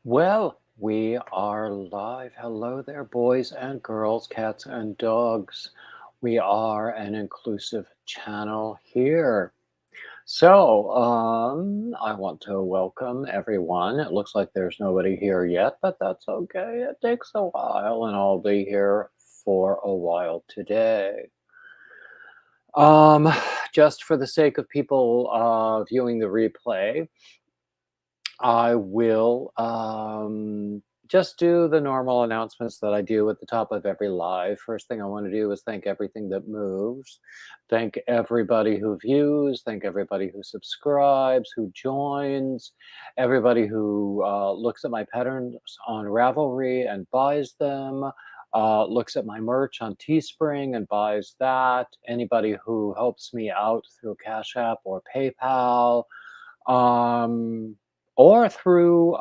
Well, we are live. Hello there, boys and girls, cats and dogs. We are an inclusive channel here. I want to welcome everyone. It looks like there's nobody here yet, but that's okay. It takes a while, and I'll be here for a while today. Um, just for the sake of people viewing the replay, I will just do the normal announcements that I do at the top of every live. First thing I want to do is thank everything that moves. Thank everybody who views, thank everybody who subscribes, who joins, everybody who looks at my patterns on Ravelry and buys them, looks at my merch on Teespring and buys that, anybody who helps me out through Cash App or PayPal. Um, or through,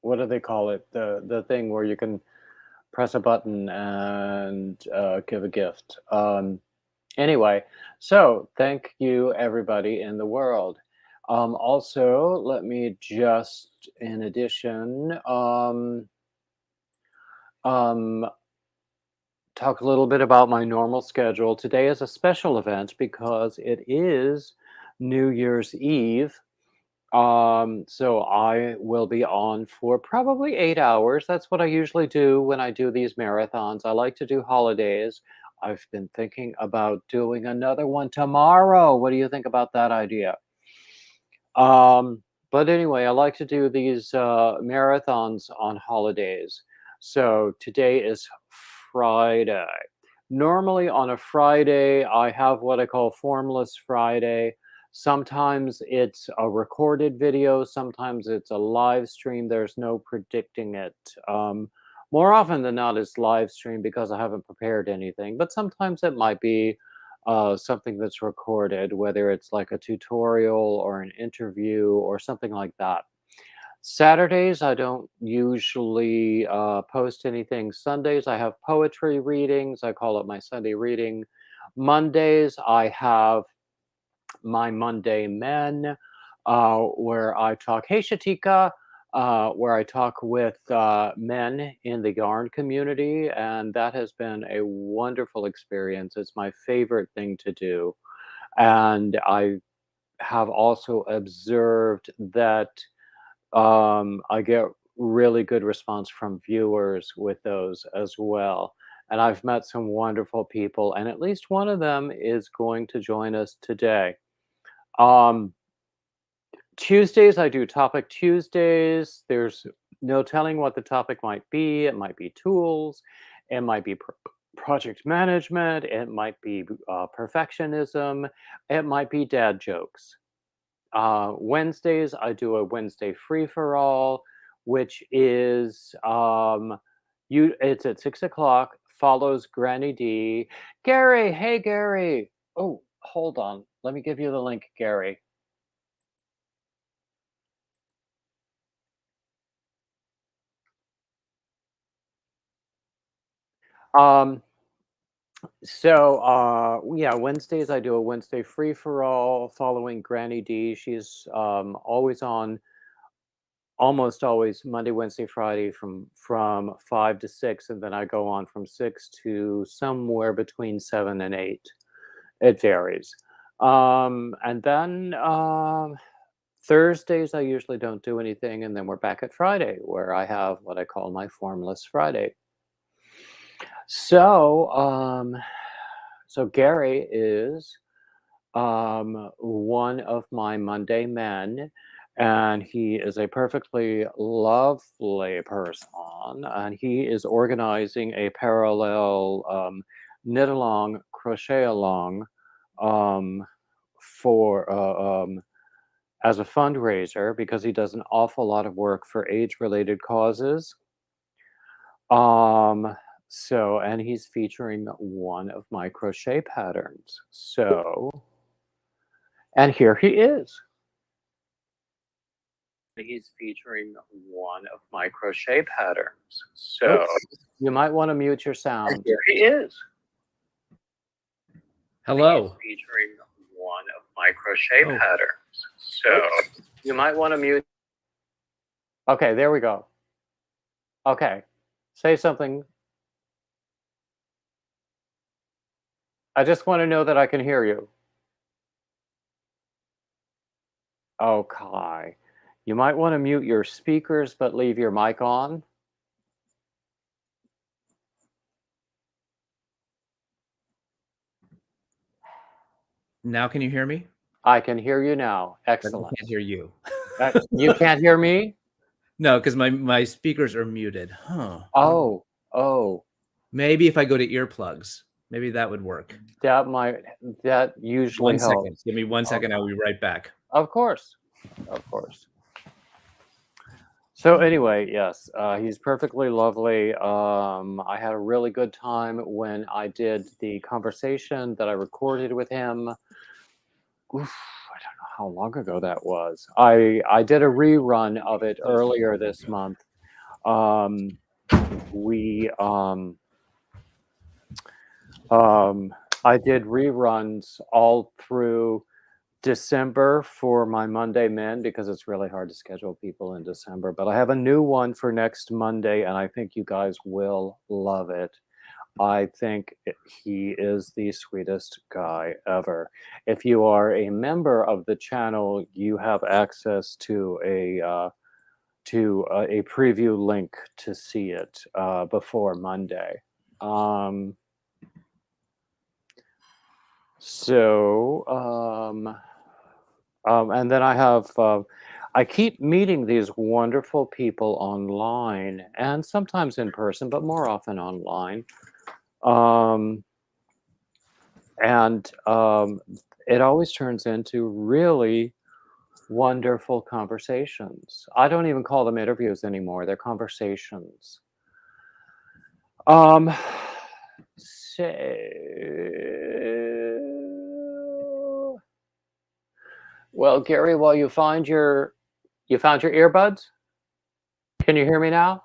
what do they call it? The thing where you can press a button and give a gift. Anyway, so thank you everybody in the world. Also, let me just, in addition, um, talk a little bit about my normal schedule. Today is a special event because it is New Year's Eve. So I will be on for probably 8 hours. That's what I usually do when I do these marathons. I like to do holidays. I've been thinking about doing another one tomorrow. What do you think about that idea? But anyway, I like to do these marathons on holidays. So today is Friday. Normally on a Friday, I have what I call Formless Friday. Sometimes it's a recorded video, sometimes it's a live stream. There's no predicting it. More often than not, it's live stream because I haven't prepared anything, but sometimes it might be something that's recorded, whether it's like a tutorial or an interview or something like that. Saturdays, I don't usually post anything. Sundays, I have poetry readings. I call it my Sunday reading. Mondays, I have my Monday Men, where I talk, hey Shatika, where I talk with men in the yarn community. And that has been a wonderful experience. It's my favorite thing to do. And I have also observed that I get really good response from viewers with those as well. And I've met some wonderful people, and at least one of them is going to join us today. Um, Tuesdays, I do Topic Tuesdays. There's no telling what the topic might be. It might be tools, it might be project management, it might be perfectionism, it might be dad jokes. Wednesdays, I do a Wednesday free for all, which is it's at 6 o'clock. Follows Granny D. Gary, hey Gary. Oh, hold on. Let me give you the link, Gary. Um, yeah, Wednesdays I do a Wednesday free for all following Granny D. She's always on, almost always Monday, Wednesday, Friday from 5 to 6, and then I go on from 6 to somewhere between 7 and 8. It varies. And then Thursdays I usually don't do anything, and then we're back at Friday where I have what I call my Formless Friday. So Gary is one of my Monday Men, and he is a perfectly lovely person. And he is organizing a parallel knit along, crochet along um, for as a fundraiser because he does an awful lot of work for age-related causes. And he's featuring one of my crochet patterns. And here he is. He's featuring one of my crochet patterns. You might want to mute your sound. Here he is. Hello. He's featuring one of my crochet Oh. patterns. So you might want to mute. Okay, there we go. Okay, say something. I just want to know that I can hear you. Okay. You might want to mute your speakers, but leave your mic on. Now can you hear me? I can hear you now. But I Excellent. can't hear you. You can't hear me? No, because my speakers are muted. Huh. Oh, oh, Maybe if I go to earplugs, maybe that would work. that usually One second. helps. Give me 1 second. I'll be right back. Of course. Of course. So anyway, yes, he's perfectly lovely. I had a really good time when I did the conversation that I recorded with him. Oof, I don't know how long ago that was. I did a rerun of it earlier this month. Um, we I did reruns all through December for my Monday Men because it's really hard to schedule people in December. But I have a new one for next Monday, and I think you guys will love it. I think he is the sweetest guy ever. If you are a member of the channel, you have access to a preview link to see it before Monday. And then I keep meeting these wonderful people online and sometimes in person, but more often online. And it always turns into really wonderful conversations. I don't even call them interviews anymore, they're conversations. Um, so Well, Gary, while you found your earbuds? Can you hear me now?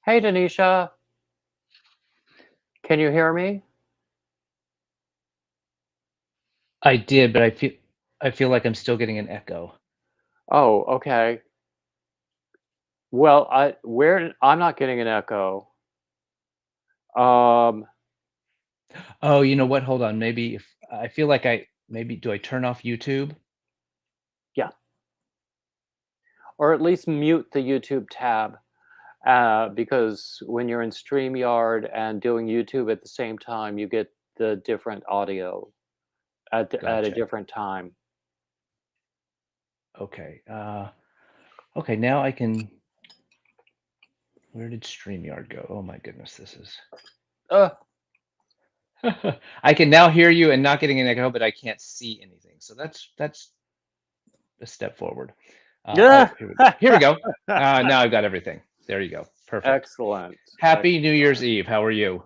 Hey, Denisha. Can you hear me? I did, but I feel like I'm still getting an echo. Oh, okay. Well, I'm not getting an echo. Um, Oh, you know what? Hold on. Maybe if I feel like do I turn off YouTube? yeah. Or at least mute the YouTube tab. Because when you're in StreamYard and doing YouTube at the same time, you get the different audio at a Gotcha. different time. Okay. Okay, now I can. Where did StreamYard go? Oh my goodness, this is. Uh, I can now hear you and not getting an echo, but I can't see anything. So that's a step forward. yeah. Here we go. Here we go. Now I've got everything. There you go. Perfect. Excellent. Happy New Year's Eve. How are you?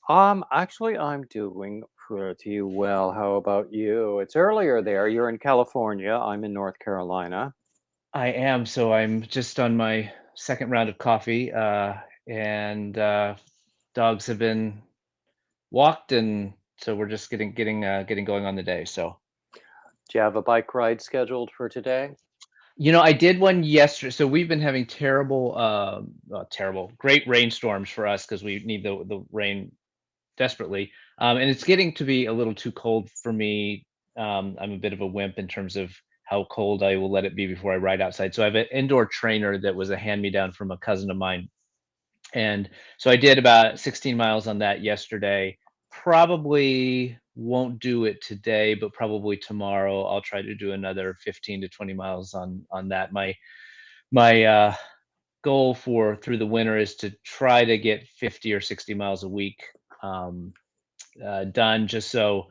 Actually, I'm doing pretty well. How about you? It's earlier there. You're in California. I'm in North Carolina. I am. So I'm just on my second round of coffee, and dogs have been walked, and so we're just getting going on the day. So Do you have a bike ride scheduled for today? I did one yesterday. So we've been having great rainstorms for us because we need the rain desperately. And it's getting to be a little too cold for me. I'm a bit of a wimp in terms of how cold I will let it be before I ride outside. So I have an indoor trainer that was a hand me down from a cousin of mine. And so I did about 16 miles on that yesterday. Probably won't do it today, but probably tomorrow I'll try to do another 15 to 20 miles on that. My goal for through the winter is to try to get 50 or 60 miles a week done, just so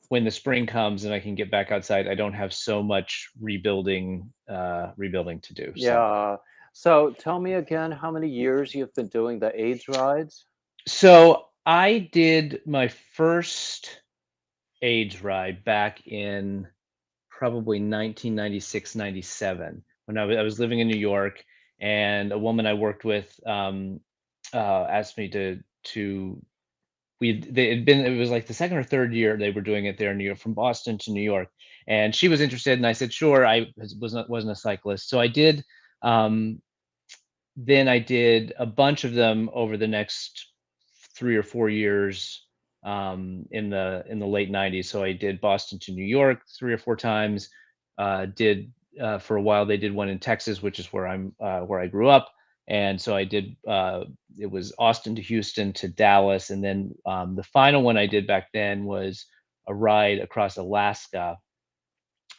when the spring comes and I can get back outside, I don't have so much rebuilding to do. Yeah. So tell me again how many years you've been doing the AIDS rides? So I did my first AIDS ride back in probably 1996, 97, when I was living in New York, and a woman I worked with asked me to it was like the second or third year they were doing it there in New York, from Boston to New York, and she was interested, and I said sure. Wasn't a cyclist, so I did. Um, then I did a bunch of them over the next 3 or 4 years, in the late '90s. So I did Boston to New York 3 or 4 times. Did For a while they did one in Texas, which is where I grew up, and so I did. It was Austin to Houston to Dallas, and then the final one I did back then was a ride across Alaska,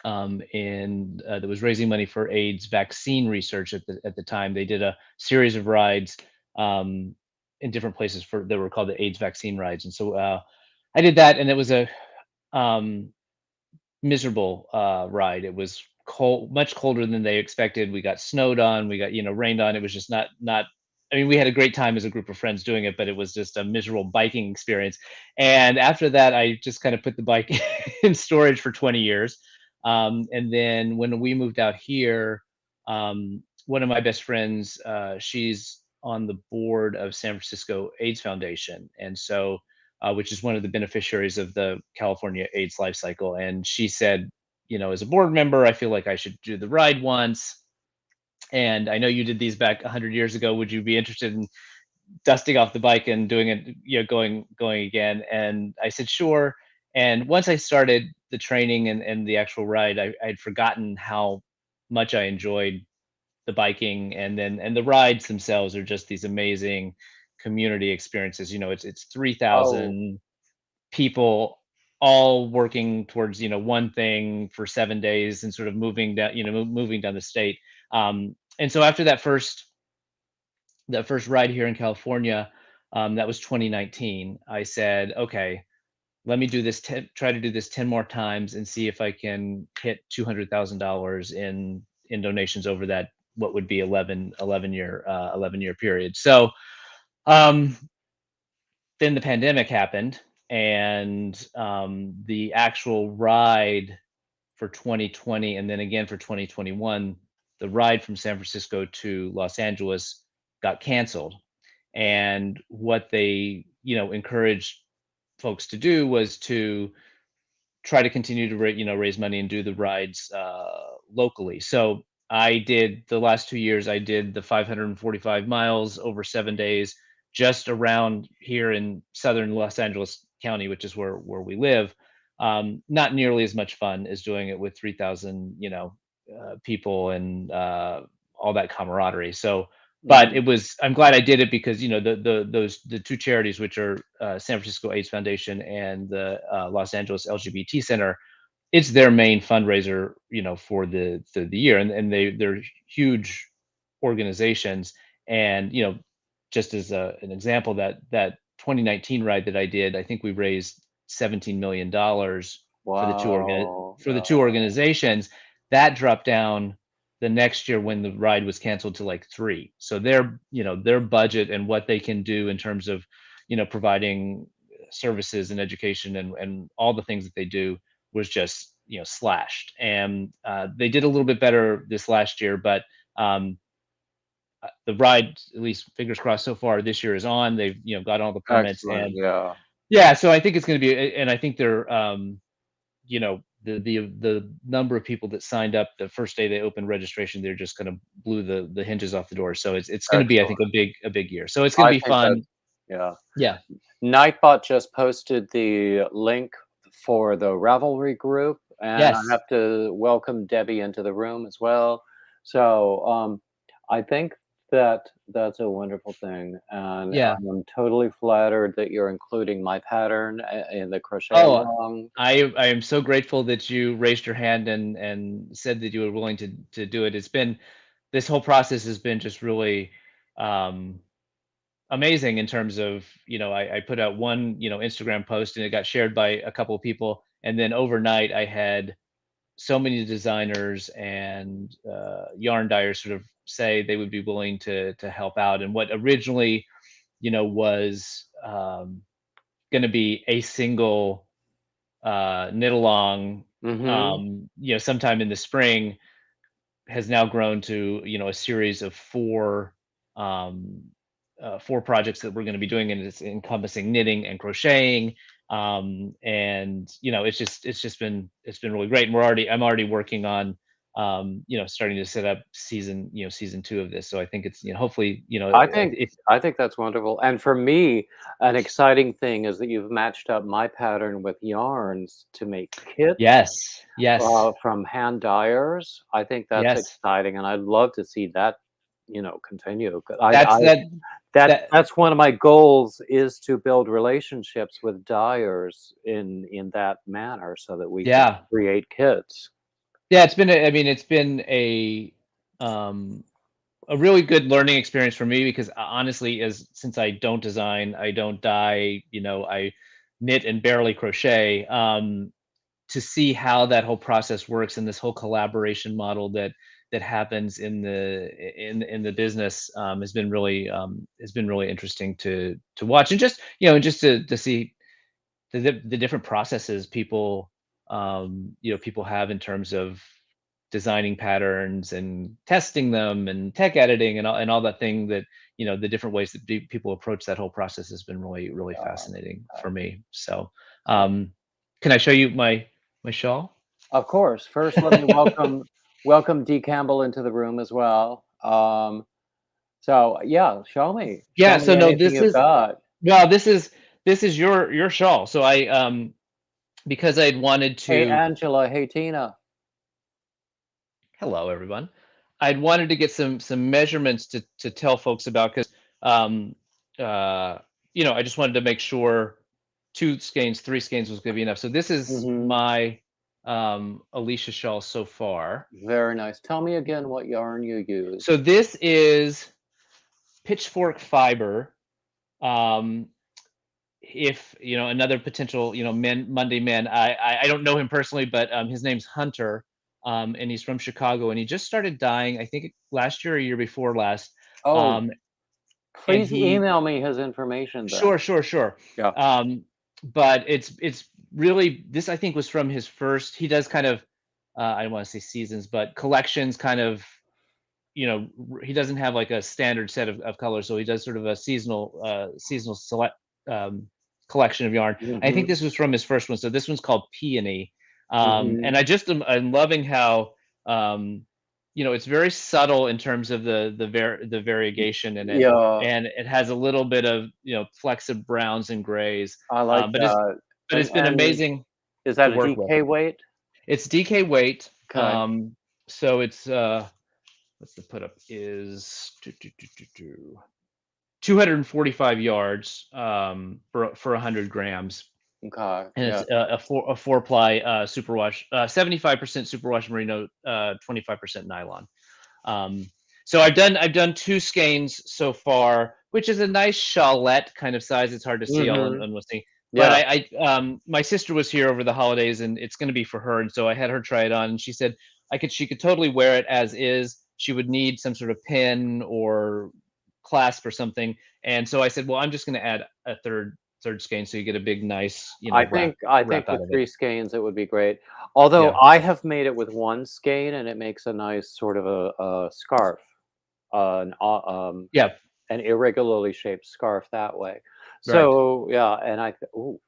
and that was raising money for AIDS vaccine research at the time. They did a series of rides, um, in different places for that were called the AIDS vaccine rides, and so I did that, and it was a um, miserable ride. It was cold, much colder than they expected. We got snowed on, we got rained on. It was just not. I mean, we had a great time as a group of friends doing it, but it was just a miserable biking experience. And after that, I just kind of put the bike in storage for 20 years. And then when we moved out here, one of my best friends, she's on the board of San Francisco AIDS Foundation, and so which is one of the beneficiaries of the California AIDS life cycle. And she said, as a board member, I feel like I should do the ride once. And I know you did these back 100 years ago. Would you be interested in dusting off the bike and doing it, going again? And I said, sure. And once I started the training and the actual ride, I'd forgotten how much I enjoyed the biking, and the rides themselves are just these amazing community experiences. It's Oh, 3,000 people all working towards one thing for 7 days, and sort of moving down moving down the state. And so after that first ride here in California, that was 2019, I said, okay, let me try to do this 10 more times and see if I can hit $200,000 in donations over that, what would be 11 year period. So um then the pandemic happened, and the actual ride for 2020, and then again for 2021, the ride from San Francisco to Los Angeles got canceled. And what they encouraged folks to do was to try to continue to raise money and do the rides locally. So I did the last 2 years. I did the 545 miles over 7 days, just around here in southern Los Angeles County, which is where we live. Not nearly as much fun as doing it with 3,000 people, and all that camaraderie. So, but mhm. it was. I'm glad I did it because the two charities, which are San Francisco AIDS Foundation and the Los Angeles LGBT Center, it's their main fundraiser, for the year, and they're huge organizations. And just as an example, that 2019 ride that I did, I think we raised $17 million Wow. for the two organizations. That dropped down the next year when the ride was canceled to like three. So their budget and what they can do in terms of providing services and education, and all the things that they do, was just slashed. And they did a little bit better this last year, but um, the ride, at least fingers crossed so far, this year is on. They've got all the permits, Excellent. and Yeah. yeah, so I think it's going to be, and I think they're the number of people that signed up the first day they opened registration, they're just going to blew the hinges off the door. So it's going to be, I think, Excellent. a big year. So it's going to I be think fun. that's, yeah. Yeah. Nightbot just posted the link for the Ravelry group, and I Yes. have to welcome Debbie into the room as well. So I think that that's a wonderful thing, and Yeah. I'm totally flattered that you're including my pattern in the crochet Oh, along. I am so grateful that you raised your hand and said that you were willing to do it. It's been This whole process has been just really um, amazing in terms of, I put out one Instagram post, and it got shared by a couple of people, and then overnight I had so many designers and yarn dyers sort of say they would be willing to help out. And what originally was going to be a single knit along, Mm-hmm. sometime in the spring, has now grown to a series of four, um, 4 projects that we're going to be doing, and it's encompassing knitting and crocheting. And it's been really great. And I'm already working on starting to set up season 2 of this. So I think it's hopefully I think if I think that's wonderful, and for me, an exciting thing is that you've matched up my pattern with yarns to make kits, yes, yes, from hand dyers. I think that's yes, exciting, and I'd love to see that, continue. 'Cause that's I that that that's one of my goals is to build relationships with dyers in that manner so that we can yeah. create kits. Yeah, it's been um, a really good learning experience for me because honestly, as since I don't design, I don't dye, I knit and barely crochet. To see how that whole process works and this whole collaboration model that happens in the business has been really interesting to watch and just to see the different processes people have in terms of designing patterns and testing them and tech editing and all that thing that the different ways that people approach that whole process has been really really Uh, fascinating uh, for me. So so um can I show you my shawl? of course, first let me welcome Dee Campbell into the room as well. So yeah, show Yeah, me so no, anything this you've is got. well, this is your shawl. So I because I'd wanted Hey to Angela, hey Tina. hello everyone. I'd wanted to get some measurements to tell folks about because um uh I just wanted to make sure 2 skeins, 3 skeins was gonna be enough. So this is Hmm. my Alicia shawl so far. Very nice. Tell me again what yarn you So used. this is pitchfork fiber. Um if another potential men Monday man. I don't know him personally, but his name's Hunter, and he's from Chicago, and he just started dyeing. I think last year or year before last, Oh, um, and please he email me his information then. sure sure sure. Yeah. Um, but it's really this I think was from his first. He does kind of I don't want to say seasons, but collections kind of he doesn't have like a standard set of colors, so he does sort of a seasonal select um, collection of yarn. I think Hmm. this was from his first one, so this one's called Peony, and Hmm. I'm loving how um, it's very subtle in terms of the variegation in it, Yeah, and it has a little bit of flecks of browns and grays, I like but it's that. but it's been And amazing is to that a work with. DK weight? It's DK weight, Okay. so it's what's the put up is 245 yards for 100 grams, Okay. and it's Yeah. a four ply superwash, 75% superwash merino, 25% nylon. Um, so I've done 2 skeins so far, which is a nice chalette kind of size. It's hard to see all Hmm. on one thing. But Yeah. my sister was here over the holidays, and it's going to be for her, and so I had her try it on, and she said she could totally wear it as is. She would need some sort of pin or clasp or something, and so I said, well, I'm just going to add a third skein, so you get a big, nice, wrap I think wrap out with of it. 3 skeins, it would be great. Although Yeah, I have made it with 1 skein, and it makes a nice sort of a scarf, an yeah, an irregularly shaped scarf that way. right. So, yeah, and ooh,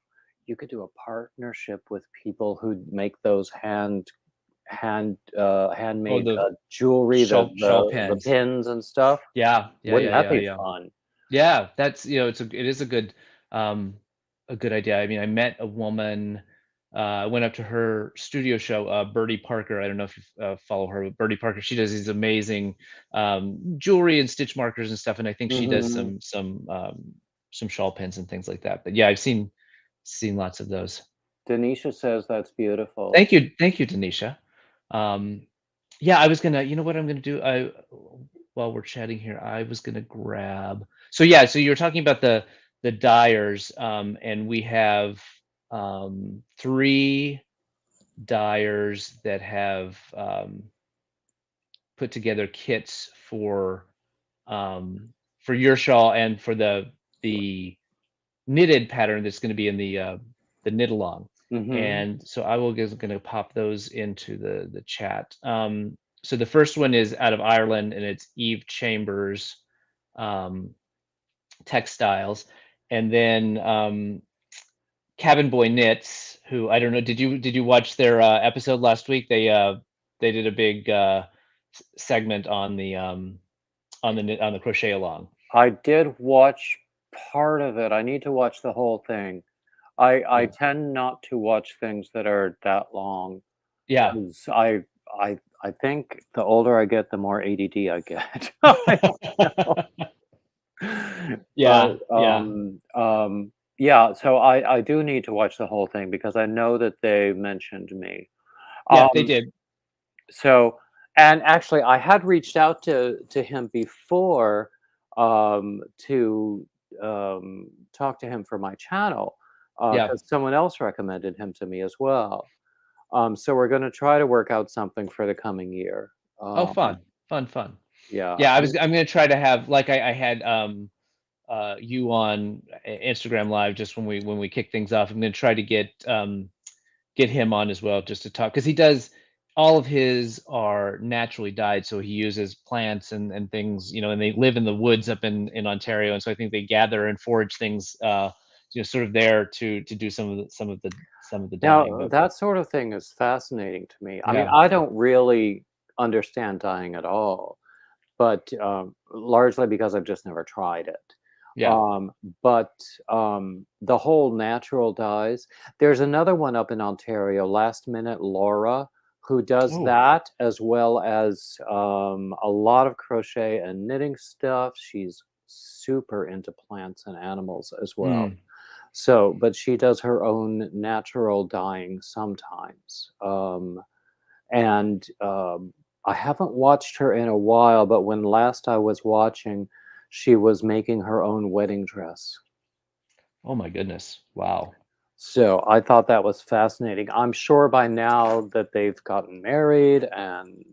you could do a partnership with people who make those Oh, handmade, the jewelry, shawl the pins. pins and stuff. Yeah, yeah, Wouldn't yeah, that yeah, be yeah. fun? Yeah, that's it is um a good idea. I mean, I met a woman, I went up to her studio show, Birdie Parker. I don't know if you follow her, but Birdie Parker, she does these amazing jewelry and stitch markers and stuff, and I think she does Mhm. some shawl pins and things like that. But yeah, I've seen lots of those. Denisha says that's beautiful. Thank you, Denisha. Um, yeah, I was gonna, you know what I'm gonna do? While we're chatting here, I was gonna grab. So yeah, so you were talking about the dyers, and we have 3 dyers that have put together kits for your shawl and for the knitted pattern that's going to be in the knit along. Mhm. And so I will going to pop those into the chat. So the first one is out of Ireland, and it's Eve Chambers. Um, textiles, and then Cabin Boy Knits, who I don't know, did you watch their episode last week? They did a big segment on the crochet along. I did watch part of it. I need to watch the whole thing. I Yeah. tend not to watch things that are that long Yeah. 'cause I think the older I get, the more ADD I get. I don't know. But, Yeah, yeah, yeah, so I do need to watch the whole thing because I know that they mentioned me. yeah, they Um, did. so and actually I had reached out to him before, to, talk to him for my channel, Yeah. because someone else recommended him to me as well. So we're gonna try to work out something for the coming year. Oh, Um, fun, fun, fun. yeah, Yeah, I'm gonna try to have, like, I had you on Instagram Live just when we kick things off. I'm gonna try to get him on as well just to talk, because he does, all of his are naturally dyed, so he uses plants and things, and they live in the woods up in Ontario, and so I think they gather and forage things, sort of there to do some of the dyeing. now But that sort of thing is fascinating to me. I mean, yeah, I don't really understand dyeing at all, but, largely because I've just never tried it. yeah. Um, but, the whole natural dyes there's another one up in Ontario, Last Minute Laura, who does Oh, that as well as, a lot of crochet and knitting stuff. She's super into plants and animals as well. mm, So, but she does her own natural dyeing sometimes. And I haven't watched her in a while, but when last I was watching, she was making her own wedding dress. oh my goodness, wow. So I thought that was fascinating. I'm sure by now that they've gotten married and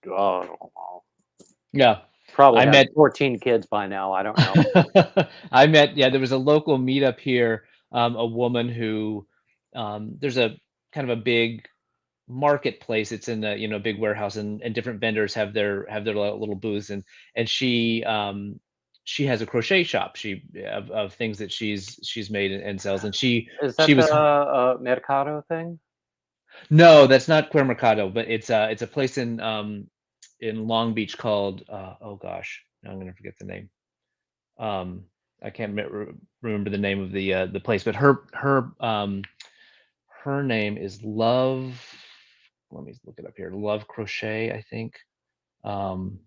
oh, I don't know, Yeah, probably I have met 14 kids by now. I don't know. yeah, there was a local meetup here, a woman who, there's a kind of a big marketplace. It's in a, big warehouse, and different vendors have their little booths, and she has a crochet shop, of things that she's made and sells, and she Is she that the was Mercado thing? no, that's not Queer Mercado, but it's a place in Long Beach called, oh gosh, now I'm gonna forget the name. Um, I can't remember the name of the place, but her name is Love. Let me look it up here. Love Crochet, I think. Um,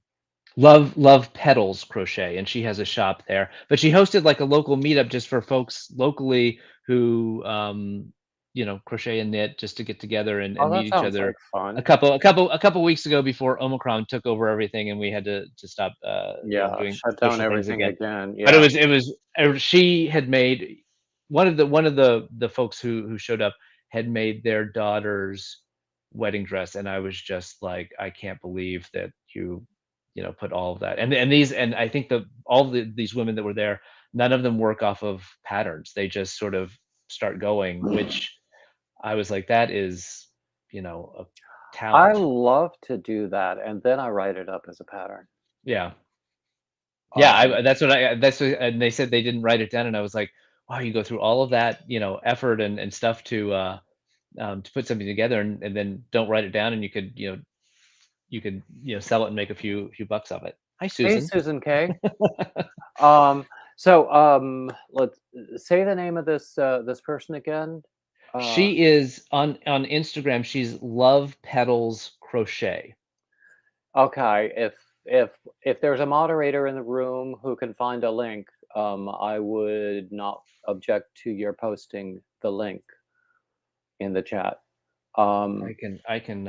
Love Petals Crochet, and she has a shop there. But she hosted like a local meetup just for folks locally who, crochet and knit, just to get together and Oh, meet that each sounds like other. A fun. couple, a couple, a couple weeks ago, before Omicron took over everything, and we had to stop, Yeah, doing shut down social things everything again. again. But Yeah. she had made, one of the folks who showed up had made their daughter's wedding dress, and I was just like, I can't believe that put all of that, and I think these women that were there, none of them work off of patterns. They just sort of start going, which I was like, that is, a I talent. love to do that, and then I write it up as a pattern. Yeah. Yeah, Um, and they said they didn't write it down, and I was like, wow, you go through all of that, effort and stuff to put something together, and then don't write it down, and you could sell it and make a few bucks of it. Hi, hey, Susan. Susan K. Um, so let's say the name of this person again. Uh, She is on Instagram. She's Love Petals Crochet. okay, if there's a moderator in the room who can find a link, I would not object to your posting the link in the chat. I Um, can I can.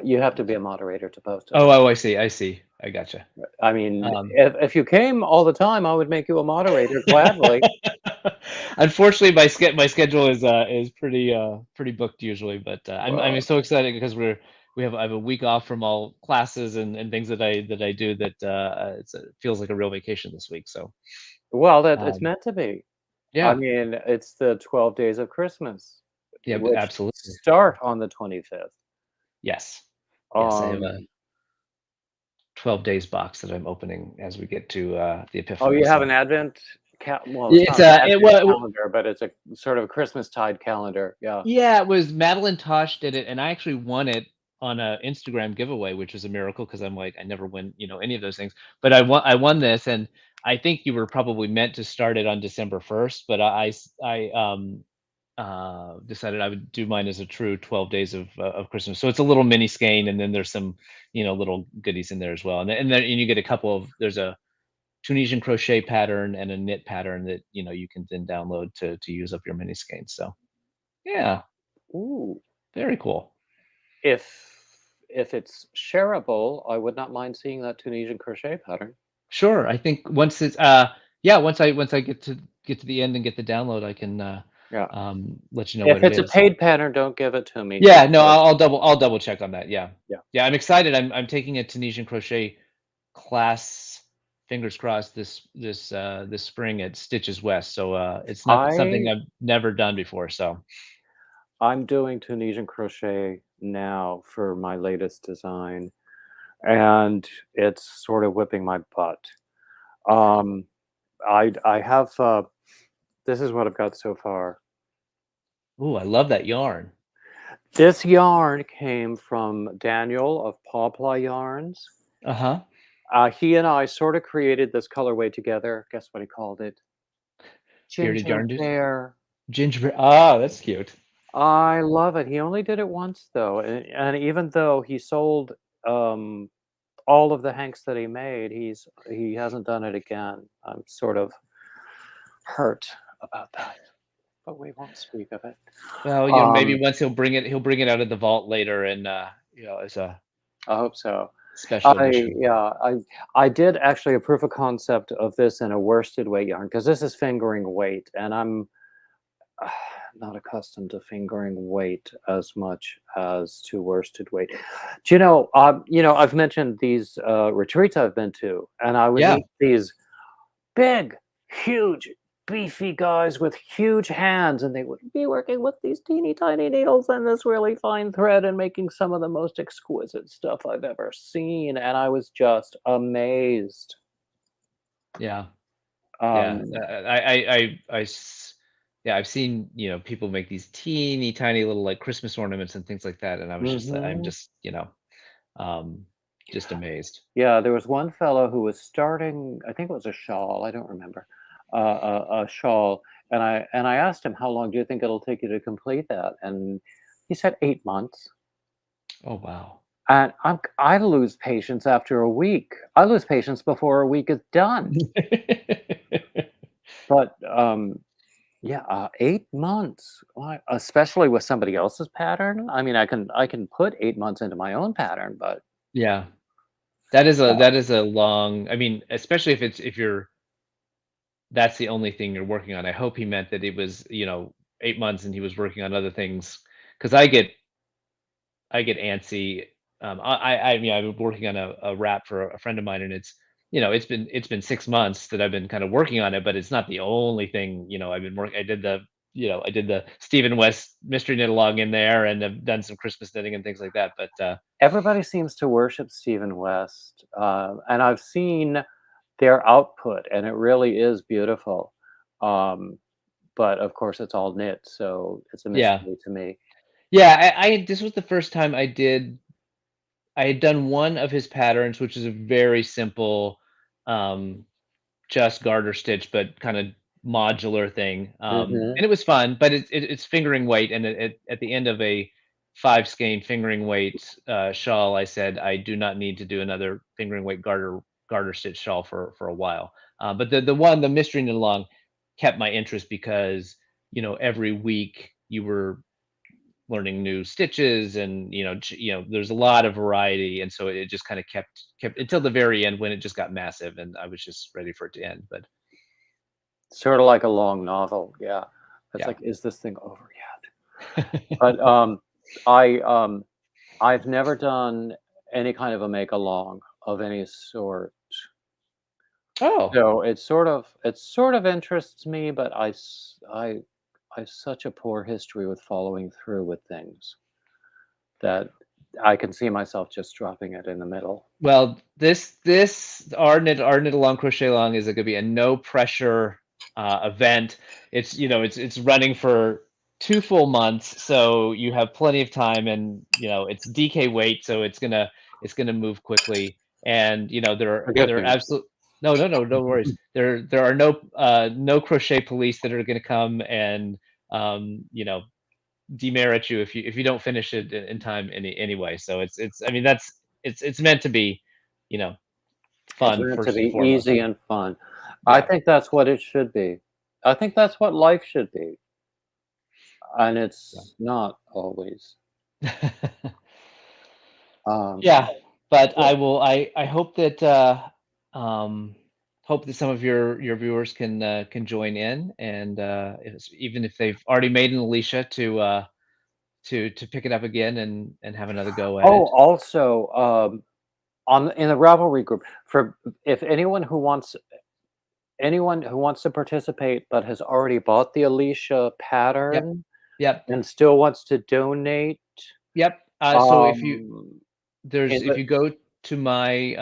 you have to be a moderator to post it. Oh, I see. I see. I gotcha. I mean, Um, if you came all the time, I would make you a moderator gladly. Unfortunately, my schedule is pretty booked usually, but I'm Uh, so excited because I have a week off from all classes and things that I do, that it feels like a real vacation this week. So well, that it's um, meant to be. I yeah, mean, it's the 12 days of Christmas, yeah, which absolutely. start on the 25th. Yes, yes. I have a Um, 12 days box that I'm opening as we get to the Oh, Epiphany. you have So an Advent well, it's it's not an it Advent was calendar, but it's a sort of Christmastide calendar. Yeah. yeah, it was Madeline Tosh did it, and I actually won it on a Instagram giveaway, which was a miracle because I'm like I never win any of those things, but I won this, and I think you were probably meant to start it on December 1st, but I decided I would do mine as a true 12 days of Christmas. So it's a little mini skein, and then there's some, little goodies in there as well. And you get a couple of there's a Tunisian crochet pattern and a knit pattern that you can then download to use up your mini skein. So yeah, Ooh. very cool. If it's shareable, I would not mind seeing that Tunisian crochet pattern. Sure. I think once it's once I get to the end and get the download, I can Yeah. let you know If what it it's a is. paid pattern, don't give it to me Yeah, no, because I'll double check on that. Yeah. yeah. Yeah, I'm excited. I'm taking a Tunisian crochet class, fingers crossed, this spring at Stitches West. So it's not something I I've never done before. So I'm doing Tunisian crochet now for my latest design, and it's sort of whipping my butt. Um, I have this is what I've got so far. ooh, I love that yarn. This yarn came from Daniel of Pawpla Yarns. Uh-huh. He and I sort of created this colorway together. Guess what he called it? Bearded Ginger yarn dude. Bear. Gingerbread. Ah, that's cute. I love it. He only did it once though, and even though he sold um, all of the hanks that he made, he hasn't done it again. I'm sort of hurt about that, but we won't speak of it. Well, maybe Um, once he'll bring it out of the vault later and as a I hope so. special edition. I did actually a proof of concept of this in a worsted weight yarn because this is fingering weight, and I'm not accustomed to fingering weight as much as to worsted weight. I've mentioned these retreats I've been to, and I would Yeah. meet these big, huge, beefy guys with huge hands, and they would be working with these teeny tiny needles and this really fine thread and making some of the most exquisite stuff I've ever seen. And I was just amazed. Yeah. Yeah. Um, Yeah, I've seen, people make these teeny tiny little like Christmas ornaments and things like that. And I was just like, I'm mhm. um, just amazed. Yeah, there was one fellow who was starting, I think it was a shawl, I don't remember, a shawl, and I asked him, "How long do you think it'll take you to complete that?" And he said 8 months. Oh, wow. And I lose patience after a week. I lose patience before a week is done. But, yeah, 8 months. Why especially with somebody else's pattern? I mean, I can put 8 months into my own pattern, but, Yeah. That is a uh that is a long, I mean, especially if you're that's the only thing you're working on. I hope he meant that it was, 8 months and he was working on other things because I get antsy. I mean, I've been working on a wrap for a friend of mine, and it's been 6 months that I've been kind of working on it, but it's not the only thing. I've been working. I did the Stephen West mystery knit along in there, and I've done some Christmas knitting and things like that. But everybody seems to worship Stephen West, and I've seen their output, and it really is beautiful. Um, but of course, it's all knit, so it's a yeah, mystery to me. yeah. This was the first time I had done one of his patterns, which is a very simple, um, just garter stitch, but kind of modular thing. Mhm. And it was fun, but it's fingering weight. And at the end of a 5 skein fingering weight shawl, I said I do not need to do another fingering weight garter stitch shawl for a while. But the mystery knit along kept my interest because every week you were learning new stitches and there's a lot of variety, and so it just kind of kept until the very end when it just got massive and I was just ready for it to end. But Sorta like a long novel, yeah. It's yeah. like, "Is this thing over yet?" But, I, I've never done any kind of a make along of any sort. Oh, So it sort of interests me, but I've such a poor history with following through with things that I can see myself just dropping it in the middle. Well, this our knit along crochet along is gonna be a no pressure event. It's it's running for 2 full months, so you have plenty of time, and it's DK weight, so it's gonna move quickly. And Forgive there are me. absolute no worries. There are no crochet police that are gonna come and um, you know demerit you if you don't finish it in time anyway. So it's I mean it's meant to be, you know, It's fun meant to first and be foremost. easy and fun. I Yeah. think that's what it should be. I think that's what life should be, and it's not always. Yeah. Um, Yeah, but yeah. I hope that hope that some of your viewers can join in, and even if they've already made an Alicia to pick it up again and have another go at Oh, it. also, on in the Ravelry group, for if anyone who wants to participate but has already bought the Alicia Yep. pattern Yep. and still wants to donate, Yep. So um, in if the you go to my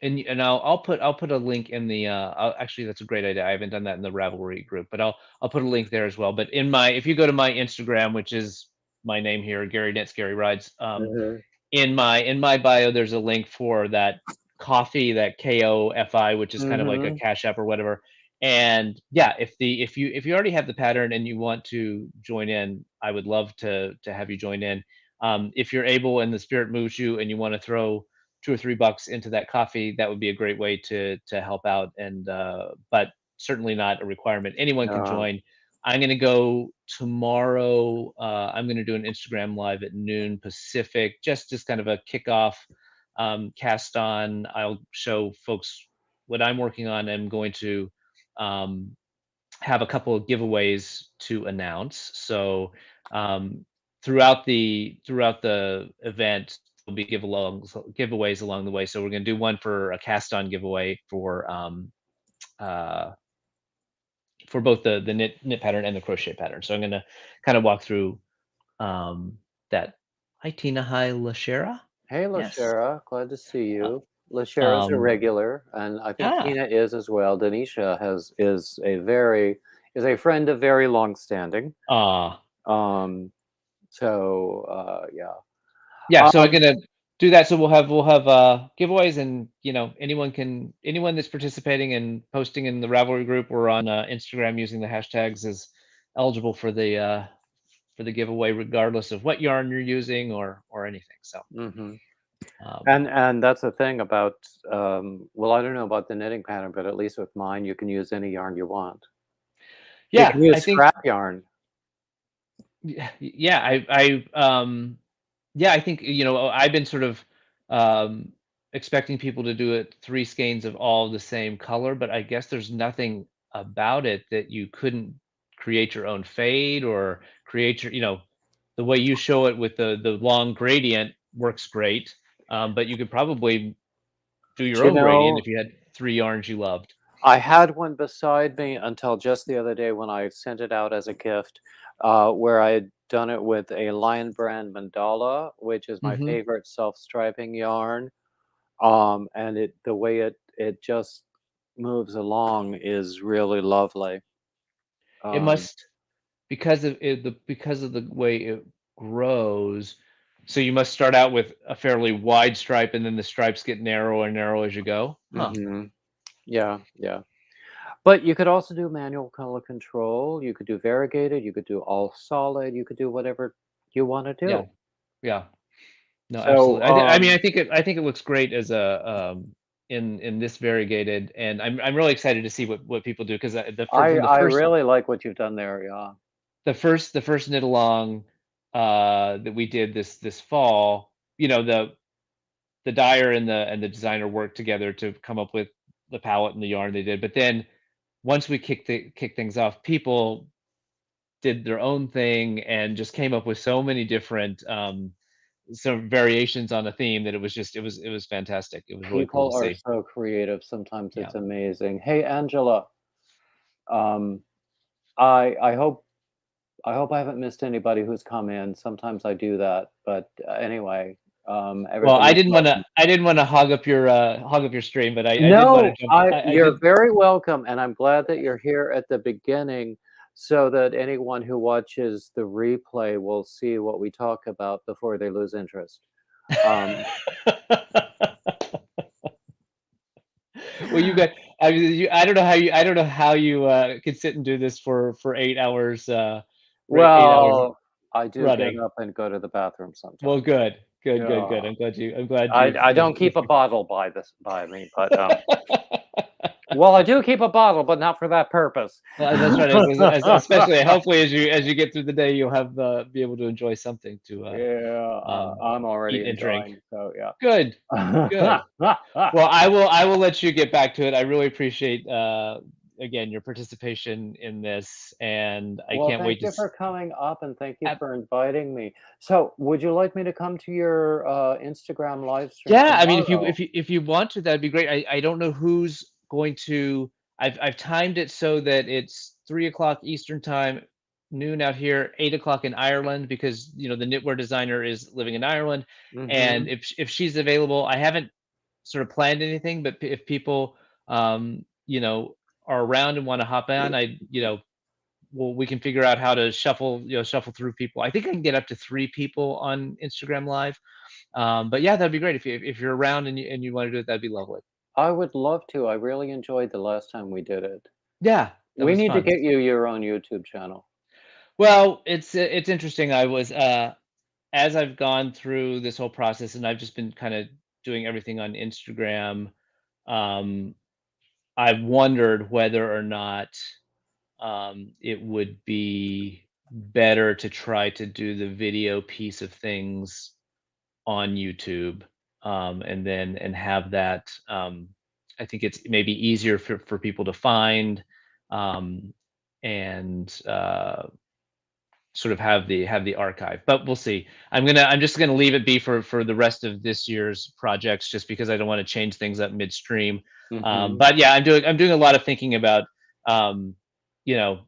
and I'll put a link in the actually that's a great idea. I haven't done that in the Ravelry group, but I'll put a link there as well. But in my if you go to my Instagram, which is my name here, Gary Knits, Gary Rides, Mhm. in my bio there's a link for that coffee, that KOFI, which is kind of like a Mhm. Cash App or whatever. And yeah, if you already have the pattern and you want to join in, I would love to have you join in. If you're able and the spirit moves you and you want to throw $2 or $3 into that coffee, that would be a great way to help out. And but certainly not a requirement. Anyone can Yeah. join. I'm gonna go tomorrow. I'm gonna do an Instagram live at noon Pacific, just kind of a kickoff cast on. I'll show folks what I'm working on. I'm going to um, have a couple of giveaways to announce. So um, throughout the event, there'll be giveaways along the way. So we're going to do one for a cast on giveaway uh, for both the knit pattern and the crochet pattern. So I'm going to kind of walk through that. Hi Tina, hi Lashera. Hey, Yes. LaShera, glad to see Uh, you. LaShera's a um, regular, and I think ah, Tina is as well. Denisha is a friend of very long standing. ah, Um, so yeah. yeah. So I'm Um, gonna do that. So we'll have giveaways, and anyone that's participating and posting in the Ravelry group or on Instagram using the hashtags is eligible for the giveaway, regardless of what yarn you're using or anything. So mhm. um, And that's the thing about well, I don't know about the knitting pattern, but at least with mine, you can use any yarn you want. You yeah, can I use think scrap yarn. yeah, yeah, I think I've been sort of um, expecting people to do it three skeins of all the same color, but I guess there's nothing about it that you couldn't create your own fade or create the way you show it with the long gradient works great. But you could probably do your Do you own gradient know, if you had three yarns you loved. I had one beside me until just the other day when I sent it out as a gift, where I had done it with a Lion Brand mandala, which is my Hmm. favorite self-striping yarn. And the way it just moves along is really lovely. It Um, must because of the way it grows. So you must start out with a fairly wide stripe, and then the stripes get narrower and narrower as you go. Huh. mhm. Yeah, yeah. But you could also do manual color control. You could do variegated. You could do all solid. You could do whatever you want to Yeah. do. Yeah. No, So, absolutely. I mean, I think it looks great as a in this variegated, and I'm really excited to see what people do because from I really like what you've done there. Yeah. the first knit along that we did this fall, the dyer and the designer worked together to come up with the palette and the yarn they did. But then once we kicked things off, people did their own thing and just came up with so many different some variations on a theme that it was fantastic. It was really cool People to are see. so creative. Sometimes Yeah. it's amazing. Hey, Angela. Um, I hope I haven't missed anybody who's come in. Sometimes I do that, but anyway, Well, Everybody's welcome. I didn't want to hog up your stream, but I did want to No, jump. I you're did. very welcome, and I'm glad that you're here at the beginning so that anyone who watches the replay will see what we talk about before they lose interest. Um, Well, you got. I don't know how you could sit and do this for 8 hours. 8 hours well, I do get running. up and go to the bathroom Well, sometimes. good, good, good, Yeah. good. I'm glad I don't you've keep a bottle by me, but, well, I do keep a bottle, but not for that purpose. Well, that's right. Especially, hopefully, as you get through the day, you'll have be able to enjoy something to Yeah, I'm already eat and drink. enjoying, so yeah. Good, good. Well, I will let you get back to it. I really appreciate again your participation in this, and I Well, can't thank wait to. you for coming up, and thank you Ab- for inviting me. So, would you like me to come to your, Instagram live stream yeah, I mean, tomorrow? if you want to, that'd be great. I don't know who's going to. I've timed it so that it's 3 o'clock Eastern time, noon out here, 8 o'clock in Ireland, because the knitwear designer is living in Ireland, and Mhm. if she's available, I haven't sort of planned anything, but if people are around and want to hop on, well, we can figure out how to shuffle through people. I think I can get up to 3 people on Instagram Live. But yeah, that'd be great if you're around and you want to do it. That'd be lovely. I would love to, I really enjoyed the last time we did it. Yeah, that We was need to fun. get you your own YouTube channel. Well, it's interesting. I was as I've gone through this whole process, and I've just been kind of doing everything on Instagram. Um, I've wondered whether or not it would be better to try to do the video piece of things on YouTube, and have that. I think it's maybe easier for people to find, um, and sort of have the archive. But we'll see. I'm just gonna leave it be for the rest of this year's projects, just because I don't want to change things up midstream. Mhm. But yeah, I'm doing a lot of thinking about. Um, you know,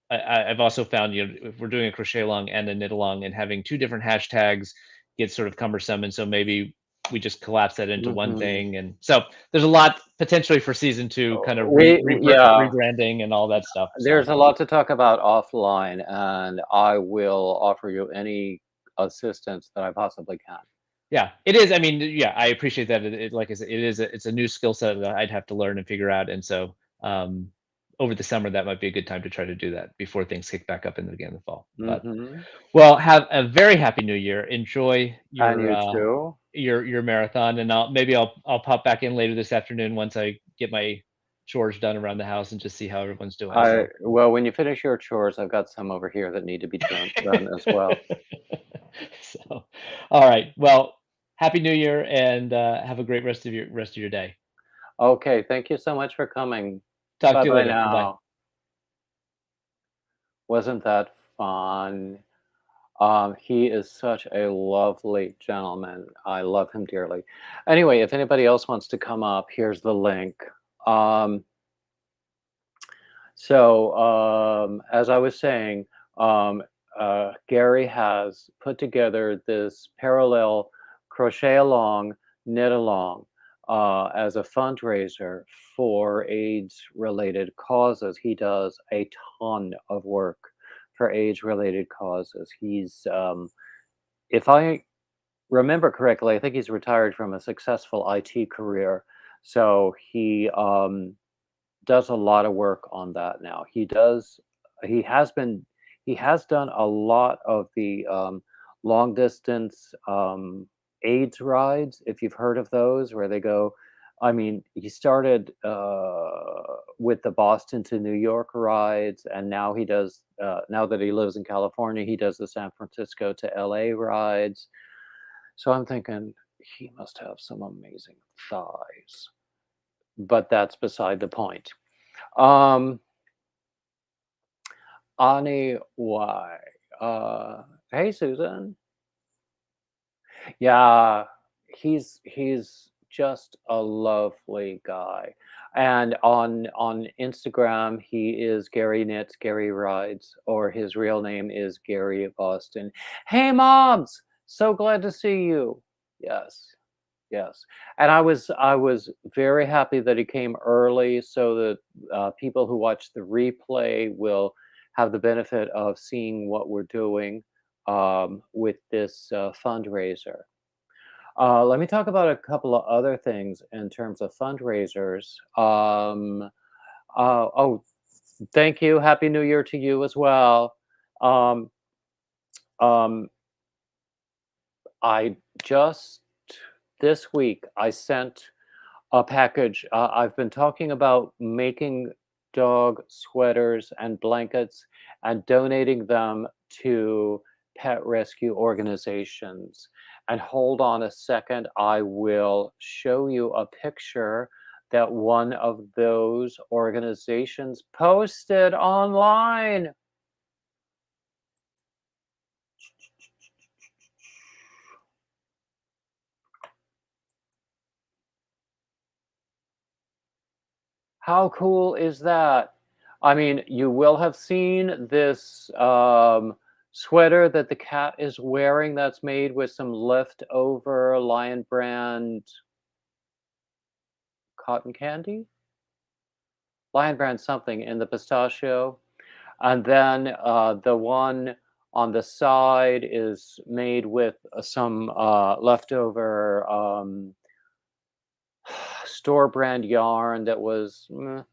I've also found, if we're doing a crochet along and a knit along, and having two different hashtags gets sort of cumbersome, and so maybe we just collapse that into one Mhm. thing. And so there's a lot potentially for season two, kind of Yeah, rebranding and all that stuff. So there's a lot to talk about offline, and I will offer you any assistance that I possibly can. yeah, it is. I mean, yeah, I appreciate that. Like I said, it's a new skill set that I'd have to learn and figure out. And so over the summer, that might be a good time to try to do that before things kick back up in the beginning of the fall. But Mhm. well, have a very happy New Year. Enjoy And you too. your marathon, and I'll pop back in later this afternoon once I get my chores done around the house and just see how everyone's doing. I So, well, when you finish your chores, I've got some over here that need to be done as well. so, all right. Well, happy New Year, and have a great rest of your day. Okay, thank you so much for coming. Talk to you Bye-bye later. Bye bye. now. Wasn't that fun? He is such a lovely gentleman. I love him dearly. Anyway, if anybody else wants to come up, here's the link. Um, as I was saying, um, Gary has put together this parallel crochet along, knit along as a fundraiser for AIDS related causes. He does a ton of work for AIDS related causes. If I remember correctly, I think he's retired from a successful IT career. So does a lot of work on that now. He has been, he has done a lot of the long distance AIDS rides, if you've heard of those, where they go. I mean, he started with the Boston to New York rides, and now he does. Now that he lives in California, he does the San Francisco to LA rides. So I'm thinking he must have some amazing thighs, but that's beside the point. Um, Ani Y. Hey Susan. Yeah, he's just a lovely guy. And on Instagram, he is Gary Knits, Gary Rides, or his real name is Gary Boston. Hey moms! So glad to see you. Yes. Yes, and I was very happy that he came early so that people who watch the replay will have the benefit of seeing what we're doing with this fundraiser. Let me talk about a couple of other things in terms of fundraisers. Oh, thank you. Happy New Year to you as well. Um, um, I just this week I sent a package. I've been talking about making dog sweaters and blankets and donating them to pet rescue organizations. And hold on a second, I will show you a picture that one of those organizations posted online. How cool is that? I mean, you will have seen this sweater that the cat is wearing that's made with some leftover Lion Brand cotton candy? Lion Brand something in the pistachio. And then the one on the side is made with some leftover store brand yarn that was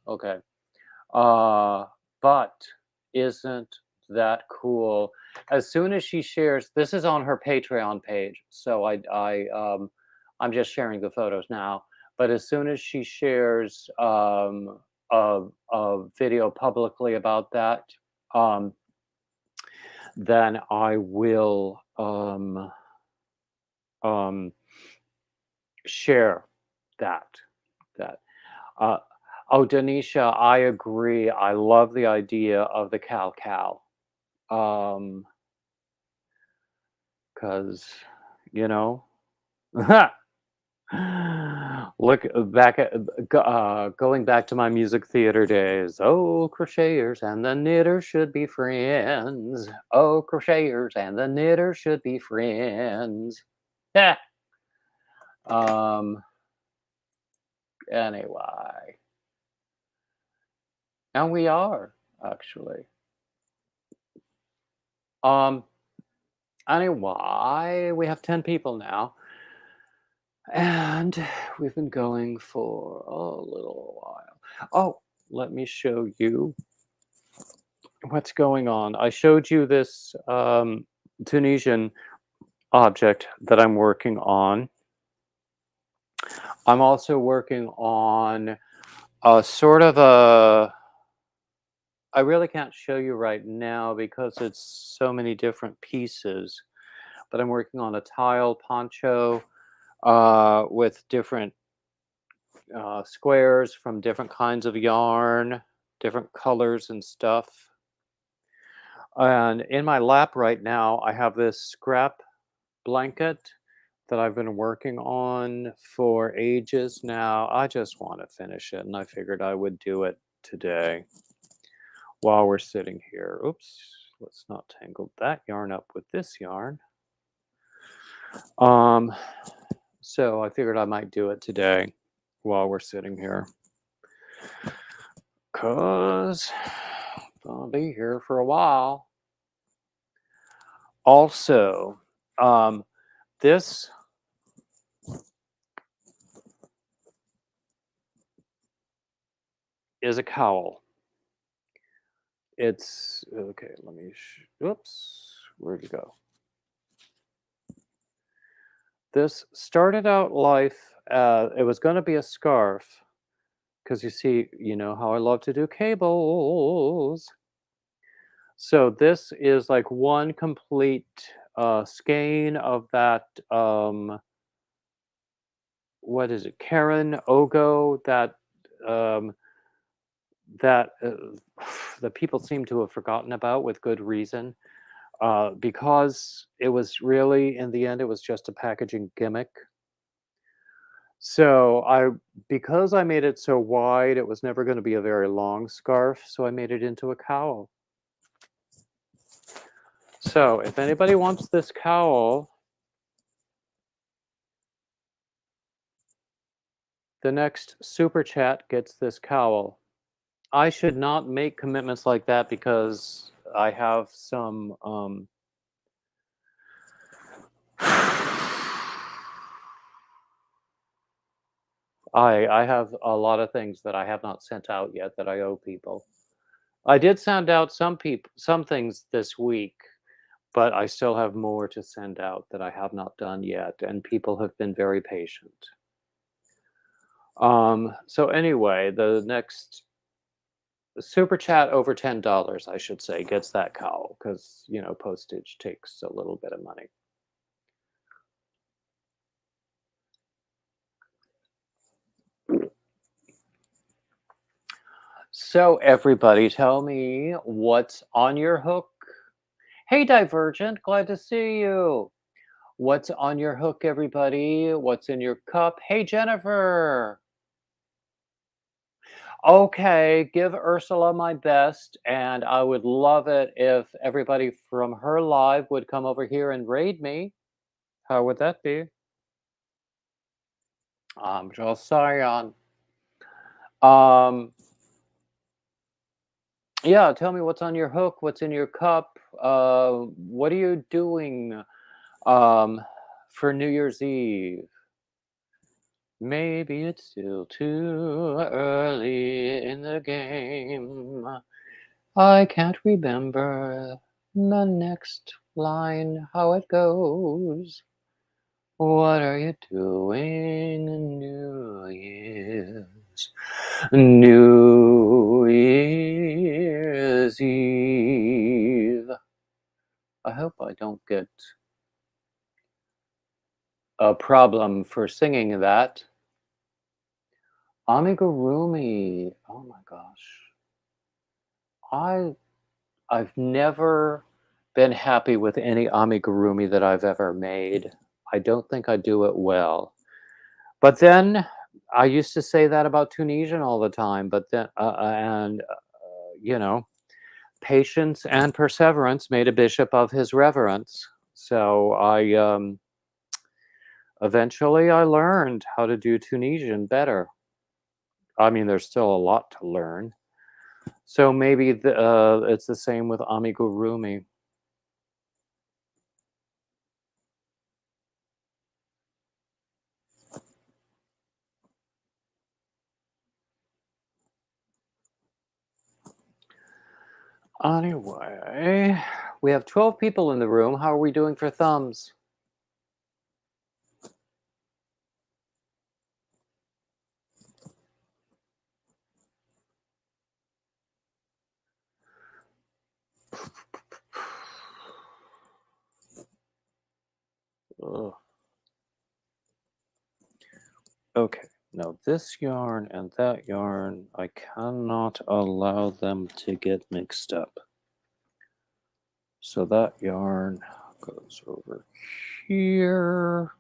okay. Uh, but isn't that cool? As soon as she shares, this is on her Patreon page, so I'm just sharing the photos now. But as soon as she shares a video publicly about that, um, then I will um, share that. That. Uh, oh, Denisha, I agree. I love the idea of the cow. Because you know, look back at going back to my music theater days. Oh, crocheters and the knitters should be friends. Oh, crocheters and the knitters should be friends. Yeah. Um. Anyway, and we are actually. Um. Anyway, we have 10 people now. And we've been going for a little while. Oh, let me show you what's going on. I showed you this Tunisian object that I'm working on. I'm also working on a sort of a. I really can't show you right now because it's so many different pieces, but I'm working on a tile poncho with different squares from different kinds of yarn, different colors and stuff. And in my lap right now, I have this scrap blanket that I've been working on for ages now. I just want to finish it, and I figured I would do it today while we're sitting here. Oops, let's not tangle that yarn up with this yarn. Um, so I figured I might do it today while we're sitting here. Cause I'll be here for a while. Also, this is a cowl. It's okay. Let me. Oops, where'd you go? This started out life. It was going to be a scarf because you know how I love to do cables. So this is like one complete skein of that. What is it? Karen Ogo. Um, that that people seem to have forgotten about with good reason. Because it was really, in the end, it was just a packaging gimmick. So because I made it so wide, it was never going to be a very long scarf. So I made it into a cowl. So if anybody wants this cowl, the next super chat gets this cowl. I should not make commitments like that because I have some I have a lot of things that I have not sent out yet that I owe people. I did send out some things this week, but I still have more to send out that I have not done yet, and people have been very patient. So anyway, the next super chat over $10, I should say, gets that cowl because postage takes a little bit of money. So everybody, tell me what's on your hook. Hey, Divergent, glad to see you. What's on your hook, everybody? What's in your cup? Hey, Jennifer. Okay, give Ursula my best, and I would love it if everybody from her live would come over here and raid me. How would that be? I'm just saying. Um, yeah, tell me what's on your hook, what's in your cup. What are you doing for New Year's Eve? Maybe it's still too early in the game. I can't remember the next line, how it goes. What are you doing New Year's? New Year's Eve. I hope I don't get a problem for singing that. Amigurumi. Oh my gosh. I've never been happy with any amigurumi that I've ever made. I don't think I do it well. But then I used to say that about Tunisian all the time. But then, you know, patience and perseverance made a bishop of his reverence. So eventually I learned how to do Tunisian better. I mean, there's still a lot to learn. So maybe it's the same with amigurumi. Anyway, we have 12 people in the room. How are we doing for thumbs? Ugh. Okay, now this yarn and that yarn, I cannot allow them to get mixed up. So that yarn goes over here.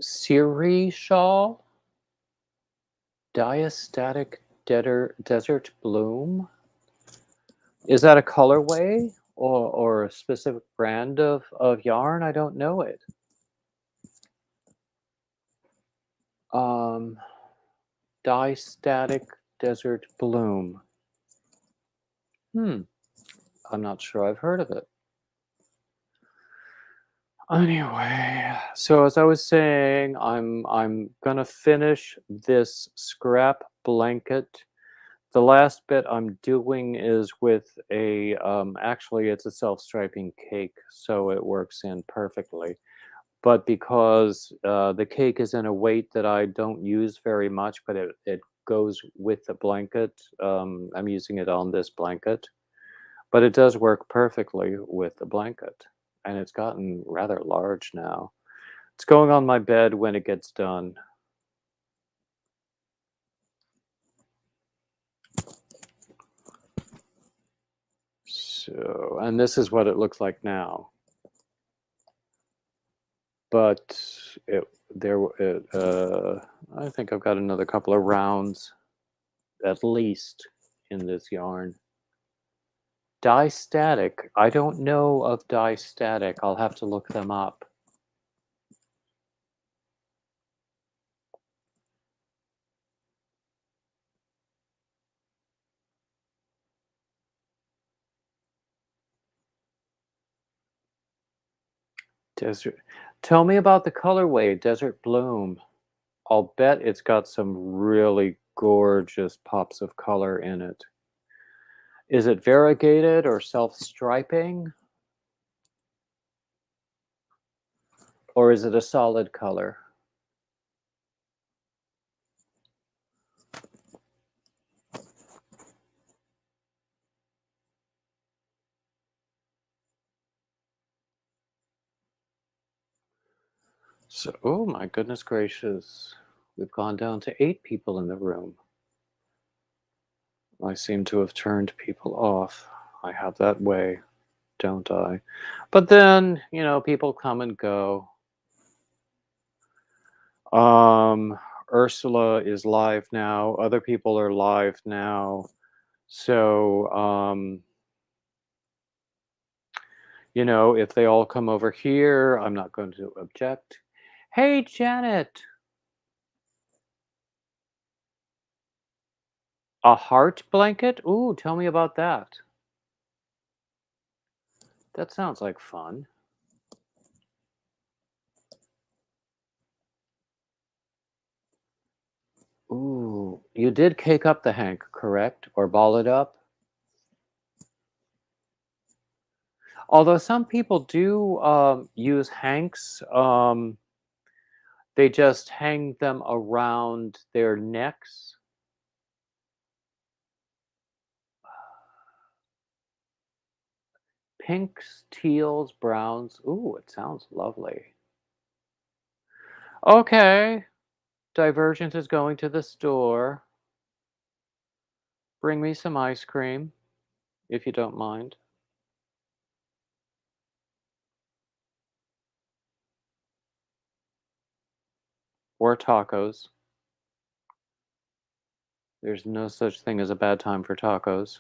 Siri shawl? Diastatic desert bloom? Is that a colorway or a specific brand of yarn? I don't know it. Diastatic desert bloom. I'm not sure I've heard of it. Anyway, so as I was saying, I'm gonna finish this scrap blanket. The last bit I'm doing is with a actually it's a self-striping cake, so it works in perfectly. But because the cake is in a weight that I don't use very much, but it goes with the blanket, I'm using it on this blanket. But it does work perfectly with the blanket. And it's gotten rather large now. It's going on my bed when it gets done. So, and this is what it looks like now. But I think I've got another couple of rounds at least in this yarn. Distatic. I don't know of Distatic. I'll have to look them up. Desert. Tell me about the colorway, Desert Bloom. I'll bet it's got some really gorgeous pops of color in it. Is it variegated or self-striping? Or is it a solid color? So, oh my goodness gracious. We've gone down to 8 people in the room. I seem to have turned people off. I have that way, don't I? But then, people come and go. Ursula is live now. Other people are live now. So, if they all come over here, I'm not going to object. Hey, Janet. A heart blanket? Ooh, tell me about that. That sounds like fun. Ooh, you did cake up the hank, correct? Or ball it up? Although some people do use hanks, they just hang them around their necks. Pinks, teals, browns. Ooh, it sounds lovely. Okay, Divergent is going to the store. Bring me some ice cream, if you don't mind. Or tacos. There's no such thing as a bad time for tacos.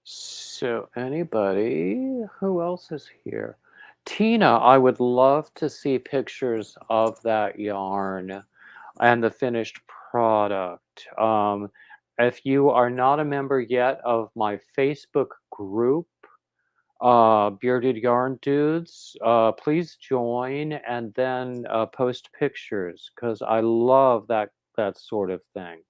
So, anybody? Who else is here? Tina, I would love to see pictures of that yarn and the finished product. If you are not a member yet of my Facebook group, Bearded Yarn Dudes, please join and then post pictures because I love that sort of thing.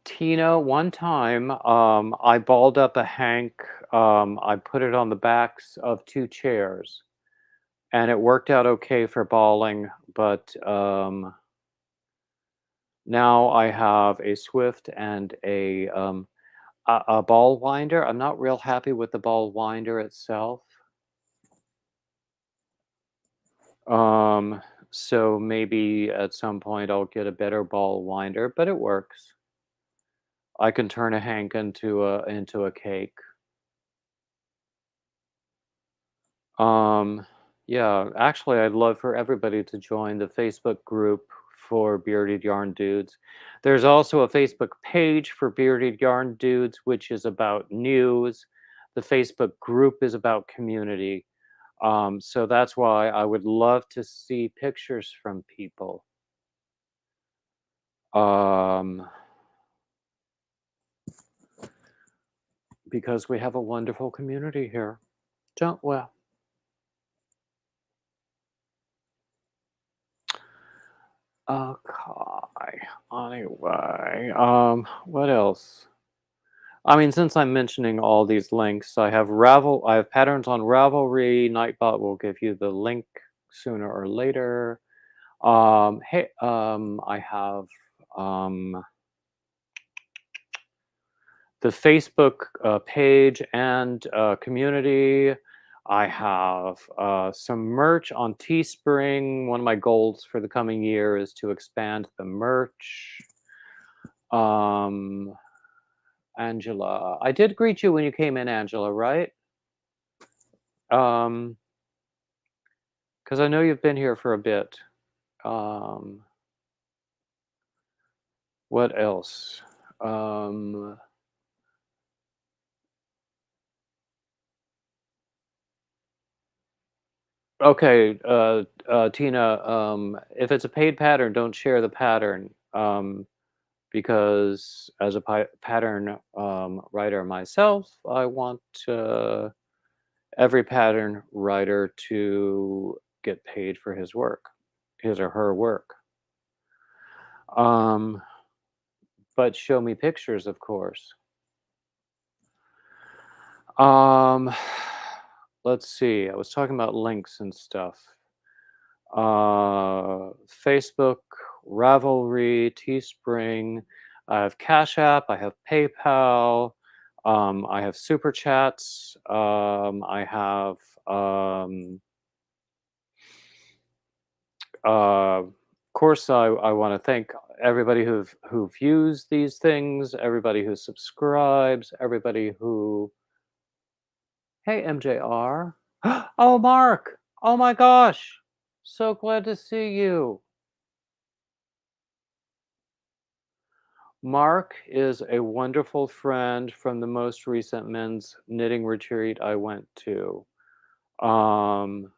Tina, one time I balled up a hank. I put it on the backs of 2 chairs, and it worked out okay for balling. But now I have a Swift and a ball winder. I'm not real happy with the ball winder itself. So maybe at some point I'll get a better ball winder, but it works. I can turn a hank into a cake. Um, yeah, actually, I'd love for everybody to join the Facebook group for Bearded Yarn Dudes. There's also a Facebook page for Bearded Yarn Dudes, which is about news. The Facebook group is about community. So that's why I would love to see pictures from people. Um, because we have a wonderful community here, don't we? Okay. Anyway, what else? I mean, since I'm mentioning all these links, I have patterns on Ravelry. Nightbot will give you the link sooner or later. I have the Facebook page and community. I have some merch on Teespring. One of my goals for the coming year is to expand the merch. Um, Angela, I did greet you when you came in, Angela, right? Because I know you've been here for a bit. Um, what else? Um, okay, Tina, if it's a paid pattern, don't share the pattern. Because as a pattern writer myself, I want every pattern writer to get paid for his work, his or her work. Um, but show me pictures, of course. Um, let's see. I was talking about links and stuff. Facebook, Ravelry, Teespring. I have Cash App. I have PayPal. I have Super Chats. I have of course, I want to thank everybody who've used these things, everybody who subscribes, everybody who. Hey, MJR. Oh, Mark. Oh my gosh. So glad to see you. Mark is a wonderful friend from the most recent men's knitting retreat I went to. Um,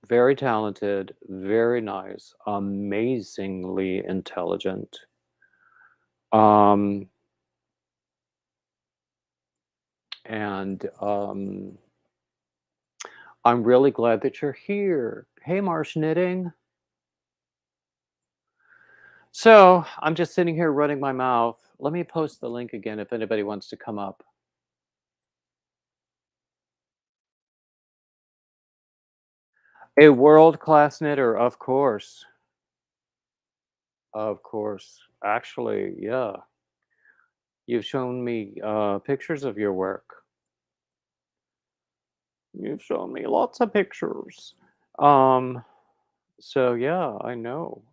very talented, very nice, amazingly intelligent. Um, and I'm really glad that you're here. Hey, Marsh Knitting. So I'm just sitting here running my mouth. Let me post the link again if anybody wants to come up. A world-class knitter, of course. Of course. Actually, yeah. You've shown me pictures of your work. You've shown me lots of pictures. Um, so yeah, I know.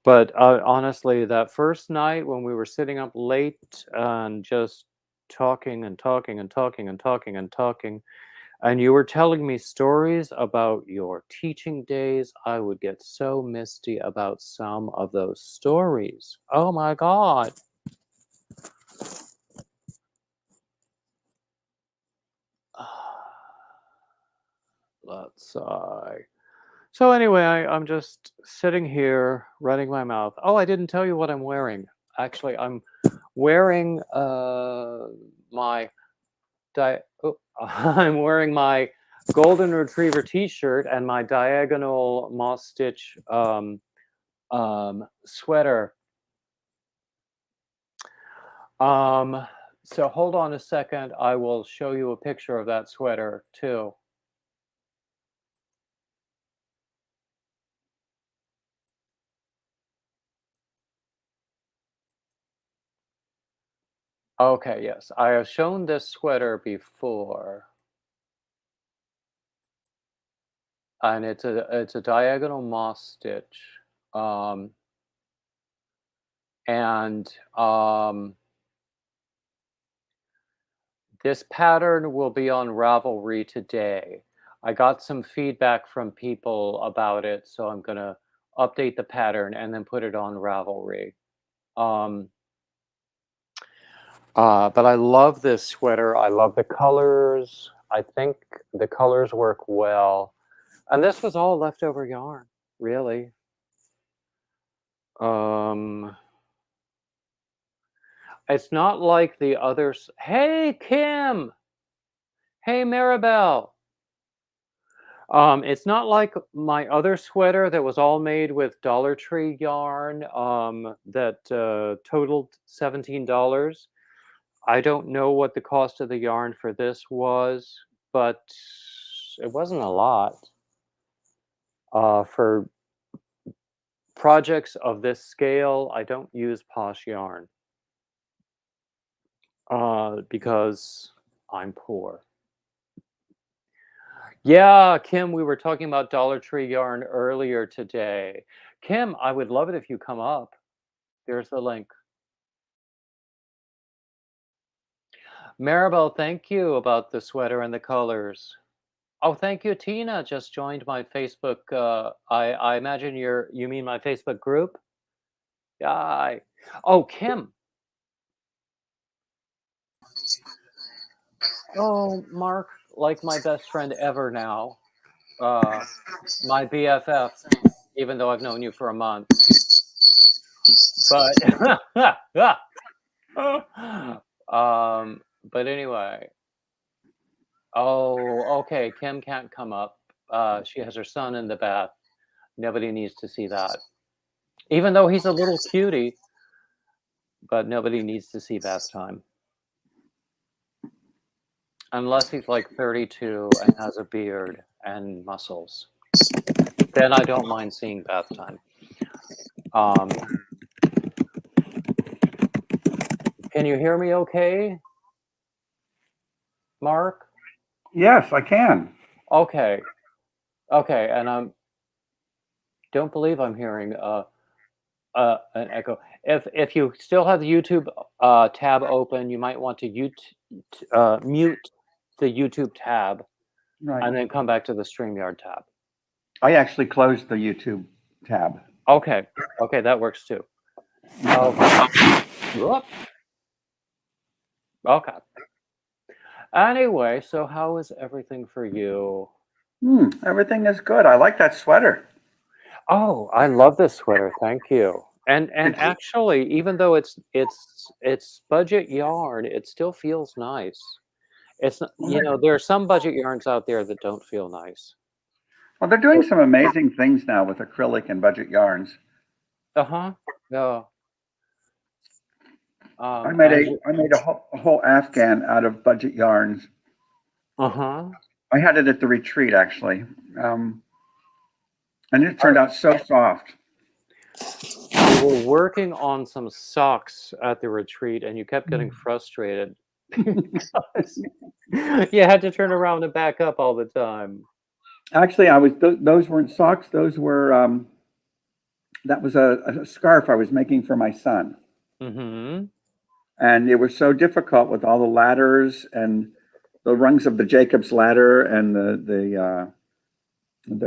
But honestly, that first night when we were sitting up late and just talking and talking and talking and talking and talking, and you were telling me stories about your teaching days, I would get so misty about some of those stories. Oh my God. Let's sigh. So anyway, I'm just sitting here running my mouth. Oh, I didn't tell you what I'm wearing. Actually, I'm wearing my I'm wearing my golden retriever T-shirt and my diagonal moss stitch sweater. Um, so hold on a second. I will show you a picture of that sweater too. Okay, yes, I have shown this sweater before, and it's a diagonal moss stitch, um, and this pattern will be on Ravelry today. I got some feedback from people about it, so I'm gonna update the pattern and then put it on Ravelry. Um, but I love this sweater. I love the colors. I think the colors work well. And this was all leftover yarn, really. Um, it's not like the others. Hey, Kim. Hey, Maribel. It's not like my other sweater that was all made with Dollar Tree yarn that totaled $17. I don't know what the cost of the yarn for this was, but it wasn't a lot. For projects of this scale, I don't use Posh yarn because I'm poor. Yeah, Kim, we were talking about Dollar Tree yarn earlier today. Kim, I would love it if you come up. There's the link. Maribel, thank you about the sweater and the colors. Oh, thank you. Tina just joined my Facebook. I imagine you mean my Facebook group? Yeah. Oh, Kim. Oh, Mark, like my best friend ever now. Uh, my BFF, even though I've known you for a month. But but anyway. Oh, okay. Kim can't come up. She has her son in the bath. Nobody needs to see that. Even though he's a little cutie, but nobody needs to see bath time. Unless he's like 32 and has a beard and muscles. Then I don't mind seeing bath time. Can you hear me okay, Mark? Yes, I can. Okay. Okay, and don't believe I'm hearing an echo. If you still have the YouTube tab open, you might want to mute the YouTube tab Right. and then come back to the StreamYard tab. I actually closed the YouTube tab. Okay. Okay, that works too. Okay. Whoop. Okay. Anyway, so how is everything for you? Everything is good. I like that sweater. Oh, I love this sweater. Thank you. And actually, even though it's budget yarn, it still feels nice. It's not, there are some budget yarns out there that don't feel nice. Well, they're doing some amazing things now with acrylic and budget yarns. Uh-huh. Yeah. I made a whole Afghan out of budget yarns. Uh-huh. I had it at the retreat actually, and it turned out so soft. We were working on some socks at the retreat, and you kept getting frustrated because you had to turn around and back up all the time. Actually, those weren't socks. Those were that was a scarf I was making for my son. Mm-hmm. And it was so difficult with all the ladders and the rungs of the Jacob's ladder and the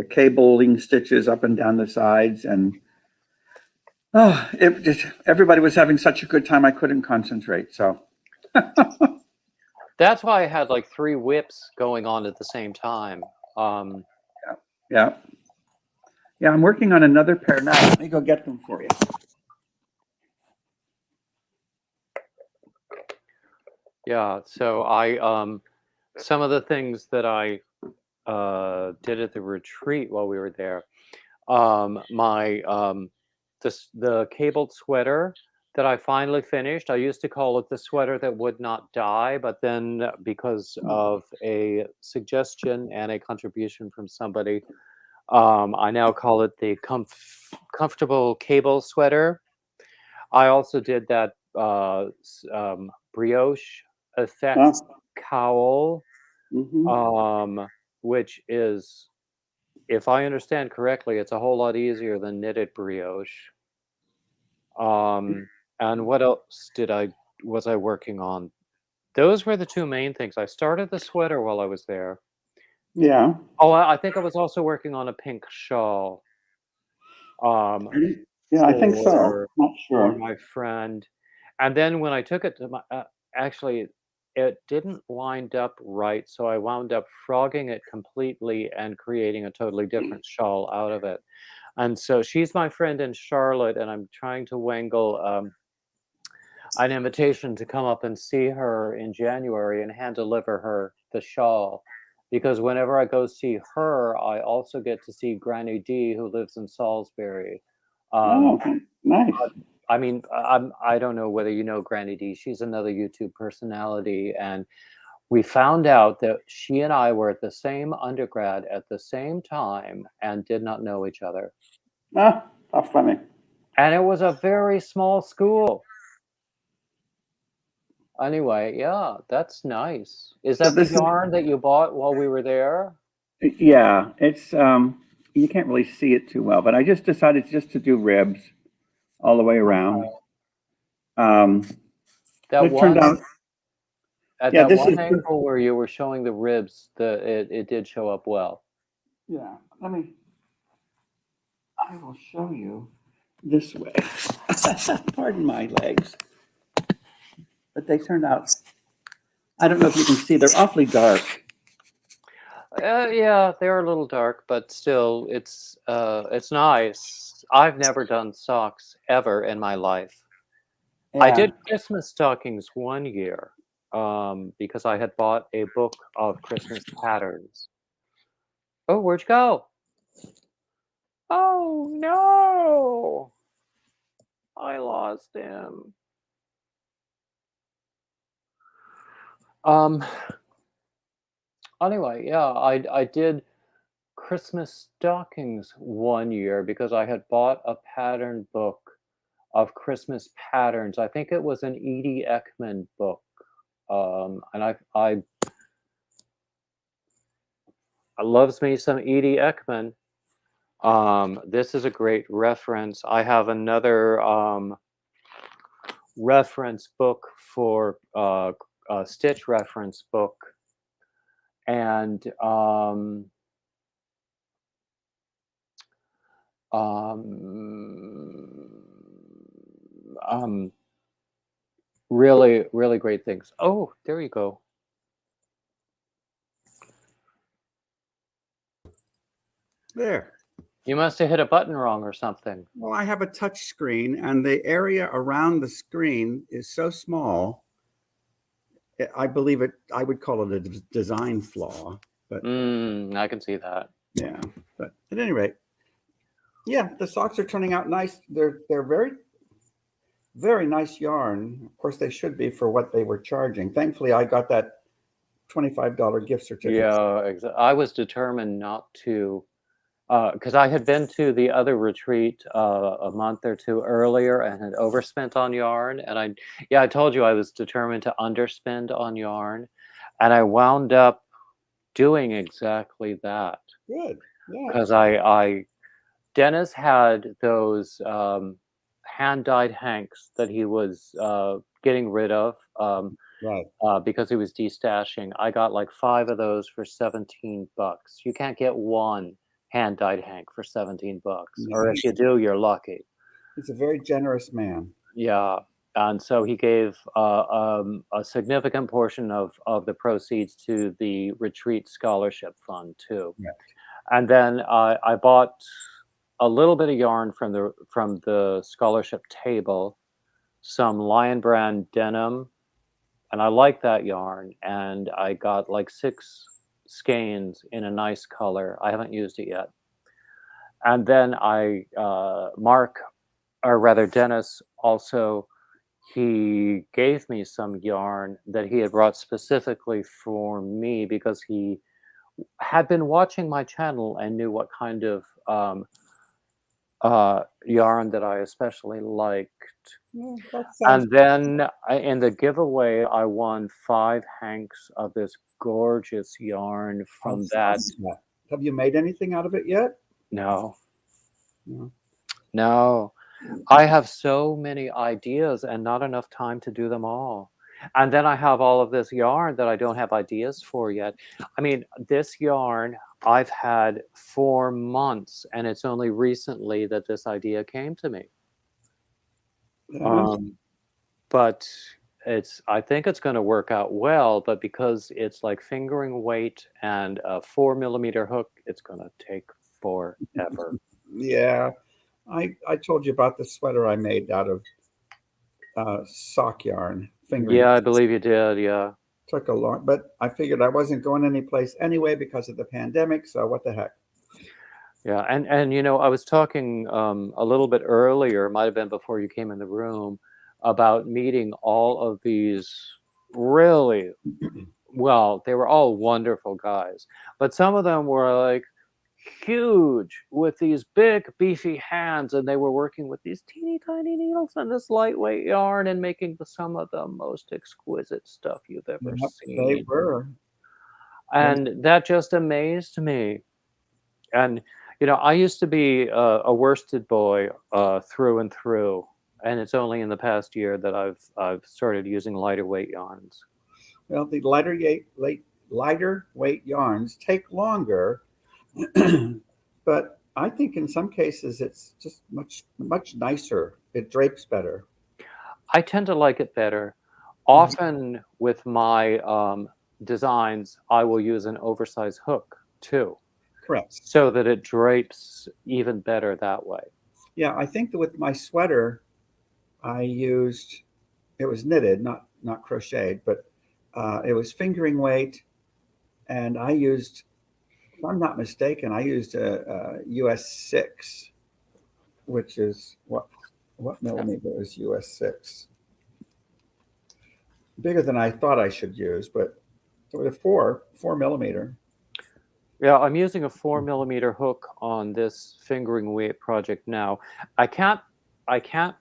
cabling stitches up and down the sides, and it just everybody was having such a good time I couldn't concentrate. So that's why I had like 3 whips going on at the same time. Yeah, I'm working on another pair now. Let me go get them for you. Yeah, so I some of the things that I did at the retreat while we were there, the cabled sweater that I finally finished. I used to call it the sweater that would not die, but then because of a suggestion and a contribution from somebody, I now call it the comfortable cable sweater. I also did that brioche effect cowl, which is, if I understand correctly, it's a whole lot easier than knitted brioche. And what else was I working on? Those were the 2 main things. I started the sweater while I was there. Yeah. Oh, I think I was also working on a pink shawl. Yeah, I think so. Not sure. For my friend. And then when I took it to my, actually, it didn't wind up right, so I wound up frogging it completely and creating a totally different shawl out of it. And so she's my friend in Charlotte, and I'm trying to wangle an invitation to come up and see her in January and hand deliver her the shawl. Because whenever I go see her, I also get to see Granny D, who lives in Salisbury. Nice. I mean, I don't know whether you know Granny D. She's another YouTube personality, and we found out that she and I were at the same undergrad at the same time and did not know each other. How funny. And it was a very small school. Anyway, yeah, that's nice. Is So that the this is, yarn that you bought while we were there? yeah, it's, you can't really see it too well, but I just decided just to do ribs all the way around. Um, That it turned out, one at yeah, that this one is, angle where you were showing the ribs, it did show up well. yeah, I will show you this way. Pardon my legs, but they turned out, I don't know if you can see, they're awfully dark. Yeah, they're a little dark, but still, it's nice. I've never done socks ever in my life. I Yeah. did Christmas stockings one year, because I had bought a book of Christmas patterns. Oh, where'd you go? Oh no! I lost him. Um, anyway, yeah, I did Christmas stockings one year because I had bought a pattern book of Christmas patterns. I think it was an Edie Ekman book. And I loves me some Edie Ekman. This is a great reference. I have another reference book for a Stitch reference book, and um, um, really, really great things. Oh, there you go. There. You must have hit a button wrong or something. Well, I have a touch screen, and the area around the screen is so small. I believe it. I would call it a design flaw, but I can see that. yeah. But at any rate, yeah, the socks are turning out nice. They're very, very nice yarn. Of course, they should be for what they were charging. Thankfully, I got that $25 gift certificate. Yeah, I was determined not to, because I had been to the other retreat a month or two earlier and had overspent on yarn. And I told you I was determined to underspend on yarn. And I wound up doing exactly that. Good. Yeah. Because Dennis had those hand-dyed hanks that he was getting rid of. Right. Because he was destashing. I got like 5 of those for $17. You can't get one hand-dyed hank for $17, or if you do, you're lucky. He's a very generous man. Yeah, and so he gave a significant portion of the proceeds to the retreat scholarship fund too. Yeah. And then I bought a little bit of yarn from the scholarship table, some Lion Brand denim. And I like that yarn, and I got like 6 skeins in a nice color. I haven't used it yet. And then Dennis also, he gave me some yarn that he had brought specifically for me because he had been watching my channel and knew what kind of yarn that I especially liked. Yeah, that sounds And then in the giveaway, I won 5 hanks of this gorgeous yarn from that. Have you made anything out of it yet? No, No. no. I have so many ideas and not enough time to do them all. And then I have all of this yarn that I don't have ideas for yet. I mean, this yarn I've had for months, and it's only recently that this idea came to me. But I think it's going to work out well, but because it's like fingering weight and a 4mm hook, it's going to take forever. Yeah. I told you about the sweater I made out of sock yarn. Yeah, I believe you did. Yeah. Took a long, but I figured I wasn't going anyplace anyway because of the pandemic. So what the heck? Yeah, and I was talking a little bit earlier, might have been before you came in the room, about meeting all of these really, well, they were all wonderful guys, but some of them were like huge with these big beefy hands, and they were working with these teeny tiny needles and this lightweight yarn and making some of the most exquisite stuff you've ever Yep, they seen. were. They, And that just amazed me. And I used to be a worsted boy through and through, and it's only in the past year that I've started using lighter weight yarns. well, the lighter weight yarns take longer, but I think in some cases it's just much nicer. It drapes better. I tend to like it better. Mhm. Often with my designs, I will use an oversized hook too, Correct. so that it drapes even better that way. Yeah, I think that with my sweater, I used it was knitted, not crocheted, but it was fingering weight, and I used, if I'm not mistaken, I used a US 6, which is what millimeter is US 6? Bigger than I thought I should use, but it was a 4 millimeter. Yeah, I'm using a 4 millimeter hook on this fingering weight project now. I can't I can't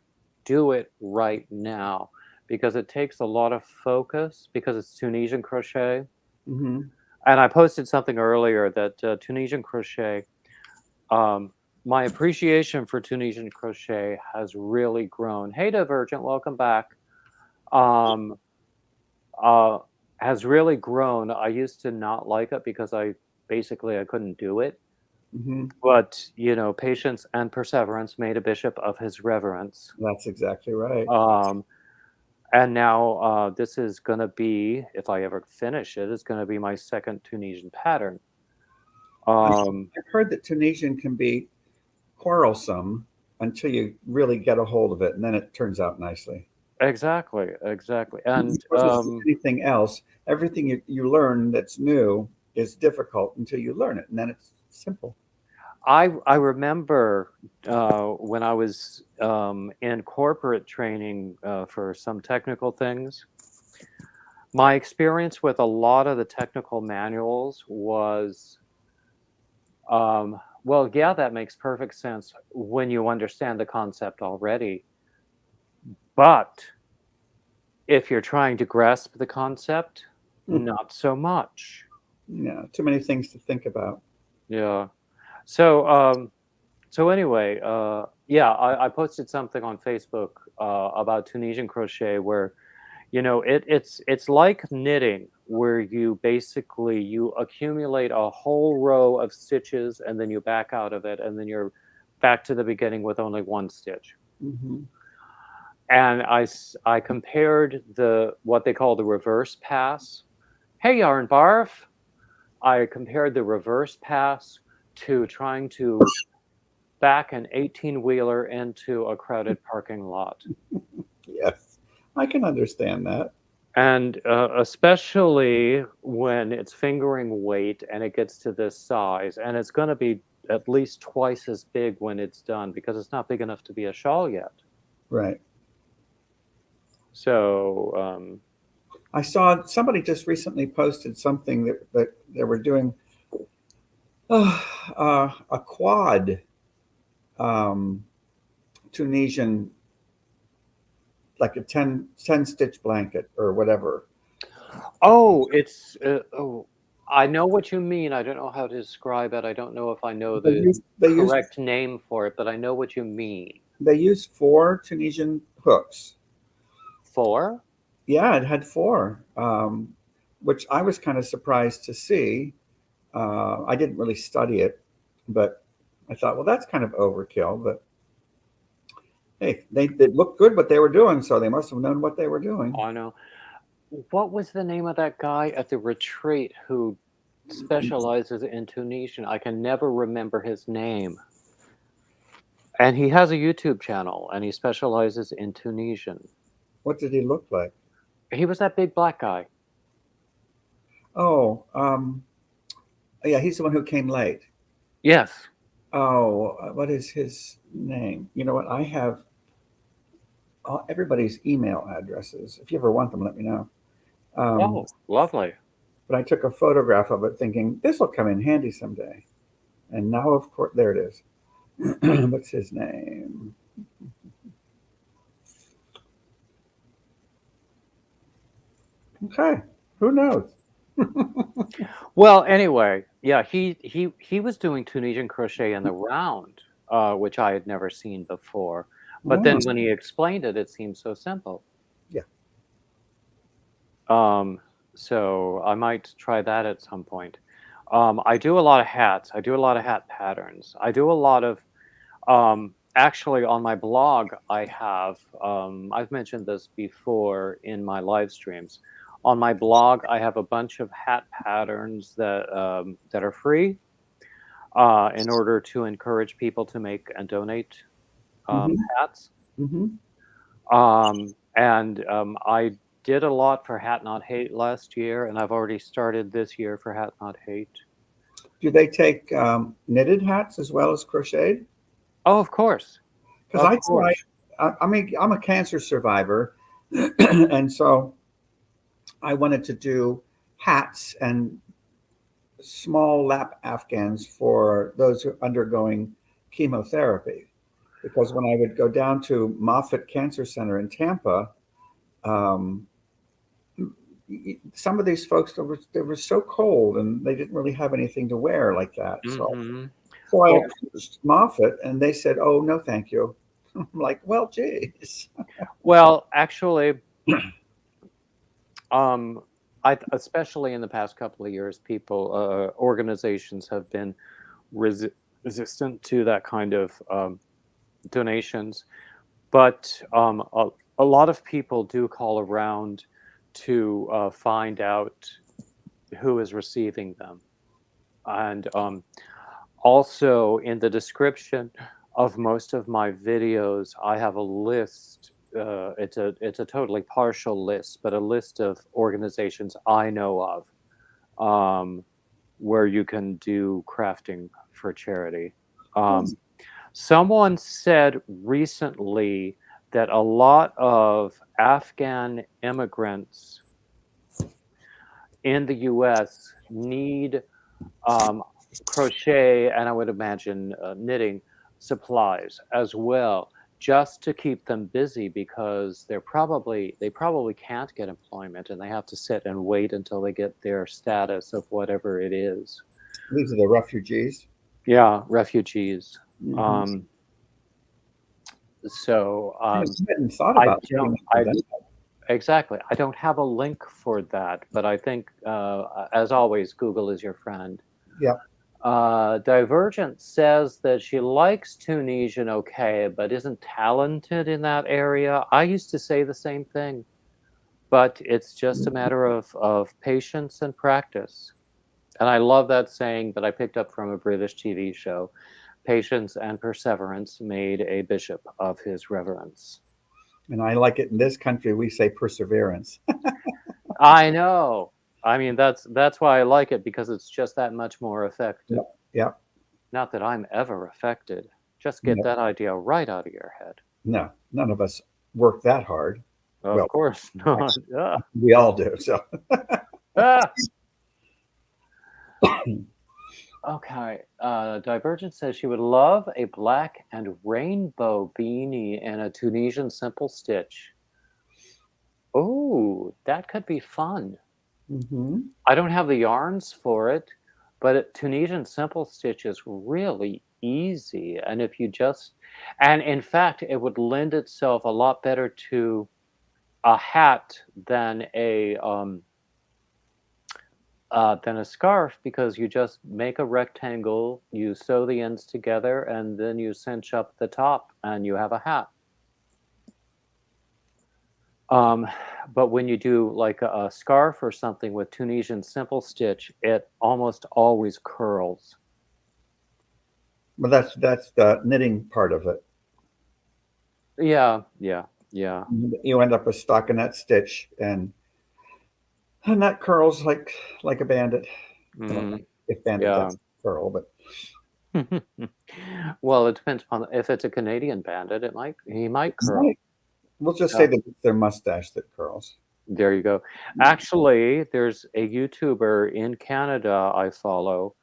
do it right now because it takes a lot of focus because it's Tunisian crochet. Hmm. And I posted something earlier that Tunisian crochet, um, my appreciation for Tunisian crochet has really grown. Hey, Divergent, welcome back. Um, uh, has really grown. I used to not like it because I couldn't do it. Hmm. But, patience and perseverance made a bishop of his reverence. That's exactly right. Um, and now this is going to be, if I ever finish it, it's going to be my second Tunisian pattern. I, Um, I've heard that Tunisian can be quarrelsome until you really get a hold of it, and then it turns out nicely. exactly, exactly. Of And course, it's anything else. Everything you learn that's new is difficult until you learn it, and then it's simple. I remember when I was in corporate training for some technical things. My experience with a lot of the technical manuals was, well, yeah, that makes perfect sense when you understand the concept already. But if you're trying to grasp the concept, Hmm. not so much. Yeah, too many things to think about. Yeah. So, so anyway, yeah, I posted something on Facebook about Tunisian crochet where it's like knitting where you accumulate a whole row of stitches and then you back out of it and then you're back to the beginning with only one stitch. Hmm. And I compared what they call the reverse pass. Hey, Yarn Barf. I compared the reverse pass to trying to back an 18-wheeler into a crowded parking lot. Yes, I can understand that. And especially when it's fingering weight and it gets to this size, and it's going to be at least twice as big when it's done because it's not big enough to be a shawl yet. Right. So, I saw somebody just recently posted something that they were doing a quad um, Tunisian, like a 10 stitch blanket or whatever. oh, I know what you mean. I don't know how to describe it. I don't know if I know They the use they use correct name for it, but I know what you mean. they use 4 Tunisian hooks. For? Yeah, it had 4, which I was kind of surprised to see. I didn't really study it, but I thought, well, that's kind of overkill. But hey, they looked good what they were doing, so they must have known what they were doing. Oh, I know. What was the name of that guy at the retreat who specializes in Tunisian? I can never remember his name. And he has a YouTube channel and he specializes in Tunisian. What did he look like? He was that big black guy. Oh, yeah, he's the one who came late. Yes. Oh, what is his name? You know what? I have everybody's email addresses. If you ever want them, let me know. Oh, lovely. But I took a photograph of it thinking this will come in handy someday. And now, of course, there it is. What's his name? Okay, who knows? Well, anyway, yeah, he was doing Tunisian crochet in the round, which I had never seen before. But then Oh, when he explained it, it seemed so simple. yeah. So I might try that at some point. I do a lot of hats. I do a lot of hat patterns. I do a lot of actually on my blog. I have I've mentioned this before in my live streams. On my blog, I have a bunch of hat patterns that are free in order to encourage people to make and donate Hmm. hats. Hmm. And I did a lot for Hat Not Hate last year, and I've already started this year for Hat Not Hate. Do they take knitted hats as well as crocheted? Oh, of course. Because Of I tried. course. I mean, I'm a cancer survivor, and so I wanted to do hats and small lap afghans for those who are undergoing chemotherapy. Because when I would go down to Moffitt Cancer Center in Tampa, um, some of these folks they were so cold and they didn't really have anything to wear like that. So Mhm. so I Well approached Moffitt and they said, "Oh no, thank you." I'm like, "Well, geez." well, actually, um, I especially in the past couple of years, organizations have been resistant to that kind of donations. But a lot of people do call around to find out who is receiving them. And also in the description of most of my videos, I have a list. It's a totally partial list, but a list of organizations I know of where you can do crafting for charity. Um, Someone said recently that a lot of Afghan immigrants in the US need crochet and I would imagine knitting supplies as well, just to keep them busy because they probably can't get employment and they have to sit and wait until they get their status of whatever it is. These are the refugees. Yeah, refugees. Mhm. Um, so I hadn't thought I about don't. looking into that. Exactly. I don't have a link for that, but I think, as always, Google is your friend. Yeah. Divergent says that she likes Tunisian okay, but isn't talented in that area. I used to say the same thing, but it's just a matter of patience and practice. And I love that saying that I picked up from a British TV show. Patience and perseverance made a bishop of his reverence. And I like it in this country, we say perseverance. I know. I mean, that's why I like it because it's just that much more effective. Yeah. Yeah. Not that I'm ever affected. Just get No, that idea right out of your head. no, none of us work that hard. Of Well, course not. actually, Ah, we all do. So, ah. Okay. Divergent says she would love a black and rainbow beanie and a Tunisian simple stitch. Oh, that could be fun. mhm. I don't have the yarns for it, but Tunisian simple stitch is really easy. And if you just, and in fact, it would lend itself a lot better to a hat than a scarf because you just make a rectangle, you sew the ends together, and then you cinch up the top, and you have a hat. Um, but when you do like a scarf or something with Tunisian simple stitch, it almost always curls. But that's the knitting part of it. Yeah, yeah, yeah. You end up with stockinette stitch, and that curls like a bandit. I don't know Mhm, if bandit yeah. does curl, but Well, it depends upon if it's a Canadian bandit, he might curl. right. We'll just say Yeah, that it's their mustache that curls. there you go. Actually, there's a YouTuber in Canada I follow.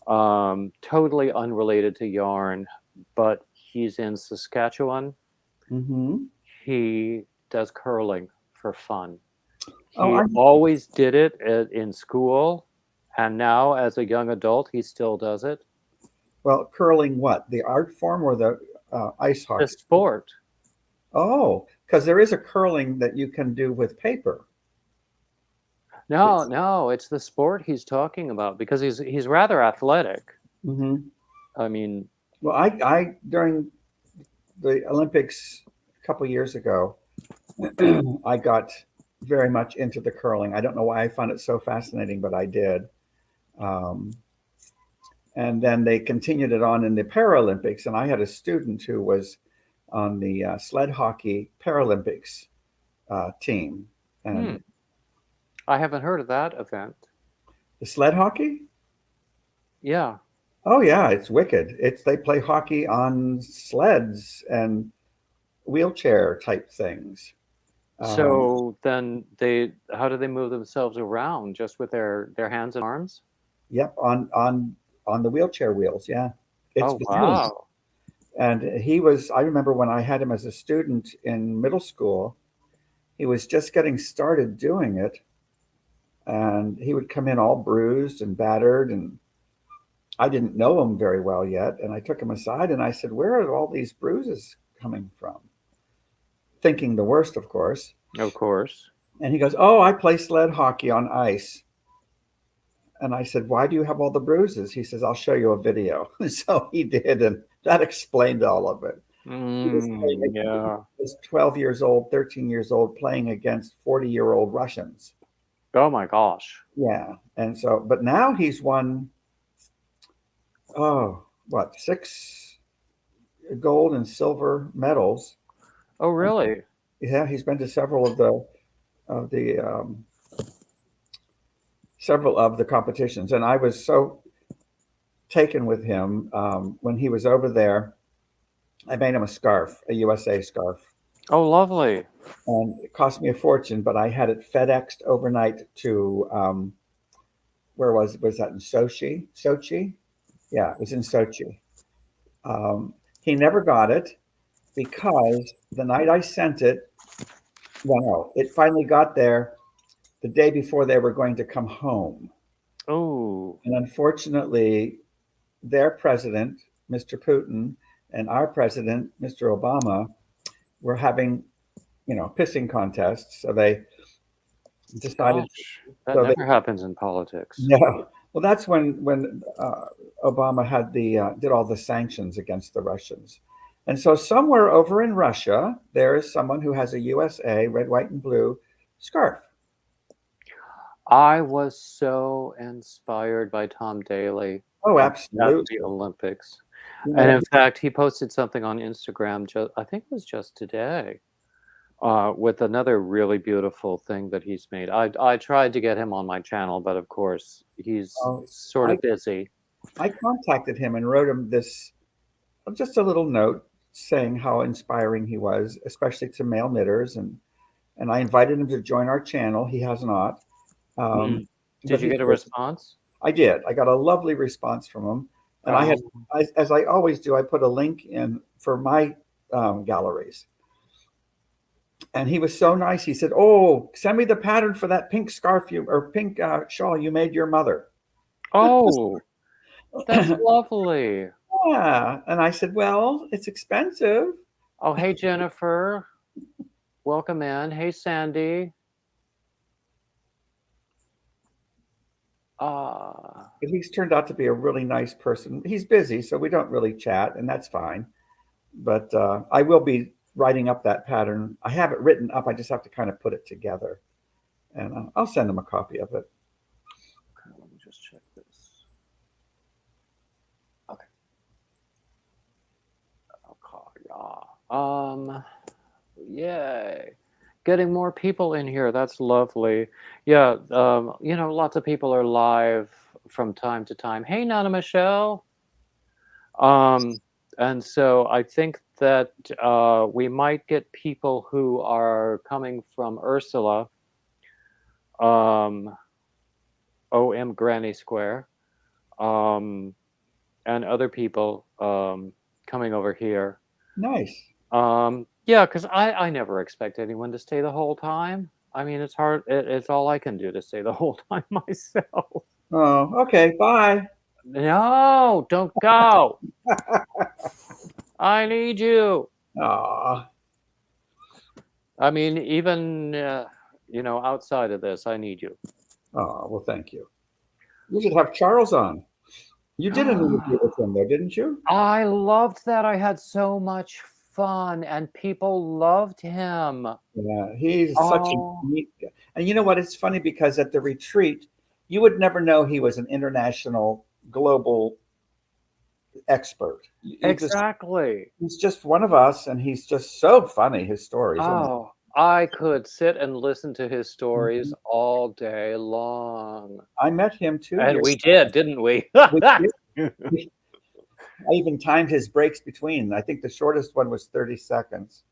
Totally unrelated to yarn, but he's in Saskatchewan. Mm-hmm. He does curling for fun. Oh, He I always did it in school, and now as a young adult, he still does it. well, curling what? The art form or the ice The hockey? sport. Oh, because there is a curling that you can do with paper. No, no, it's the sport he's talking about because he's rather athletic. Mm-hmm. I mean, Well, I during the Olympics a couple years ago, I got very much into the curling. I don't know why I found it so fascinating, but I did. Um, and then they continued it on in the Paralympics, and I had a student who was on the sled hockey Paralympics team. hmm, And I haven't heard of that event. the sled hockey? Yeah. Oh yeah, it's wicked. It's they play hockey on sleds and wheelchair type things. Um, So then how do they move themselves around? Just with their hands and arms? yep, on the wheelchair wheels. Yeah, it's Oh, fun. wow. And he was. I remember when I had him as a student in middle school. He was just getting started doing it, and he would come in all bruised and battered, and I didn't know him very well yet. And I took him aside and I said, "Where are all these bruises coming from?" Thinking the worst, of course. Of course. And he goes, "Oh, I play sled hockey on ice." And I said, "Why do you have all the bruises?" He says, "I'll show you a video." So he did, and that explained all of it. He was Yeah. 12 years old, 13 years old, playing against 40-year-old Russians. Oh my gosh. Yeah. And so, but now he's won, oh, what, 6 gold and silver medals. Oh, really? Yeah, he's been to of the several of the competitions, and I was so taken with him when he was over there. I made him a scarf, a USA scarf, Oh, lovely. and it cost me a fortune, but I had it FedExed overnight to where was that in Sochi? Sochi? Yeah, it was in Sochi. He never got it because the night I sent it, well, no, it finally got there the day before they were going to come home. Oh, And unfortunately, their president, Mr. Putin, and our president, Mr. Obama, were having, pissing contests. So they decided, gosh. That so they, never happens in politics. no. Well, that's when Obama had did all the sanctions against the Russians. And so somewhere over in Russia, there is someone who has a USA red, white, and blue scarf. I was so inspired by Tom Daly Oh, at absolutely. the Olympics. You And know, in fact, he posted something on Instagram just I think it was just today, with another really beautiful thing that he's made. I tried to get him on my channel, but of course he's uh, sort I, of busy. I contacted him and wrote him this just a little note saying how inspiring he was, especially to male knitters, and I invited him to join our channel. He has not, Mm. but Did you he get a did. response? I did. I got a lovely response from him, and Oh, as I always do, I put a link in for my galleries. And he was so nice. He said, "Oh, send me the pattern for that pink scarf or pink shawl you made your mother." oh, that's lovely. Yeah, and I said, "Well, it's expensive." Oh, hey Jennifer, welcome in. Hey Sandy. Uh, But he's turned out to be a really nice person. He's busy, so we don't really chat, and that's fine. But I will be writing up that pattern. I have it written up. I just have to kind of put it together, and I'll send him a copy of it. okay, let me just check this. Okay. Okay, yeah. Yay. Getting more people in here. That's lovely. Yeah, lots of people are live from time to time. Hey, Nana Michelle. Um, and so I think that we might get people who are coming from Ursula, OM Granny Square. and other people coming over here. Nice. Yeah, because I never expect anyone to stay the whole time. I mean, it's hard. It's all I can do to stay the whole time myself. Oh, okay. Bye. No, don't go. I need you. Aw. I mean, even outside of this, I need you. Oh, well, thank you. You should have Charles on. You did an interview with him, though, didn't you? I loved that. I had so much fun, and people loved him. Yeah, he's such a Oh, neat guy. And you know what? It's funny because at the retreat, you would never know he was an international, global expert. exactly. He's just one of us, and he's just so funny. His stories. Oh my. Oh, I could sit and listen to his stories Mhm. all day long. I met him 2 years. And we did, didn't we? We did. I even timed his breaks between. I think the shortest one was 30 seconds.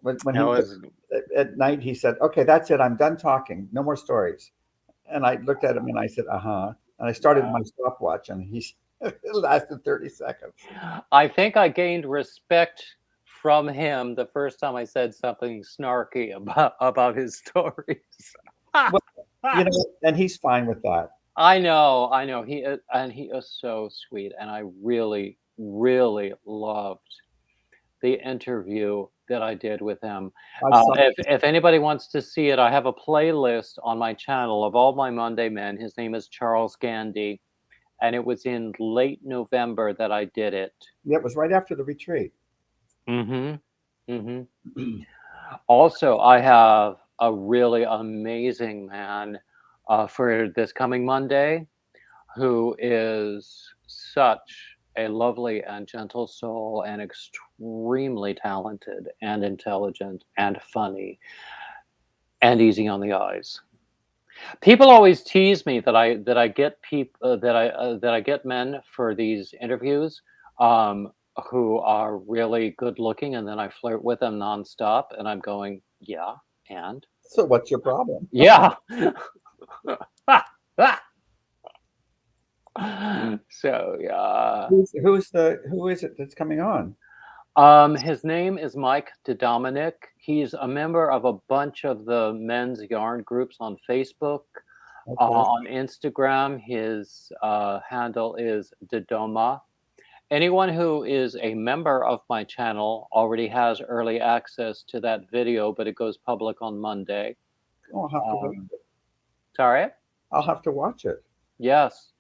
When he That was was at night, he said, "Okay, that's it. I'm done talking. No more stories." And I looked at him and I said, "Uh-huh." And I started my stopwatch, and it lasted 30 seconds. I think I gained respect from him the first time I said something snarky about his stories. Well, you know, and he's fine with that. I know. He is so sweet, and I really, really loved the interview that I did with him. I saw. If anybody wants to see it, I have a playlist on my channel of all my Monday men. His name is Charles Gandy, and it was in late November that I did it. Yeah, it was right after the retreat. Mm-hmm. Mm-hmm. Also, I have a really amazing man for this coming Monday who is such a lovely and gentle soul and extremely talented and intelligent and funny and easy on the eyes. People always tease me that I get people that I get men for these interviews who are really good looking, and then I flirt with them nonstop, and I'm going, yeah, and So what's your problem? yeah. So yeah. Who is it that's coming on? His name is Mike DeDominic. He's a member of a bunch of the men's yarn groups on Facebook. Okay. On Instagram, his handle is Dodoma. Anyone who is a member of my channel already has early access to that video, but it goes public on Monday. Oh, I'll have to watch it. Sorry? I'll have to watch it. Yes.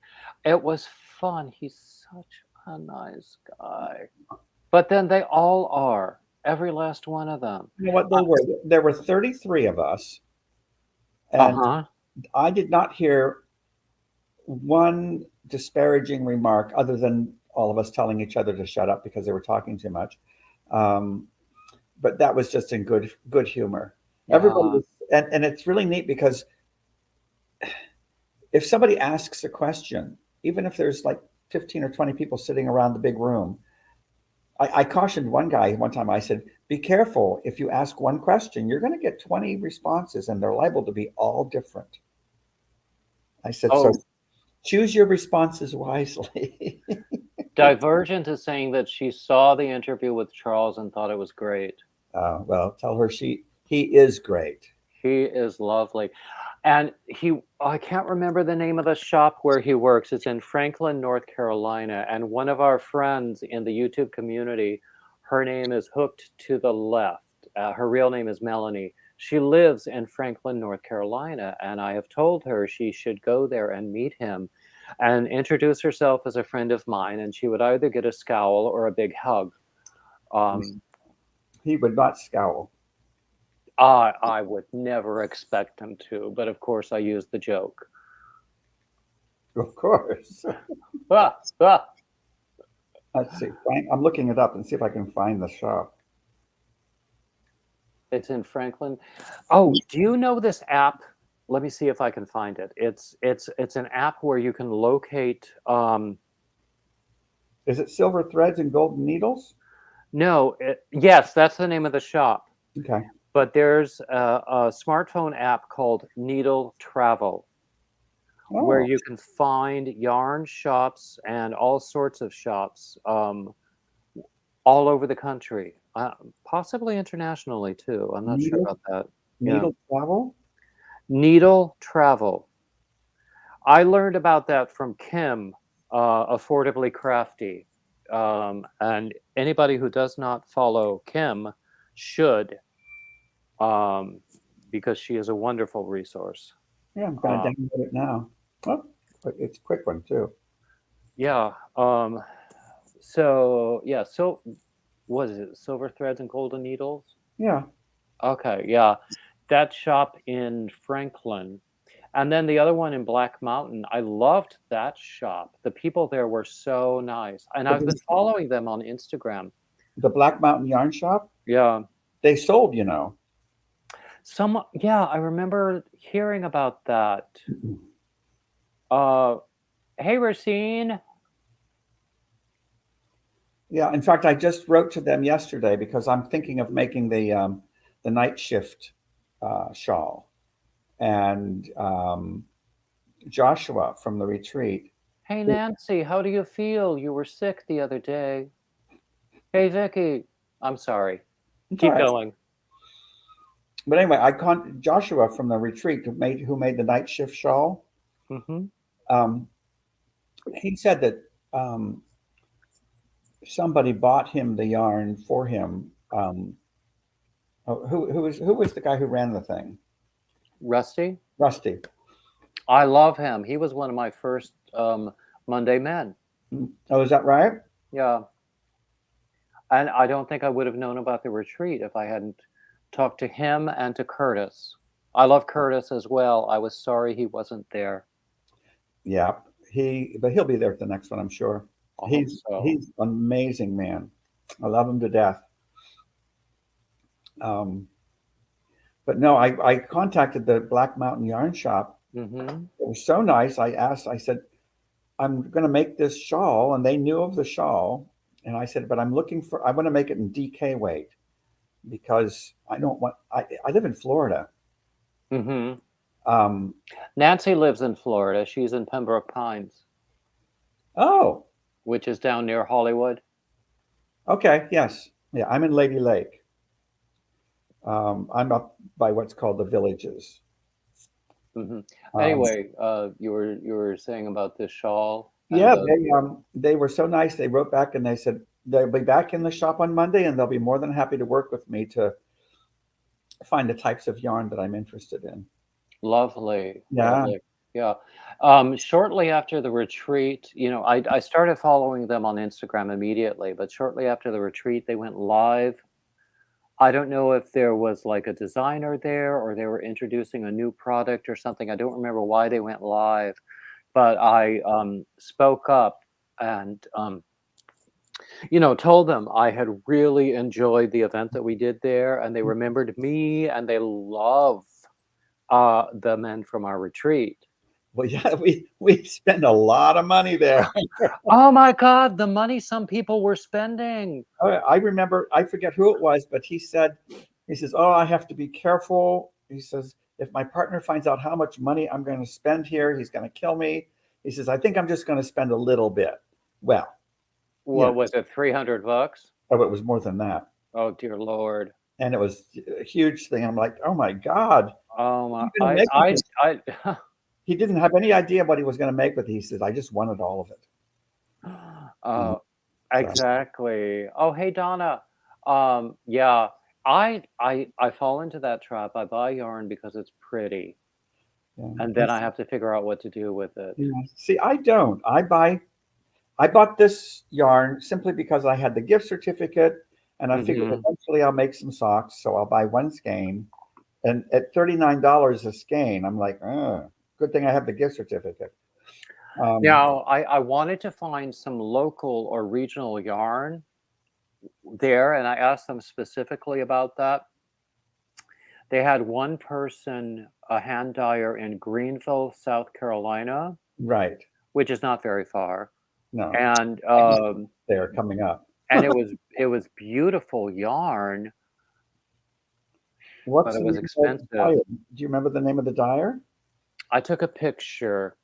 It was fun. He's such a nice guy. But then they all are. Every last one of them. You know what? There were 33 of us, and Uh-huh. I did not hear one disparaging remark other than all of us telling each other to shut up because they were talking too much. But that was just in good humor. Everybody Yeah. was, and it's really neat because if somebody asks a question, even if there's like 15 or 20 people sitting around the big room, I cautioned one guy one time. I said, "Be careful. If you ask one question, you're going to get 20 responses, and they're liable to be all different." I said, Oh, "So choose your responses wisely." Divergent is saying that she saw the interview with Charles and thought it was great. Well, tell her he is great. He is lovely. And I can't remember the name of the shop where he works. It's in Franklin, North Carolina. And one of our friends in the YouTube community, her name is Hooked to the Left. Her real name is Melanie. She lives in Franklin, North Carolina. And I have told her she should go there and meet him and introduce herself as a friend of mine. And she would either get a scowl or a big hug. He would not scowl. I would never expect him to, but of course I used the joke. Of course. Ah, ah. Let's see. I'm looking it up and see if I can find the shop. It's in Franklin. Oh, do you know this app? Let me see if I can find it. It's an app where you can locate. Is it Silver Threads and Golden Needles? No, yes, that's the name of the shop. Okay. But there's a smartphone app called Needle Travel, where Oh, you can find yarn shops and all sorts of shops all over the country, possibly internationally too. I'm not sure needle, about that. Yeah. needle travel? Needle travel. I learned about that from Kim, Affordably Crafty. And anybody who does not follow Kim should, um, because she is a wonderful resource. Yeah, I'm going to Uh, download it now. Oh, but it's a quick one too. yeah. So yeah. So what is it? Silver threads and golden needles. Yeah. Okay. Yeah. That shop in Franklin. And then the other one in Black Mountain, I loved that shop. The people there were so nice. And But I've been this, following them on Instagram. the Black Mountain Yarn Shop, Yeah. they sold, you know. Yeah, I remember hearing about that. Uh, hey, Racine. Yeah, in fact, I just wrote to them yesterday because I'm thinking of making the night shift shawl, and Joshua from the retreat. Hey, Nancy, how do you feel? You were sick the other day. Hey, Vicky. I'm sorry. It's all Keep right. going. But anyway, Joshua from the retreat who made the night shift shawl. Mm-hmm. Um, he said that somebody bought him the yarn for him. Who was the guy who ran the thing? Rusty. Rusty. I love him. He was one of my first Monday men. Oh, is that right? Yeah. And I don't think I would have known about the retreat if I hadn't talked to him and to Curtis. I love Curtis as well. I was sorry he wasn't there. Yeah. But he'll be there at the next one, I'm sure. I hope so. He's an amazing man. I love him to death. But no, I contacted the Black Mountain Yarn Shop. Mm-hmm. It was so nice. I said, I'm going to make this shawl, and they knew of the shawl. And I said, but I want to make it in DK weight because I live in Florida. Mm-hmm. Um, Nancy lives in Florida. She's in Pembroke Pines, oh, which is down near Hollywood. okay. Yes. Yeah. I'm in Lady Lake. I'm up by what's called the Villages. Mm-hmm. Um, Anyway, you were saying about this shawl. yeah, they were so nice. They wrote back and they said they'll be back in the shop on Monday, and they'll be more than happy to work with me to find the types of yarn that I'm interested in. Lovely. Yeah. Lovely. Yeah. Shortly after the retreat, I started following them on Instagram immediately, but shortly after the retreat, they went live. I don't know if there was like a designer there or they were introducing a new product or something. I don't remember why they went live, but I spoke up and told them I had really enjoyed the event that we did there, and they remembered me, and they love the men from our retreat. Well, yeah, we spend a lot of money there. Oh my God, the money some people were spending. I remember, I forget who it was, but he says, oh, I have to be careful. He says, if my partner finds out how much money I'm going to spend here, he's going to kill me. He says, I think I'm just going to spend a little bit. Well, What was it, $300? oh, it was more than that. Oh dear Lord. And it was a huge thing. I'm like, oh my God. Oh my, He didn't have any idea what he was going to make with it. He said, I just wanted all of it. Exactly. Oh, hey Donna. Yeah, I fall into that trap. I buy yarn because it's pretty, and then I have to figure out what to do with it. Yeah. See, I don't. I bought this yarn simply because I had the gift certificate, and I figured eventually I'll make some socks, so I'll buy one skein. And at $39 a skein, I'm like, good thing I have the gift certificate. Now, I wanted to find some local or regional yarn there, and I asked them specifically about that. They had one person, a hand dyer in Greenville, South Carolina, right, which is not very far. No, And they're coming up, and it was beautiful yarn, but it was expensive. Do you remember the name of the dyer? I took a picture.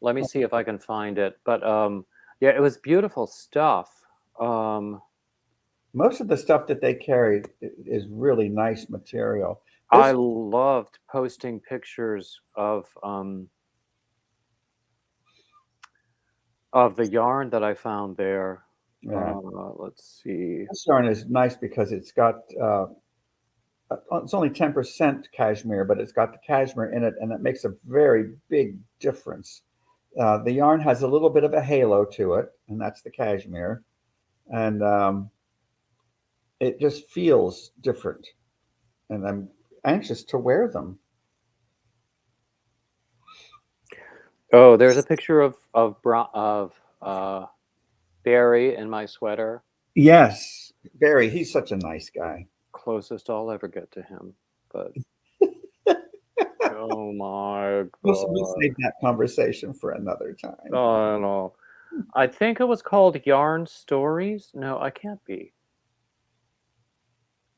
Let me see if I can find it. But yeah, it was beautiful stuff. Most of the stuff that they carry is really nice material. I This, loved posting pictures of the yarn that I found there. yeah, Let's see. this yarn is nice because it's got it's only 10% cashmere, but it's got the cashmere in it, and it makes a very big difference. The yarn has a little bit of a halo to it, and that's the cashmere, and it just feels different. And I'm anxious to wear them. Oh, there's a picture of Barry in my sweater. Yes, Barry, he's such a nice guy. Closest I'll ever get to him. But oh my We'll god. save that conversation for another time. Oh no. I think it was called Yarn Stories. No, I can't be.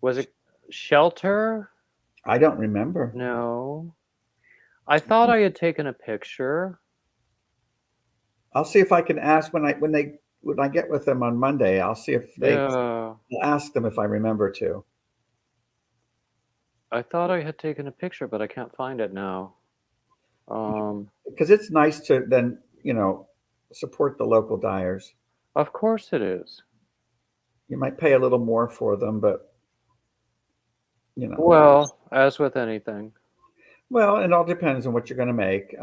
Was it Shelter? I don't remember. No. I thought I had taken a picture. I'll see if I can ask when I get with them on Monday. I'll see if Yeah. I'll ask them if I remember to. I thought I had taken a picture, but I can't find it now. Because it's nice to then, support the local dyers. Of course it is. You might pay a little more for them, but Well, as with anything. well, it all depends on what you're going to make.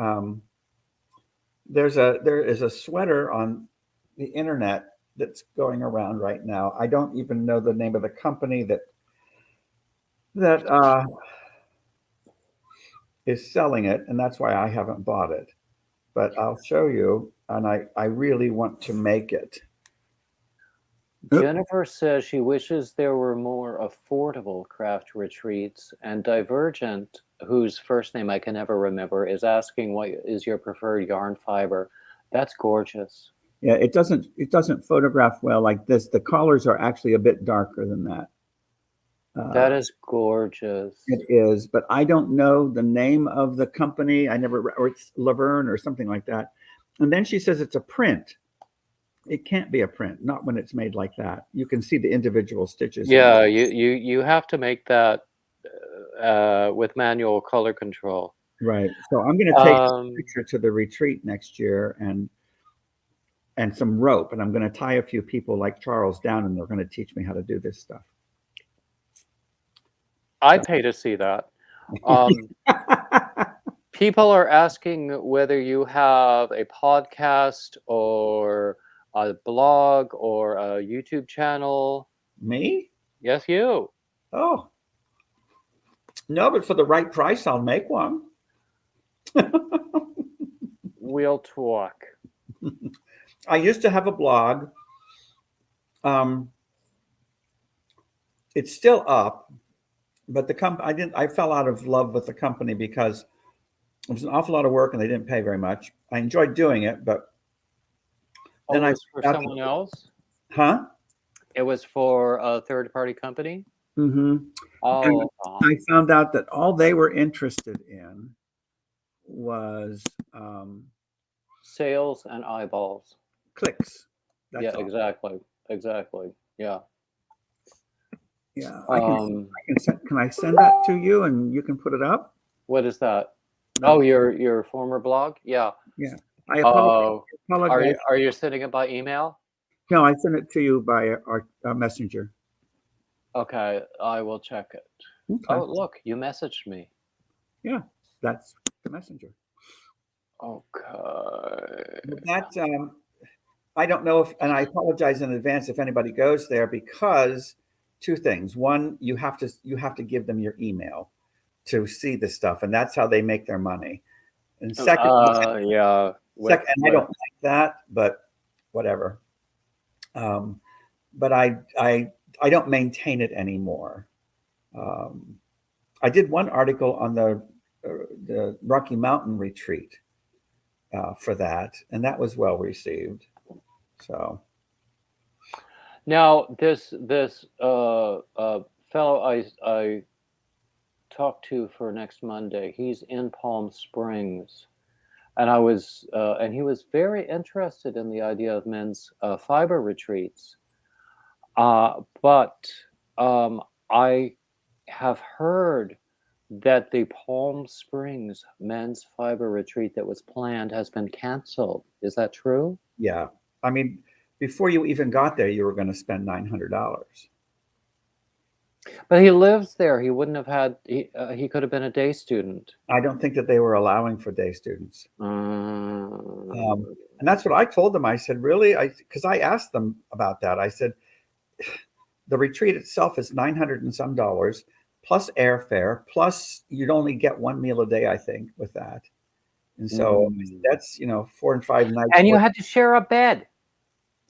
There is a sweater on the internet that's going around right now. I don't even know the name of the company that is selling it, and that's why I haven't bought it. But I'll show you, and I really want to make it. Oop. Jennifer says she wishes there were more affordable craft retreats, and Divergent, whose first name I can never remember, is asking what is your preferred yarn fiber. That's gorgeous. Yeah, it doesn't photograph well like this. The collars are actually a bit darker than that. That is gorgeous. It is, but I don't know the name of the company. Or it's Laverne or something like that. And then she says it's a print. It can't be a print, not when it's made like that. You can see the individual stitches. Yeah, you have to make that with manual color control. Right. So I'm going to take a picture to the retreat next year and some rope, and I'm going to tie a few people like Charles down, and they're going to teach me how to do this stuff. I'd pay to see that. People are asking whether you have a podcast or a blog or a YouTube channel. Me? Yes, you. Oh. No, but for the right price, I'll make one. We'll talk. I used to have a blog. It's still up, but I fell out of love with the company because it was an awful lot of work and they didn't pay very much. I enjoyed doing it, but then it was for someone else? Huh? It was for a third-party company? Mm-hmm. Oh. I found out that all they were interested in was sales and eyeballs. Clicks. That's all. Exactly. Yeah. Yeah. Can I send that to you and you can put it up? What is that? No. Oh, your former blog? Yeah. Yeah. I apologize. Are you sending it by email? No, I sent it to you by our messenger. Okay, I will check it. Okay. Oh, look, you messaged me. Yeah, that's the messenger. Okay. That I don't know if, and I apologize in advance if anybody goes there, because two things. One, you have to give them your email to see the stuff, and that's how they make their money. And second, yeah. Second, I don't like that, but whatever. But I don't maintain it anymore. I did one article on the Rocky Mountain retreat for that, and that was well received. So now this fellow I talked to for next Monday, he's in Palm Springs. and and he was very interested in the idea of men's fiber retreats. But I have heard that the Palm Springs men's fiber retreat that was planned has been canceled. Is that true? Yeah. I mean, before you even got there, you were going to spend $900. But he lives there. He wouldn't have had. He could have been a day student. I don't think that they were allowing for day students. Mm. And that's what I told them. I said, really? Because I asked them about that. I said, the retreat itself is $900 and some dollars, plus airfare, plus you'd only get one meal a day, I think, with that. And so that's, 4 and 5 nights. And you had to share a bed.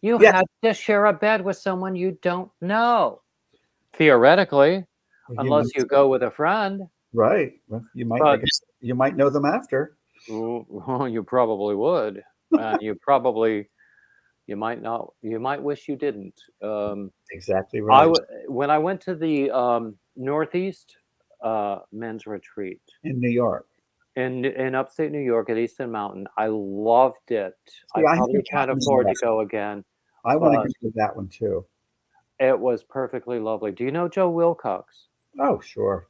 You Yes. had to share a bed with someone you don't know. Theoretically, unless you go with a friend. Right. Well, you might. I guess you might know them after. Well, you probably would. And you might not. You might wish you didn't. Exactly right. When I went to the Northeast men's retreat In New York. in upstate New York at Easton Mountain, I loved it. See, I probably can't afford to go again. I want to go to that one too. It was perfectly lovely. Do you know Joe Wilcox? Oh, sure.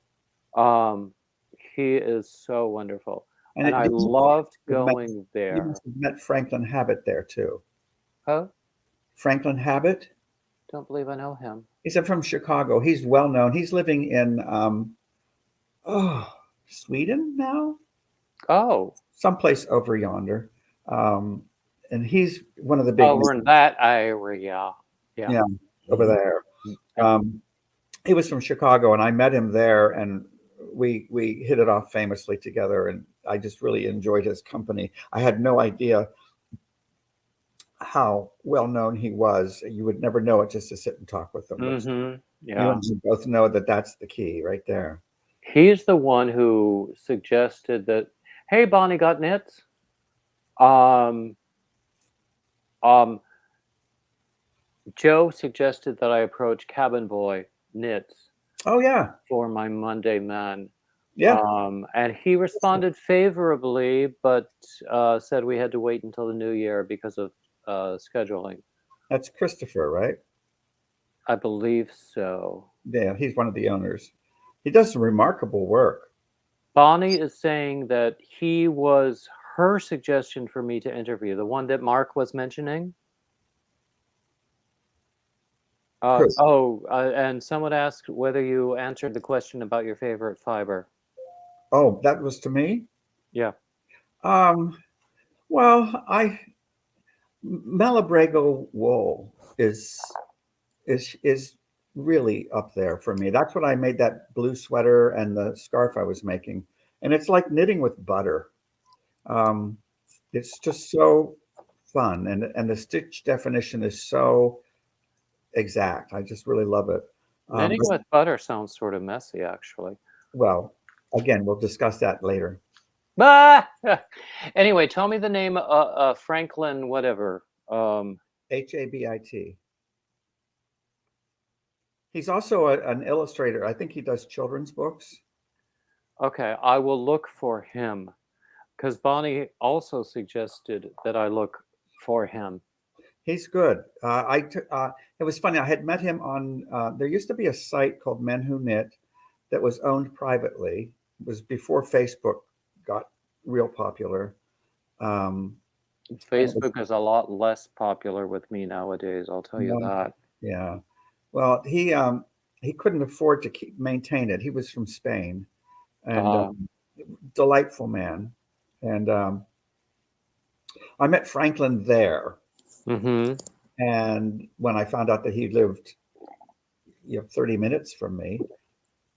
He is so wonderful, and I loved going there. You must have met Franklin Habit there too. Huh? Franklin Habit? Don't believe I know him. He's from Chicago. He's well known. He's living in Sweden now. Oh, someplace over yonder. And he's one of the big. Over in that area. Yeah, over there. He was from Chicago, and I met him there, and we hit it off famously together, and I just really enjoyed his company. I had no idea how well known he was. You would never know it just to sit and talk with him. Mm-hmm. Yeah, you and me both know that that's the key right there. He's the one who suggested that. Hey, Bonnie got knits. Joe suggested that I approach Cabin Boy Knits. Oh yeah, for my Monday Man. Yeah. And he responded favorably, but said we had to wait until the new year because of scheduling. That's Christopher, right? I believe so. Yeah, he's one of the owners. He does some remarkable work. Bonnie is saying that he was her suggestion for me to interview, the one that Mark was mentioning. And someone asked whether you answered the question about your favorite fiber. Oh, that was to me? Yeah. Well, Malabrigo wool is really up there for me. That's what I made that blue sweater and the scarf I was making. And it's like knitting with butter. It's just so fun. And the stitch definition is so exact. I just really love it. Knitting with butter sounds sort of messy, actually. Well, again, we'll discuss that later. Anyway, tell me the name Franklin whatever. Habit. He's also an illustrator. I think he does children's books. Okay, I will look for him because Bonnie also suggested that I look for him. He's good. It was funny. I had met him on. There used to be a site called Men Who Knit that was owned privately. It was before Facebook got real popular. Facebook is a lot less popular with me nowadays. I'll tell you that. Yeah. Well, he couldn't afford to maintain it. He was from Spain, and delightful man. And I met Franklin there. Mm-hmm. And when I found out that he lived 30 minutes from me,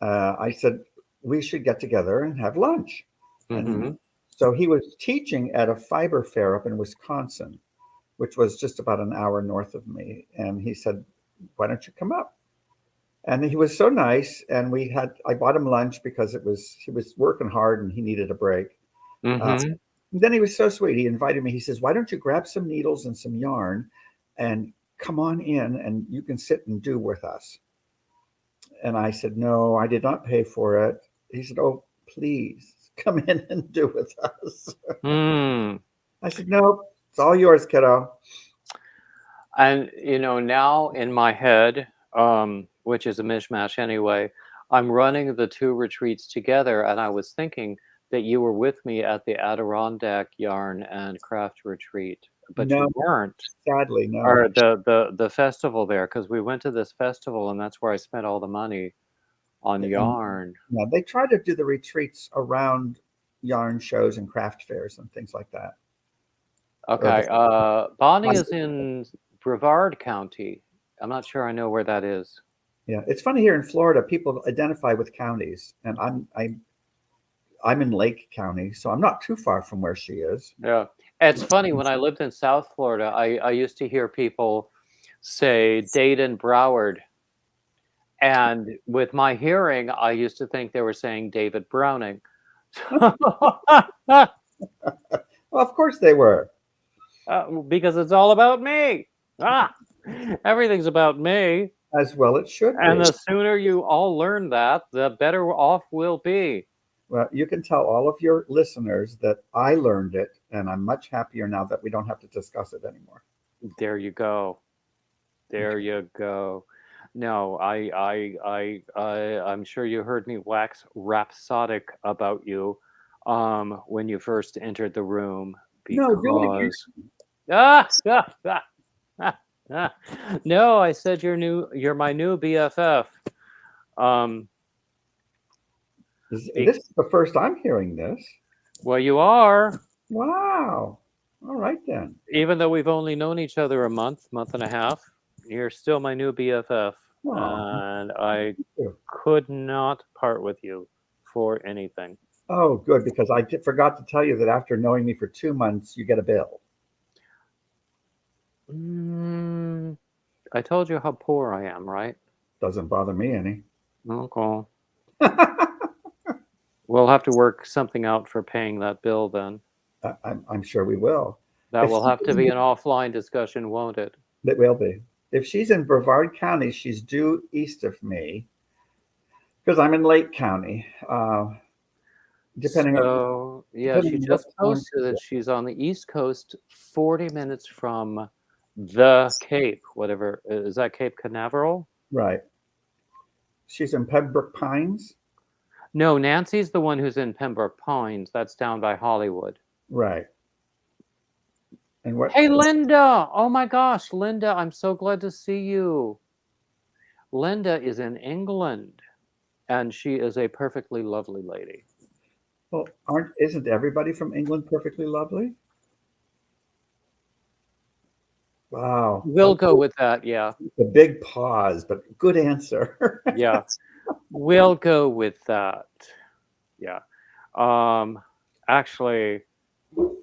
I said, we should get together and have lunch. Mm-hmm. And so he was teaching at a fiber fair up in Wisconsin, which was just about an hour north of me. And he said, why don't you come up? And he was so nice. And I bought him lunch because he was working hard and he needed a break. Mm-hmm. Then he was so sweet. He invited me. He says, why don't you grab some needles and some yarn and come on in and you can sit and do with us. And I said, no, I did not pay for it. He said, oh, please. come in and do with us. Hmm. I said, nope, it's all yours, kiddo. And now in my head, which is a mishmash anyway, I'm running the two retreats together, and I was thinking that you were with me at the Adirondack Yarn and Craft Retreat, but No, you weren't. sadly, no. Or the festival there, because we went to this festival, and that's where I spent all the money on And yarn. yeah, they try to do the retreats around yarn shows and craft fairs and things like that. Okay, Bonnie is in Brevard County. I'm not sure I know where that is. Yeah, it's funny here in Florida, people identify with counties, and I'm in Lake County, so I'm not too far from where she is. Yeah. It's funny, when I lived in South Florida, I used to hear people say Dade and Broward. And with my hearing, I used to think they were saying David Browning. Well, of course they were. Because it's all about me. Everything's about me. As well it should And be. the sooner you all learn that, the better off we'll be. Well, you can tell all of your listeners that I learned it, and I'm much happier now that we don't have to discuss it anymore. There you go. There you go. No, I'm sure you heard me wax rhapsodic about you when you first entered the room, No, do it again. because ah, ah, ah, ah, ah. No, I said you're my new BFF. This is the first I'm hearing this. Well, you are, Wow. All right then. even though we've only known each other a month and a half. You're still my new BFF, Aw, and I you. could not part with you for anything. Oh, good, because I forgot to tell you that after knowing me for 2 months, you get a bill. I told you how poor I am, right? Doesn't bother me any. Okay. We'll have to work something out for paying that bill then. I'm sure we will. That If will she have to isn't- be an offline discussion, won't it? It will be. If she's in Brevard County, she's due east of me because I'm in Lake County. Depending on So, yeah, she depending on just what time posted that she's on the East Coast, 40 minutes from the Cape, whatever. Is that Cape Canaveral? right. She's in Pembroke Pines. No, Nancy's the one who's in Pembroke Pines. That's down by Hollywood. Right. And what? Hey, Linda! Oh my gosh, Linda, I'm so glad to see you. Linda is in England, and she is a perfectly lovely lady. Well, isn't everybody from England perfectly lovely? Wow. We'll go with that, yeah. A big pause, but good answer. Yeah. We'll go with that. Yeah. Actually,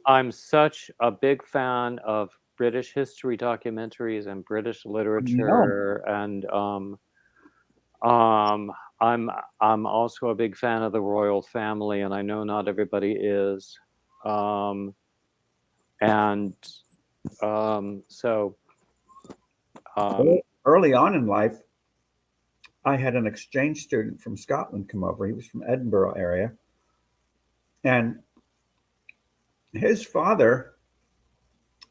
I'm such a big fan of British history documentaries and British literature, and I'm also a big fan of the royal family, and I know not everybody is. So Early on in life, I had an exchange student from Scotland come over. He was from Edinburgh area. And his father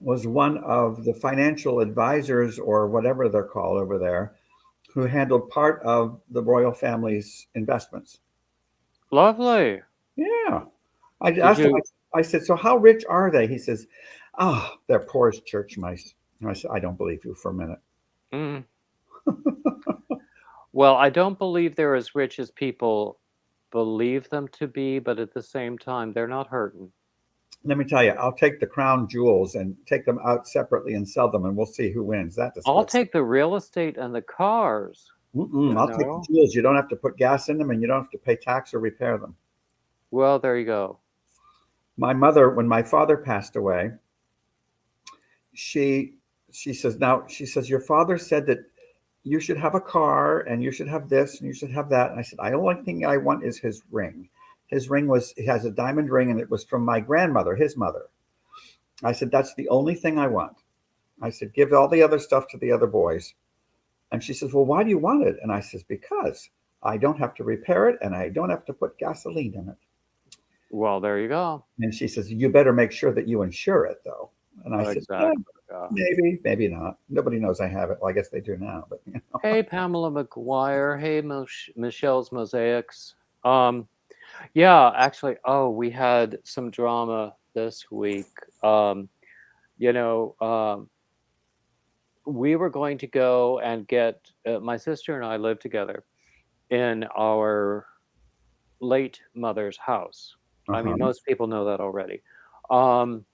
was one of the financial advisors, or whatever they're called over there, who handled part of the royal family's investments. lovely. Yeah. I asked him, I said, so how rich are they? He says, oh, they're poor as church mice. And I said, I don't believe you for a minute. Mm. Well, I don't believe they're as rich as people believe them to be, but at the same time, they're not hurting. Let me tell you, I'll take the crown jewels and take them out separately and sell them, and we'll see who wins. I'll take the real estate and the cars. I'll take the jewels. You don't have to put gas in them, and you don't have to pay tax or repair them. Well, there you go. My mother, when my father passed away, she says, your father said that you should have a car and you should have this and you should have that. And I said, the only thing I want is his ring. His ring he has a diamond ring, and it was from my grandmother, his mother. I said, that's the only thing I want. I said, give all the other stuff to the other boys. And she says, well, why do you want it? And I says, because I don't have to repair it and I don't have to put gasoline in it. Well, there you go. And she says, you better make sure that you insure it, though. And I said, Exactly. maybe, maybe not. Nobody knows I have it. Well, I guess they do now, but Hey, Pamela McGuire. Hey, Michelle's Mosaics. Yeah, actually, we had some drama this week. You know, we were going to go and get my sister and I live together in our late mother's house. I mean, most people know that already. Um,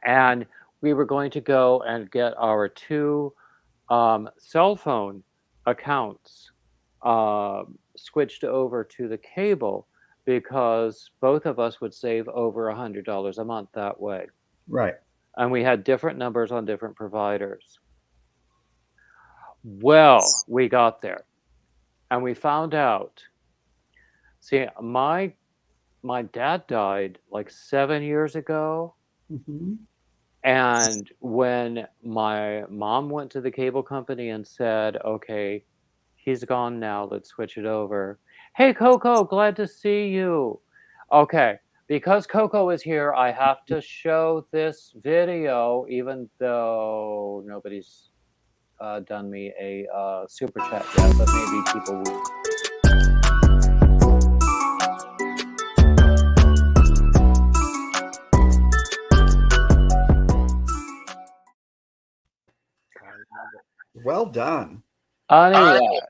and we were going to go and get our two cell phone accounts switched over to the cable because both of us would save over $100 a month that way. right. And we had different numbers on different providers. Well, we got there and we found out. See, my dad died like 7 years ago. Mm-hmm. And when my mom went to the cable company and said, okay, he's gone now, let's switch it over. Hey, Coco, glad to see you. Okay, because Coco is here, I have to show this video, even though nobody's done me a super chat yet, but maybe people will. Well done. Anyway,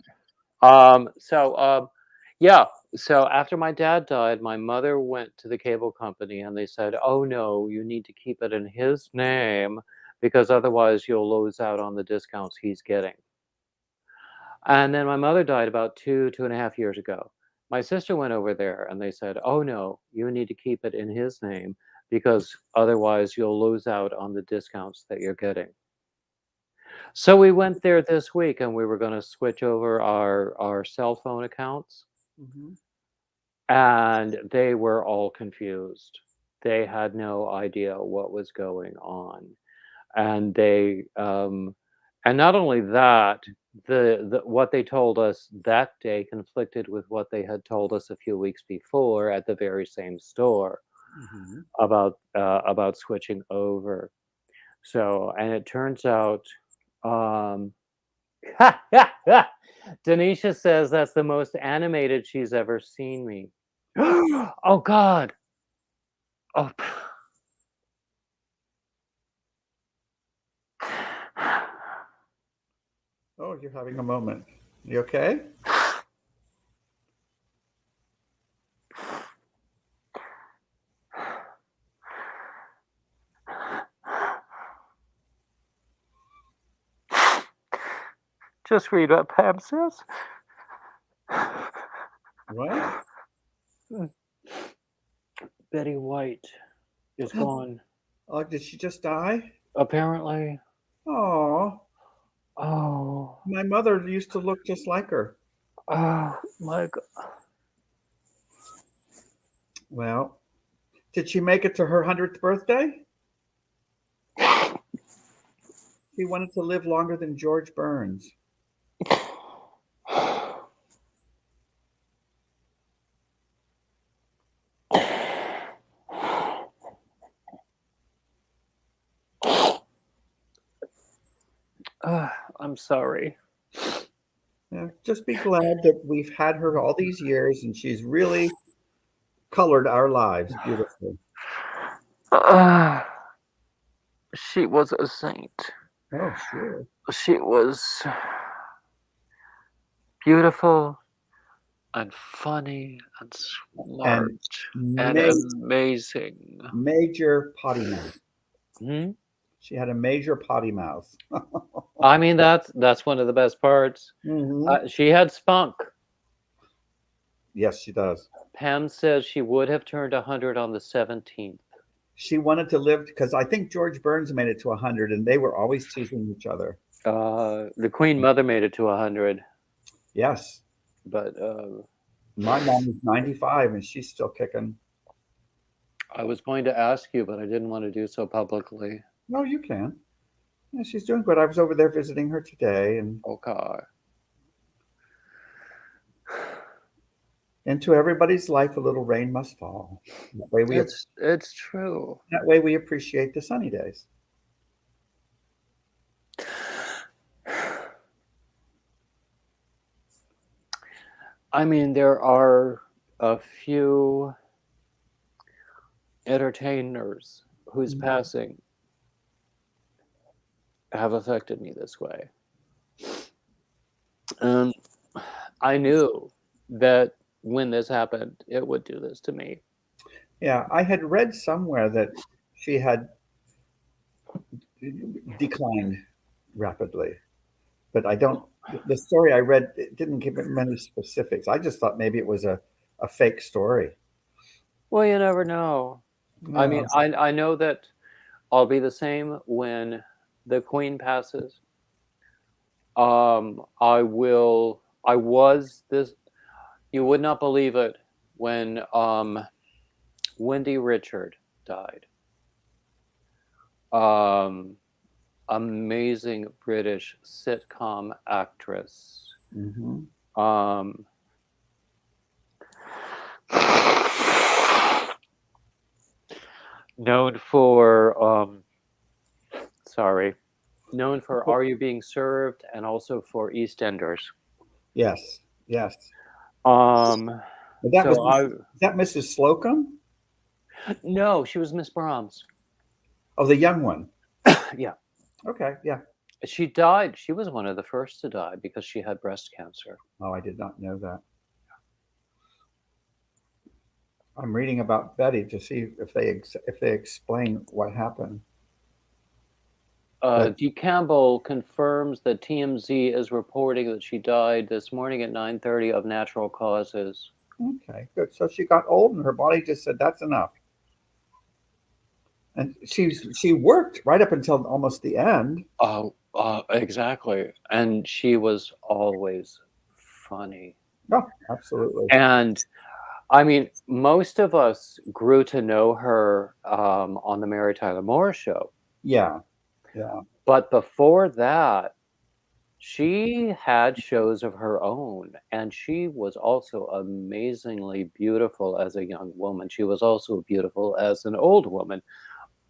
yeah. So after my dad died, my mother went to the cable company and they said, "Oh no, you need to keep it in his name because otherwise you'll lose out on the discounts he's getting." And then my mother died about 2.5 years ago. My sister went over there and they said, "Oh no, you need to keep it in his name because otherwise you'll lose out on the discounts that you're getting." So we went there this week and we were going to switch over our cell phone accounts Mm-hmm. and they were all confused. They had no idea what was going on. And and not only that, the what they told us that day conflicted with what they had told us a few weeks before at the very same store Mm-hmm. about switching over. So, and it turns out, um, Denisha says that's the most animated she's ever seen me. Oh God. Oh. Oh, you're having a moment. You okay? Just read what Pam says. What? Betty White is gone. Oh, did she just die? Apparently. Oh, Oh. my mother used to look just like her. Oh my God. Well, did she make it to her 100th birthday? She wanted to live longer than George Burns. I'm sorry. Yeah, just be glad that we've had her all these years and she's really colored our lives beautifully. She was a saint. Oh, sure. She was beautiful and funny and smart and Ma- amazing. major potty mouth. Hmm? She had a major potty mouth. I mean, that's one of the best parts. Mhm. She had spunk. Yes, she does. Pam says she would have turned 100 on the 17th. She wanted to live because I think George Burns made it to 100 and they were always teasing each other. The Queen Mother made it to 100, Yes. but My mom is 95 and she's still kicking. I was going to ask you, but I didn't want to do so publicly. No, you can. Yeah, she's doing good. I was over there visiting her today and Okay. Into everybody's life, a little rain must fall. It's true. That way we appreciate the sunny days. I mean, there are a few entertainers whose passing have affected me this way. I knew that when this happened, it would do this to me. Yeah, I had read somewhere that she had declined rapidly, but I don't. The story I read it didn't give many specifics. I just thought maybe it was a fake story. Well, you never know. I mean, I know that I'll be the same when the Queen passes. I was this. You would not believe it when Wendy Richard died. Amazing British sitcom actress. Known for known for Are You Being Served and also for EastEnders. Yes, yes. But that was that Mrs. Slocum? No, she was Miss Brahms. Oh, the young one. Yeah. Okay, yeah. She died. She was one of the first to die because she had breast cancer. Oh, I did not know that. I'm reading about Betty to see if they explain what happened. Dee Campbell confirms that TMZ is reporting that she died this morning at 9:30 of natural causes. Okay, good. So she got old and her body just said, that's enough. And she worked right up until almost the end. Oh, exactly. And she was always funny. Oh, absolutely. And I mean, most of us grew to know her on the Mary Tyler Moore Show. Yeah, yeah. But before that, she had shows of her own, and she was also amazingly beautiful as a young woman. She was also beautiful as an old woman,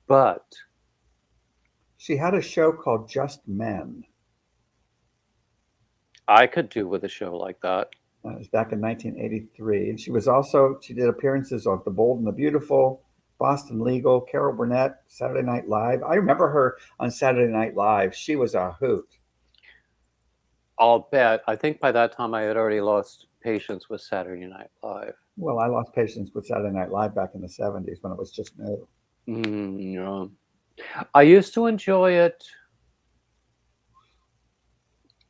but she had a show called Just Men. I could do with a show like that. It was back in 1983. And she did appearances on The Bold and the Beautiful, Boston Legal, Carol Burnett, Saturday Night Live. I remember her on Saturday Night Live. She was a hoot. I'll bet. I think by that time I had already lost patience with Saturday Night Live. Well, I lost patience with Saturday Night Live back in the 70s when it was just new. Yeah. I used to enjoy it.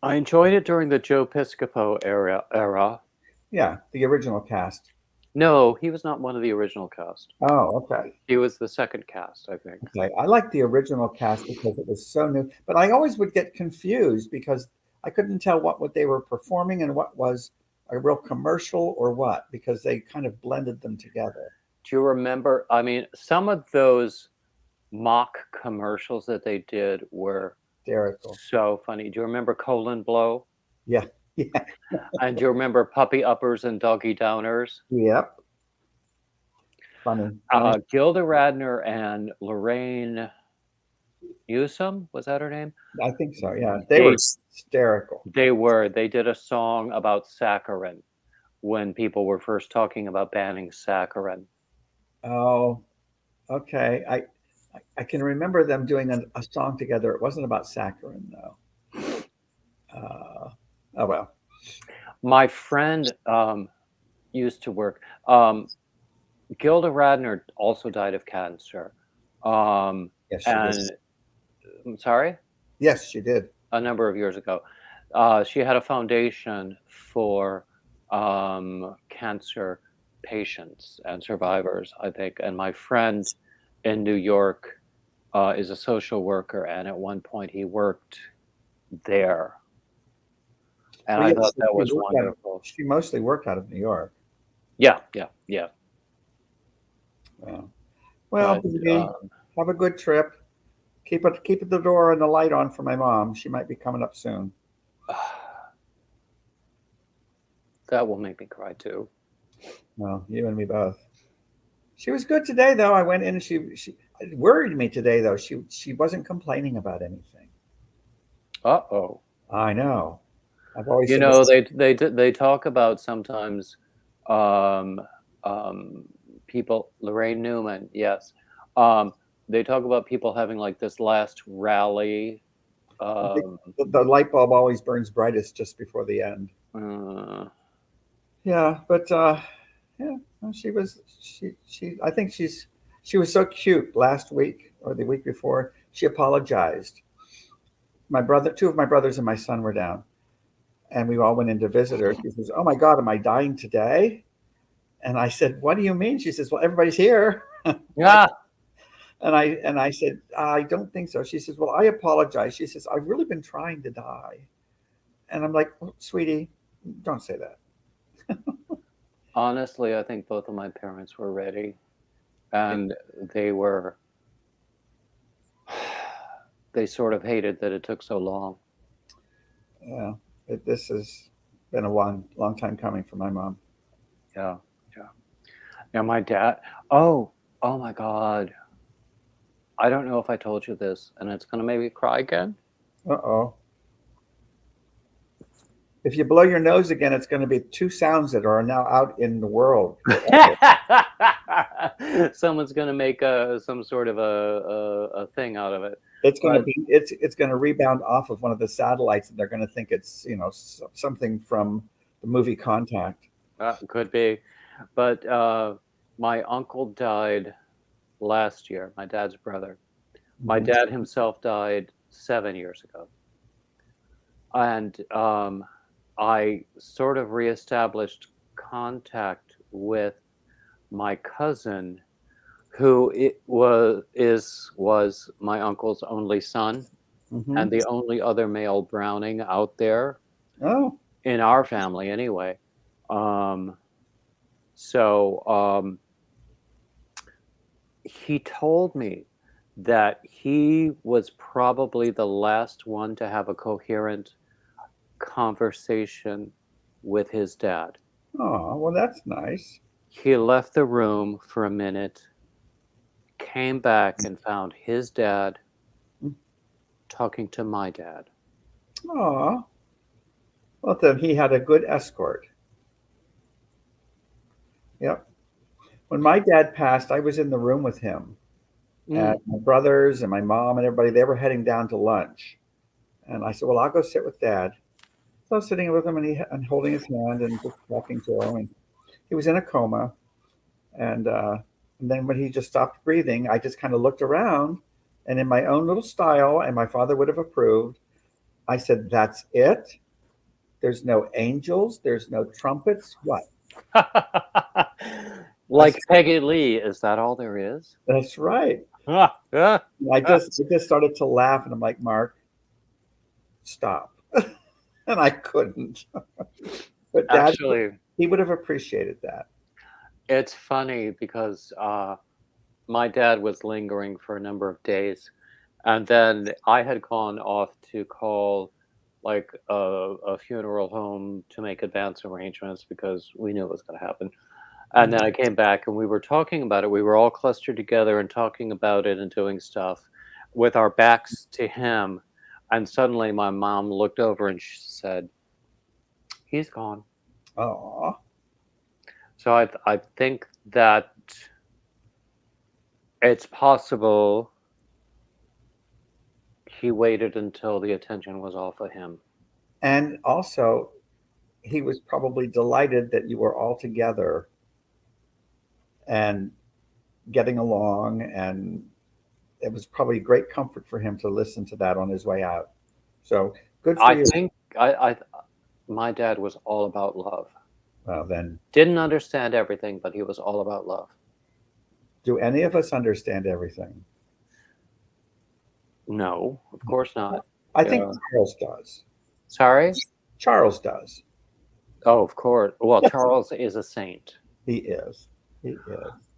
I enjoyed it during the Joe Piscopo era. Yeah, the original cast. No, he was not one of the original cast. Oh, okay. He was the second cast, I think. Okay, I like the original cast because it was so new. But I always would get confused because I couldn't tell what they were performing and what was a real commercial or what, because they kind of blended them together. Do you remember? I mean, some of those mock commercials that they did were hysterical. So funny. Do you remember Colon Blow? Yeah. Yeah. And do you remember Puppy Uppers and Doggy Downers? Yep. Funny. Gilda Radner and Lorraine Newsom, was that her name? I think so, yeah. They were hysterical. They were. They did a song about saccharin when people were first talking about banning saccharin. Oh, okay. I can remember them doing a song together. It wasn't about saccharin, though. Oh, well. My friend used to work. Gilda Radner also died of cancer. Yes, she did. I'm sorry? Yes, she did. A number of years ago. She had a foundation for cancer patients and survivors, I think. And my friend in New York is a social worker, and at one point he worked there. And I thought that was wonderful. She mostly worked out of New York. Yeah. Yeah. Well, have a good trip. Keep the door and the light on for my mom. She might be coming up soon. That will make me cry too. Well, you and me both. She was good today, though. I went in and she it worried me today, though. She wasn't complaining about anything. Uh-oh. I know. I've always You said know, this. they talk about sometimes um, um, people, Lorraine Newman, yes. Um, they talk about people having like this last rally. I think Um, the light bulb always burns brightest just before the end. uh, Yeah, but yeah, no, she. I think she was so cute last week or the week before. She apologized. My brother, two of my brothers and my son were down, and we all went in to visit her. She says, "Oh my God, am I dying today?" And I said, "What do you mean?" She says, "Well, everybody's here." Like, yeah. and I said, "I don't think so." She says, "Well, I apologize." She says, "I've really been trying to die," and I'm like, oh, "Sweetie, don't say that." Honestly, I think both of my parents were ready, and they were. They sort of hated that it took so long. Yeah, this has been a long time coming for my mom. Yeah, yeah. Yeah, my dad. Oh, oh my God. I don't know if I told you this, and it's gonna make me cry again. Uh-oh. If you blow your nose again, it's going to be two sounds that are now out in the world forever. Someone's gonna make some sort of a thing out of it. It's going to But be it's going to rebound off of one of the satellites, and they're going to think it's something from the movie Contact. could be. But my uncle died last year. My dad's brother. My Mhm. dad himself died 7 years ago, and I sort of reestablished contact with my cousin, who it was my uncle's only son and Mhm. the only other male Browning out there Oh, in our family, anyway. Um, so he told me that he was probably the last one to have a coherent conversation with his dad. oh, well, that's nice. He left the room for a minute, came back, and found his dad talking to my dad. Oh, well, then he had a good escort. Yep. When my dad passed, I was in the room with him, and Mm. my brothers and my mom and everybody. They were heading down to lunch, and I said, "Well, I'll go sit with Dad." So I was sitting with him and holding his hand and just talking to him. And he was in a coma. And then when he just stopped breathing, I just kind of looked around and in my own little style, and my father would have approved, I said, "That's it? There's no angels, there's no trumpets. What?" I Like said, Peggy Lee, is that all there is? "That's right." Ah, ah, And ah. I just started to laugh and I'm like, "Mark, stop." And I couldn't. But Dad, Actually, he would have appreciated that. it's funny because my dad was lingering for a number of days, and then I had gone off to call like a funeral home to make advance arrangements because we knew it was going to happen. And then I came back and we were talking about it. We were all clustered together and talking about it and doing stuff with our backs to him. And suddenly my mom looked over and she said, "He's gone." Oh, So I think that it's possible he waited until the attention was off of him. and also he was probably delighted that you were all together and getting along, and it was probably great comfort for him to listen to that on his way out. So good for I you. think I my dad was all about love. Well, then, Didn't understand everything, but he was all about love. do any of us understand everything? No, of course not. I think Yeah. Charles does. Sorry? Charles does. Oh, of course. Well, Charles is a saint. He is. He is.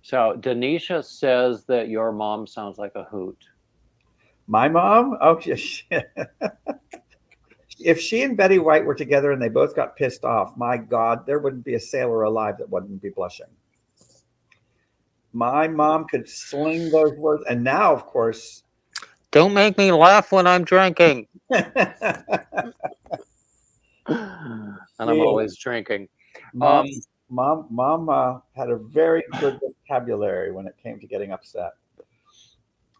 So Denisha says that your mom sounds like a hoot. My mom? Oh, she if she and Betty White were together and they both got pissed off, my God, there wouldn't be a sailor alive that wouldn't be blushing. My mom could sling those words, and now, of course, Don't make me laugh when I'm drinking. And I'm Yeah. always drinking. mom had a very good vocabulary when it came to getting upset,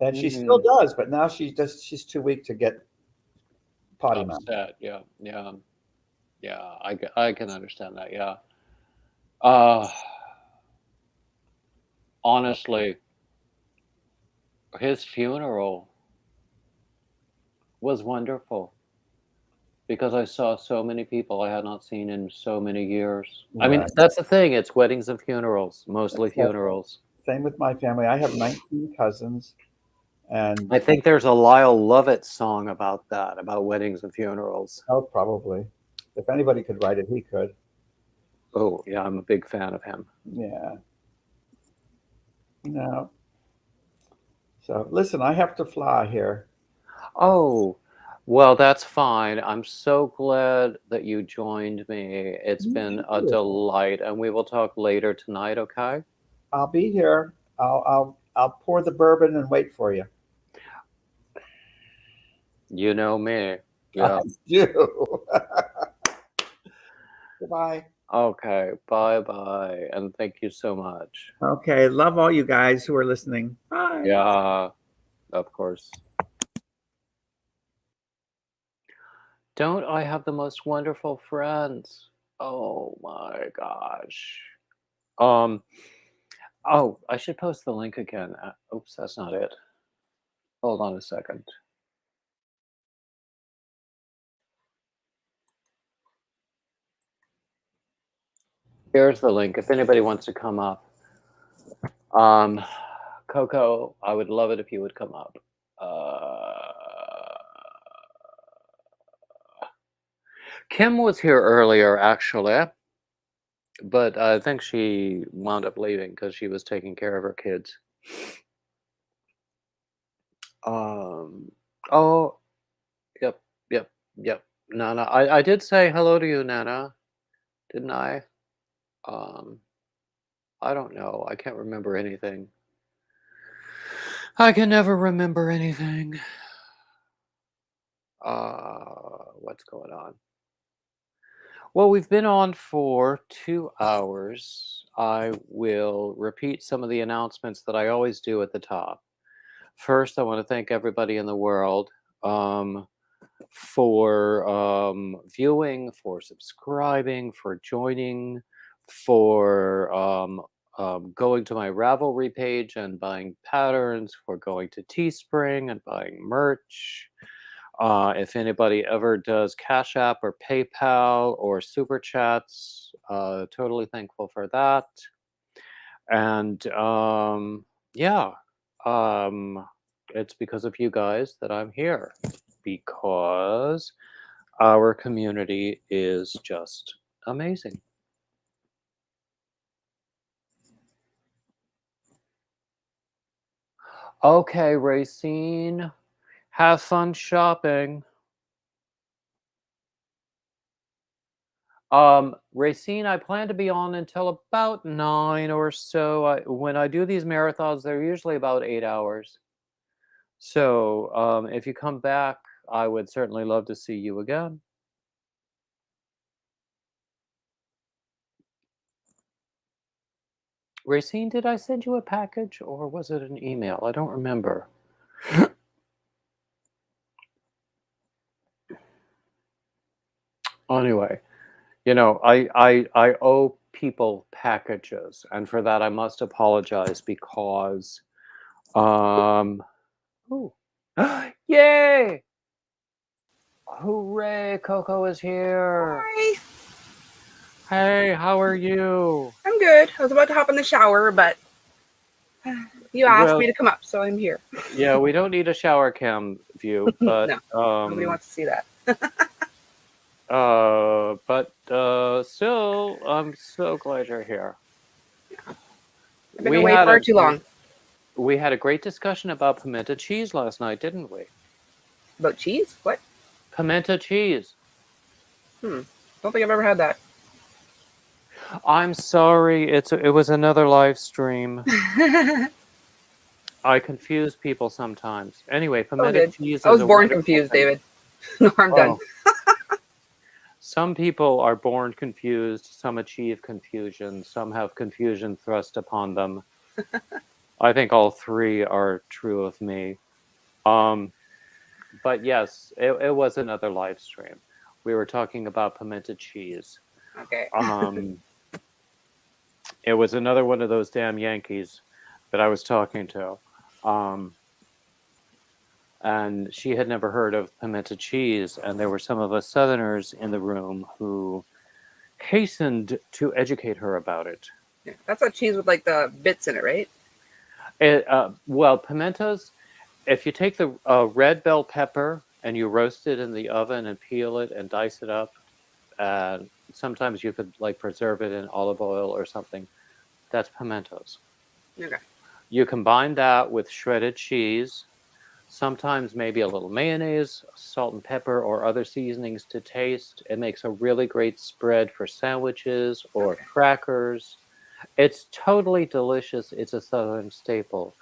and she still does. But now she's too weak to get potty mouth. Upset. Yeah. I can understand that. Yeah. Honestly, his funeral was wonderful because I saw so many people I had not seen in so many years. I mean, Right. that's the thing. It's weddings and funerals, mostly That's right. funerals. Same with my family. I have 19 cousins, and I think there's a Lyle Lovett song about that, about weddings and funerals. oh, probably. If anybody could write it, he could. Oh, yeah, I'm a big fan of him. Yeah. No. So listen, I have to fly here. Oh, well, that's fine. I'm so glad that you joined me. It's been a delight, and we will talk later tonight, okay? I'll be here. I'll pour the bourbon and wait for you. You know me. Yeah. I do. Goodbye. Okay, bye-bye, and thank you so much. Okay, love all you guys who are listening. Bye. Yeah, of course. Don't I have the most wonderful friends? Oh my gosh. Oh, I should post the link again. Oops, that's not it. Hold on a second. Here's the link if anybody wants to come up. Coco, I would love it if you would come up. Kim was here earlier, actually, but I think she wound up leaving because she was taking care of her kids. Oh, yep. Nana, I did say hello to you, Nana, didn't I? I don't know. I can't remember anything. I can never remember anything. What's going on? Well, we've been on for 2 hours. I will repeat some of the announcements that I always do at the top. First, I want to thank everybody in the world for viewing, for subscribing, for joining, for going to my Ravelry page and buying patterns, for going to Teespring and buying merch. If anybody ever does Cash App or PayPal or Super Chats, totally thankful for that. And yeah, it's because of you guys that I'm here, because our community is just amazing. Okay, Racine, have fun shopping. Racine, I plan to be on until about 9 or so. When I do these marathons, they're usually about 8 hours. So if you come back, I would certainly love to see you again. Racine, did I send you a package or was it an email? I don't remember. Anyway, you know, I owe people packages, and for that I must apologize because ooh. Yay! Hooray, Coco is here. Hi. Hey, how are you? I'm good. I was about to hop in the shower, but you asked Well, me to come up, so I'm here. yeah, we don't need a shower cam view, but Nobody wants to see that. Still, I'm so glad you're here. I've been away far too long. We had a great discussion about pimento cheese last night, didn't we? About cheese? What? Pimento cheese. Don't think I've ever had that. I'm sorry. It was another live stream. I confuse people sometimes. Anyway, Oh, pimento good. cheese I is was a born wonderful confused, thing. David. No, I'm done. Oh, some people are born confused. Some achieve confusion. Some have confusion thrust upon them. I think all three are true of me. Um, but yes, it was another live stream. We were talking about pimento cheese. Okay. It was another one of those damn Yankees that I was talking to. Um, and she had never heard of pimento cheese. And there were some of us Southerners in the room who hastened to educate her about it. Yeah, that's a cheese with like the bits in it, right? Well, pimentos, if you take the red bell pepper and you roast it in the oven and peel it and dice it up, and sometimes you could like preserve it in olive oil or something, that's pimentos. Okay. You combine that with shredded cheese, sometimes maybe a little mayonnaise, salt and pepper, or other seasonings to taste. It makes a really great spread for sandwiches or Okay. crackers. It's totally delicious. It's a Southern staple.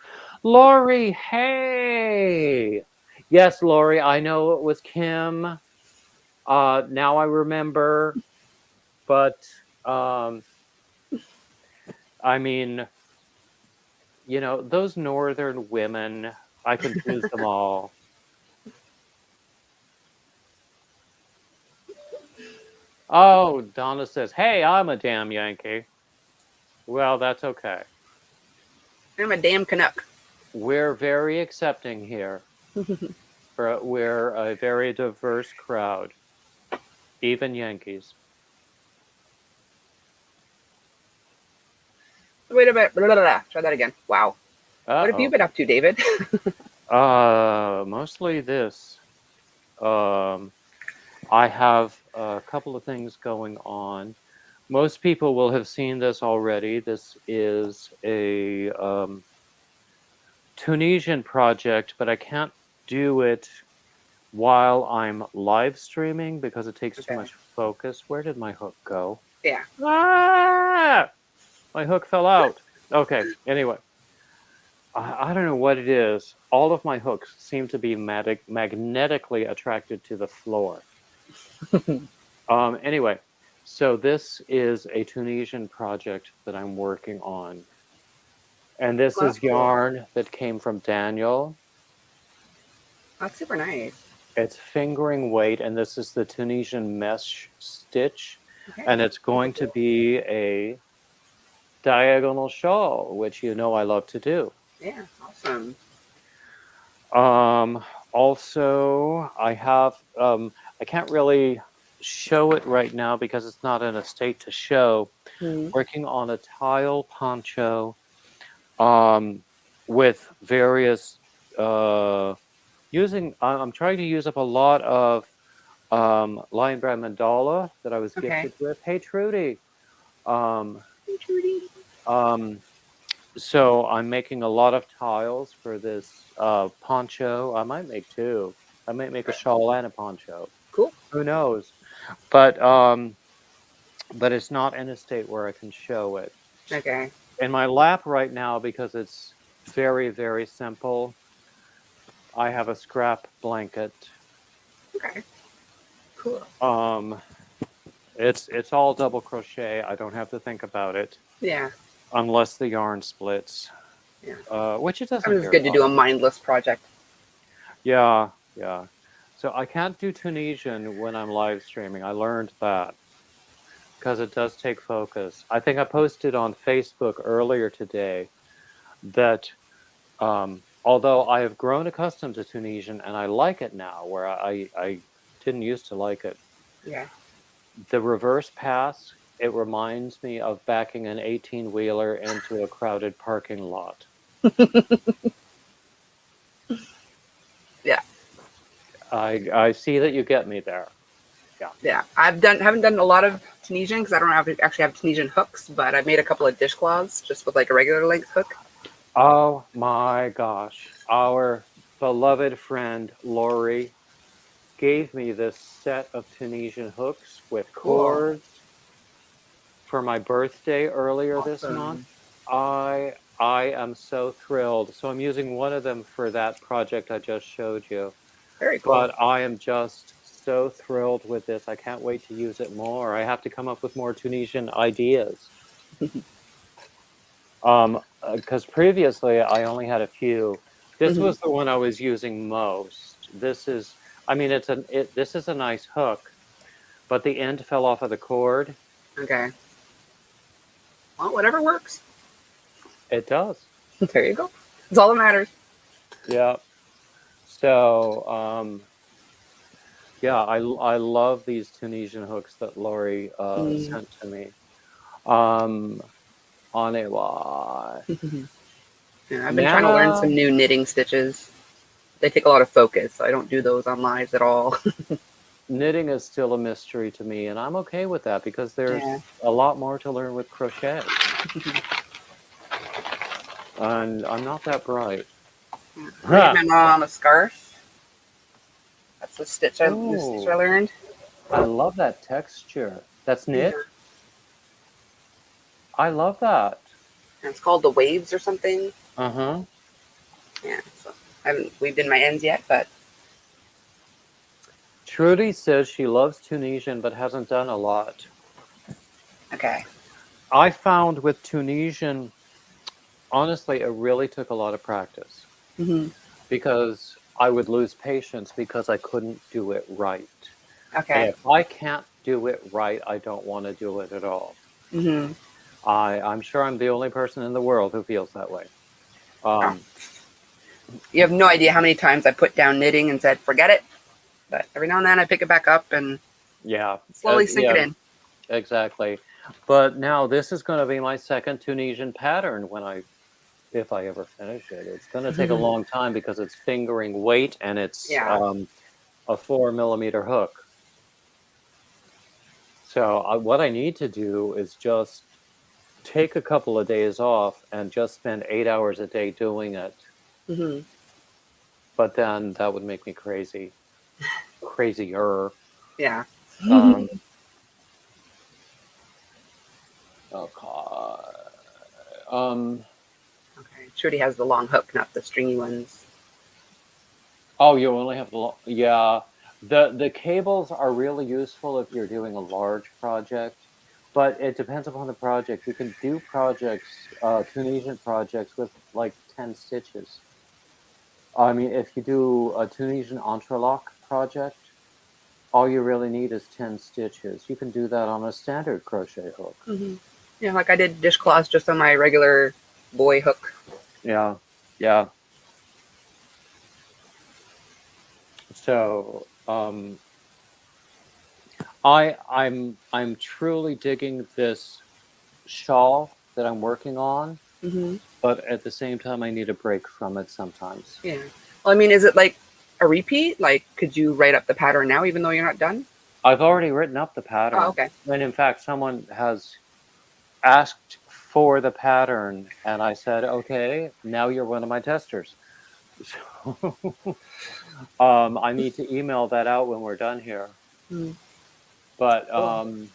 Lori, hey! Yes, Lori, I know it was Kim. Now I remember. But, I mean, those northern women, I confuse them all. Oh, Donna says, hey, I'm a damn Yankee. Well, that's okay. I'm a damn Canuck. We're very accepting here. We're a very diverse crowd, even Yankees. Wait a minute. Blah, blah, blah. Try that again. Wow. What have you Uh-oh. been up to, David? Mostly this. I have a couple of things going on. Most people will have seen this already. This is a Tunisian project, but I can't do it while I'm live streaming because it takes too Okay. much focus. Where did my hook go? Yeah. Ah! My hook fell out. Okay, anyway. I don't know what it is. All of my hooks seem to be magnetically attracted to the floor. Anyway, so this is a Tunisian project that I'm working on. And this Well, is that's cool. yarn that came from Daniel. That's super nice. It's fingering weight, and this is the Tunisian mesh stitch. Okay. And it's going to be a diagonal shawl, which you know I love to do. Yeah. Awesome. Also, I have, I can't really show it right now because it's not in a state to show. Working on a tile poncho with various, I'm trying to use up a lot of Lion Brand mandala that I was Okay. gifted with. Hey, Trudy. Hey, Trudy. So I'm making a lot of tiles for this poncho. I might make two. I might make a shawl and a poncho. Cool. Who knows? But it's not in a state where I can show it. Okay. In my lap right now, because it's very, very simple, I have a scrap blanket. Okay. Cool. It's all double crochet. I don't have to think about it. Yeah. Unless the yarn splits. Yeah. Which it doesn't. Sometimes it's good to do a mindless project. Yeah, yeah. So I can't do Tunisian when I'm live streaming. I learned that because it does take focus. I think I posted on Facebook earlier today that although I have grown accustomed to Tunisian and I like it now, where I didn't used to like it. Yeah. The reverse pass, it reminds me of backing an 18-wheeler into a crowded parking lot. Yeah. I see that you get me there. Yeah. Yeah. Haven't done a lot of Tunisian because I don't actually have Tunisian hooks, but I've made a couple of dishcloths just with like a regular length hook. Oh my gosh. Our beloved friend Lori gave me this set of Tunisian hooks with Cool. cords for my birthday earlier this month. Awesome. I am so thrilled. So I'm using one of them for that project I just showed you. Very cool. But I am just so thrilled with this. I can't wait to use it more. I have to come up with more Tunisian ideas. Because previously I only had a few. This Mhm. was the one I was using most. This is, I mean, this is a nice hook, but the end fell off of the cord. Okay. Well, whatever works. It does. There you go. That's all that matters. Yeah. So, yeah, I love these Tunisian hooks that Lori Mm. sent to me. Anewa. Yeah, I've been trying to learn some new knitting stitches. They take a lot of focus, so I don't do those on lives at all. Knitting is still a mystery to me, and I'm okay with that because there's Yeah. a lot more to learn with crochet. And I'm not that bright. I made my mom a scarf. That's the stitch I learned. I love that texture. That's knit? Yeah. I love that. And it's called the Waves or something. Uh-huh. Yeah. So I haven't weaved in my ends yet, but Trudy says she loves Tunisian but hasn't done a lot. okay. I found with Tunisian, honestly, it really took a lot of practice Mm-hmm. because I would lose patience because I couldn't do it right. And Okay. if I can't do it right, I don't want to do it at all. Mm-hmm. I'm sure I'm the only person in the world who feels that way. You have no idea how many times I put down knitting and said, forget it. But every now and then I pick it back up and Yeah. slowly sink it Yeah, in. exactly. But now this is going to be my second Tunisian pattern if I ever finish it. It's going to take a long time because it's fingering weight and it's Yeah. a 4mm hook. So what I need to do is just take a couple of days off and just spend 8 hours a day doing it. Mm-hmm. But then that would make me crazy. Crazier. Yeah. Oh God. Okay. Trudy has the long hook, not the stringy ones. Oh, you only have yeah. The cables are really useful if you're doing a large project, but it depends upon the project. You can do projects, Tunisian projects with like 10 stitches. I mean, if you do a Tunisian entrelac project, all you really need is 10 stitches. You can do that on a standard crochet hook. Mm-hmm. Yeah, like I did dishcloths just on my regular boy hook. Yeah, yeah. So, I'm truly digging this shawl that I'm working on, Mm-hmm. but at the same time, I need a break from it sometimes. Yeah. Well, I mean, is it like a repeat? Like, could you write up the pattern now, even though you're not done? I've already written up the pattern. Oh, okay. And in fact, someone has asked for the pattern, and I said, okay, now you're one of my testers. So, I need to email that out when we're done here. Mm. But Cool.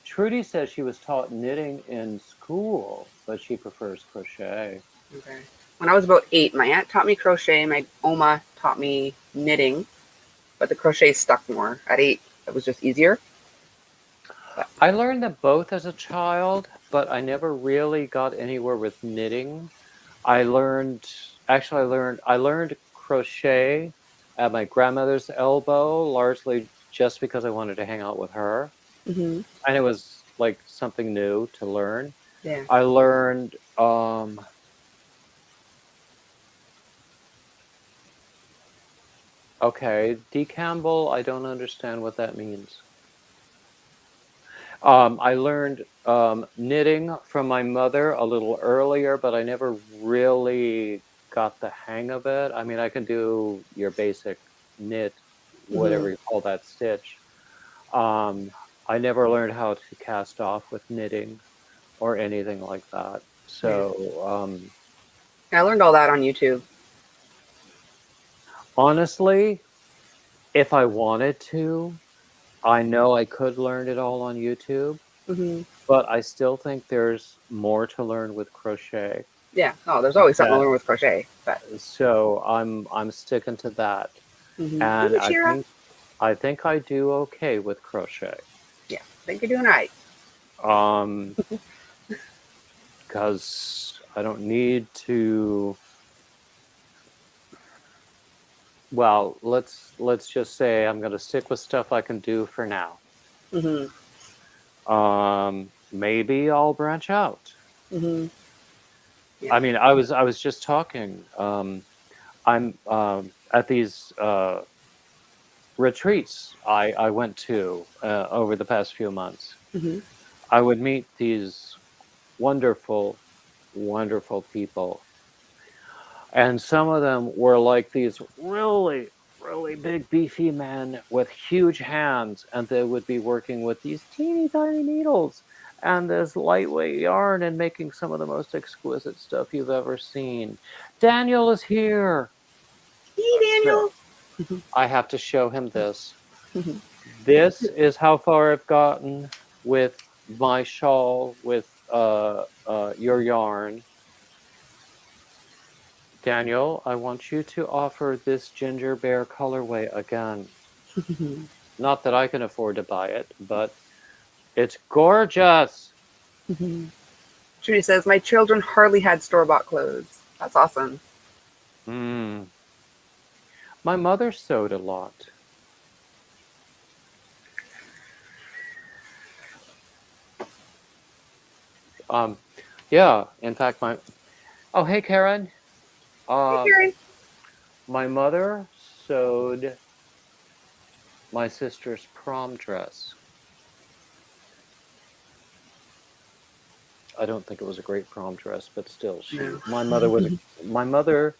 Trudy says she was taught knitting in school, but she prefers crochet. Okay. When I was about 8, my aunt taught me crochet. My Oma taught me knitting, but the crochet stuck more. At 8, it was just easier. I learned them both as a child, but I never really got anywhere with knitting. I learned crochet at my grandmother's elbow, largely just because I wanted to hang out with her. Mm-hmm. And it was like something new to learn. Yeah. I learned okay, decamble, I don't understand what that means. I learned knitting from my mother a little earlier, but I never really got the hang of it. I mean, I can do your basic knit, whatever you call that stitch. I never learned how to cast off with knitting or anything like that. So I learned all that on YouTube. Honestly, if I wanted to, I know I could learn it all on YouTube, Hmm. but I still think there's more to learn with crochet. Yeah. Oh, there's always something to That learn with crochet. But so I'm sticking to that, thank and you, Shira. I think I do okay with crochet. Yeah, I think you're doing all right. Um, because I don't need to. Well, let's just say I'm going to stick with stuff I can do for now. Hmm. Maybe I'll branch out. Hmm. Yeah. I mean, I was just talking. I'm at these retreats I went to over the past few months. Hmm. I would meet these wonderful, wonderful people, and some of them were like these really, really big, beefy men with huge hands, and they would be working with these teeny tiny needles and this lightweight yarn and making some of the most exquisite stuff you've ever seen. Daniel is here. Hey, So Daniel. I have to show him this. Mhm. This is how far I've gotten with my shawl with your yarn. Daniel, I want you to offer this ginger bear colorway again. Not that I can afford to buy it, but it's gorgeous. Judy says, my children hardly had store-bought clothes. That's awesome. Mm. My mother sewed a lot. Um, yeah, in fact, oh, hey, Karen. Hey, Uh, Karen. my mother sewed my sister's prom dress. I don't think it was a great prom dress, but still, No. my mother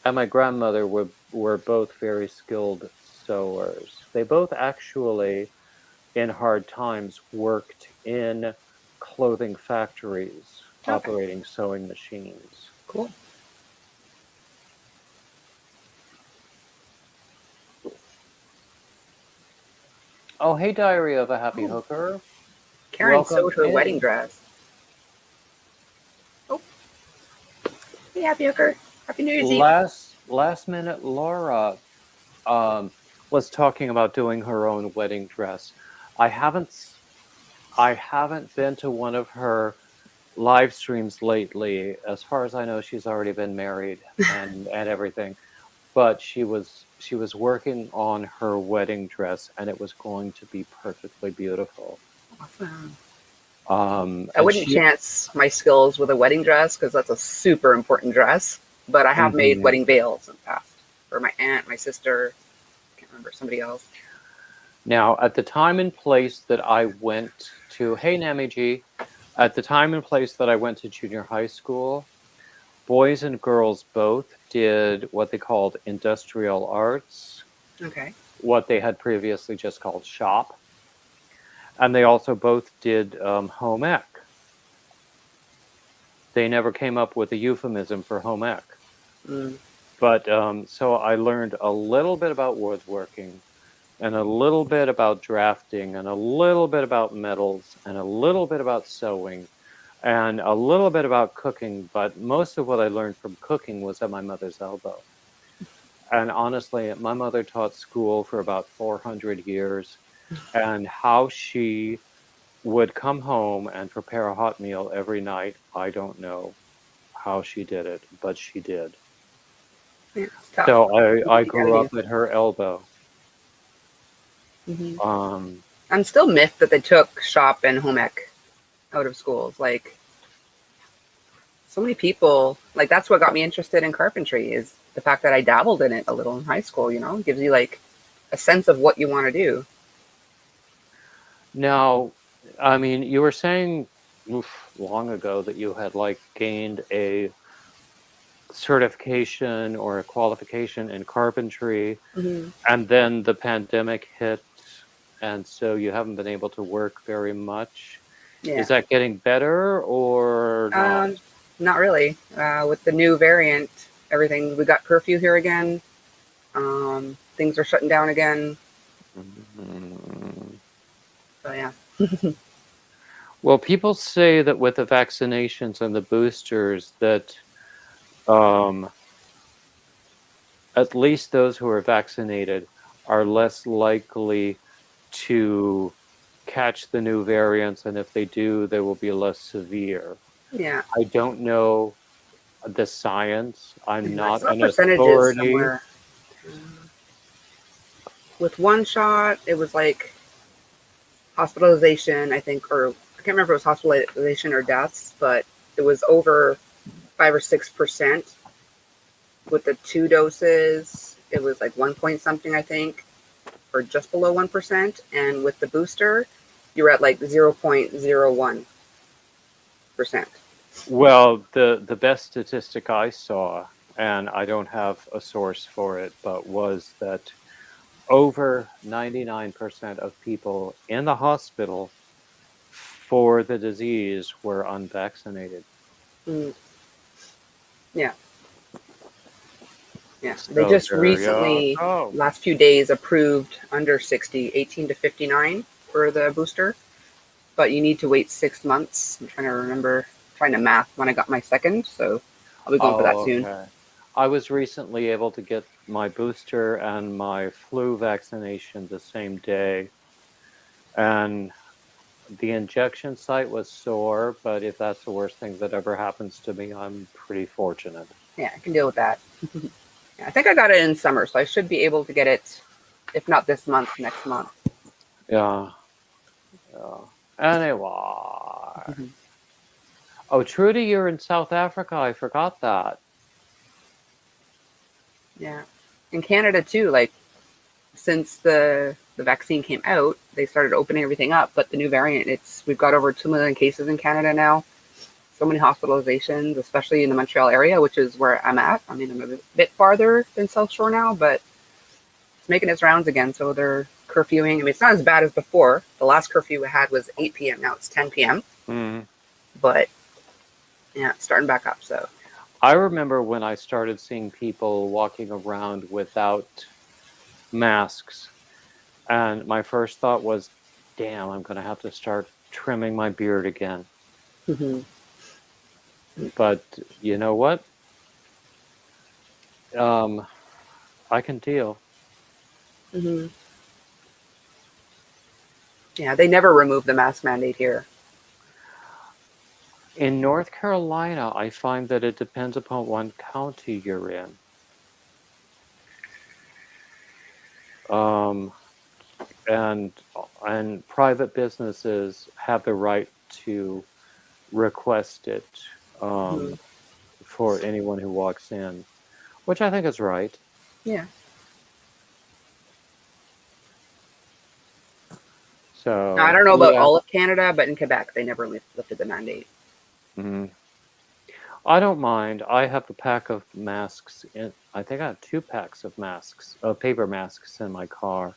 and my grandmother were both very skilled sewers. They both actually, in hard times, worked in clothing factories Okay, operating sewing machines. cool. Oh, hey, Diary of a Happy Oh, Hooker. Karen Welcome sewed her wedding in. dress. Oh, hey, Happy Hooker. Happy New Year's Eve. Last minute, Laura um, was talking about doing her own wedding dress. I haven't I haven't been to one of her live streams lately. As far as I know, she's already been married and everything. But she was working on her wedding dress, and it was going to be perfectly beautiful. Awesome. I And wouldn't she, chance my skills with a wedding dress because that's a super important dress. But I have made Mhm. wedding veils in the past for my aunt, my sister. I can't remember somebody else. Now, at the time and place that I went to, hey Namiji, at the time and place that I went to junior high school, boys and girls both did what they called industrial arts, Okay. what they had previously just called shop, and they also both did home ec. They never came up with a euphemism for home ec. Mm. But so I learned a little bit about woodworking and a little bit about drafting and a little bit about metals and a little bit about sewing and a little bit about cooking. But most of what I learned from cooking was at my mother's elbow. And honestly, my mother taught school for about 400 years, and how she would come home and prepare a hot meal every night, I don't know how she did it, but she did. Yeah, it's tough. So I You gotta grew do. up at her elbow. Hmm. Um, I'm still miffed that they took shop and home ec out of schools. Like so many people, like that's what got me interested in carpentry is the fact that I dabbled in it a little in high school. You know, it gives you like a sense of what you want to do. Now, I mean, you were saying long ago that you had like gained a certification or a qualification in carpentry, Hmm. and then the pandemic hit, and so you haven't been able to work very much. Yeah. Is that getting better or not? Not really. With the new variant, everything we got curfew here again. Things are shutting down again. Mhm. So yeah. Well, people say that with the vaccinations and the boosters that um, at least those who are vaccinated are less likely to catch the new variants, and if they do, they will be less severe. Yeah. I don't know the science. I'm I not saw an percentages authority. somewhere. With one shot, it was like hospitalization, I think, or I can't remember if it was hospitalization or deaths, but it was over 5 or 6%. With the 2 doses, it was like 1 point something, I think, or just below 1%. And with the booster, you're at like 0.01%. Well, the best statistic I saw, and I don't have a source for it, but was that over 99% of people in the hospital for the disease were unvaccinated. Mm, yeah. Yeah. They So just there you recently, go. last few days, approved under 60, 18 to 59 for the booster, but you need to wait 6 months. I'm trying to remember, trying to math when I got my second. So I'll be going for that Oh, soon. okay. I was recently able to get my booster and my flu vaccination the same day, and the injection site was sore, but if that's the worst thing that ever happens to me, I'm pretty fortunate. Yeah, I can deal with that. Yeah, I think I got it in summer, so I should be able to get it, if not this month, next month. Yeah, yeah. Anyway. Mhm. Oh, Trudy, you're in South Africa. I forgot that. Yeah. In Canada too, like since the vaccine came out, they started opening everything up. But the new variant, we've got over 2 million cases in Canada now. So many hospitalizations, especially in the Montreal area, which is where I'm at. I mean, I'm a bit farther than South Shore now, but it's making its rounds again. So they're curfewing. I mean, it's not as bad as before. The last curfew we had was 8 p.m. Now it's 10 p.m. Mm. But yeah, it's starting back up. So I remember when I started seeing people walking around without masks, and my first thought was, damn, I'm going to have to start trimming my beard again. mhm. But you know what? Um, I can deal. Mhm. Yeah, they never removed the mask mandate here. In North Carolina, I find that it depends upon what county you're in. Um, and private businesses have the right to request it Mhm. for anyone who walks in, which I think is right. Yeah. Now, I So don't know about yeah, all of Canada, but in Quebec, they never lifted the mandate. mhm. I don't mind. I have a pack of masks. I think I have 2 packs of masks, paper masks in my car,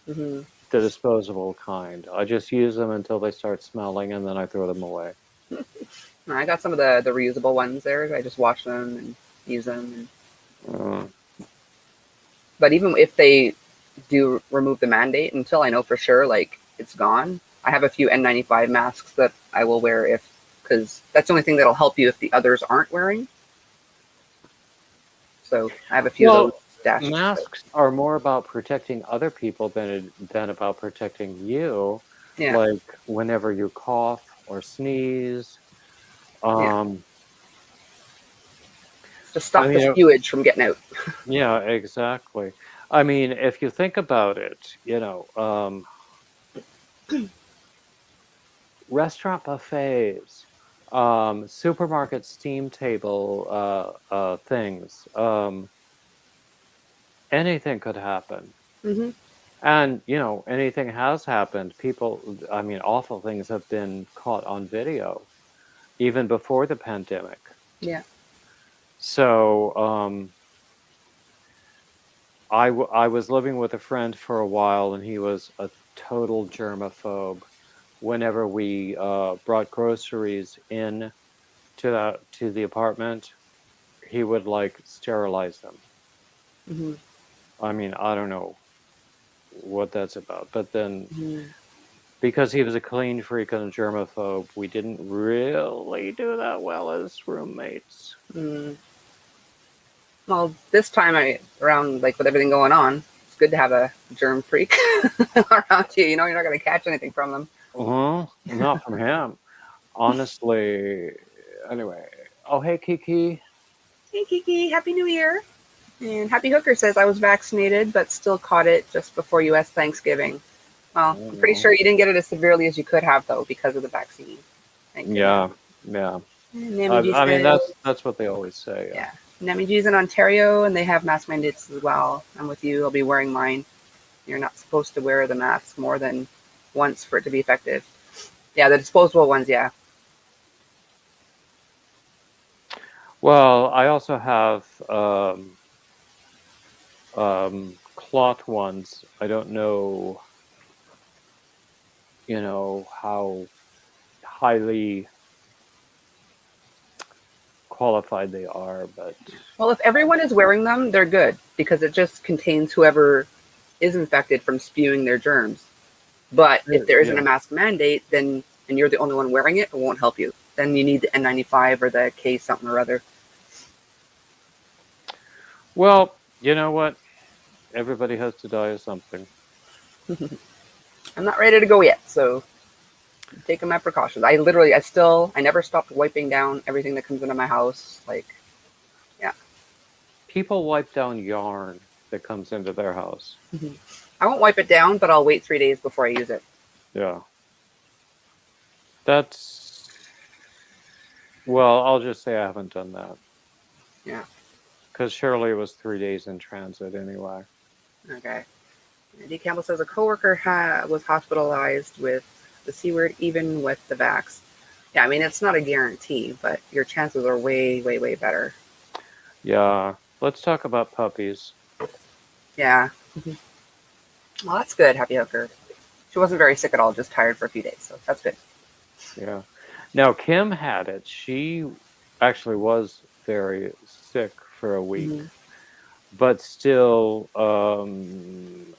Hmm. the disposable kind. I just use them until they start smelling, and then I throw them away. I got some of the reusable ones there. I just wash them and use them. Uh, But even if they do remove the mandate, until I know for sure, like it's gone, I have a few N95 masks that I will wear because that's the only thing that'll help you if the others aren't wearing. So I have a few of those well, stashed. So, masks are more about protecting other people than about protecting you. yeah, Like whenever you cough or sneeze. yeah, Um, to I stop the mean, spewage from getting out. yeah, exactly. I mean, if you think about it, restaurant buffets, supermarket steam table things, anything could happen. Hmm. And, anything has happened. People, I mean, awful things have been caught on video, even before the pandemic. Yeah. So, I was living with a friend for a while, and he was a total germaphobe. Whenever we brought groceries in to the apartment, he would like sterilize them. Hmm. I mean, I don't know what that's about. But then, Mhm. because he was a clean freak and a germaphobe, we didn't really do that well as roommates. Mm. Well, this time around, like with everything going on, it's good to have a germ freak around you. You know, you're not going to catch anything from them. Not from him. Honestly, anyway. Oh, hey, Kiki. Hey, Kiki, Happy New Year. And Happy Hooker says, I was vaccinated, but still caught it just before U.S. Thanksgiving. Well, I'm pretty Oh, sure you didn't get it as severely as you could have, though, because of the vaccine. Thank goodness. yeah, yeah. And I, Namiji I mean, says, that's what they always say. Yeah. yeah. Nemiji's in Ontario, and they have mask mandates as well. I'm with you. I'll be wearing mine. You're not supposed to wear the mask more than once for it to be effective. Yeah, the disposable ones, yeah. Well, I also have cloth ones. I don't know, how highly qualified they are, but Well, if everyone is wearing them, they're good because it just contains whoever is infected from spewing their germs. But if there isn't yeah. a mask mandate, then and you're the only one wearing it, it won't help you. Then you need the N95 or the K something or other. Well, you know what? Everybody has to die of something. I'm not ready to go yet, so taking my precautions. I never stopped wiping down everything that comes into my house. Like, yeah. People wipe down yarn that comes into their house. I won't wipe it down, but I'll wait 3 days before I use it. Yeah. That's, well, I'll just say I haven't done that. Yeah. Because surely it was 3 days in transit anyway. Okay. D. Campbell says a coworker was hospitalized with the C word, even with the vax. Yeah, I mean, it's not a guarantee, but your chances are way, way, way better. Yeah. Let's talk about puppies. Yeah. Well, that's good, Happy Hooker. She wasn't very sick at all, just tired for a few days, so that's good. Yeah. Now, Kim had it. She actually was very sick for a week, Mhm. but still,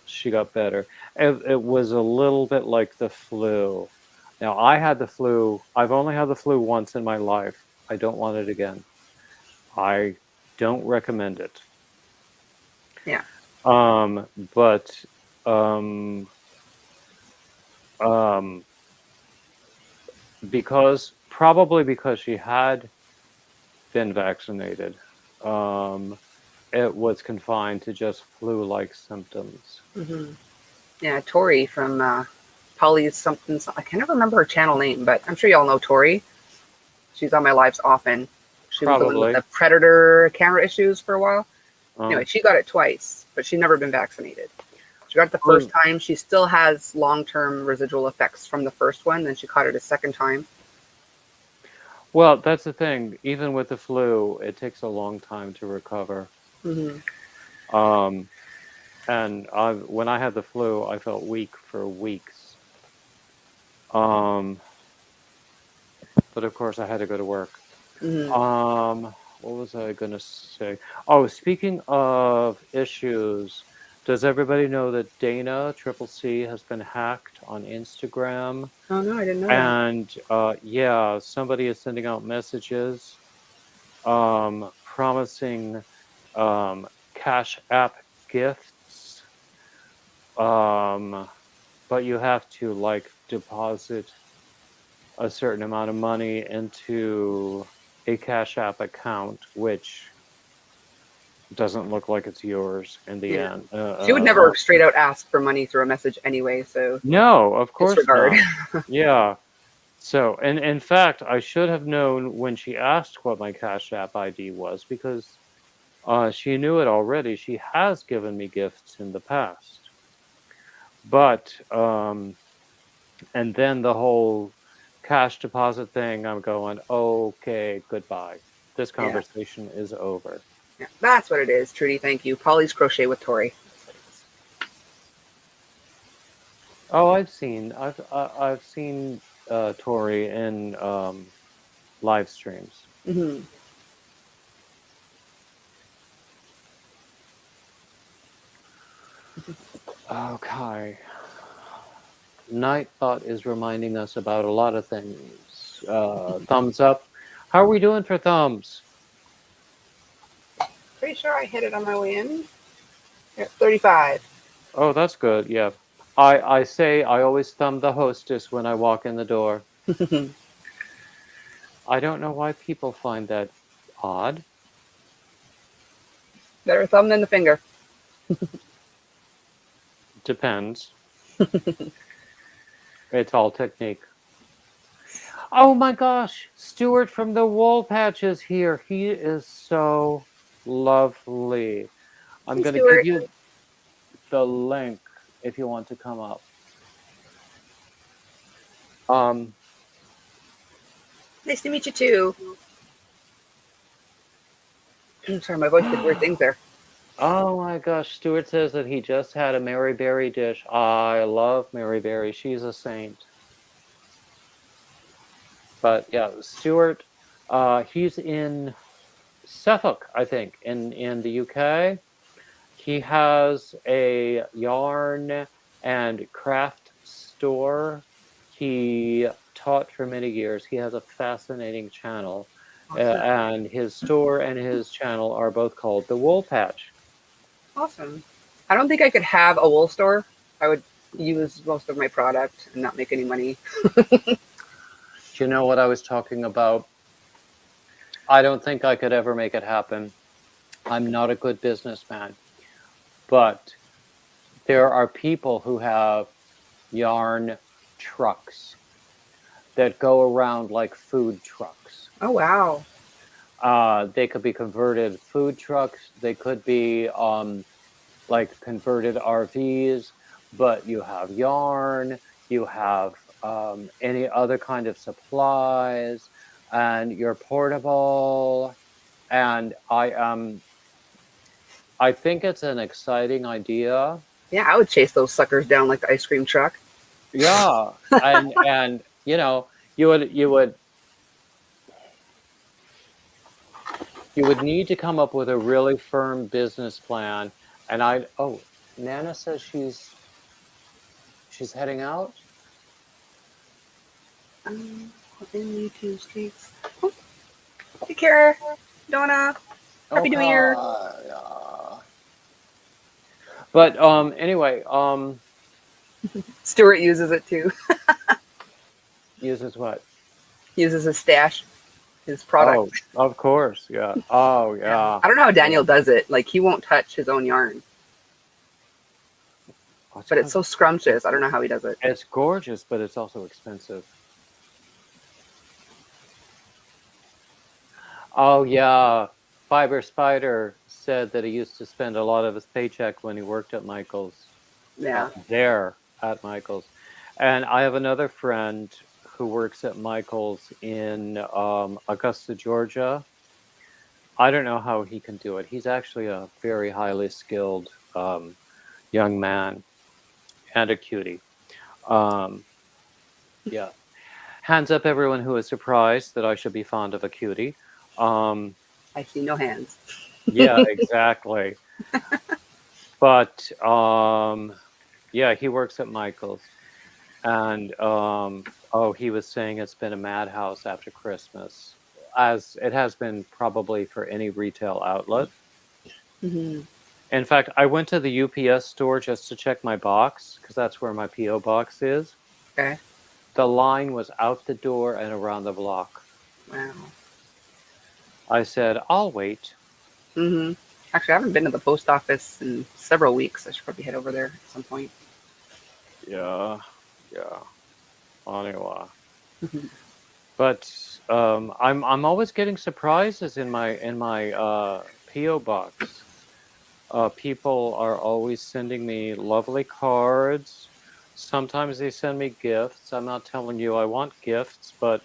she got better. It was a little bit like the flu. Now, I had the flu. I've only had the flu once in my life. I don't want it again. I don't recommend it. Yeah. But um, um, probably because she had been vaccinated, um, it was confined to just flu-like symptoms. Hmm. Yeah, Tori from Polly's something. I can never remember her channel name, but I'm sure y'all know Tori. She's on my lives often. She was the one with Probably. the Predator camera issues for a while. Anyway, Um, she got it twice, but she's never been vaccinated. She got it the first um, time. She still has long-term residual effects from the first one. Then she caught it a second time. well, that's the thing. Even with the flu, it takes a long time to recover. Hmm. Um, and when I had the flu, I felt weak for weeks. Um, but of course, I had to go to work. Hmm. What was I gonna say? Oh, speaking of issues, does everybody know that Dana Triple C has been hacked on Instagram? Oh no, I didn't know that. And yeah, somebody is sending out messages promising Cash App gifts, but you have to like deposit a certain amount of money into a Cash App account, which doesn't look like it's yours in the Yeah, end. she would never straight out ask for money through a message anyway. So No, of course disregard. not. Yeah. So, and in fact, I should have known when she asked what my Cash App ID was because she knew it already. She has given me gifts in the past. But, and then the whole cash deposit thing, I'm going, okay, goodbye. This Yeah, conversation is over. yeah, that's what it is. Trudy, thank you. Polly's crochet with Tori. Oh, I've seen Tori in live streams. Okay. Nightbot is reminding us about a lot of things. Thumbs up. How are we doing for thumbs? Pretty sure I hit it on my way in. Yeah, 35. Oh, that's good. Yeah. I always thumb the hostess when I walk in the door. I don't know why people find that odd. Better thumb than the finger. Depends. It's all technique. Oh my gosh, Stuart from the Wool Patch is here. He is so lovely. I'm Hey, going to give Stuart. you the link if you want to come up. Um, Nice to meet you too. I'm sorry, my voice did weird things there. oh my gosh, Stuart says that he just had a Mary Berry dish. I love Mary Berry. She's a saint. But yeah, Stuart, he's in Suffolk, I think, in the UK. He has a yarn and craft store. He taught for many years. He has a fascinating channel. Awesome. And his store and his channel are both called The Wool Patch. Awesome. I don't think I could have a wool store. I would use most of my product and not make any money. Do you know what I was talking about? I don't think I could ever make it happen. I'm not a good businessman. But there are people who have yarn trucks that go around like food trucks. Oh, wow. They could be converted food trucks. They could be like converted RVs, but you have yarn, you have any other kind of supplies, and you're portable. And I think it's an exciting idea. Yeah, I would chase those suckers down like the ice cream truck. Yeah, and you know you would need to come up with a really firm business plan. And Nana says she's heading out. In YouTube streets. Oh, take care, Donna. Happy New Year. Yeah. But anyway, Stuart uses it too. uses what? Uses his stash, his product. Oh, of course, yeah. Oh, yeah. I don't know how Daniel does it. Like, he won't touch his own yarn, but it's so scrumptious. I don't know how he does it. It's gorgeous, but it's also expensive. Oh, yeah. Fiber Spider said that he used to spend a lot of his paycheck when he worked at Michael's. Yeah. There at Michael's. And I have another friend who works at Michael's in Augusta, Georgia. I don't know how he can do it. He's actually a very highly skilled young man and a cutie. Yeah. Hands up, everyone who is surprised that I should be fond of a cutie. I see no hands. Yeah, exactly. But yeah, he works at Michael's. And he was saying it's been a madhouse after Christmas, as it has been probably for any retail outlet. Mm-hmm. In fact, I went to the UPS store just to check my box, because that's where my P.O. box is. Okay. The line was out the door and around the block. Wow. I said, I'll wait. Mm-hmm. Actually, I haven't been to the post office in several weeks. I should probably head over there at some point. Yeah. Anyway. Mhm. But I'm always getting surprises in my PO box. People are always sending me lovely cards. Sometimes they send me gifts. I'm not telling you I want gifts, but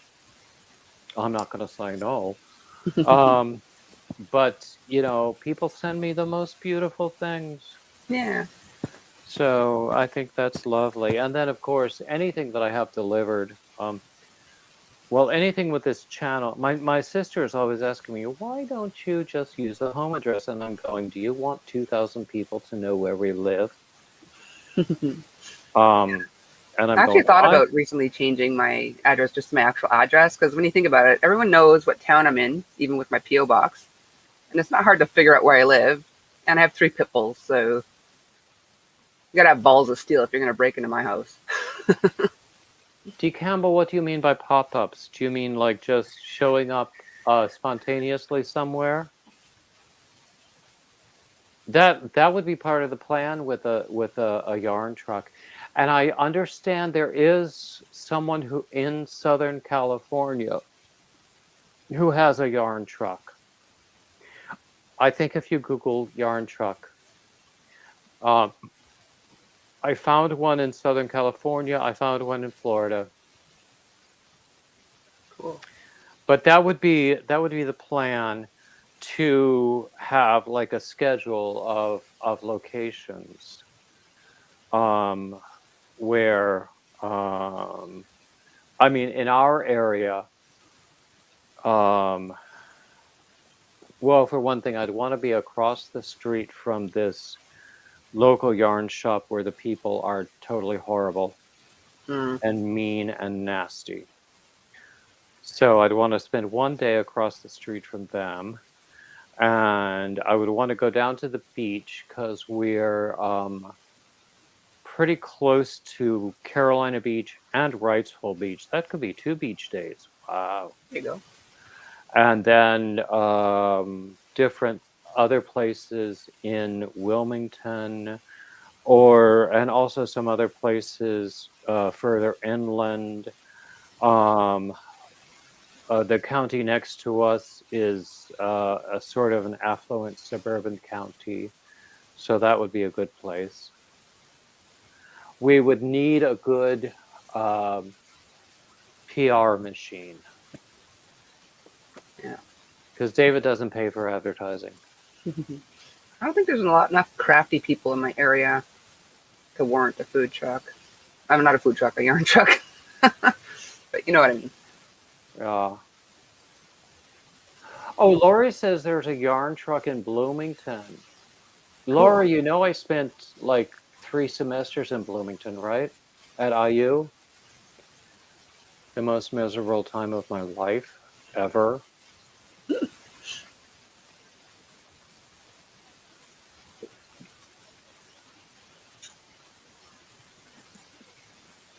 I'm not going to say no. But people send me the most beautiful things. Yeah. So I think that's lovely. And then, of course, anything that I have delivered, anything with this channel, my sister is always asking me, why don't you just use the home address? And I'm going, do you want 2,000 people to know where we live? And I'm I actually going, thought about recently changing my address just to my actual address because when you think about it, everyone knows what town I'm in, even with my PO box, and it's not hard to figure out where I live. And I have 3 pit bulls, so you gotta have balls of steel if you're gonna break into my house. D. Campbell, what do you mean by pop-ups? Do you mean like just showing up spontaneously somewhere? That would be part of the plan with a yarn truck. And I understand there is someone who in Southern California who has a yarn truck. I think if you Google yarn truck, um, I found one in Southern California. I found one in Florida. Cool. But that would be the plan, to have like a schedule of locations um, where I mean in our area. Um, well, for one thing, I'd want to be across the street from this local yarn shop where the people are totally horrible Mm. and mean and nasty. So I'd want to spend one day across the street from them, and I would want to go down to the beach because we're pretty close to Carolina Beach and Wrightsville Beach. That could be 2 beach days. Wow. There you go. And then different other places in Wilmington, and also some other places further inland. Um, the county next to us is a sort of an affluent suburban county, so that would be a good place. We would need a good PR machine. Yeah. Because David doesn't pay for advertising. I don't think there's enough crafty people in my area to warrant a food truck. I'm not a food truck, a yarn truck. But you know what I mean. Oh, Lori says there's a yarn truck in Bloomington. Laura, you know I spent like 3 semesters in Bloomington, right? At IU. The most miserable time of my life ever.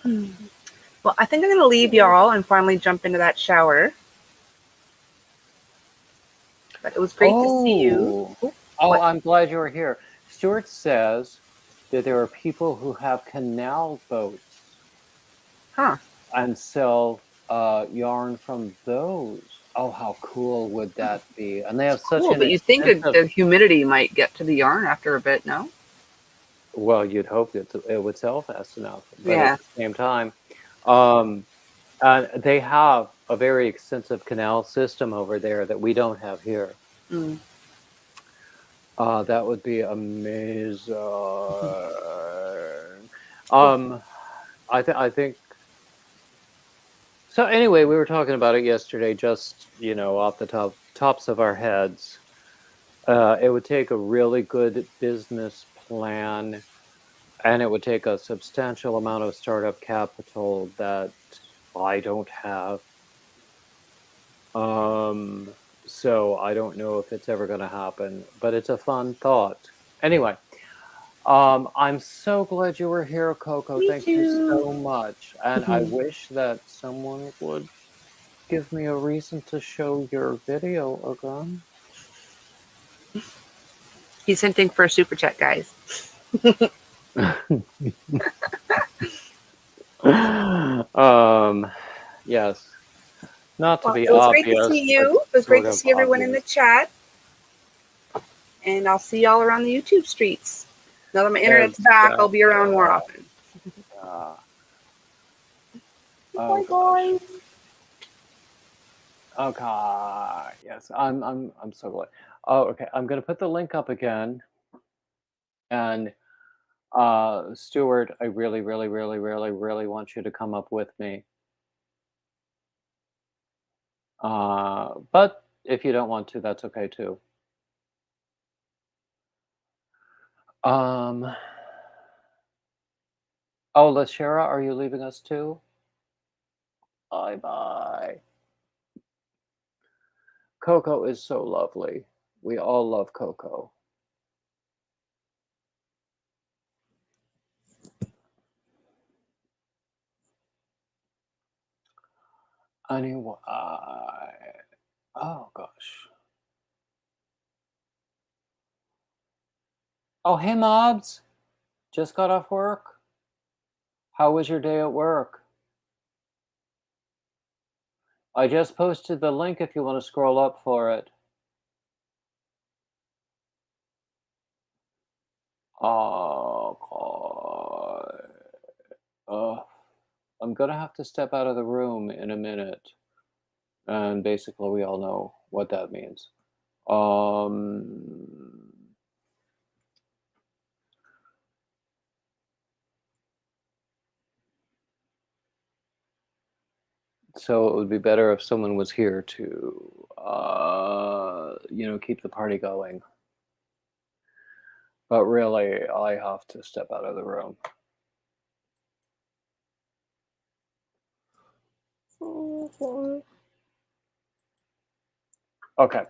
Well, I think I'm going to leave y'all and finally jump into that shower. But it was great to see you. Oh, What? I'm glad you were here. Stuart says that there are people who have canal boats Huh. and sell yarn from those. Oh, how cool would that be? And they have such Cool, an but you think extensive. the humidity might get to the yarn after a bit, no? Well, you'd hope that it would sell fast enough, but Yeah. at the same time, they have a very extensive canal system over there that we don't have here. Mm. That would be amazing. I think. So anyway, we were talking about it yesterday, just off the tops of our heads. It would take a really good business plan, and it would take a substantial amount of startup capital that I don't have. So I don't know if it's ever going to happen, but it's a fun thought. Anyway, I'm so glad you were here, Coco. Me Thank you too. so much. And I wish that someone would give me a reason to show your video again. He's hinting for a super chat, guys. Yes. Not to Well, be it was obvious. great to see you. It was great to see everyone in the chat. And I'll see y'all around the YouTube streets. Now that my internet's back, I'll be around more often. Bye, guys. Okay. Yes, I'm so glad. Oh, okay. I'm gonna put the link up again. And Stuart, I really, really, really, really, really want you to come up with me. But if you don't want to, that's okay too. Oh, Lashera, are you leaving us too? Bye bye. Coco is so lovely. We all love Coco. Anyway, oh gosh. Oh, hey, Mobs. Just got off work. How was your day at work? I just posted the link if you want to scroll up for it. Oh, God. I'm going to have to step out of the room in a minute. And basically, we all know what that means. So it would be better if someone was here to, keep the party going. But really, I have to step out of the room. Okay.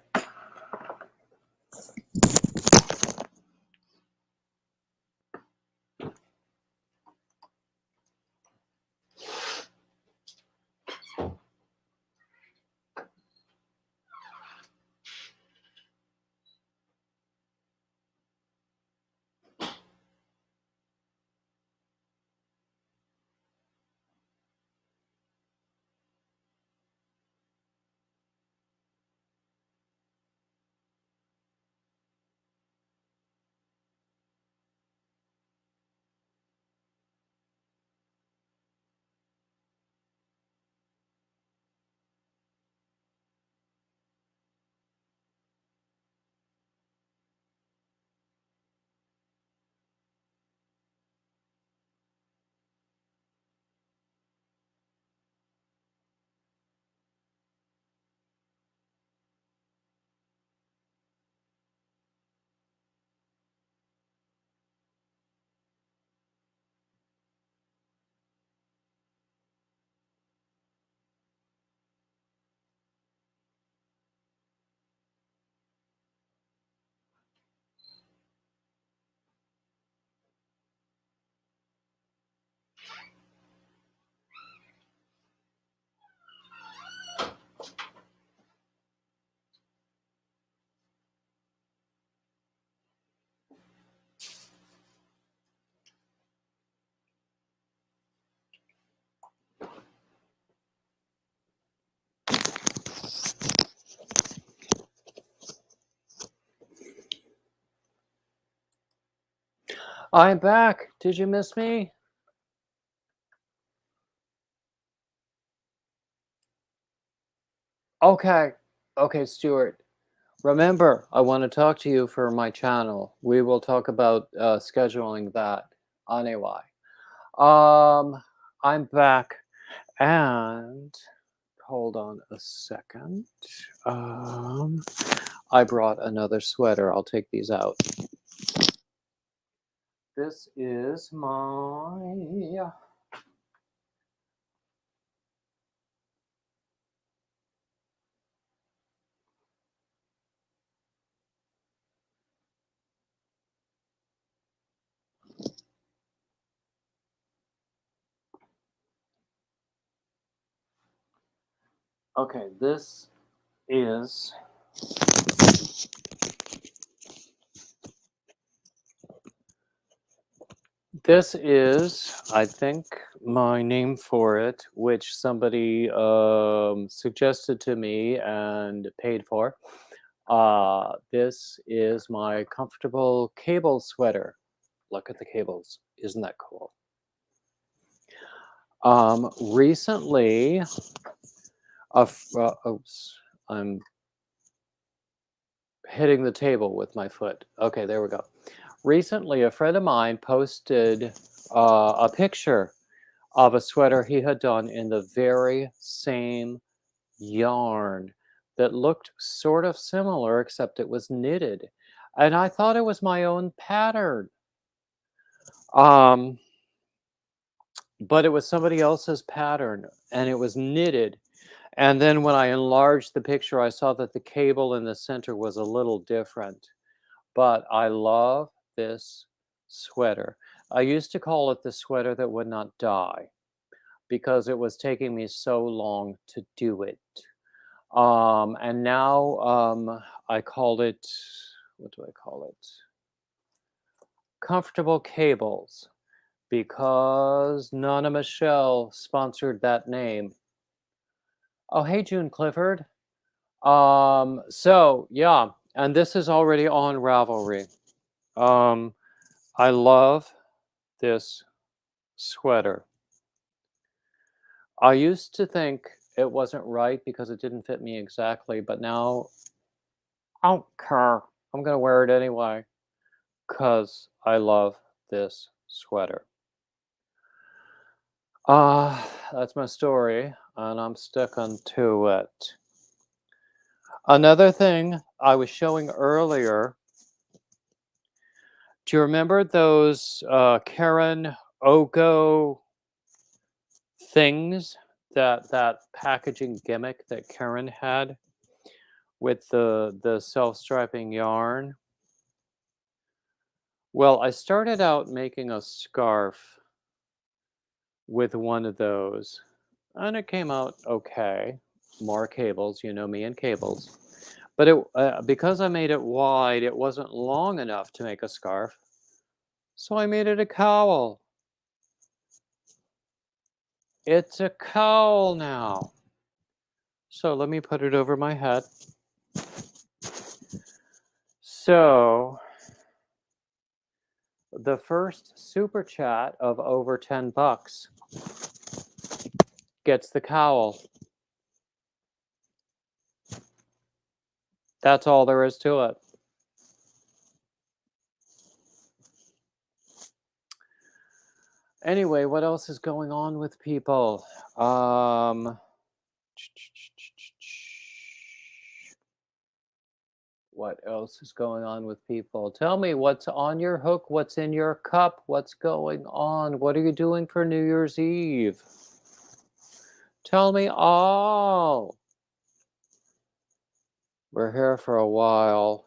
I'm back. Did you miss me? Okay. Okay, Stuart. Remember, I want to talk to you for my channel. We will talk about scheduling that anyway. I'm back, and hold on a second. I brought another sweater. I'll take these out. This is my okay. Is this is, I think, my name for it, which somebody suggested to me and paid for. This is my comfortable cable sweater. Look at the cables. Isn't that cool? Recently, oops, I'm hitting the table with my foot. Okay, there we go. Recently, a friend of mine posted a picture of a sweater he had done in the very same yarn that looked sort of similar, except it was knitted. And I thought it was my own pattern. but it was somebody else's pattern and it was knitted. And then when I enlarged the picture, I saw that the cable in the center was a little different. But I love this sweater. I used to call it the sweater that would not die because it was taking me so long to do it. And now I called it, what do I call it? Comfortable Cables, because Nana Michelle sponsored that name. Oh, hey, June Clifford. So yeah, and this is already on Ravelry. I love this sweater. I used to think it wasn't right because it didn't fit me exactly, but now I don't care. I'm gonna wear it anyway because I love this sweater. That's my story, and I'm sticking to it. Another thing I was showing earlier, do you remember those Karen Ogo things, that packaging gimmick that Karen had with the self-striping yarn? Well, I started out making a scarf with one of those, and it came out okay. More cables, you know me and cables. But because I made it wide, it wasn't long enough to make a scarf. So I made it a cowl. It's a cowl now. So let me put it over my head. So the first super chat of over $10 gets the cowl. That's all there is to it. Anyway, what else is going on with people? What else is going on with people? Tell me what's on your hook, what's in your cup, what's going on? What are you doing for New Year's Eve? Tell me all. We're here for a while.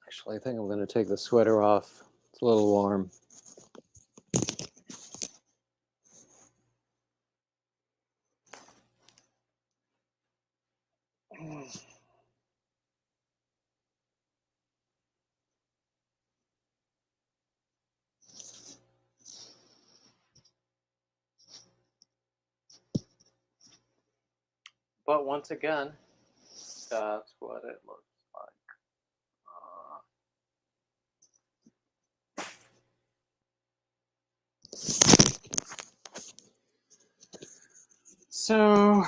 Actually, I think I'm going to take the sweater off. It's a little warm. But once again, that's what it looks like. So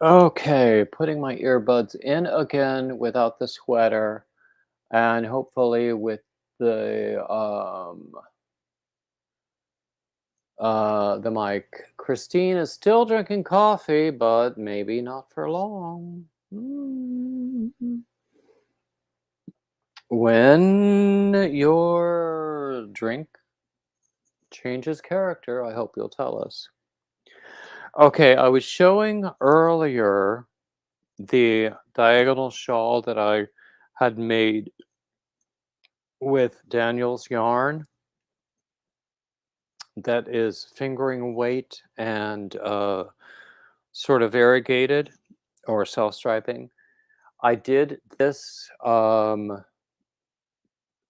okay, putting my earbuds in again without the sweater, and hopefully with the mic. Christine is still drinking coffee, but maybe not for long. When your drink changes character, I hope you'll tell us. Okay, I was showing earlier the diagonal shawl that I had made with Daniel's yarn that is fingering weight and sort of variegated or self-striping. I did this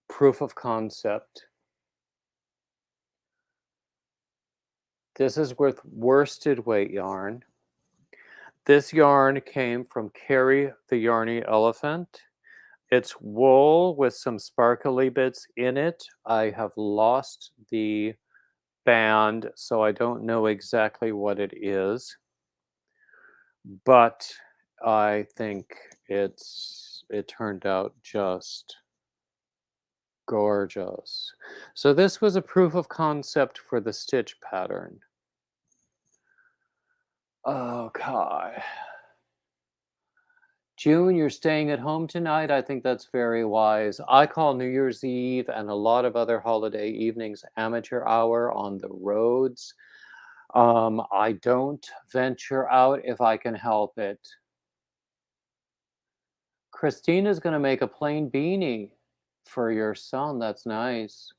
proof of concept. This is with worsted weight yarn. This yarn came from Carrie the Yarny Elephant. It's wool with some sparkly bits in it. I have lost the band, so I don't know exactly what it is. but I think it turned out just gorgeous. So this was a proof of concept for the stitch pattern. Okay. June, you're staying at home tonight. I think that's very wise. I call New Year's Eve and a lot of other holiday evenings amateur hour on the roads. I don't venture out if I can help it. Christina's going to make a plain beanie for your son. That's nice.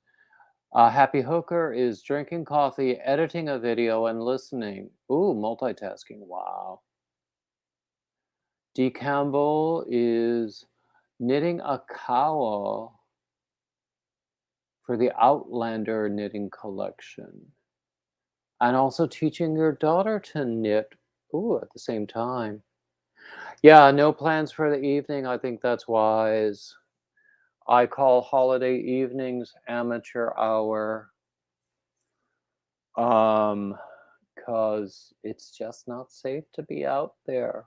Happy Hooker is drinking coffee, editing a video, and listening. Ooh, multitasking. Wow. Dee Campbell is knitting a cowl for the Outlander knitting collection. And also teaching your daughter to knit. Ooh, at the same time. Yeah, no plans for the evening. I think that's wise. I call holiday evenings amateur hour. Because it's just not safe to be out there.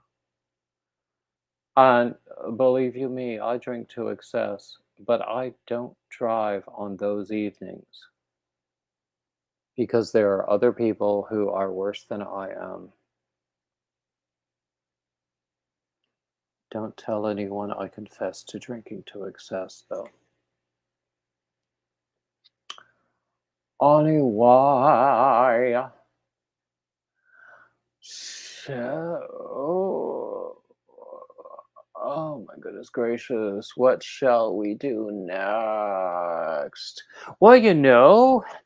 And believe you me, I drink to excess, but I don't drive on those evenings because there are other people who are worse than I am. Don't tell anyone I confess to drinking to excess, though. Anyway, so, oh my goodness gracious, what shall we do next? Well,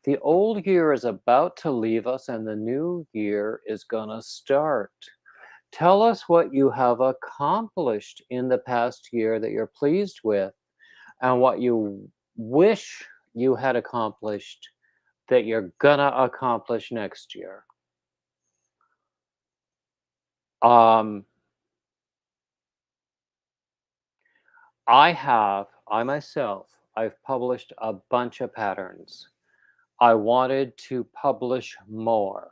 the old year is about to leave us and the new year is gonna start. Tell us what you have accomplished in the past year that you're pleased with and what you wish you had accomplished that you're gonna accomplish next year. Um, I myself, I've published a bunch of patterns. I wanted to publish more,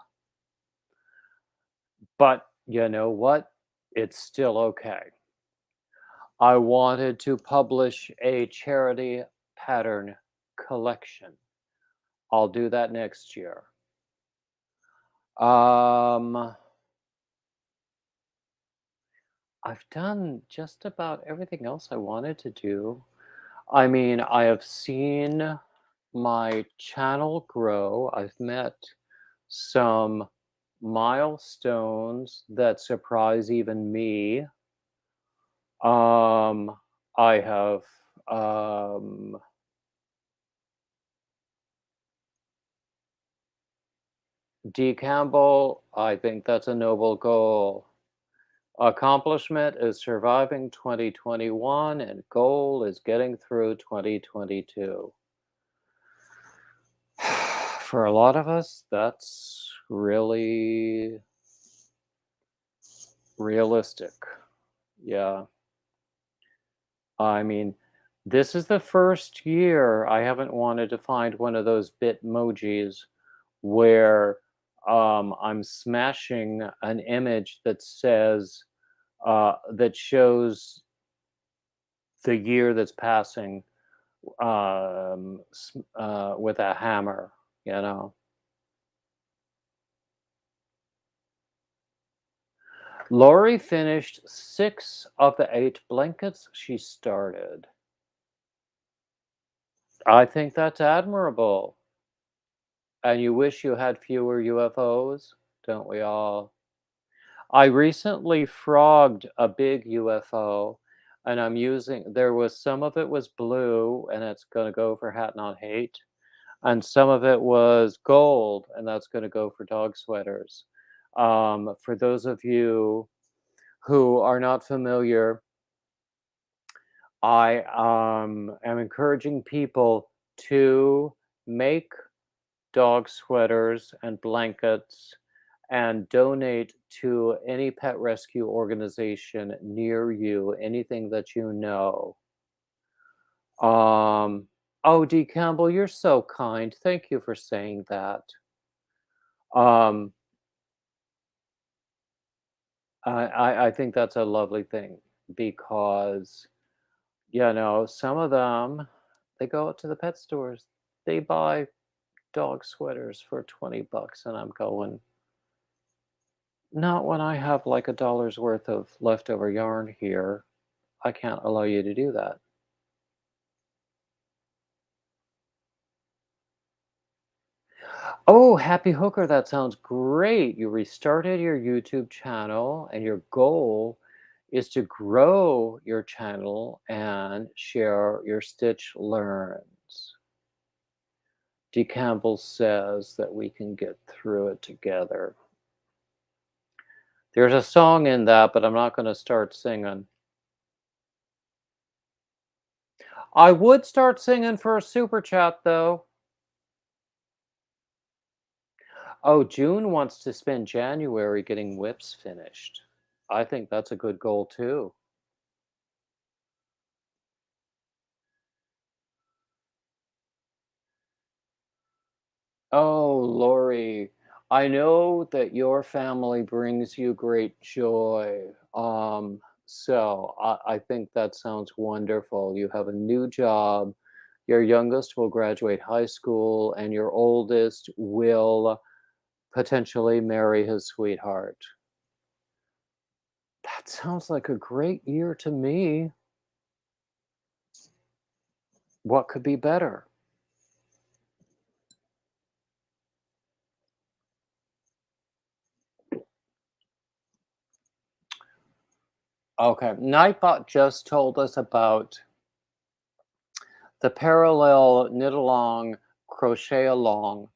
but you know what? It's still okay. I wanted to publish a charity pattern collection. I'll do that next year. Um, I've done just about everything else I wanted to do. I mean, I have seen my channel grow. I've met some milestones that surprise even me. I have Dee Campbell, I think that's a noble goal. Accomplishment is surviving 2021, and goal is getting through 2022. For a lot of us, that's really realistic. Yeah. I mean, this is the first year I haven't wanted to find one of those Bitmojis where I'm smashing an image that says, that shows the year that's passing with a hammer, you know. Lori finished 6 of the 8 blankets she started. I think that's admirable. And you wish you had fewer UFOs, don't we all? I recently frogged a big UFO, and there was some of it was blue, and it's going to go for Hat Not Hate, and some of it was gold, and that's going to go for dog sweaters. For those of you who are not familiar, I am encouraging people to make dog sweaters and blankets and donate to any pet rescue organization near you, anything that you know. Oh, Dee Campbell, you're so kind. Thank you for saying that. Um, I think that's a lovely thing because, some of them, they go out to the pet stores, they buy dog sweaters for 20 bucks, and I'm going, not when I have like a dollar's worth of leftover yarn here. I can't allow you to do that. Oh, Happy Hooker, that sounds great. You restarted your YouTube channel, and your goal is to grow your channel and share your stitch learns. D. Campbell says that we can get through it together. There's a song in that, but I'm not going to start singing. I would start singing for a super chat, though. Oh, June wants to spend January getting whips finished. I think that's a good goal, too. Oh, Lori, I know that your family brings you great joy. So I think that sounds wonderful. You have a new job. Your youngest will graduate high school, and your oldest will potentially marry his sweetheart. That sounds like a great year to me. What could be better? Okay, Nightbot just told us about the parallel knit along, crochet along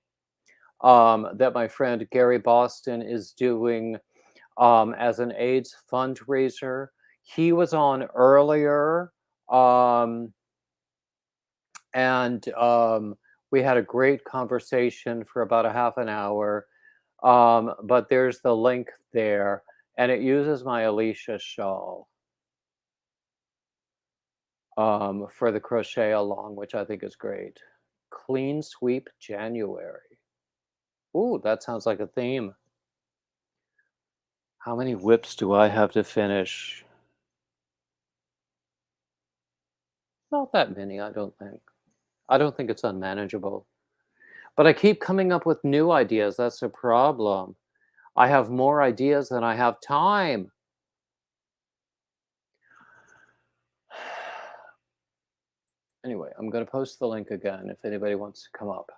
that my friend Gary Boston is doing as an AIDS fundraiser. He was on earlier, and we had a great conversation for about a half an hour. But there's the link there, and it uses my Alicia shawl for the crochet along, which I think is great. Clean sweep January. Ooh, that sounds like a theme. How many whips do I have to finish? Not that many, I don't think. I don't think it's unmanageable. But I keep coming up with new ideas. That's a problem. I have more ideas than I have time. Anyway, I'm going to post the link again if anybody wants to come up.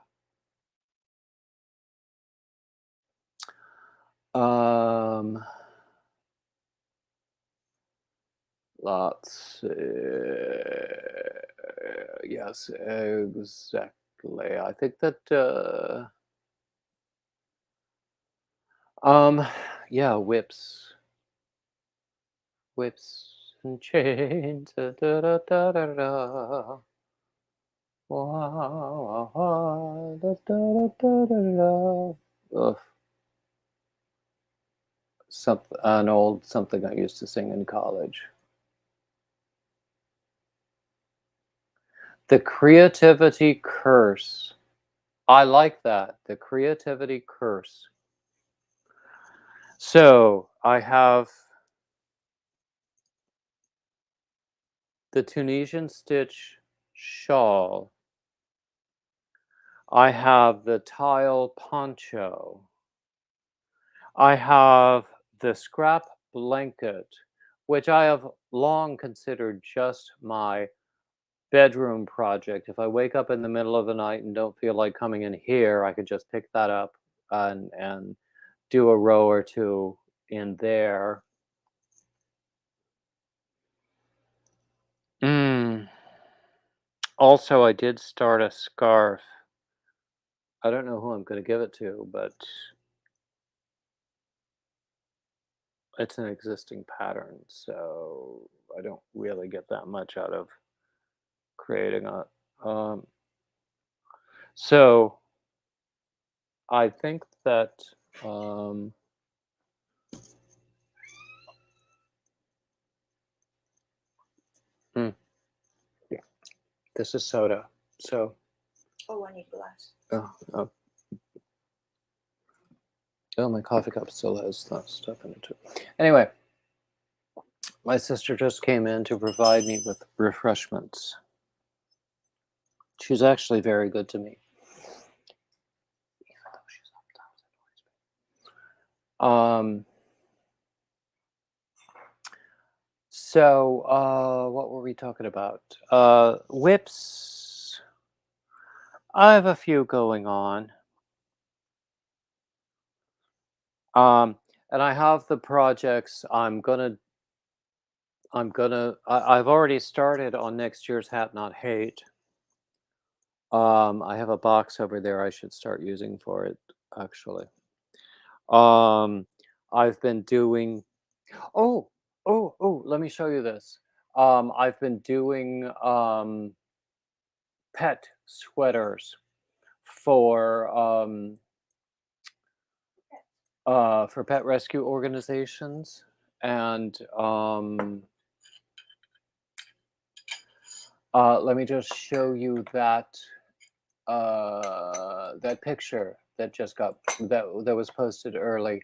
Let's see. Yes, exactly. I think that yeah, whips and chains. Da, da, da, da, da, da. Wow, da, da, da, da, da. Ugh. Something I used to sing in college. The creativity curse. I like that. The creativity curse. So I have the Tunisian stitch shawl. I have the tile poncho. I have the scrap blanket, which I have long considered just my bedroom project. If I wake up in the middle of the night and don't feel like coming in here, I could just pick that up and do a row or two in there. Also, I did start a scarf. I don't know who I'm going to give it to, but it's an existing pattern, so I don't really get that much out of creating a. So I think that yeah, this is soda. So Oh, I need glass. oh, my coffee cup still has stuff in it too. Anyway, My sister just came in to provide me with refreshments. She's actually very good to me. Even though she sometimes annoys me. So, what were we talking about? Whips. I have a few going on. And I have the projects I've already started on next year's Hat Not Hate. I have a box over there I should start using for it, actually. I've been doing oh, let me show you this. I've been doing pet sweaters for pet rescue organizations, and let me just show you that that picture that just got that was posted early.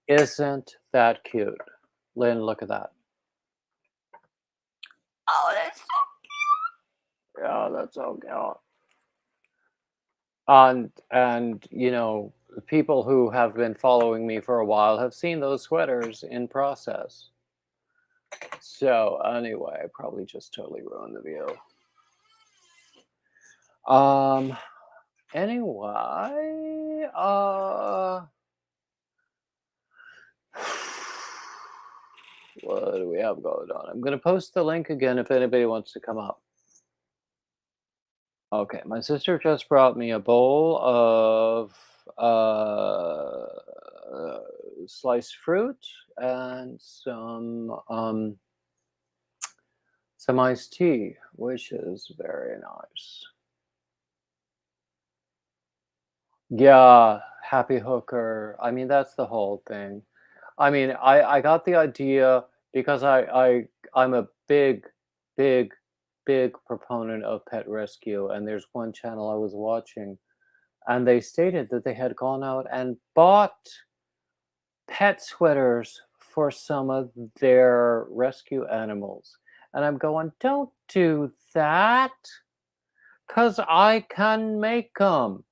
Isn't that cute? Lynn, look at that. Oh, that's so Yeah, that's so cute. And you know, people who have been following me for a while have seen those sweaters in process. So anyway, I probably just totally ruined the view. Anyway, what do we have going on? I'm gonna post the link again if anybody wants to come up. Okay, my sister just brought me a bowl of sliced fruit and some iced tea, which is very nice. Yeah, happy hooker. I mean, that's the whole thing. I mean, I got the idea because I'm a big, big, big proponent of pet rescue, and there's one channel I was watching, and they stated that they had gone out and bought pet sweaters for some of their rescue animals. And I'm going, don't do that, because I can make them.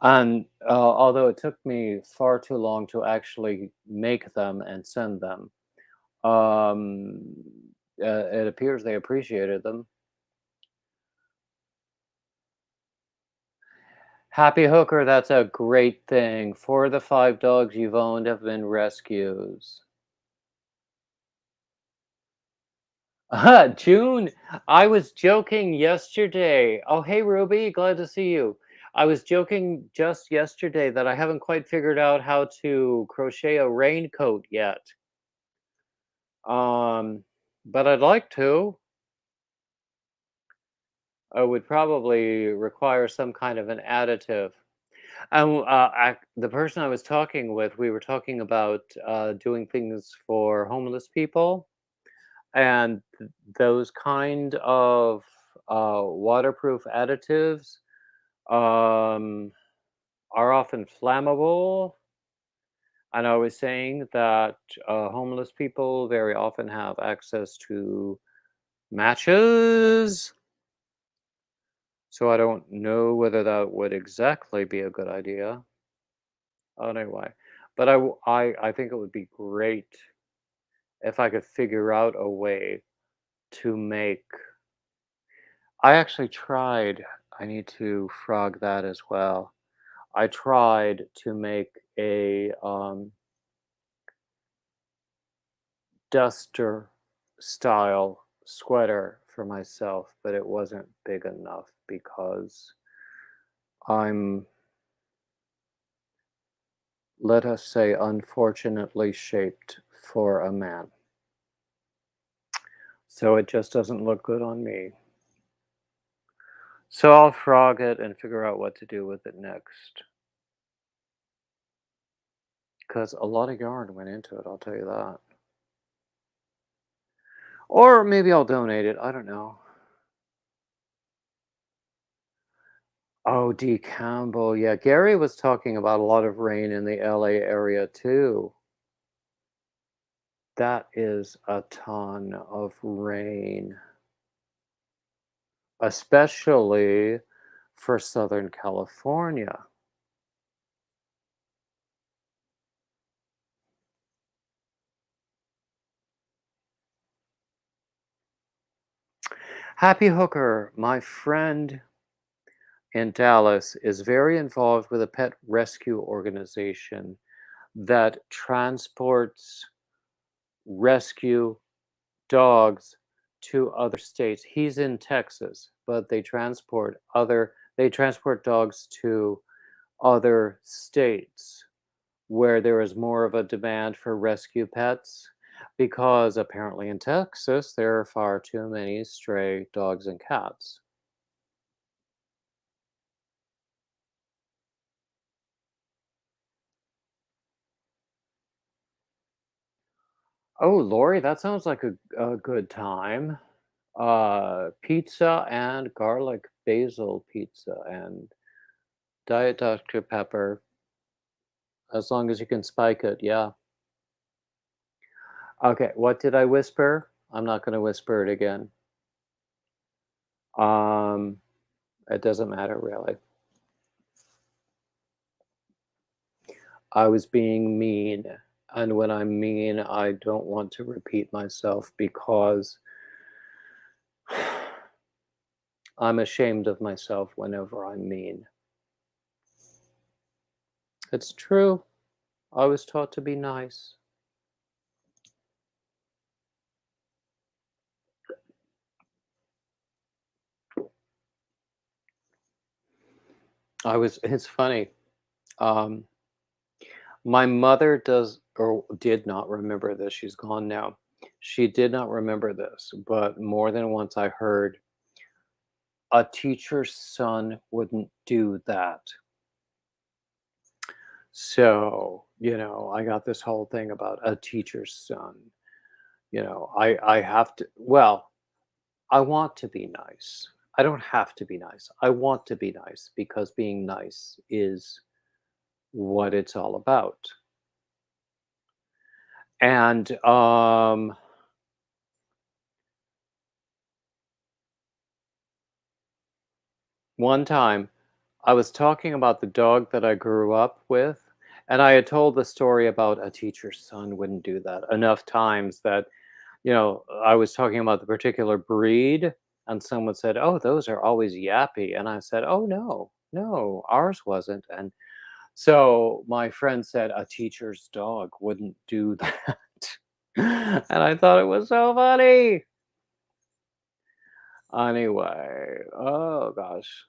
And although it took me far too long to actually make them and send them, um, it appears they appreciated them. Happy Hooker, that's a great thing. 4 of the 5 dogs you've owned have been rescues. June, I was joking yesterday. Oh, hey, Ruby, glad to see you. I was joking just yesterday that I haven't quite figured out how to crochet a raincoat yet. But I'd like to. I would probably require some kind of an additive. And the person I was talking with, we were talking about doing things for homeless people, and those kind of waterproof additives are often flammable. And I was saying that homeless people very often have access to matches. So I don't know whether that would exactly be a good idea. Anyway, but I think it would be great if I could figure out a way to make. I actually tried. I need to frog that as well. I tried to make a duster style sweater for myself, but it wasn't big enough because I'm, let us say, unfortunately shaped for a man. So it just doesn't look good on me. So I'll frog it and figure out what to do with it next. Because a lot of yarn went into it, I'll tell you that. Or maybe I'll donate it, I don't know. Oh, D. Campbell. Yeah, Gary was talking about a lot of rain in the LA area too. That is a ton of rain, especially for Southern California. Happy Hooker, my friend in Dallas, is very involved with a pet rescue organization that transports rescue dogs to other states. He's in Texas, but they transport dogs to other states where there is more of a demand for rescue pets, because apparently in Texas there are far too many stray dogs and cats. Oh, Lori, that sounds like a good time. Pizza and garlic basil pizza and Diet Dr. Pepper, as long as you can spike it, yeah. Okay, what did I whisper? I'm not going to whisper it again. It doesn't matter really. I was being mean, and when I'm mean, I don't want to repeat myself because I'm ashamed of myself whenever I'm mean. It's true. I was taught to be nice. It's funny. Um, my mother does or did not remember this. She's gone now. She did not remember this, but more than once I heard a teacher's son wouldn't do that. So, I got this whole thing about a teacher's son. I have to, well, I want to be nice. I don't have to be nice. I want to be nice because being nice is what it's all about. And one time I was talking about the dog that I grew up with, and I had told the story about a teacher's son wouldn't do that enough times that, I was talking about the particular breed, and someone said, "Oh, those are always yappy." And I said, "Oh, no, no, ours wasn't." And so my friend said, "A teacher's dog wouldn't do that." And I thought it was so funny. Anyway, oh gosh.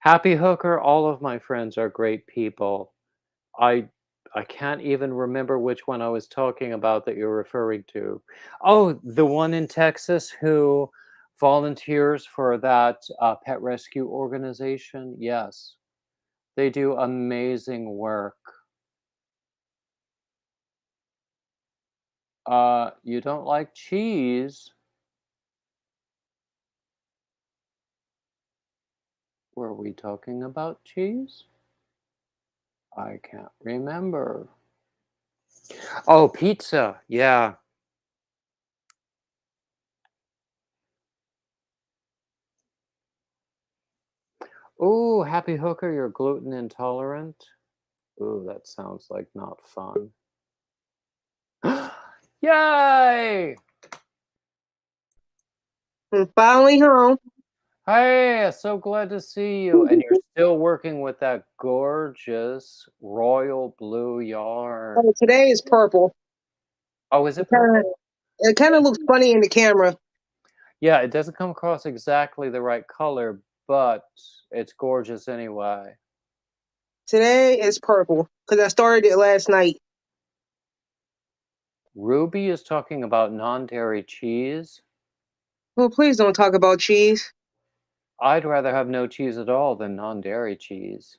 Happy Hooker, all of my friends are great people. I I can't even remember which one I was talking about that you're referring to. Oh, the one in Texas who volunteers for that pet rescue organization. Yes, they do amazing work. You don't like cheese? Were we talking about cheese? I can't remember. Oh, pizza. Yeah. Ooh, Happy Hooker, you're gluten intolerant. Ooh, that sounds like not fun. Yay! I'm finally home. Hey, so glad to see you. And you're still working with that gorgeous royal blue yarn. Oh, today is purple. Oh, is it Kinda- purple? It kind of looks funny in the camera. Yeah, it doesn't come across exactly the right color, but it's gorgeous anyway. Today is purple because I started it last night. Ruby is talking about non-dairy cheese. Well, please don't talk about cheese I'd rather have no cheese at all than non-dairy cheese.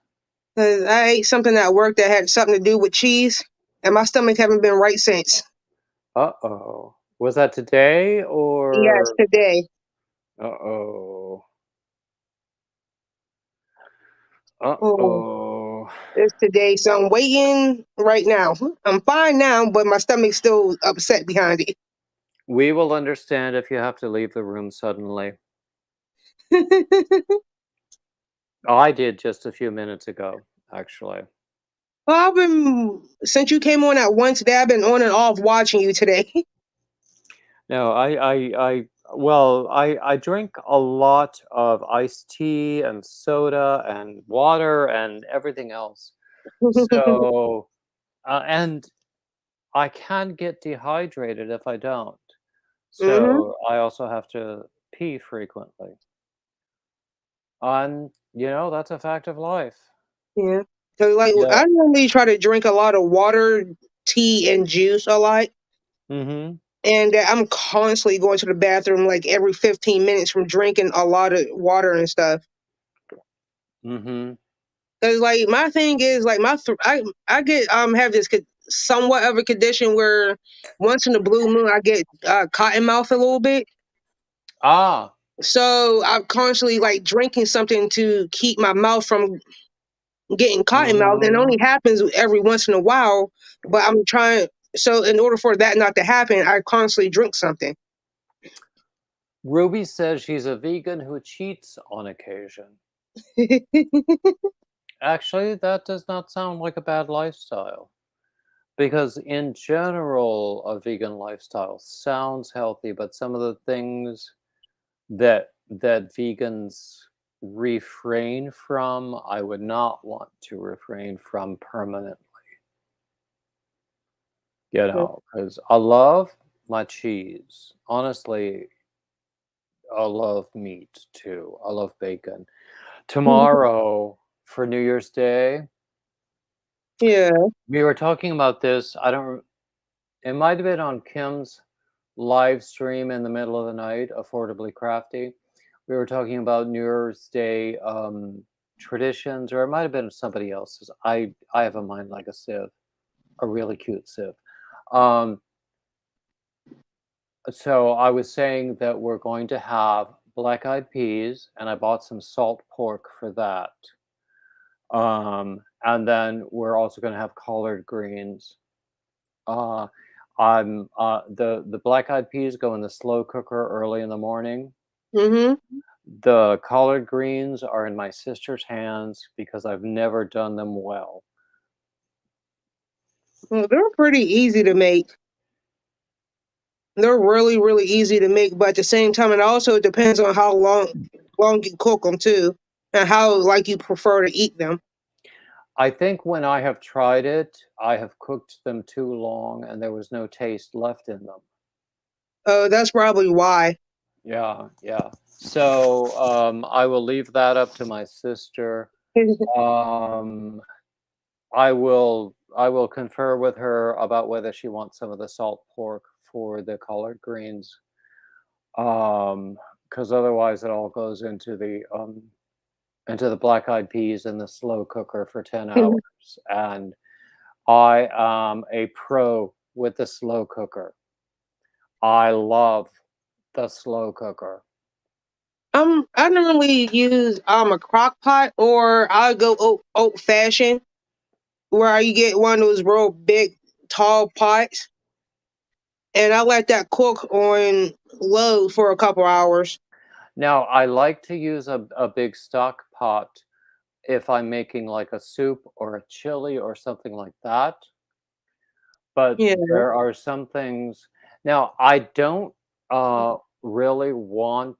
because I ate something at work that had something to do with cheese, and my stomach haven't been right since. Uh-oh. Was that today Yes, or? today. Uh-oh. Oh, Uh-oh. It's today, so I'm waiting right now. I'm fine now, but my stomach's still upset behind We will understand if you have to leave the room suddenly. it. I did just a few minutes ago, actually. Well, I've been since you came on at once today. I've been on and off watching you today. No, well, I drink a lot of iced tea and soda and water and everything else. So, and I can get dehydrated if I don't. hmm So I also have to pee frequently. And, that's a fact of life. Yeah. So like Yeah. I normally try to drink a lot of water, tea, and juice a lot. Mm-hmm. And I'm constantly going to the bathroom like every 15 minutes from drinking a lot of water and stuff. Mm-hmm. Cause like my thing is like I get have this somewhat of a condition where once in the blue moon I get cotton mouth a little bit. Ah. So I'm constantly like drinking something to keep my mouth from getting cotton mouth, and it Mm-hmm. only happens every once in a while. But I'm trying. So in order for that not to happen, I constantly drink something. Ruby says she's a vegan who cheats on occasion. Actually, that does not sound like a bad lifestyle. Because in general, a vegan lifestyle sounds healthy, but some of the things that vegans refrain from, I would not want to refrain from permanently. Because I love my cheese. Honestly, I love meat too. I love bacon. Tomorrow for New Year's Day, Yeah. we were talking about this. It might have been on Kim's live stream in the middle of the night, Affordably Crafty. We were talking about New Year's Day traditions, or it might have been somebody else's. I have a mind like a sieve, a really cute sieve. Um, so I was saying that we're going to have black-eyed peas, and I bought some salt pork for that. And then we're also going to have collard greens. Uh, the black-eyed peas go in the slow cooker early in the morning. hmm The collard greens are in my sister's hands because I've never done them well. Well, they're pretty easy to make. They're really, really easy to make, but at the same time, it also depends on how long you cook them too, and how like you prefer to eat them. I think when I have tried it, I have cooked them too long and there was no taste left in them. That's probably why. Yeah, yeah. So I will leave that up to my sister. Um, I will confer with her about whether she wants some of the salt pork for the collard greens. Because otherwise it all goes into the black-eyed peas in the slow cooker for 10 hours. And I am a pro with the slow cooker. I love the slow cooker. I normally use a crock pot, or I'll go old fashioned, where you get one of those real big tall pots, and I let that cook on low for a couple hours. Now, I like to use a big stock pot if I'm making like a soup or a chili or something like that. But Yeah. there are some things. Now, I don't really want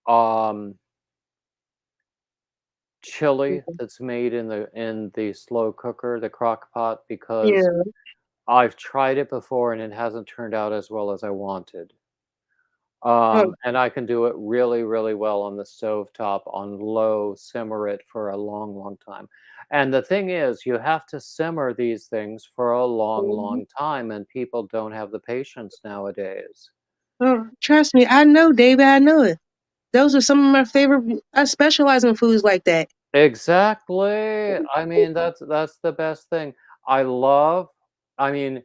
um, chili that's made in the slow cooker, the crock pot, because Yeah. I've tried it before and it hasn't turned out as well as I wanted. Oh, And I can do it really, really well on the stovetop on low, simmer it for a long, long time. And the thing is, you have to simmer these things for a long, mhm. long time, and people don't have the patience nowadays. Oh, trust me, I know, David. I know it. Those are some of my favorite. I specialize in foods like that. Exactly. I mean, that's the best thing. I love. I mean,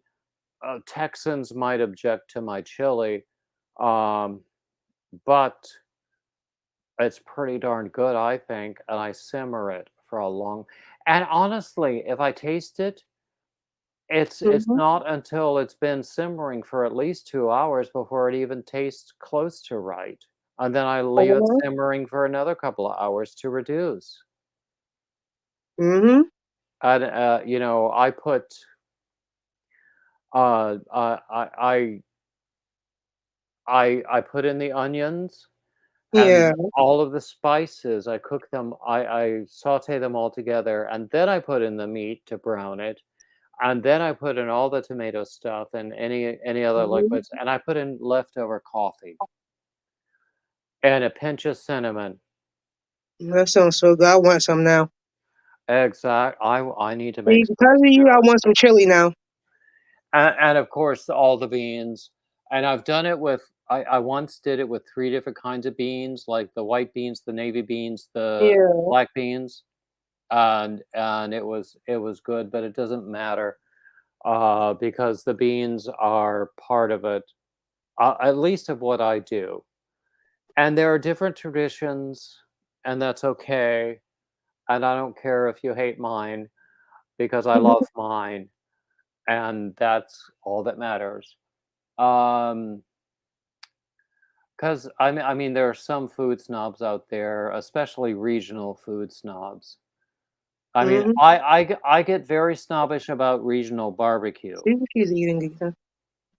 Texans might object to my chili, um, but it's pretty darn good, I think, and I simmer it for a long. And honestly, if I taste it, it's Mhm. not until it's been simmering for at least 2 hours before it even tastes close to right, and then I leave it Uh-huh. simmering for another couple of hours to reduce. Mhm. And, you know, I put, I put in the onions and Yeah. all of the spices, I cook them, I sauté them all together, and then I put in the meat to brown it, and then I put in all the tomato stuff and any other Mhm. liquids, and I put in leftover coffee and a pinch of cinnamon. That sounds so good. I want some now. I need to See, make because spicy of you, I chili. want some chili now. And of course, all the beans, and I've done it with I once did it with 3 different kinds of beans, like the white beans, the navy beans, the Yeah. black beans, and it was good, but it doesn't matter, because the beans are part of it, at least of what I do. And there are different traditions, and that's okay, and I don't care if you hate mine because I love mine, and that's all that matters. Um 'Cause I mean, there are some food snobs out there, especially regional food snobs. I mean, Mhm. I get very snobbish about regional barbecue. See what she's eating, Ethan.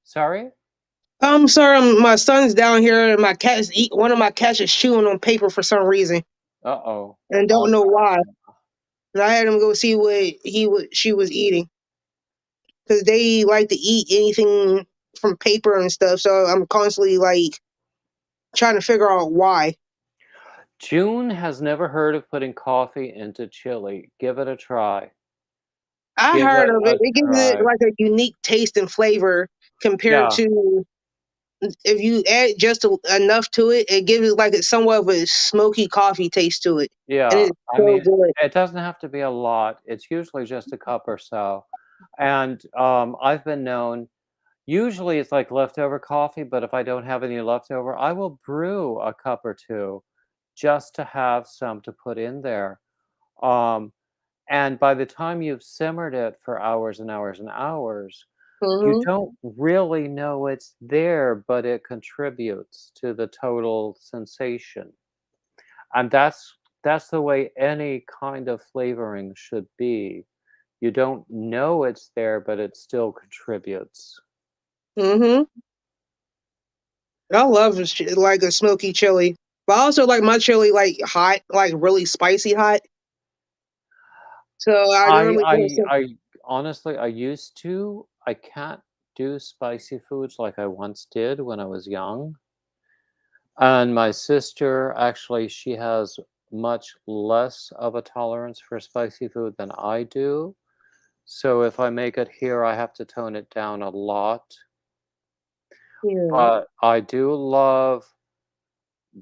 Sorry? Sir, my son's down here, and my cat's eat. One of my cats is chewing on paper for some reason, Uh-oh. and don't know why. And I had him go see what she was eating, because they like to eat anything from paper and stuff. So I'm constantly like trying to figure out why. June has never heard of putting coffee into chili. Give it a try. I Give heard it of it. a It gives it try. like a unique taste and flavor compared Yeah, to if you add just enough to it. It gives it like a somewhat of a smoky coffee taste to it, and yeah. it's I so mean, good. it doesn't have to be a lot. It's usually just a cup or so. And, I've been known usually, it's like leftover coffee, but if I don't have any leftover, I will brew a cup or 2 just to have some to put in there. Um, and by the time you've simmered it for hours and hours and hours, you Hmm. don't really know it's there, but it contributes to the total sensation. And that's the way any kind of flavoring should be. You don't know it's there, but it still contributes. Hmm. I love like a smoky chili, but I also like my chili like hot, like really spicy hot. So I I normally put I some. I honestly, I used to. I can't do spicy foods like I once did when I was young. And my sister, actually, she has much less of a tolerance for spicy food than I do. So if I make it here, I have to tone it down a lot. Yeah. But I do love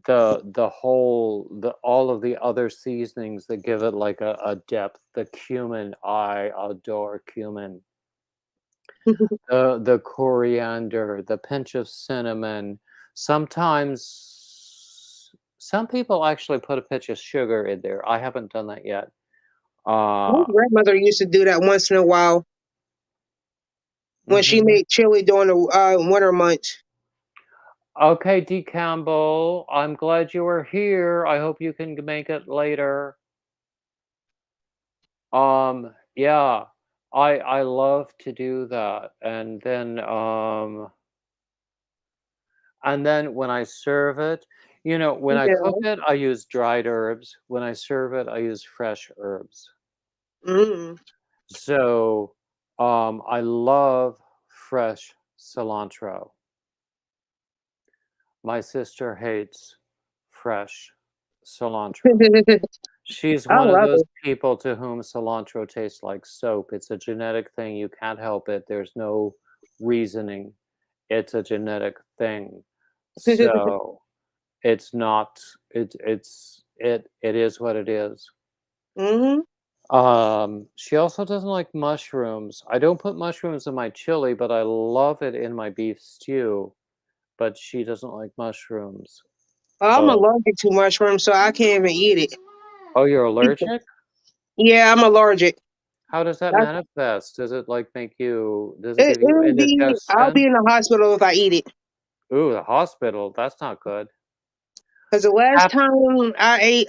the all of the other seasonings that give it like a depth. The cumin, I adore cumin. The coriander, the pinch of cinnamon. Sometimes some people actually put a pinch of sugar in there. I haven't done that yet. My Uh, grandmother used to do that once in a while when she mhm. made chili during the winter months. Okay, D. Campbell, I'm glad you were here. I hope you can make it later. Yeah, I love to do that, and then when I serve it, when I cook Yeah. it, I use dried herbs. When I serve it, I use fresh herbs. Mm. So, I love fresh cilantro. My sister hates fresh cilantro. She's I one of love those it. people to whom cilantro tastes like soap. It's a genetic thing. You can't help it. There's no reasoning. It's a genetic thing. So it's not. It is what it is. Hmm. She also doesn't like mushrooms. I don't put mushrooms in my chili, but I love it in my beef stew. But she doesn't like mushrooms. I'm Oh, allergic to mushrooms, so I can't even eat it. oh, you're allergic? Yeah, I'm allergic. How does that That's, manifest? Does it like make you? Does it give you it'll be. I'll indigestion? be in the hospital if I eat it. Ooh, the hospital. That's not good. Because the last Hap- time I ate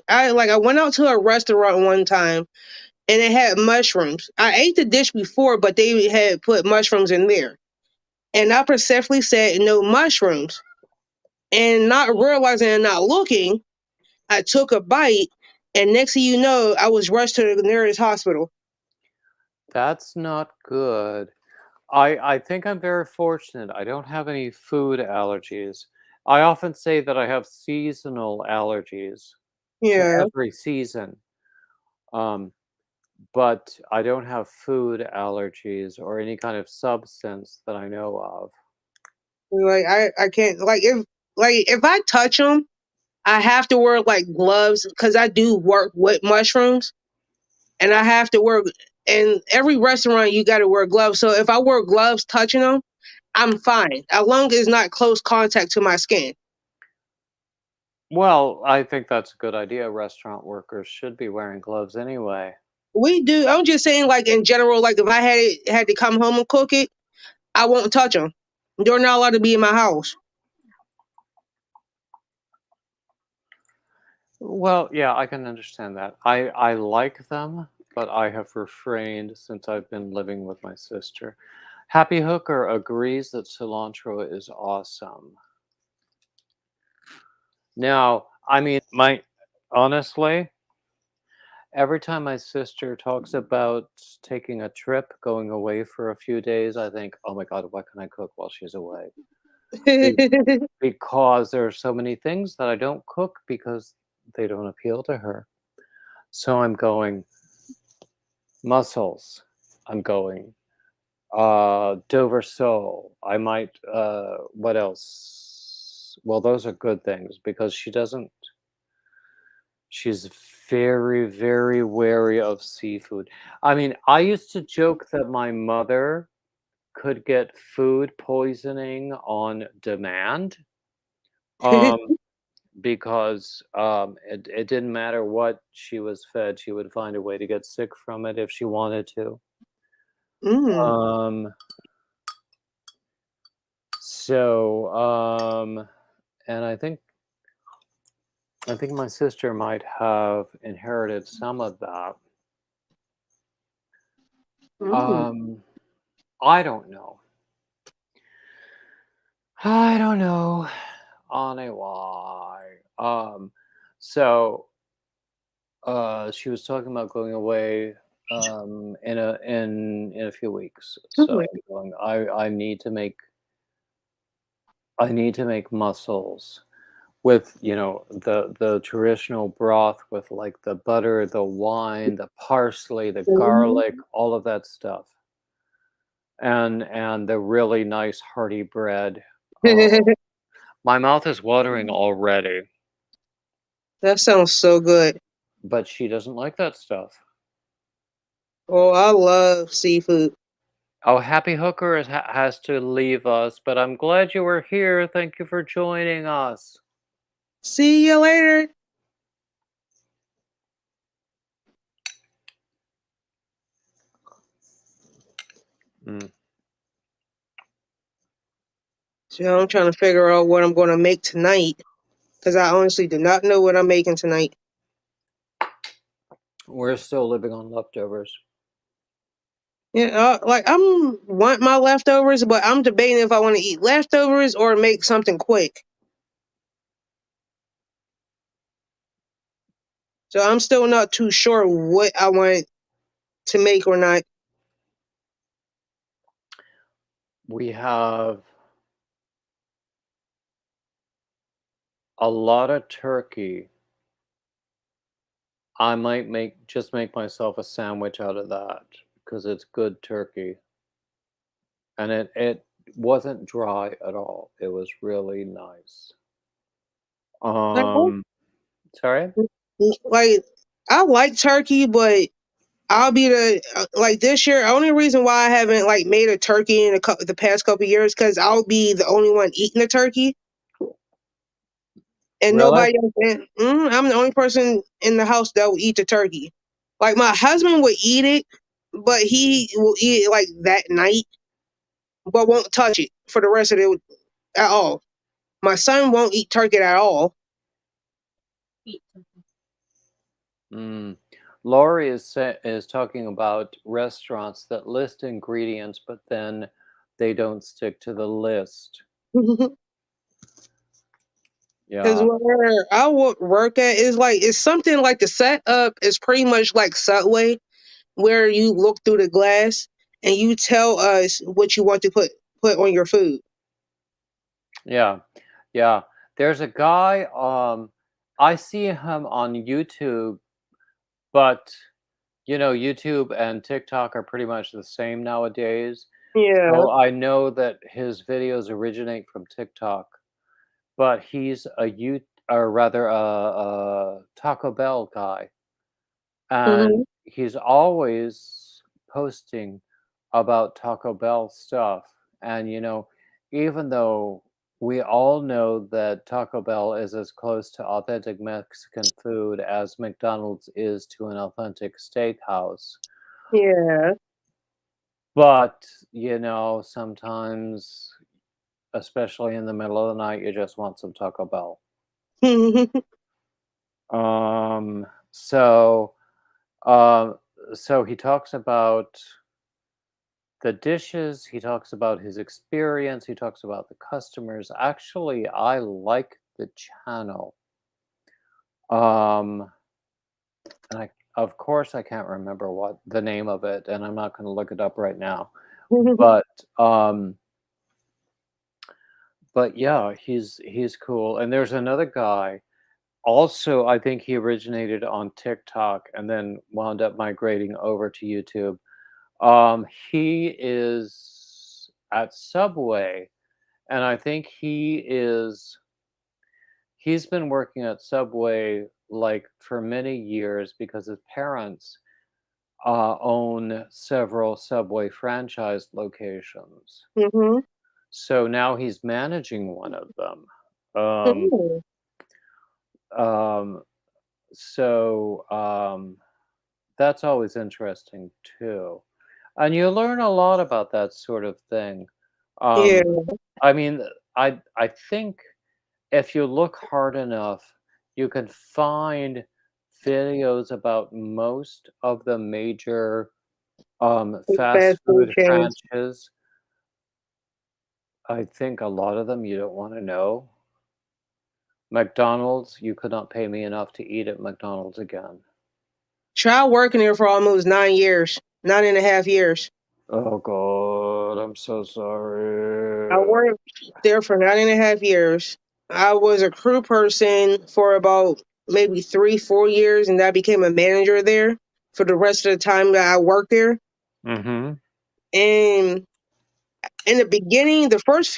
I went out to a restaurant one time and it had mushrooms. I ate the dish before, but they had put mushrooms in there, and I specifically said no mushrooms. And not realizing and not looking, I took a bite, and next thing you know, I was rushed to the nearest hospital. That's not good. I think I'm very fortunate. I don't have any food allergies. I often say that I have seasonal allergies to Yeah, every season. Um, but I don't have food allergies or any kind of substance that I know of. like I can't if I touch them, I have to wear like gloves because I do work with mushrooms, and I have to wear. In every restaurant, you got to wear gloves. So if I wear gloves touching them, I'm fine as long as it's not close contact to my skin. Well, I think that's a good idea. Restaurant workers should be wearing gloves anyway. We do. I'm just saying, like in general, like if I had to come home and cook it, I won't touch them. They're not allowed to be in my house. Well, yeah, I can understand that. I like them, but I have refrained since I've been living with my sister. Happy Hooker agrees that cilantro is awesome. Now, I mean, my honestly, every time my sister talks about taking a trip, going away for a few days, I think, oh my God, what can I cook while she's away? Be- Because there are so many things that I don't cook because they don't appeal to her. So I'm going mussels. I'm going Dover sole. I might what else? Well, those are good things because she's very, very wary of seafood. I mean, I used to joke that my mother could get food poisoning on demand. Um, because it didn't matter what she was fed, she would find a way to get sick from it if she wanted to. Mm. Um, so, and I think my sister might have inherited some of that. Mm. Um, I don't know. I don't know. Anyway, so she was talking about going away in a few weeks. So Mm. I'm going, I need to make mussels with, you know, the traditional broth with like the butter, the wine, the parsley, the Mhm. garlic, all of that stuff. And the really nice hearty bread. Oh, my mouth is watering already, That sounds so good. but she doesn't like that stuff. Oh, I love seafood. Oh, Happy Hooker has to leave us, but I'm glad you were here. Thank you for joining us. See you later. Mm. So I'm trying to figure out what I'm going to make tonight because I honestly do not know what I'm making tonight. We're still living on leftovers. Yeah, like I'm want my leftovers, but I'm debating if I want to eat leftovers or make something quick. So I'm still not too sure what I want to make or not. We have a lot of turkey. I might make myself a sandwich out of that because it's good turkey. And it wasn't dry at all. It was really nice. Like, Sorry? like I like turkey, but I'll be like this year. Only reason why I haven't like made a turkey in the past couple of years because I'll be the only one eating the turkey, and Really? nobody else. I'm the only person in the house that will eat the turkey. Like my husband would eat it, but he will eat it like that night, but won't touch it for the rest of it at all. My son won't eat turkey at all. Mm. Laurie is talking about restaurants that list ingredients, but then they don't stick to the list. Because Yeah. where I would work at is like it's something like the setup is pretty much like Subway, where you look through the glass and you tell us what you want to put on your food. Yeah. Yeah. There's a guy, I see him on YouTube, but YouTube and TikTok are pretty much the same nowadays. Yeah. So I know that his videos originate from TikTok, but he's or rather a Taco Bell guy, hmm and he's always posting about Taco Bell stuff. And even though we all know that Taco Bell is as close to authentic Mexican food as McDonald's is to an authentic steakhouse, Yeah. but sometimes, especially in the middle of the night, you just want some Taco Bell. Um, so, so he talks about the dishes, he talks about his experience, he talks about the customers. Actually, I like the channel. And of course, I can't remember what the name of it, and I'm not going to look it up right now. But yeah, he's cool. And there's another guy. Also, I think he originated on TikTok and then wound up migrating over to YouTube. He is at Subway, and I think he's been working at Subway like for many years because his parents own several Subway franchise locations. hmm So now he's managing one of them. Um, um, so that's always interesting too. And you learn a lot about that sort of thing. Yeah. I mean, I think if you look hard enough, you can find videos about most of the major fast Fast food food chains. franchises. I think a lot of them you don't want to know. McDonald's, you could not pay me enough to eat at McDonald's again. Tried working there for almost 9 years, 9.5 years. Oh God, I'm so sorry. I worked there for 9.5 years. I was a crew person for about maybe 3, 4 years, and I became a manager there for the rest of the time that I worked there. Mm-hmm. And in the beginning, the first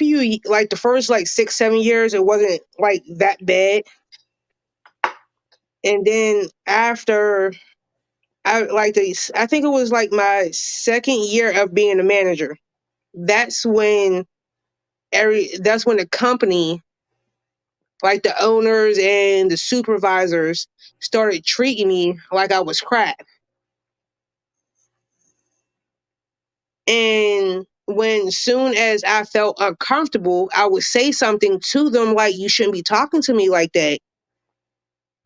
like 6, 7 years, it wasn't like that bad. And then after I think it was like my second year of being a manager. That's when that's when the company, like the owners and the supervisors, started treating me like I was crap. And when soon as I felt uncomfortable, I would say something to them like, "You shouldn't be talking to me like that."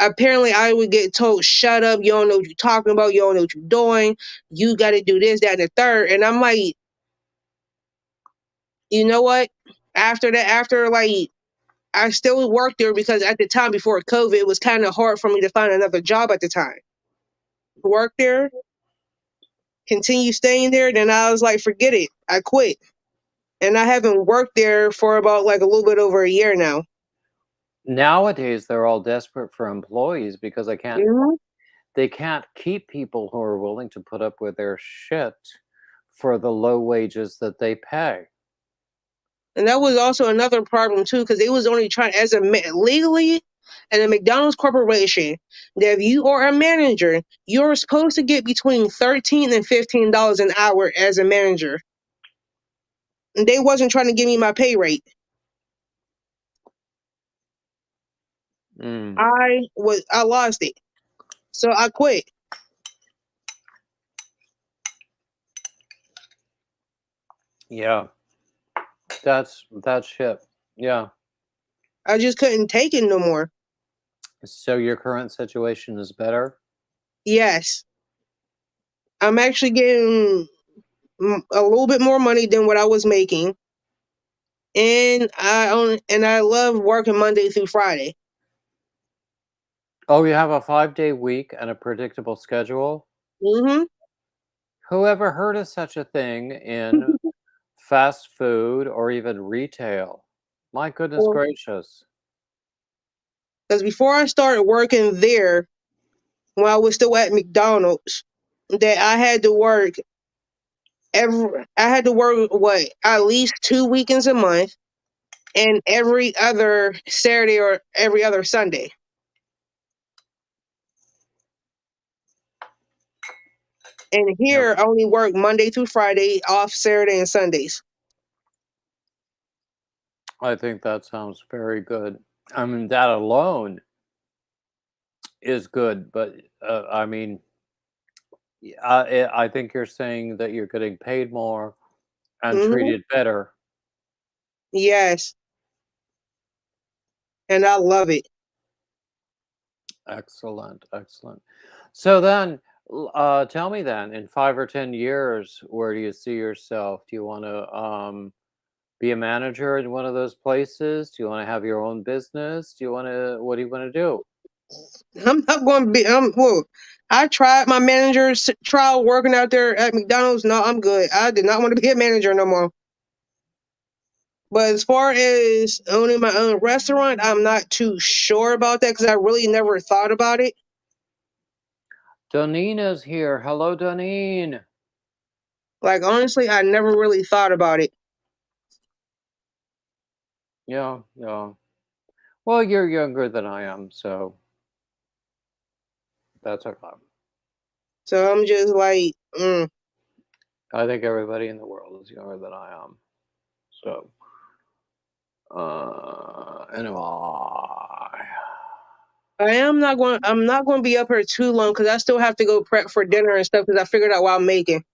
Apparently, I would get told, "Shut up, you don't know what you're talking about, you don't know what you're doing, you got to do this, that, and the third." And I'm like, you know what? After like, I still worked there because at the time before COVID, it was kind of hard for me to find another job at the time. Work there, continue staying there. Then I was like, forget it. I quit. And I haven't worked there for about like a little bit over a year now. Nowadays, they're all desperate for employees because Mhm. they can't keep people who are willing to put up with their shit for the low wages that they pay. And that was also another problem too, because they was only trying legally, and a McDonald's corporation, that if you are a manager, you're supposed to get between $13 and $15 an hour as a manager. And they wasn't trying to give me my pay rate. Mm. I lost it, so I quit. Yeah, that's shit. Yeah. I just couldn't take it no more. So your current situation is better? Yes, I'm actually getting a little bit more money than what I was making, and I love working Monday through Friday. Oh, you have a 5-day week and a predictable schedule? Hmm. Who ever heard of such a thing in fast food or even retail? My goodness Well, gracious. because before I started working there, when I was still at McDonald's, that I had to work what, at least 2 weekends a month, and every other Saturday or every other Sunday. And Yep. here I only work Monday through Friday, off Saturday and Sundays. I think that sounds very good. I mean, that alone is good, but I mean, I think you're saying that you're getting paid more and Hmm. treated better. Yes, and I love it. Excellent, excellent. So then, tell me then, in 5 or 10 years, where do you see yourself? Do you want to be a manager in one of those places? Do you want to have your own business? Do you want to? What do you want to do? I'm not going to be. Well, I tried my manager's trial working out there at McDonald's. No, I'm good. I did not want to be a manager no more. But as far as owning my own restaurant, I'm not too sure about that because I really never thought about it. Donine is here. Hello, Donine. Like, honestly, I never really thought about it. Yeah, yeah. Well, you're younger than I am, so that's okay. So I'm just like, I think everybody in the world is younger than I am. So, anyway. I'm not going to be up here too long because I still have to go prep for dinner and stuff because I figured out what I'm making.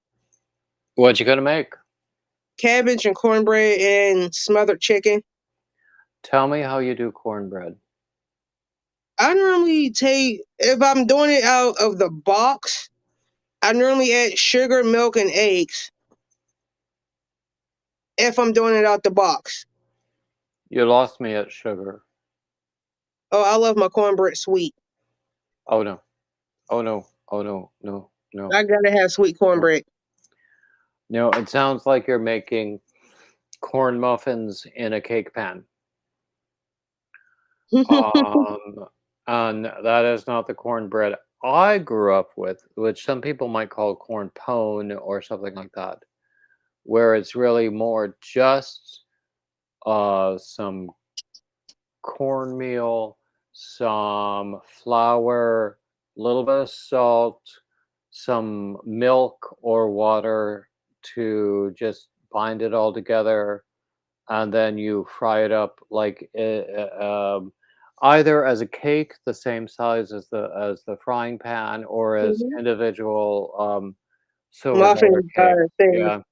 What you gonna make? Cabbage and cornbread and smothered chicken. Tell me how you do cornbread. I normally if I'm doing it out of the box, I normally add sugar, milk, and eggs if I'm doing it out the box. You lost me at sugar. Oh, I love my cornbread sweet. Oh no. Oh no. Oh no. No. No. I gotta have sweet No. cornbread. No. It sounds like you're making corn muffins in a cake pan. And that is not the cornbread I grew up with, which some people might call corn pone or something like that, where it's really more just some cornmeal, some flour, a little bit of salt, some milk or water to just bind it all together, and then you fry it up like either as a cake, the same size as the frying pan, or as Mhm. individual silver batter Muffin cake. thing. Yeah,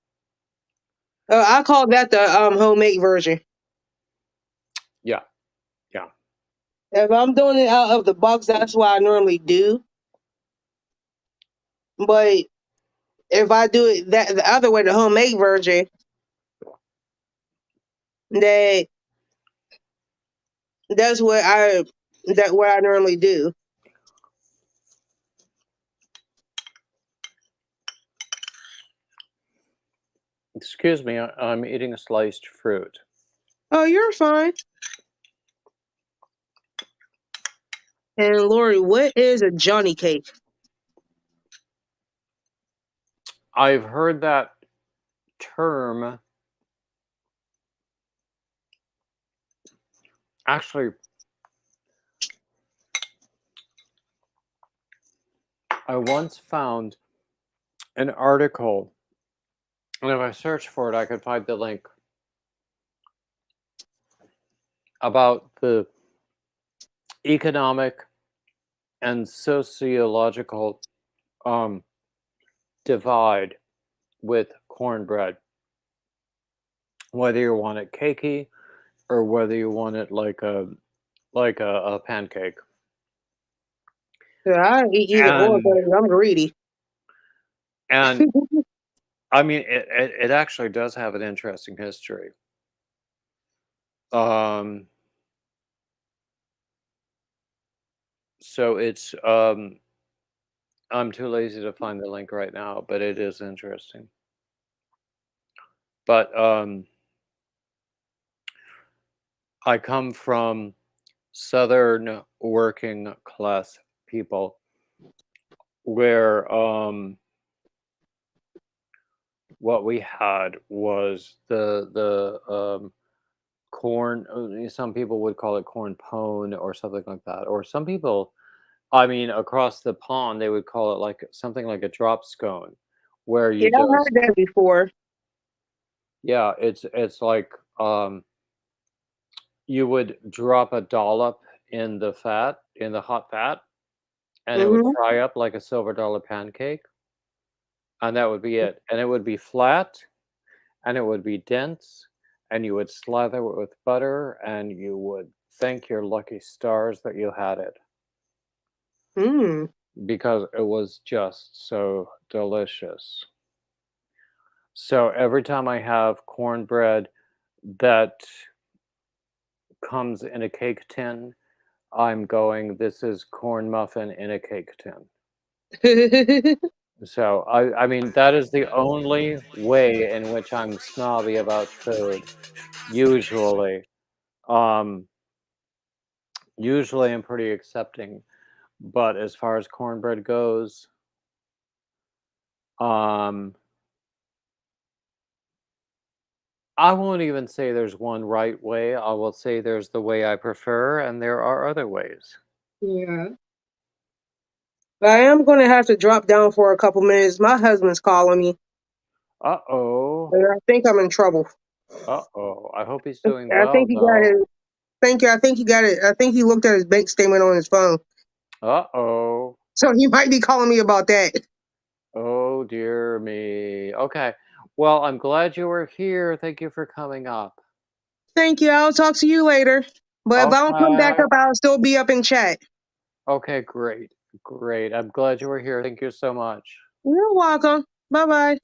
I call that the homemade version. yeah, yeah. If I'm doing it out of the box, that's what I normally do. But if I do it the other way, the homemade version, that that's what I normally do. Excuse me, I'm eating a sliced fruit. Oh, you're fine. And Lori, what is a Johnny cake? I've heard that term. Actually, I once found an article, and if I search for it, I could find the link about the economic and sociological um, divide with cornbread. whether you want it cakey or whether you want it like a pancake. Yeah, I eat either or, And but I'm greedy. and I mean, it actually does have an interesting history. Um, so it's I'm too lazy to find the link right now, but it is interesting. But I come from Southern working class people where what we had was the corn. Some people would call it corn pone or something like that, or some people, I mean, across the pond, they would call it like something like a drop scone, where Yeah, you I've just, heard that before. yeah, it's like you would drop a dollop in the fat, in the hot fat, and it would Mm-hmm. fry up like a silver dollar pancake, and that would be it. And it would be flat, and it would be dense, and you would slather it with butter, and you would thank your lucky stars that you had it Mm. because it was just so delicious. So every time I have cornbread that comes in a cake tin, I'm going, this is corn muffin in a cake tin. So I mean, that is the only way in which I'm snobby about food. Usually, um, usually I'm pretty accepting, but as far as cornbread goes, um, I won't even say there's one right way. I will say there's the way I prefer, and there are other ways. Yeah. But I am going to have to drop down for a couple minutes. My husband's calling me. Uh oh. And I think I'm in trouble. Uh oh. I hope he's doing I well think he got though. it. Thank you. I think he got it. I think he looked at his bank statement on his phone. Uh oh. So he might be calling me about that. Oh dear me. Okay. Well, I'm glad you were here. Thank you for coming up. Thank you. I'll talk to you later. But if I don't come back Okay. up, I'll still be up in chat. Okay, great. Great. I'm glad you were here. Thank you so much. You're welcome. Bye bye.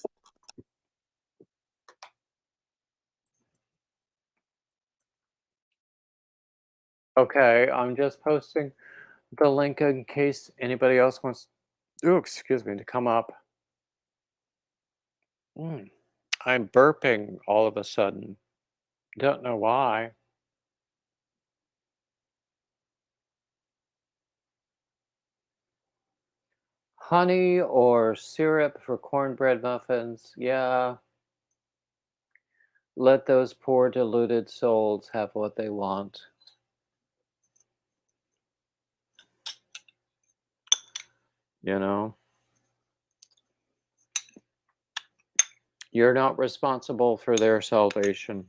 Okay, I'm just posting the link in case anybody else wants, oh, excuse me, to come up. Mm, I'm burping all of a sudden. Don't know why. Honey or syrup for cornbread muffins? Yeah. Let those poor deluded souls have what they want. You know? You're not responsible for their salvation.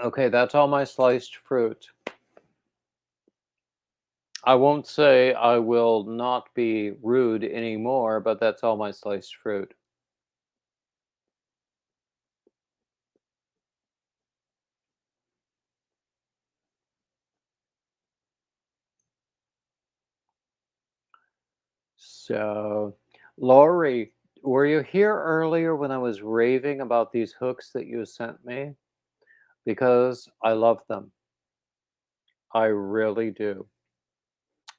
Okay, that's all my sliced fruit. I won't say I will not be rude anymore, but that's all my sliced fruit. So, Lori, were you here earlier when I was raving about these hooks that you sent me? Because I love them. I really do.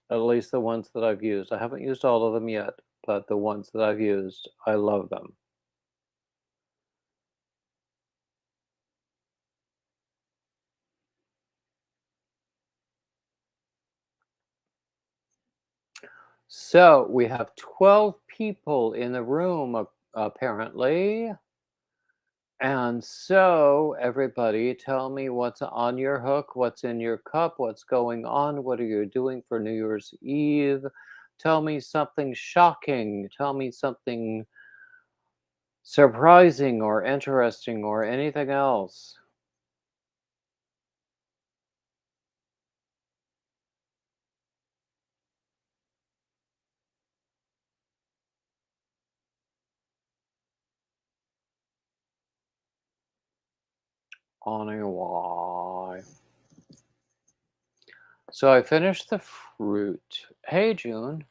At least the ones that I've used. I haven't used all of them yet, but the ones that I've used, I love them. So we have 12 people in the room, apparently. And so, everybody, tell me what's on your hook, what's in your cup, what's going on, what are you doing for New Year's Eve? Tell me something shocking. Tell me something surprising or interesting or anything else. Anyway. So I finished the fruit. Hey, June.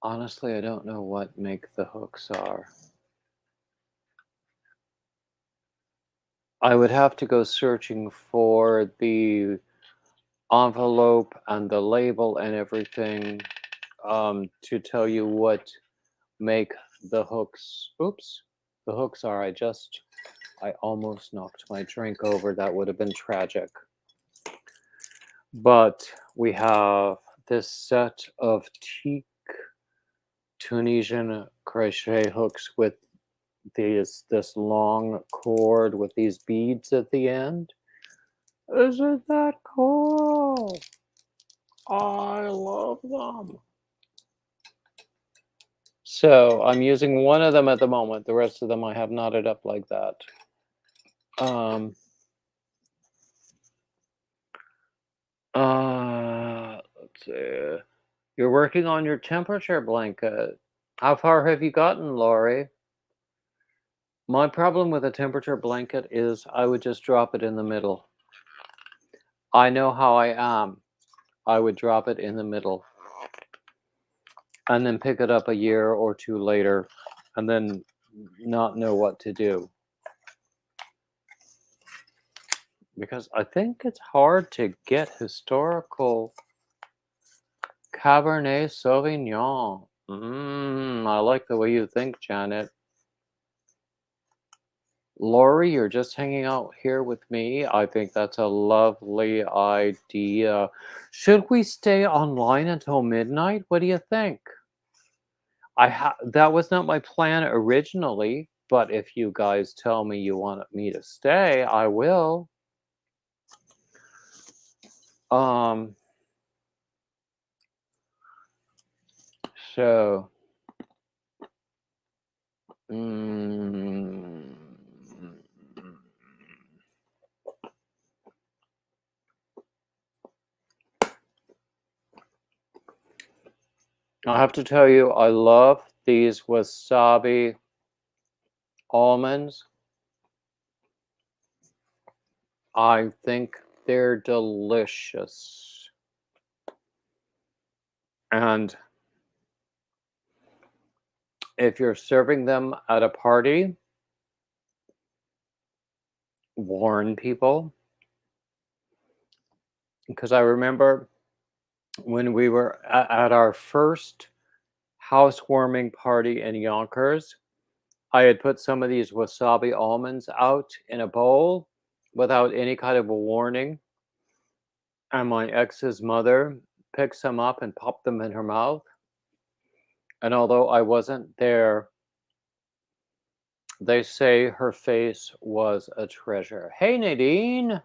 Honestly, I don't know what make the hooks are. I would have to go searching for the envelope and the label and everything to tell you what make the hooks. Oops, the hooks are. I almost knocked my drink over. That would have been tragic. But we have this set of teak Tunisian crochet hooks with this long cord with these beads at the end. Isn't that cool? I love them. So I'm using one of them at the moment. The rest of them I have knotted up like that. Let's see. You're working on your temperature blanket. How far have you gotten, Lori? My problem with a temperature blanket is I would just drop it in the middle. I know how I am. I would drop it in the middle and then pick it up a year or two later and then not know what to do. Because I think it's hard to get historical Cabernet Sauvignon. I like the way you think, Janet. Lori, you're just hanging out here with me. I think that's a lovely idea. Should we stay online until midnight? What do you think? That was not my plan originally, but if you guys tell me you want me to stay, I will. So I have to tell you, I love these wasabi almonds. I think they're delicious. And if you're serving them at a party, warn people. Because I remember when we were at our first housewarming party in Yonkers, I had put some of these wasabi almonds out in a bowl without any kind of a warning. And my ex's mother picked some up and popped them in her mouth. And although I wasn't there, they say her face was a treasure. Hey, Nadine.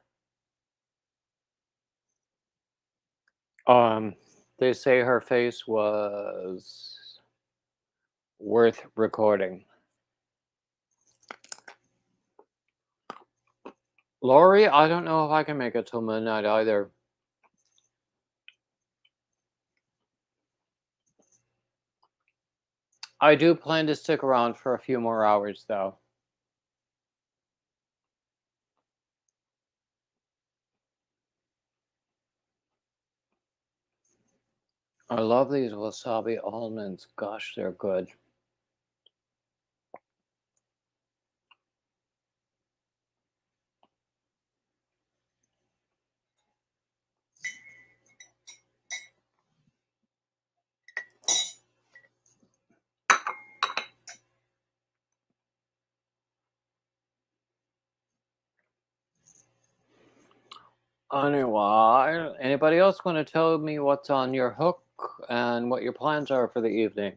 They say her face was worth recording. Lori, I don't know if I can make it till midnight either. I do plan to stick around for a few more hours, though. I love these wasabi almonds. Gosh, they're good. Anyway, anybody else want to tell me what's on your hook and what your plans are for the evening?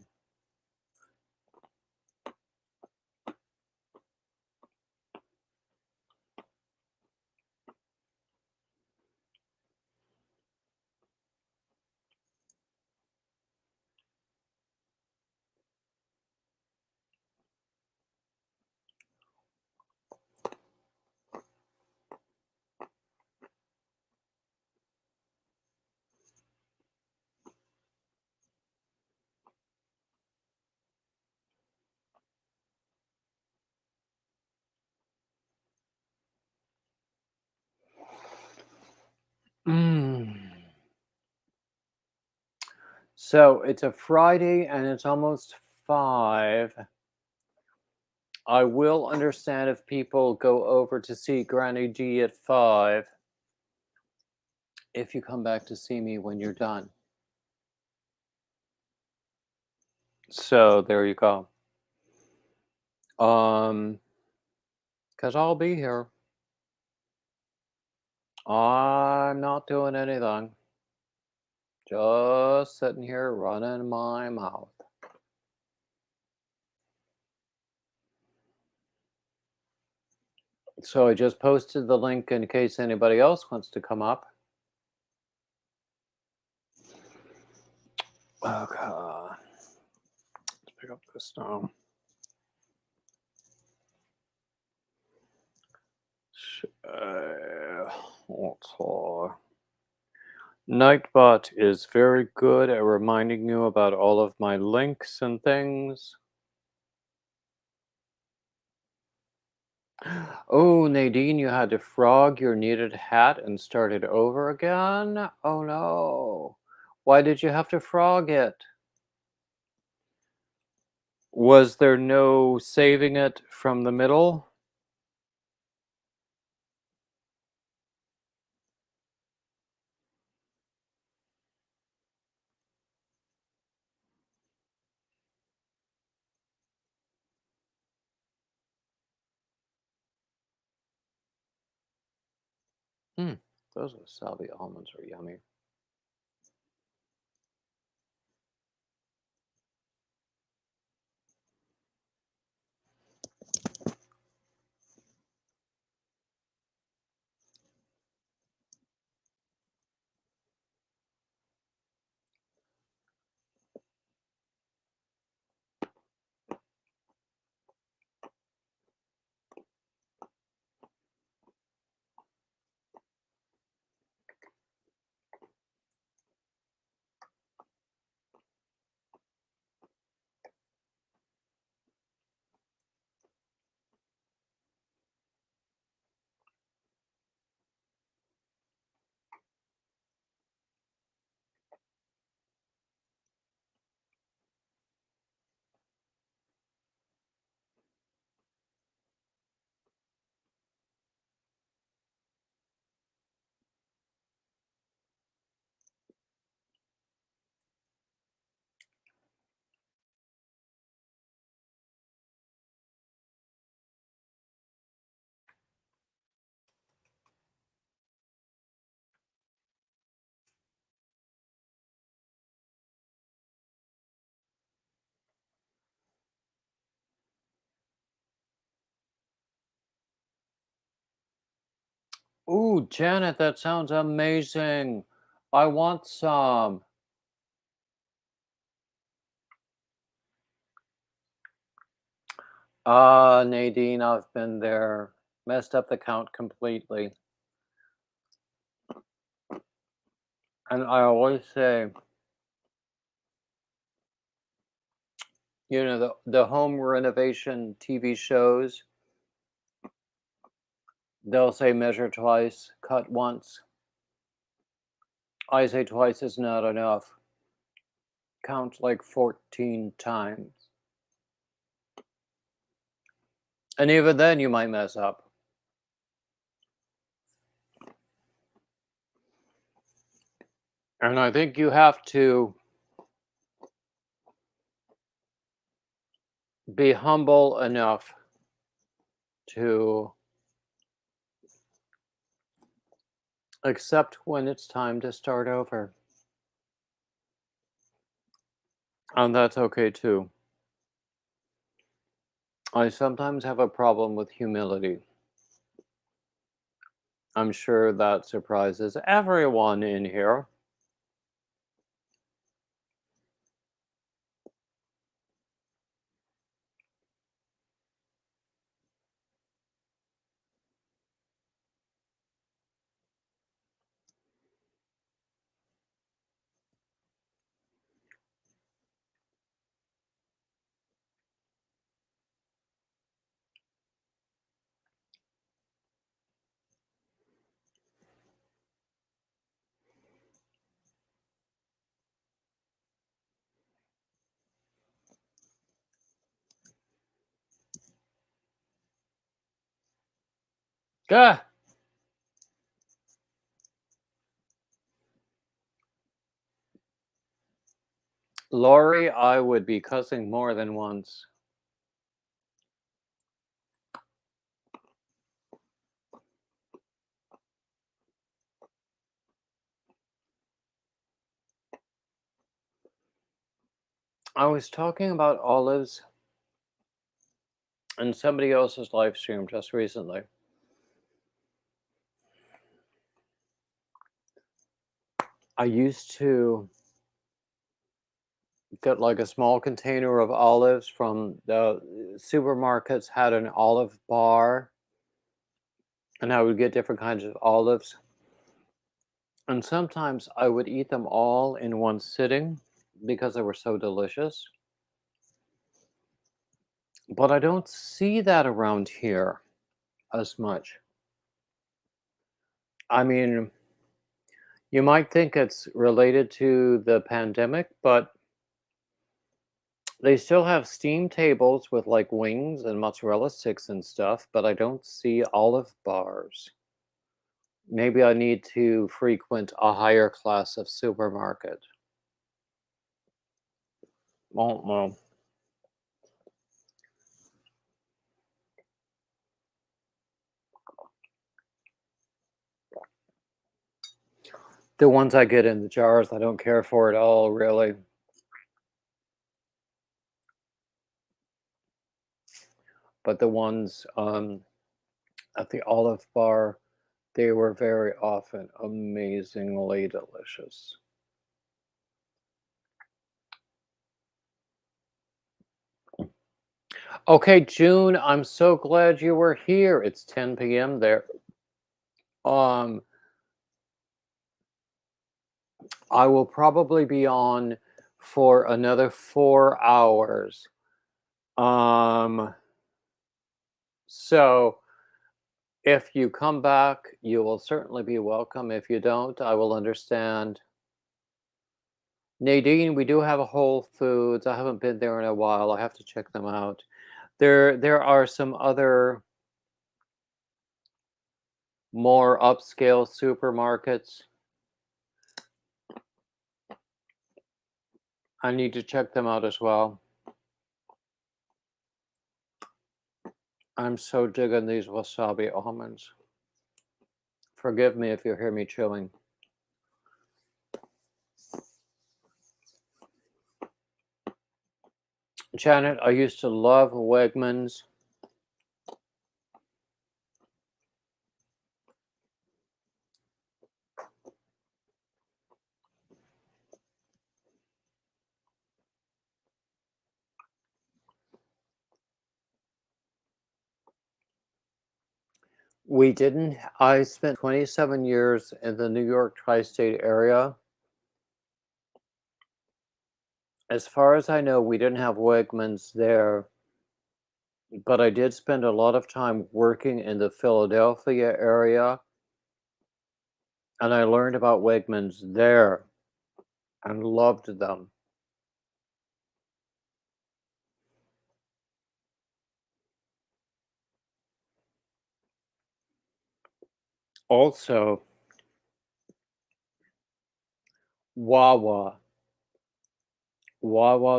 Mm. So it's a Friday and it's almost 5. I will understand if people go over to see Granny G at 5 if you come back to see me when you're done. So there you go. Because I'll be here. I'm not doing anything. Just sitting here running my mouth. So I just posted the link in case anybody else wants to come up. Okay. Let's pick up this now. Nightbot is very good at reminding you about all of my links and things. Oh, Nadine, you had to frog your knitted hat and start it over again? Oh no. Why did you have to frog it? Was there no saving it from the middle? Those wasabi almonds are yummy. Ooh, Janet, that sounds amazing. I want some. Nadine, I've been there. Messed up the count completely. And I always say, the home renovation TV shows, they'll say measure twice, cut once. I say twice is not enough. Count like 14 times. And even then you might mess up. And I think you have to be humble enough to accept when it's time to start over. And that's okay too. I sometimes have a problem with humility. I'm sure that surprises everyone in here. Ah! Lori, I would be cussing more than once. I was talking about olives in somebody else's live stream just recently. I used to get like a small container of olives from the supermarkets, had an olive bar, and I would get different kinds of olives. And sometimes I would eat them all in one sitting because they were so delicious. But I don't see that around here as much. I mean, you might think it's related to the pandemic, but they still have steam tables with like wings and mozzarella sticks and stuff, but I don't see olive bars. Maybe I need to frequent a higher class of supermarket. Well, the ones I get in the jars, I don't care for at all, really. But the ones at the olive bar, they were very often amazingly delicious. Okay, June, I'm so glad you were here. It's 10 p.m. there. I will probably be on for another 4 hours. So if you come back, you will certainly be welcome. If you don't, I will understand. Nadine, we do have a Whole Foods. I haven't been there in a while. I have to check them out. There are some other more upscale supermarkets. I need to check them out as well. I'm so digging these wasabi almonds. Forgive me if you hear me chewing. Janet, I used to love Wegmans. We didn't. I spent 27 years in the New York tri-state area. As far as I know, we didn't have Wegmans there, but I did spend a lot of time working in the Philadelphia area, and I learned about Wegmans there and loved them. Also, Wawa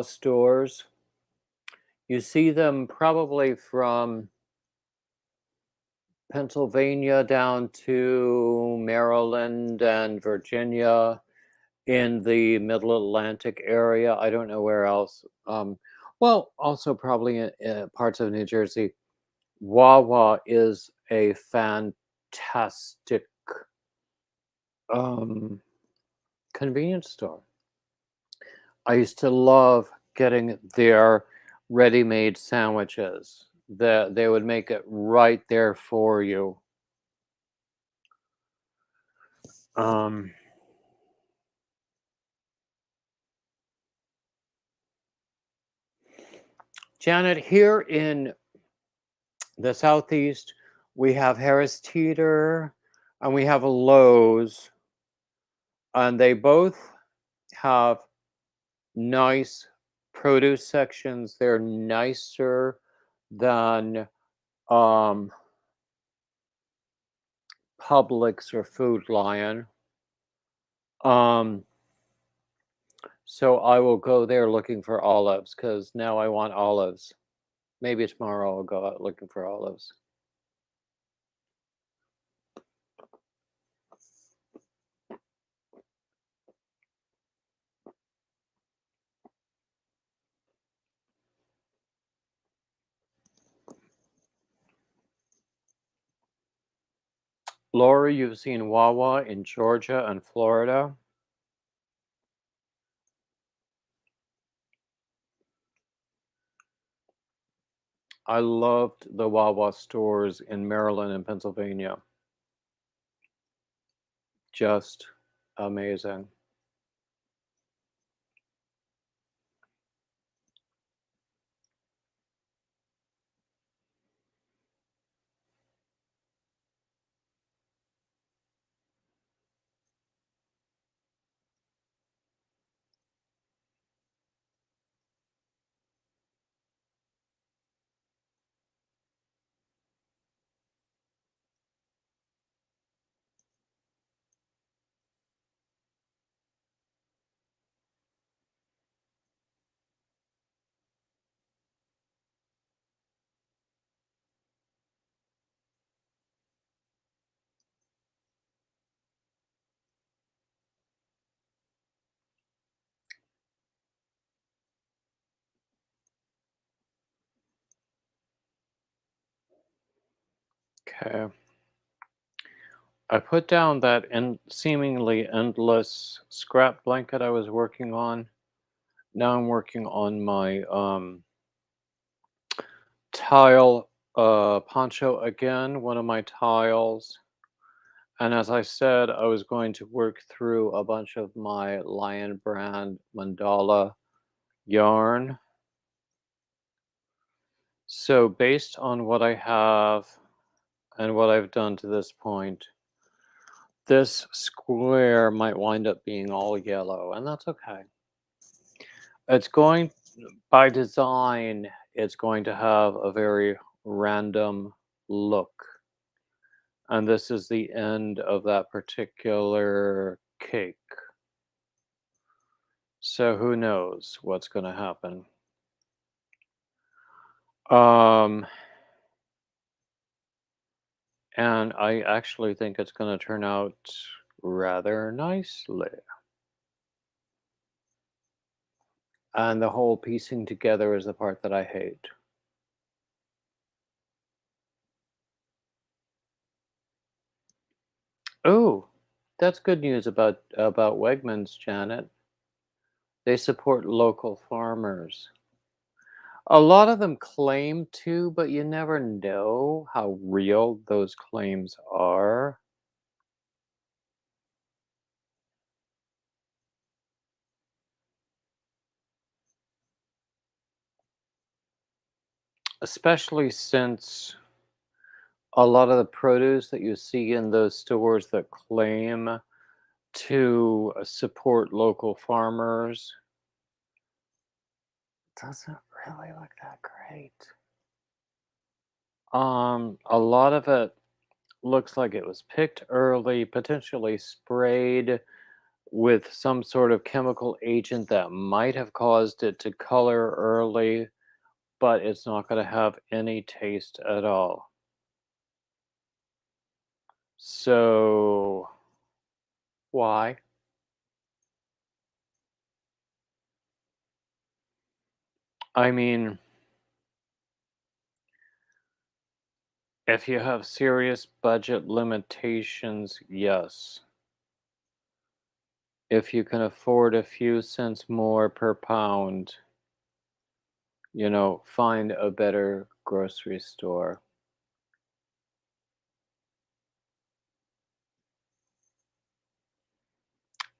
stores. You see them probably from Pennsylvania down to Maryland and Virginia in the Middle Atlantic area. I don't know where else. Well, also probably in parts of New Jersey. Wawa is a fantastic convenience store. I used to love getting their ready-made sandwiches. They would make it right there for you. Janet, here in the Southeast, we have Harris Teeter and we have a Lowe's, and they both have nice produce sections. They're nicer than Publix or Food Lion. Um, so I will go there looking for olives because now I want olives. Maybe tomorrow I'll go out looking for olives. Lori, you've seen Wawa in Georgia and Florida. I loved the Wawa stores in Maryland and Pennsylvania. Just amazing. Okay. I put down that seemingly endless scrap blanket I was working on. Now I'm working on my tile poncho again, one of my tiles. And as I said, I was going to work through a bunch of my Lion Brand mandala yarn. So based on what I have and what I've done to this point, this square might wind up being all yellow, and that's okay. It's going, by design, it's going to have a very random look. And this is the end of that particular cake. So who knows what's going to happen. And I actually think it's going to turn out rather nicely. And the whole piecing together is the part that I hate. Oh, that's good news about Wegmans, Janet. They support local farmers. A lot of them claim to, but you never know how real those claims are. Especially since a lot of the produce that you see in those stores that claim to support local farmers doesn't really look that great. A lot of it looks like it was picked early, potentially sprayed with some sort of chemical agent that might have caused it to color early, but it's not going to have any taste at all. So, why? I mean, if you have serious budget limitations, yes. If you can afford a few cents more per pound, find a better grocery store.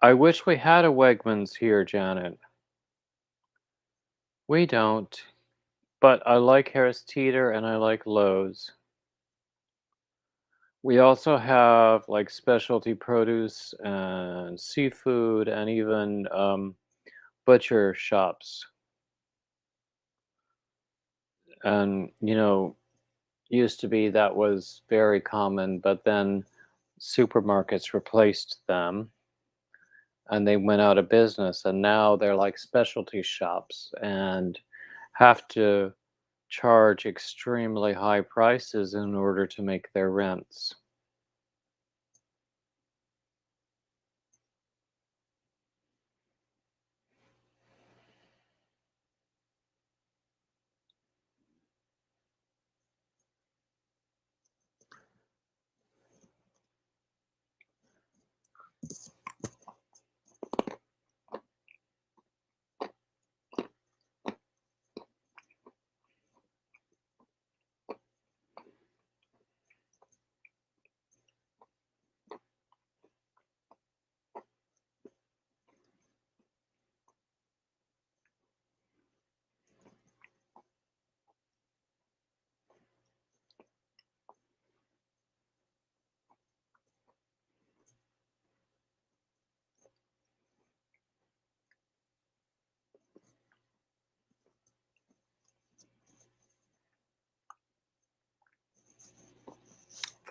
I wish we had a Wegmans here, Janet. We don't. But I like Harris Teeter and I like Lowe's. We also have like specialty produce and seafood and even butcher shops. And, used to be that was very common, but then supermarkets replaced them and they went out of business, and now they're like specialty shops and have to charge extremely high prices in order to make their rents.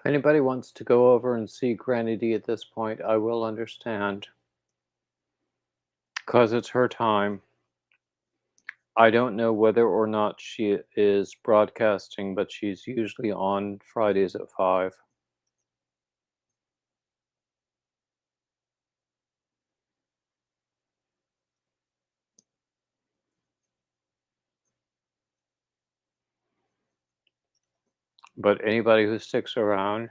If anybody wants to go over and see Granny D at this point, I will understand. Because it's her time. I don't know whether or not she is broadcasting, but she's usually on Fridays at 5. But anybody who sticks around,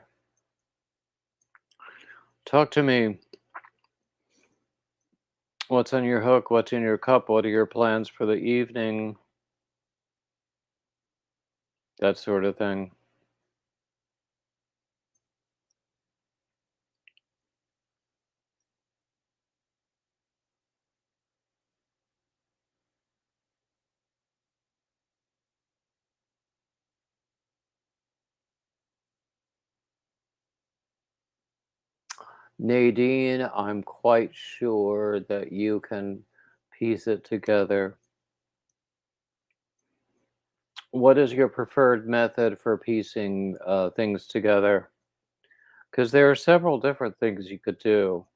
talk to me. What's on your hook? What's in your cup? What are your plans for the evening? That sort of thing. Nadine, I'm quite sure that you can piece it together. What is your preferred method for piecing things together? Because there are several different things you could do.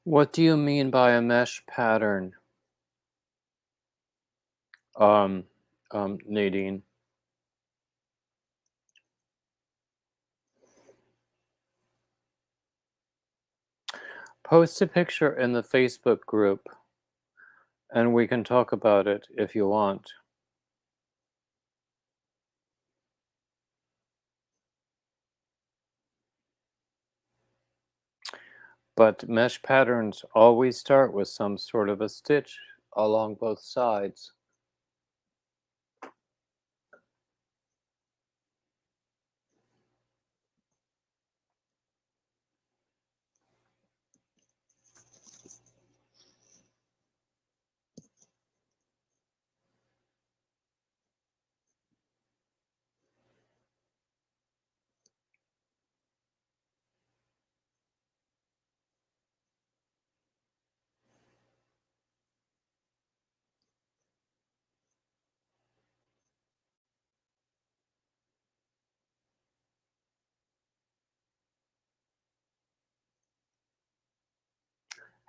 What do you mean by a mesh pattern, um, Nadine? Post a picture in the Facebook group and we can talk about it if you want. But mesh patterns always start with some sort of a stitch along both sides.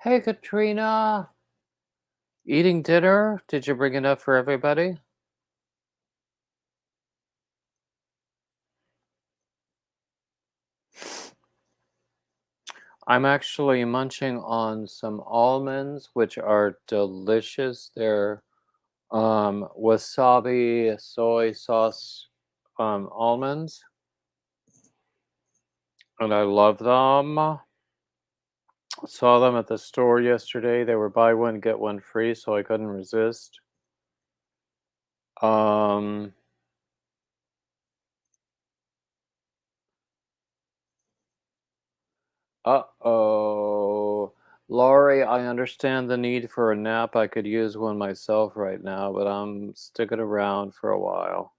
Hey, Katrina. Eating dinner? Did you bring enough for everybody? I'm actually munching on some almonds, which are delicious. They're wasabi soy sauce almonds, and I love them. Saw them at the store yesterday. They were buy one get one free, so I couldn't resist. Um, uh-oh. Laurie, I understand the need for a nap. I could use one myself right now, but I'm sticking around for a while.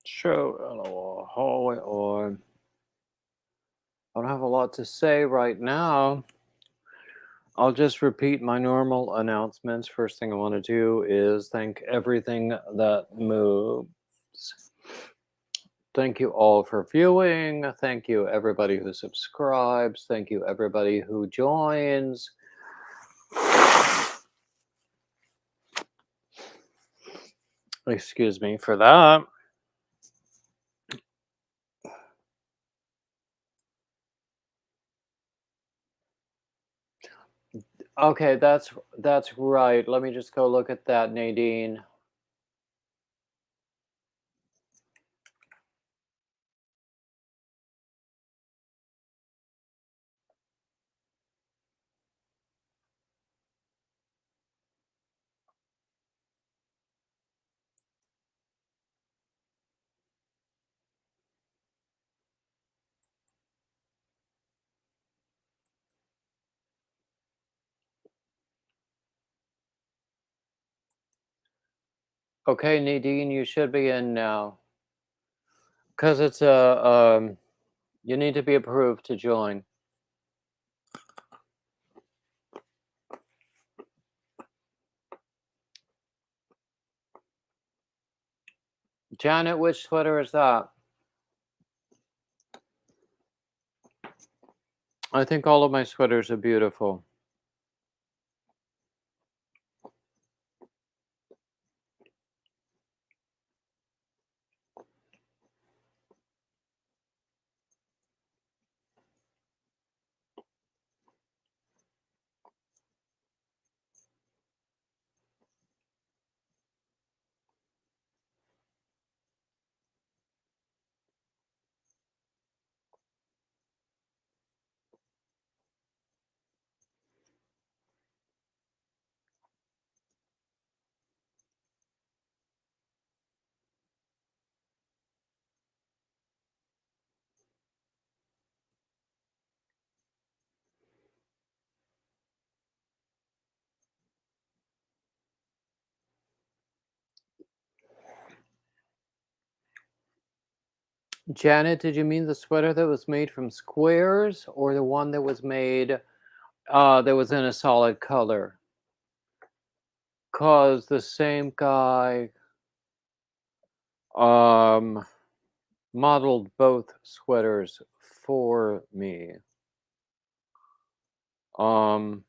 Show a hallway or I don't have a lot to say right now. I'll just repeat my normal announcements. First thing I want to do is thank everything that moves. Thank you all for viewing. Thank you everybody who subscribes. Thank you everybody who joins. Excuse me for that. Okay, that's right. Let me just go look at that, Nadine. Okay, Nadine, you should be in now. Because it's a, you need to be approved to join. Janet, which sweater is that? I think all of my sweaters are beautiful. Janet, did you mean the sweater that was made from squares or the one that was made that was in a solid color? Cause the same guy um modeled both sweaters for me. Um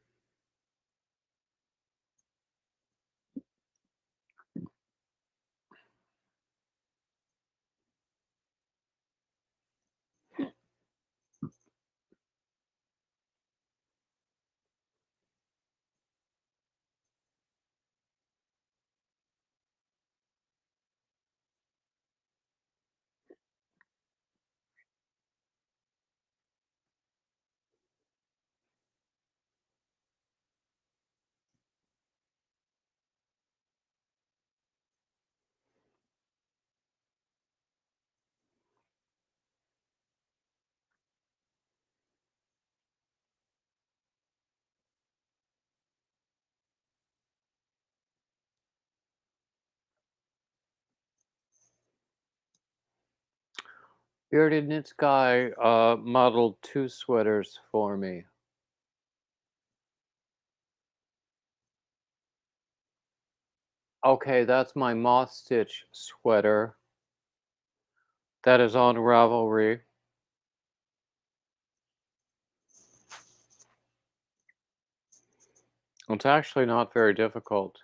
Bearded Knits guy modeled two sweaters for me. Okay, that's my moth stitch sweater. That is on Ravelry. It's actually not very difficult.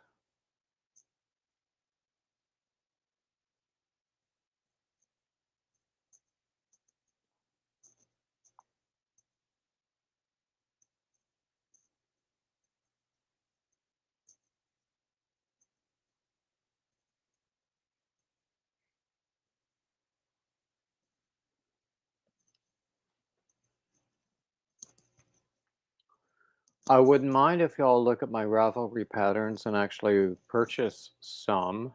I wouldn't mind if y'all look at my Ravelry patterns and actually purchase some.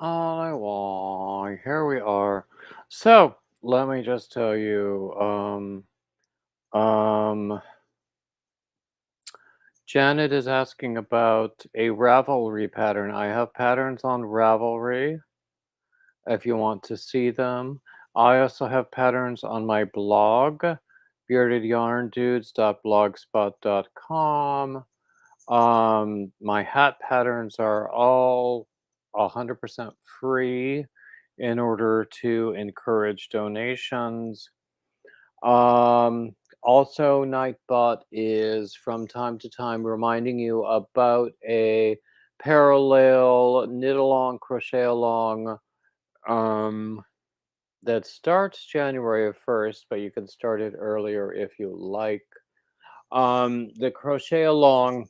Oh, why? Here we are. So, let me just tell you, um, Janet is asking about a Ravelry pattern. I have patterns on Ravelry if you want to see them. I also have patterns on my blog, beardedyarndudes.blogspot.com. My hat patterns are all 100% free in order to encourage donations. Also, Nightbot is from time to time reminding you about a parallel knit along, crochet along that starts January 1st, but you can start it earlier if you like. The crochet along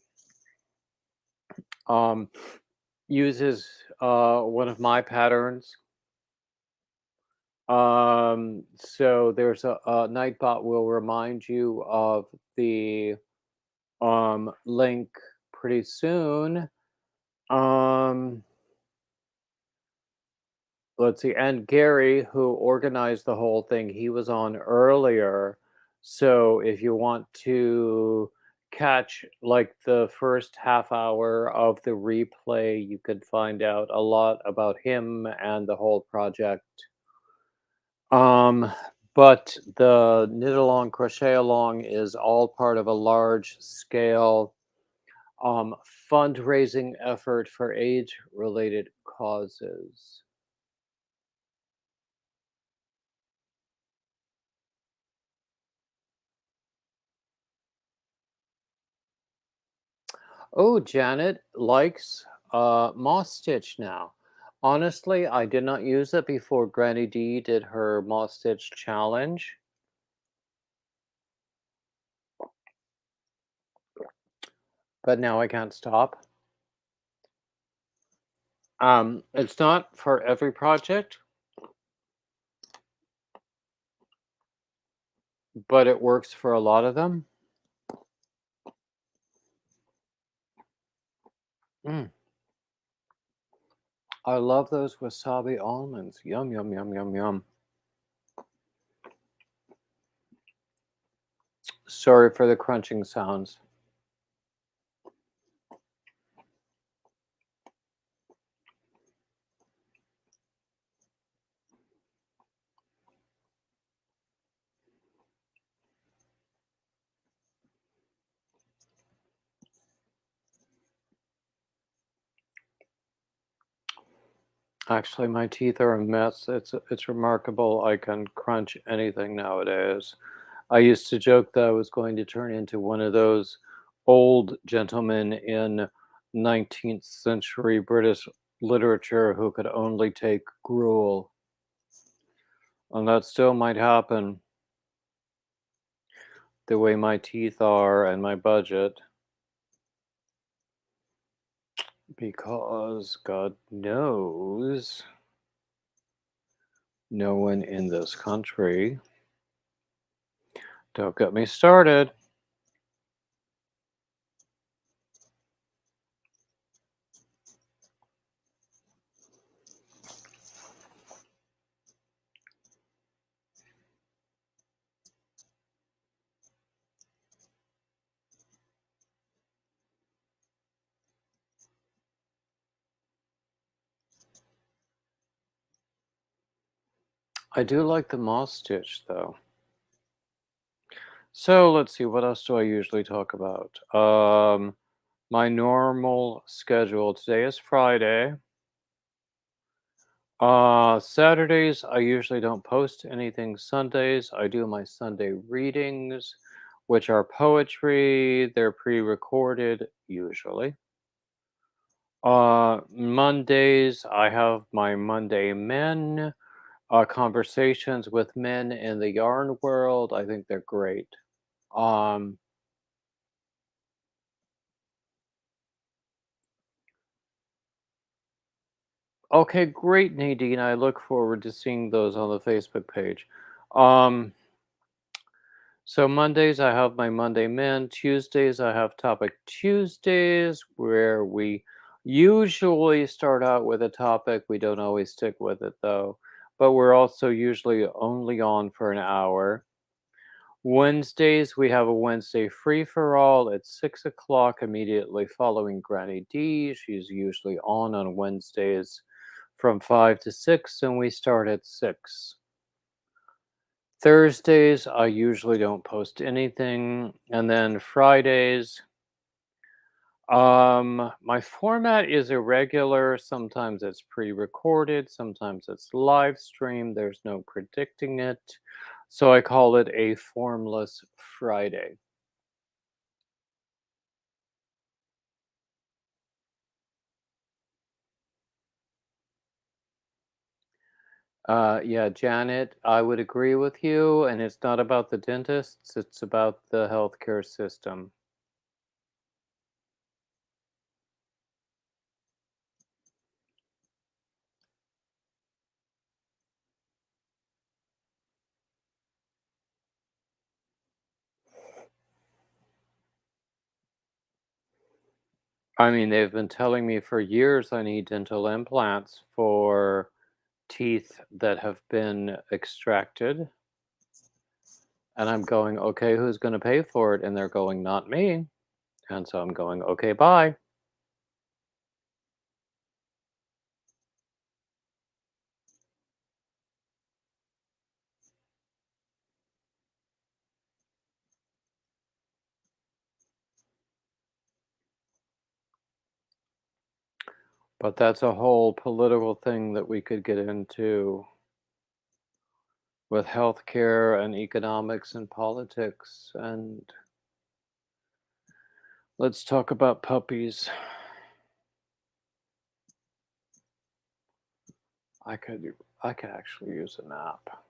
um, uses one of my patterns. So there's a Nightbot will remind you of the link pretty soon. Um, let's see, and Gary, who organized the whole thing, he was on earlier. So if you want to catch like the first half hour of the replay, you could find out a lot about him and the whole project. Um, but the knit along, crochet along is all part of a large scale fundraising effort for age related causes. Oh, Janet likes Moss Stitch now. Honestly, I did not use it before Granny D did her Moss Stitch challenge. But now I can't stop. It's not for every project, but it works for a lot of them. Mm. I love those wasabi almonds. Yum, yum, yum, yum, yum. Sorry for the crunching sounds. Actually, my teeth are a mess. It's remarkable. I can crunch anything nowadays. I used to joke that I was going to turn into one of those old gentlemen in 19th century British literature who could only take gruel. And that still might happen the way my teeth are and my budget. Because God knows no one in this country. Don't get me started. I do like the moss stitch though. So let's see, what else do I usually talk about? My normal schedule. Today is Friday. Saturdays, I usually don't post anything. Sundays, I do my Sunday readings, which are poetry. They're pre-recorded usually. Mondays, I have my Monday Men conversations with men in the yarn world. I think they're great. Um, okay, great, Nadine. I look forward to seeing those on the Facebook page. Um, so Mondays, I have my Monday Men. Tuesdays, I have Topic Tuesdays, where we usually start out with a topic. We don't always stick with it, though. But we're also usually only on for an hour. Wednesdays, we have a Wednesday free for all at 6 o'clock, immediately following Granny D. She's usually on Wednesdays from 5 to 6, and we start at 6. Thursdays, I usually don't post anything. And then Fridays, my format is irregular. Sometimes it's pre-recorded, sometimes it's live streamed. There's no predicting it. So I call it a formless Friday. Yeah, Janet, I would agree with you. And it's not about the dentists, it's about the healthcare system. I mean, they've been telling me for years I need dental implants for teeth that have been extracted. And I'm going, okay, who's going to pay for it? And they're going, not me. And so I'm going, okay, bye. But that's a whole political thing that we could get into with healthcare and economics and politics. And Let's talk about puppies. I could I could actually use a nap.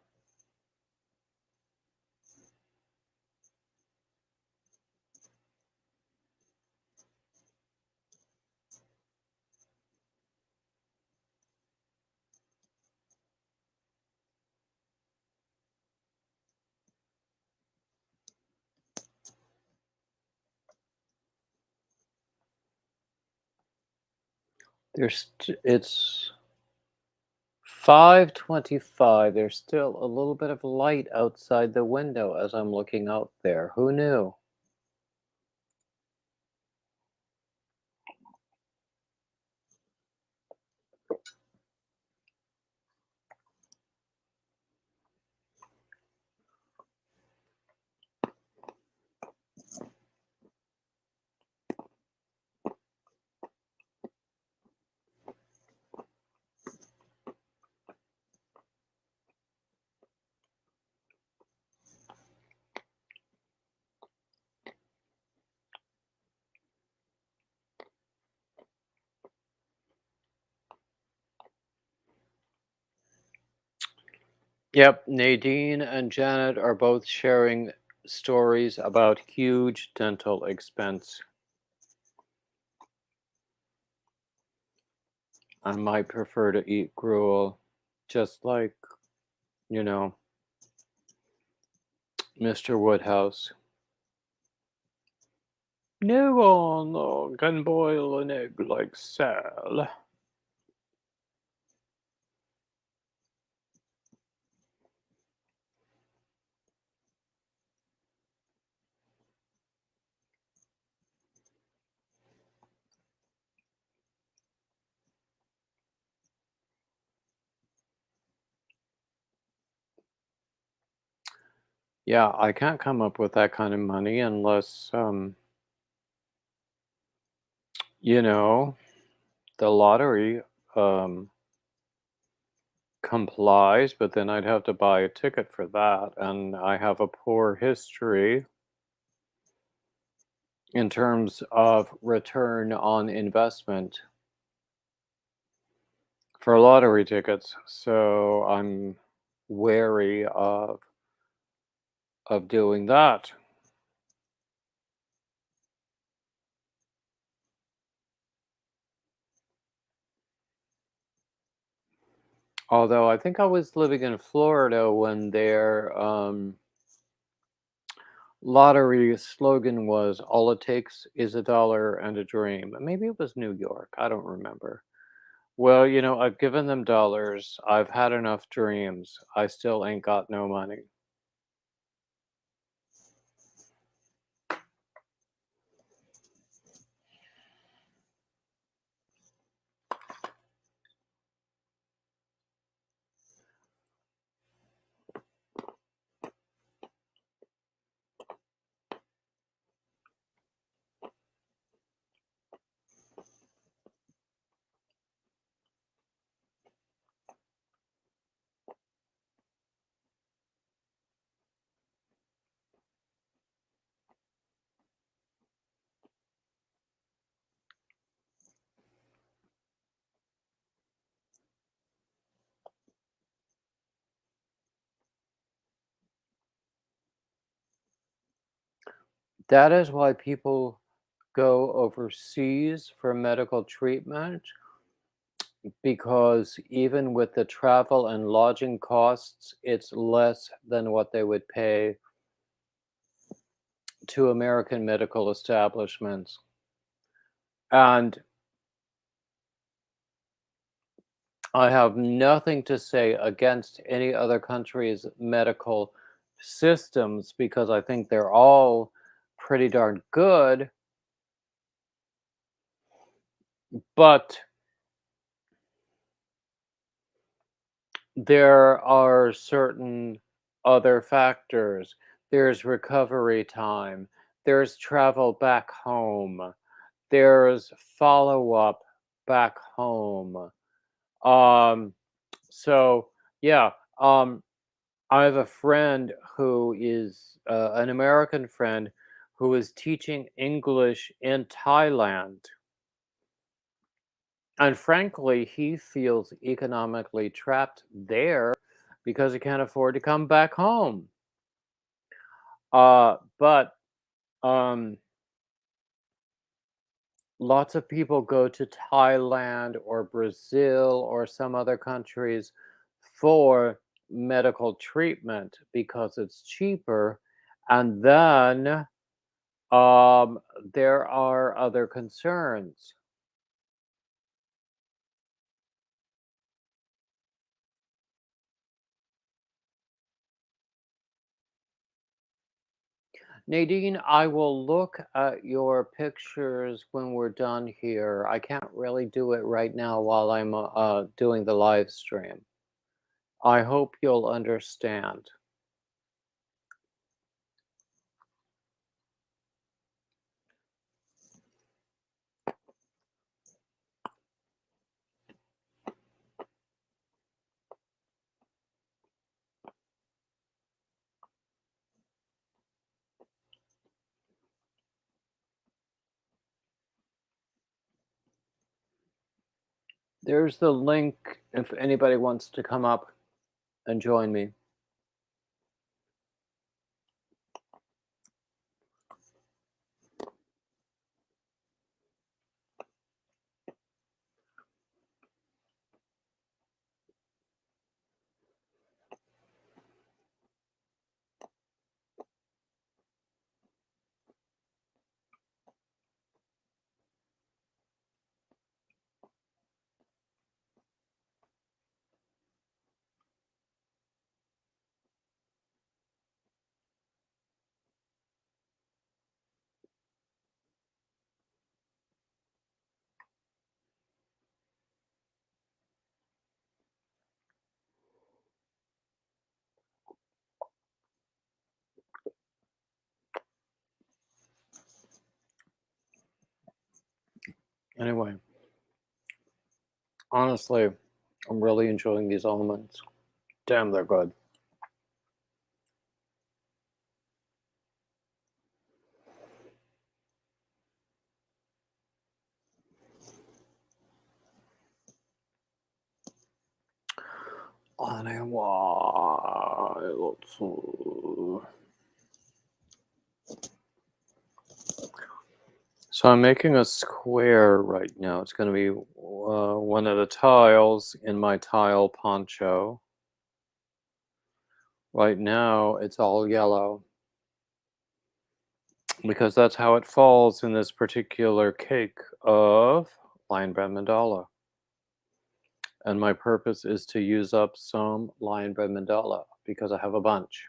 It's 5:25. There's still a little bit of light outside the window as I'm looking out there. Who knew? Yep, Nadine and Janet are both sharing stories about huge dental expense. I might prefer to eat gruel, just like, you know, Mr. Woodhouse. No one can boil an egg like Sal. Yeah, I can't come up with that kind of money unless, you know, the lottery um, complies, but then I'd have to buy a ticket for that, and I have a poor history in terms of return on investment for lottery tickets, so I'm wary of doing that. Although I think I was living in Florida when their lottery slogan was "All it takes is a dollar and a dream." Maybe it was New York. I don't remember. Well, I've given them dollars. I've had enough dreams. I still ain't got no money. That is why people go overseas for medical treatment, because even with the travel and lodging costs, it's less than what they would pay to American medical establishments. And I have nothing to say against any other country's medical systems because I think they're all pretty darn good. But there are certain other factors. There's recovery time, there's travel back home, there's follow up back home. Um, so, yeah, I have a friend who is an American friend who is teaching English in Thailand. And frankly, he feels economically trapped there because he can't afford to come back home. But lots of people go to Thailand or Brazil or some other countries for medical treatment because it's cheaper. And then there are other concerns. Nadine, I will look at your pictures when we're done here. I can't really do it right now while I'm doing the live stream. I hope you'll understand. There's the link if anybody wants to come up and join me. Anyway, honestly, I'm really enjoying these almonds. Damn, they're good. So I'm making a square right now. It's going to be one of the tiles in my tile poncho. Right now, it's all yellow because that's how it falls in this particular cake of lion bread mandala. And my purpose is to use up some lion bread mandala because I have a bunch.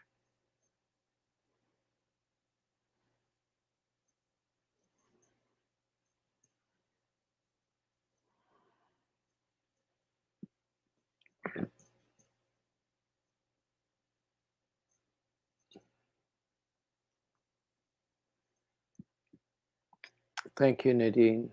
Thank you, Nadine.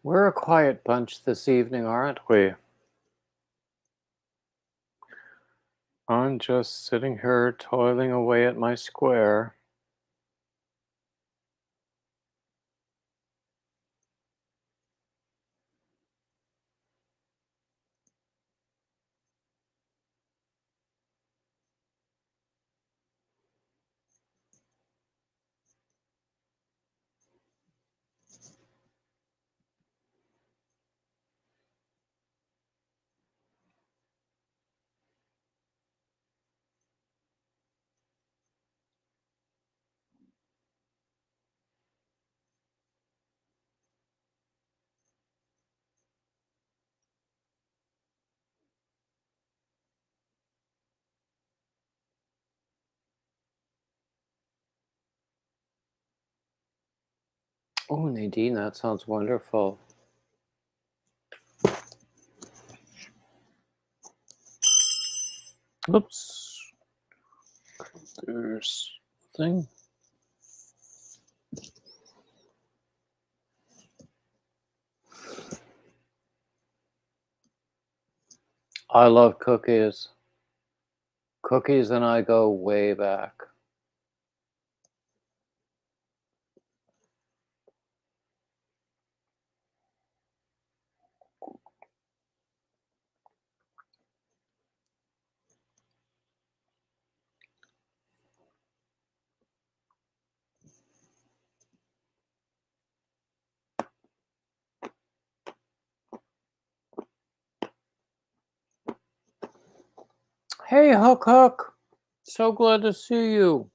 We're a quiet bunch this evening, aren't we? I'm just sitting here toiling away at my square. Oh, Nadine, that sounds wonderful. Oops. There's a thing. I love cookies. Cookies and I go way back. Hey, Hook Hook. So glad to see you.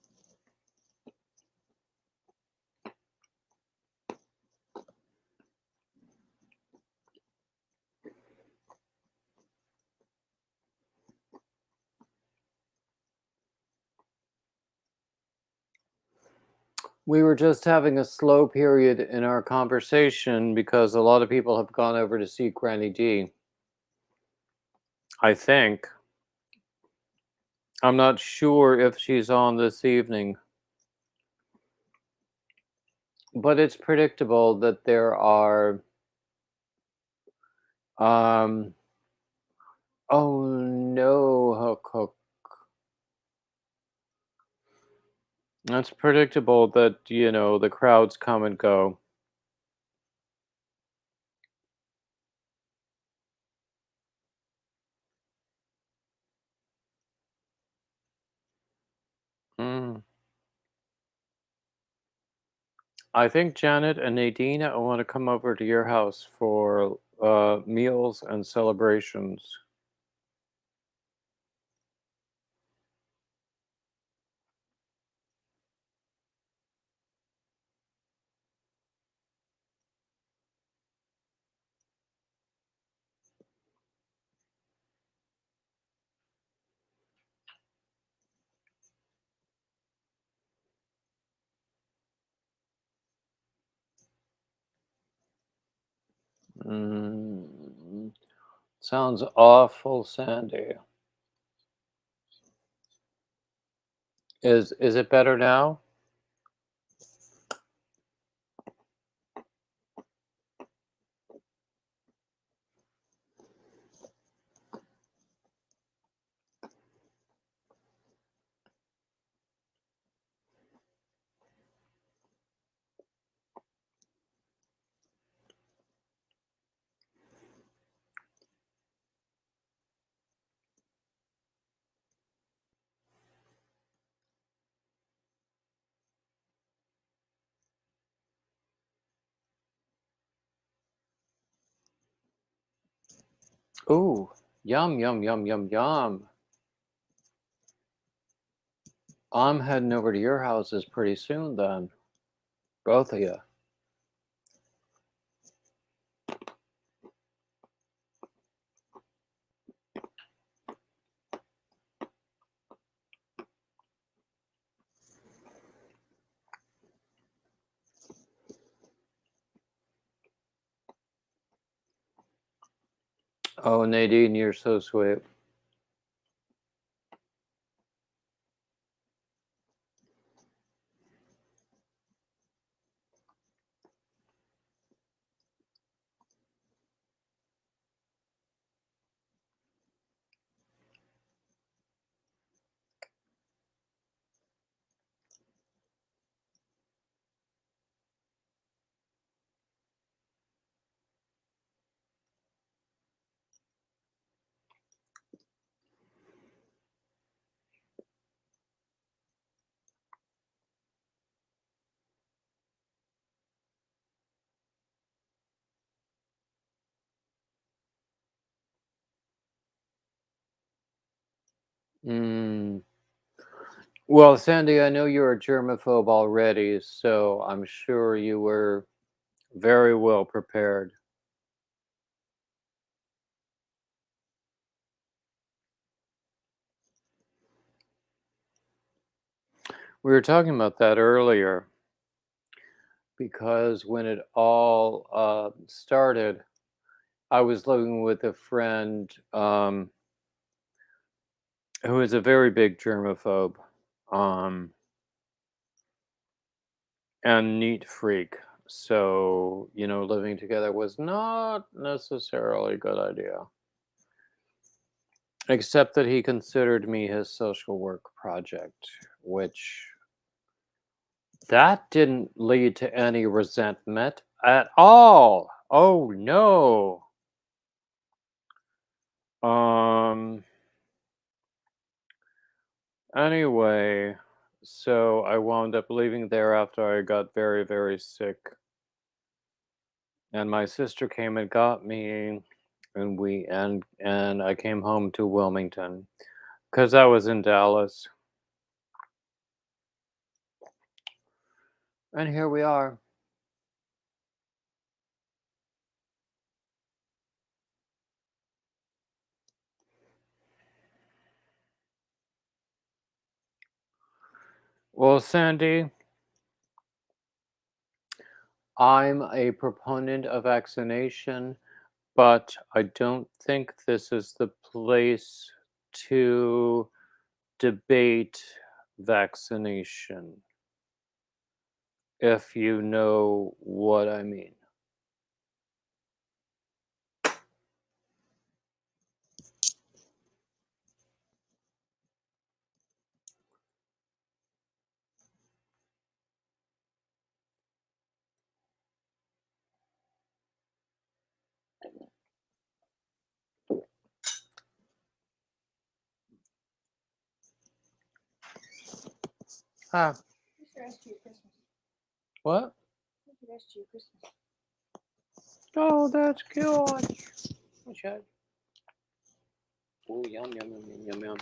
We were just having a slow period in our conversation because a lot of people have gone over to see Granny D. I think. I'm not sure if she's on this evening. But it's predictable that there are um oh no, Hook Hook. It's predictable that, the crowds come and go. Mm. I think Janet and Nadine, I want to come over to your house for meals and celebrations. Mm. Sounds awful, Sandy. Is it better now? Ooh, yum, yum, yum, yum, yum. I'm heading over to your houses pretty soon then. Both of you. Oh, Nadine, you're so sweet. Mm. Well, Sandy, I know you're a germaphobe already, so I'm sure you were very well prepared. We were talking about that earlier. because when it all started, I was living with a friend who is a very big germaphobe and neat freak. So, living together was not necessarily a good idea. Except that he considered me his social work project, which that didn't lead to any resentment at all. Oh no. Anyway, so I wound up leaving there after I got very, very sick. And my sister came and got me, and I came home to Wilmington because I was in Dallas. And here we are. Well, Sandy, I'm a proponent of vaccination, but I don't think this is the place to debate vaccination, if you know what I mean. Ah, what? Oh, that's cute. Okay. Oh, yum, yum, yum, yum, yum, yum.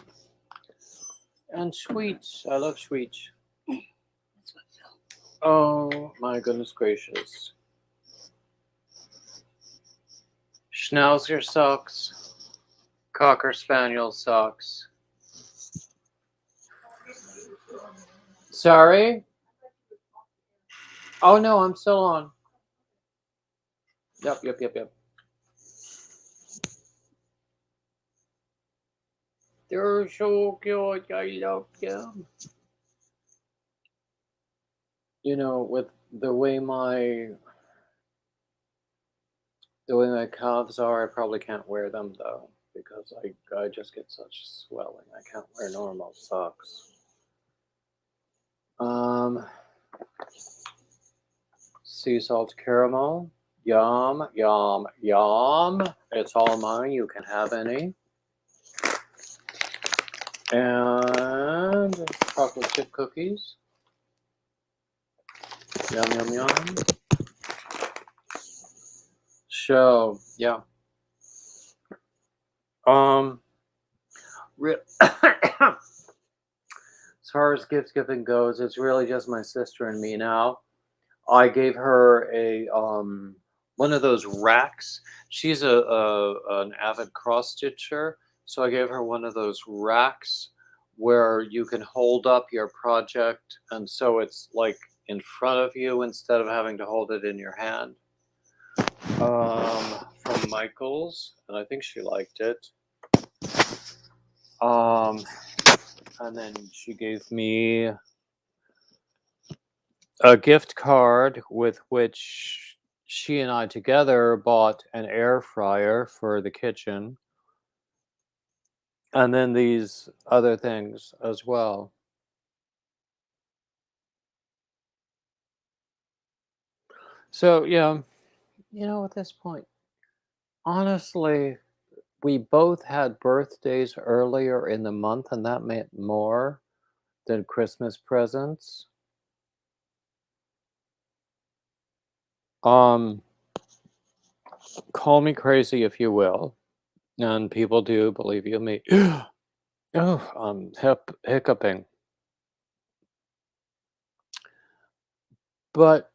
And sweets. I love sweets. Oh, my goodness gracious. Schnauzer socks. Cocker Spaniel socks. Sorry? Oh, no, I'm still on. Yep. They're so cute. I love them. With the way my calves are, I probably can't wear them though, because I just get such swelling. I can't wear normal socks. Sea salt caramel. Yum, yum, yum. It's all mine. You can have any. And chocolate chip cookies. Yum, yum, yum. So, yeah. As far as gift giving goes, it's really just my sister and me now. I gave her a one of those racks. She's an avid cross stitcher, so I gave her one of those racks where you can hold up your project, and so it's like in front of you instead of having to hold it in your hand. From Michaels, and I think she liked it. And then she gave me a gift card with which she and I together bought an air fryer for the kitchen. And then these other things as well. So, yeah, at this point, honestly, we both had birthdays earlier in the month, and that meant more than Christmas presents. Call me crazy if you will, and people do, believe you me. Oh, I'm hiccuping. But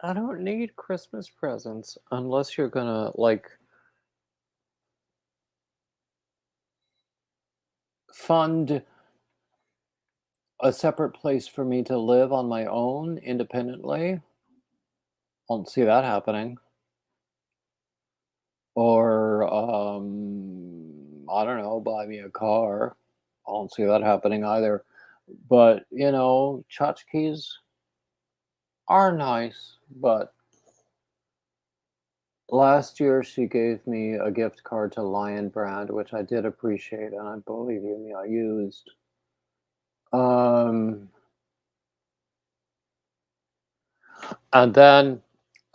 I don't need Christmas presents unless you're gonna fund a separate place for me to live on my own independently. I don't see that happening. Or, I don't know, buy me a car. I don't see that happening either. But, tchotchkes are nice. But last year she gave me a gift card to Lion Brand, which I did appreciate, and I believe you me, I used. Um, and then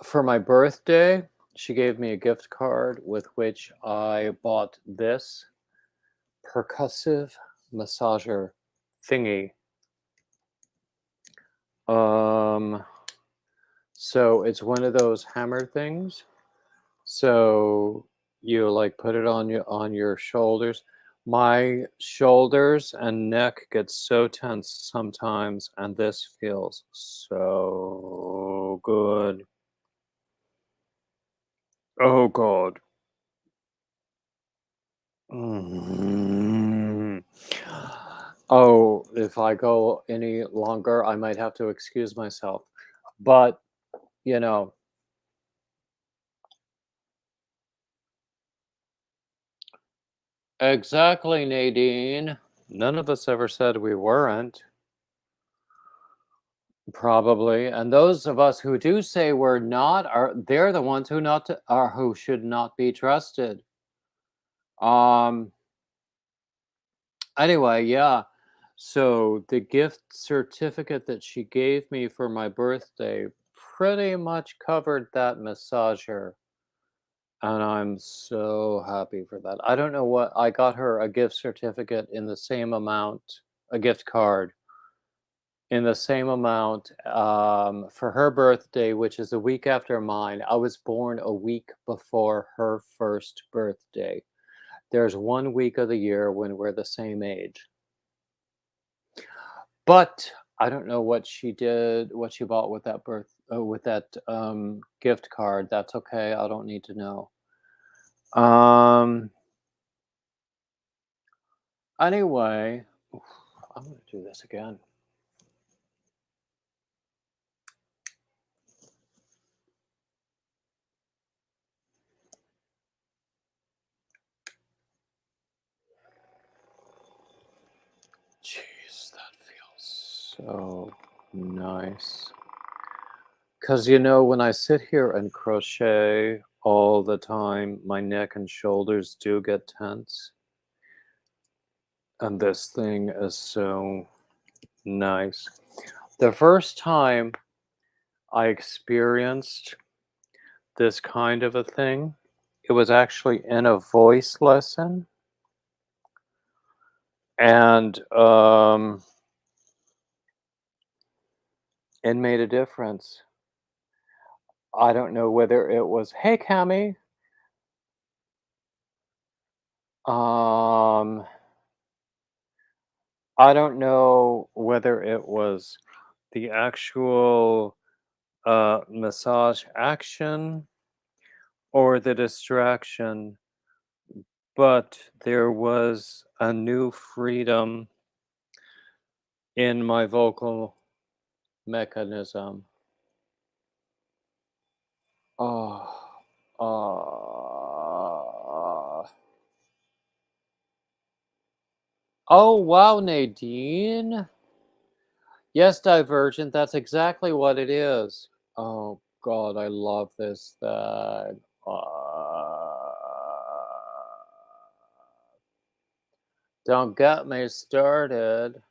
for my birthday, she gave me a gift card with which I bought this percussive massager thingy. So it's one of those hammer things. So you like put it on your shoulders. My shoulders and neck get so tense sometimes, and this feels so good. Oh God. Mm. Oh, if I go any longer, I might have to excuse myself. But, you know, exactly, Nadine. None of us ever said we weren't, probably. And those of us who do say we're not they're the ones who should not be trusted. Um Anyway, yeah. So the gift certificate that she gave me for my birthday pretty much covered that massager. And I'm so happy for that. I don't know what I got her a gift certificate in the same amount, a gift card in the same amount for her birthday, which is a week after mine. I was born a week before her first birthday. There's 1 week of the year when we're the same age. But I don't know what she did, what she bought with that gift card. That's okay. I don't need to know. Um. Anyway, oof, I'm gonna do this again. Jeez, that feels so nice. Because, when I sit here and crochet all the time, my neck and shoulders do get tense. And this thing is so nice. The first time I experienced this kind of a thing, it was actually in a voice lesson. And it made a difference. I don't know whether it was, hey, Cami. Um, I don't know whether it was the actual massage action or the distraction, but there was a new freedom in my vocal mechanism. Oh, oh, wow, Nadine. Yes, Divergent, that's exactly what it is. Oh God, I love this thing. Don't get me started.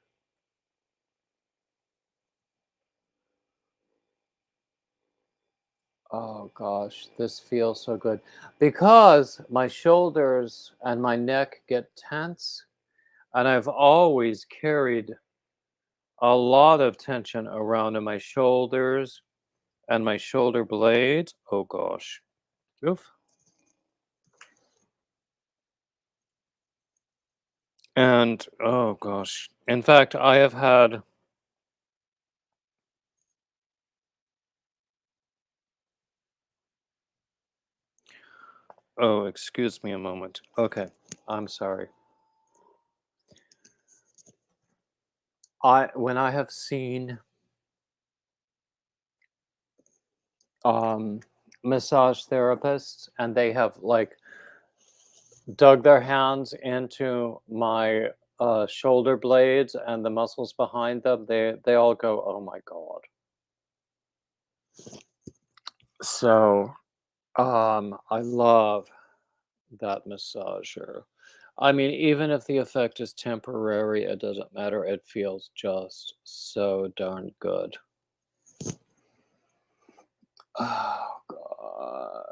Oh gosh, this feels so good. Because my shoulders and my neck get tense, and I've always carried a lot of tension around in my shoulders and my shoulder blades. Oh gosh. Oof. And oh gosh. In fact, I have had oh, excuse me a moment. Okay. I'm sorry. when I have seen massage therapists and they have like dug their hands into my shoulder blades and the muscles behind them, they all go, "Oh my god." So I love that massager. I mean, even if the effect is temporary, it doesn't matter. It feels just so darn good. Oh god.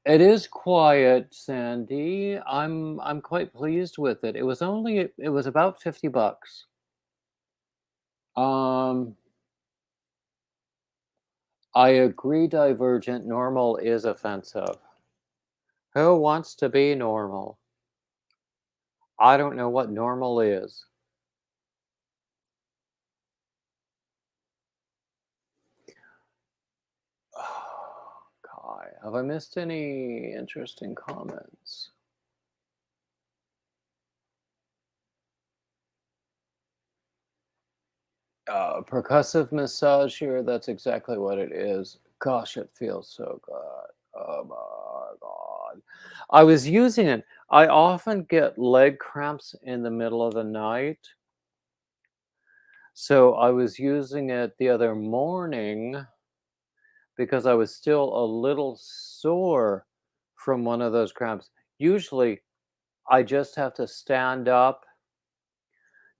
It is quiet, Sandy. I'm quite pleased with it. It was about $50. Um I agree, Divergent. Normal is offensive. Who wants to be normal? I don't know what normal is. Oh, Kai, have I missed any interesting comments? Percussive massage here, that's exactly what it is. Gosh, it feels so good. Oh my god. I was using it. I often get leg cramps in the middle of the night. So I was using it the other morning because I was still a little sore from one of those cramps. Usually I just have to stand up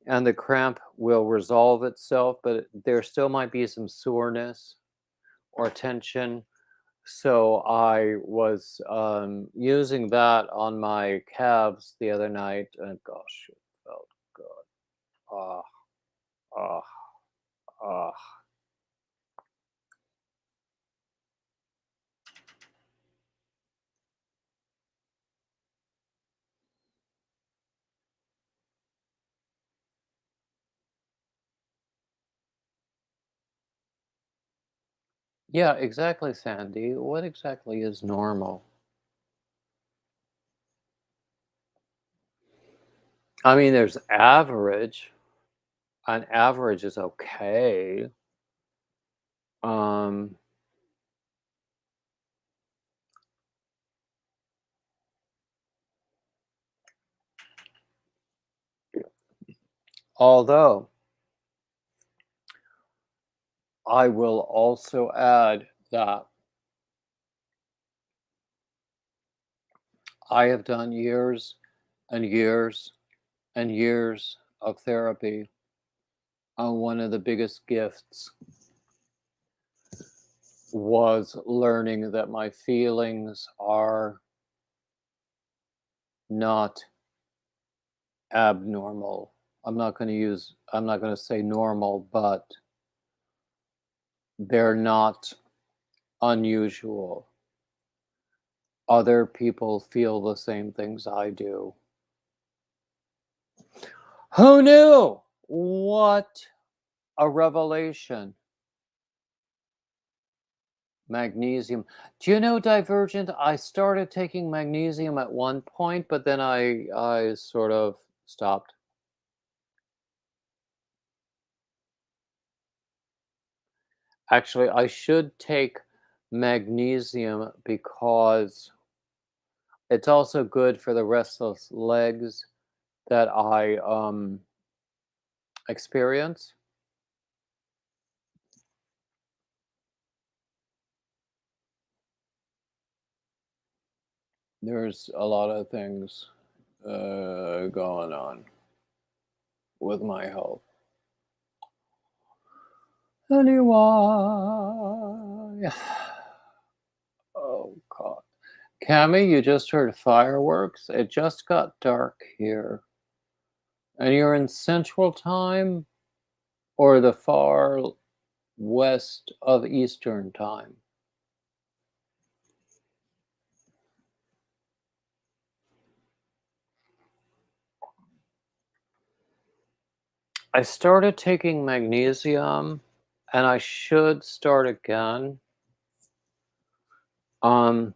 and the cramp will resolve itself, but there still might be some soreness or tension. So I was using that on my calves the other night, and gosh, it felt good. Ah, ah, ah. Yeah, exactly, Sandy. What exactly is normal? I mean, there's average. An average is okay. Um, Although I will also add that I have done years and years and years of therapy. One of the biggest gifts was learning that my feelings are not abnormal. I'm not going to say normal, but they're not unusual. Other people feel the same things I do. Who knew? What a revelation. Magnesium. Do you know, Divergent? I started taking magnesium at one point, but then I sort of stopped. Actually, I should take magnesium because it's also good for the restless legs that I experience. There's a lot of things going on with my health. Anyway, oh God. Cami, you just heard fireworks. It just got dark here. And you're in Central Time or the far west of Eastern Time? I started taking magnesium and I should start again. Um,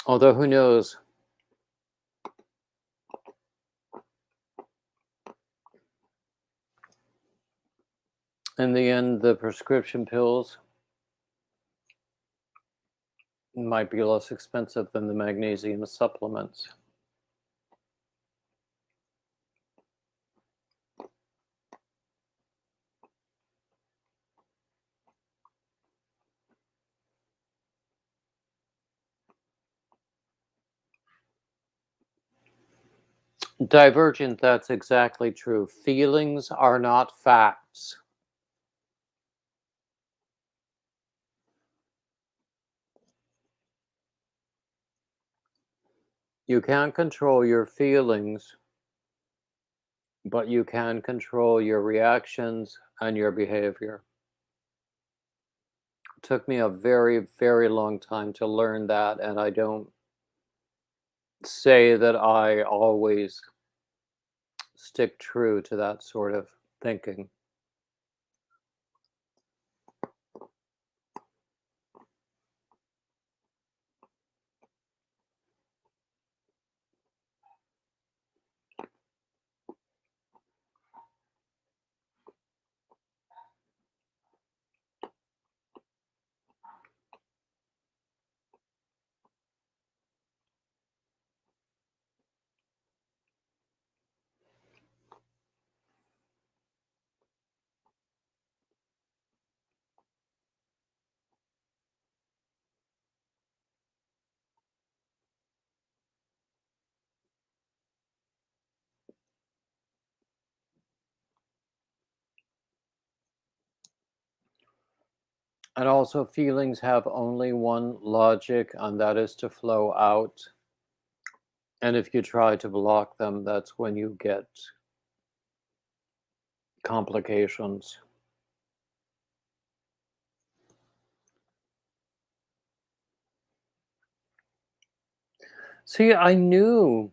Although who knows? In the end, the prescription pills might be less expensive than the magnesium supplements. Divergent, that's exactly true. Feelings are not facts. You can't control your feelings, but you can control your reactions and your behavior. It took me a very, very long time to learn that, and I don't say that I always stick true to that sort of thinking. And also, feelings have only one logic, and that is to flow out. And if you try to block them, that's when you get complications. See, I knew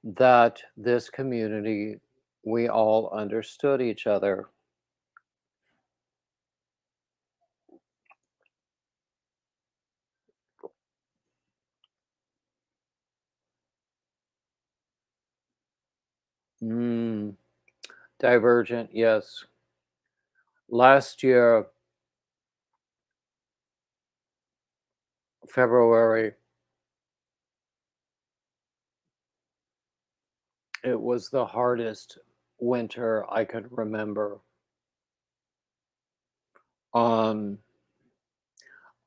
that this community, we all understood each other. Mm, Divergent, yes. Last year, February, it was the hardest winter I could remember. Um,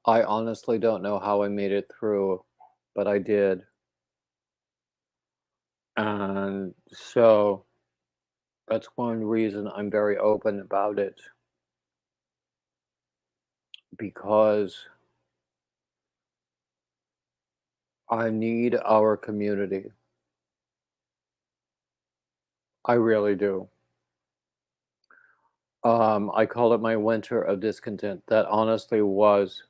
I honestly don't know how I made it through, but I did. And so that's one reason I'm very open about it, because I need our community. I really do. I call it my winter of discontent. That honestly was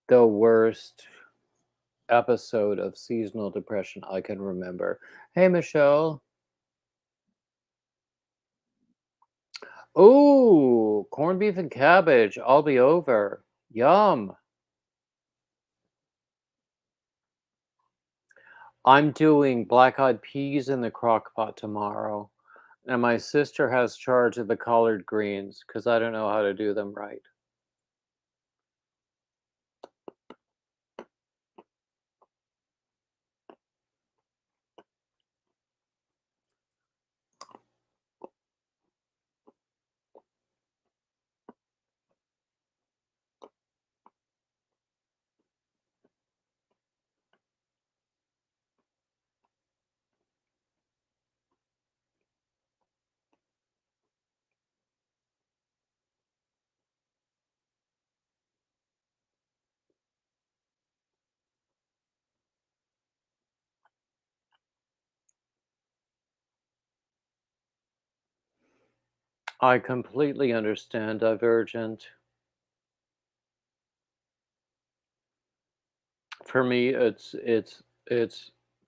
the worst episode of seasonal depression I can remember. Hey, Michelle. Ooh, corned beef and cabbage. I'll be over. Yum. I'm doing black-eyed peas in the crock pot tomorrow. And my sister has charge of the collard greens because I don't know how to do them right. I completely understand, Divergent. For me, it's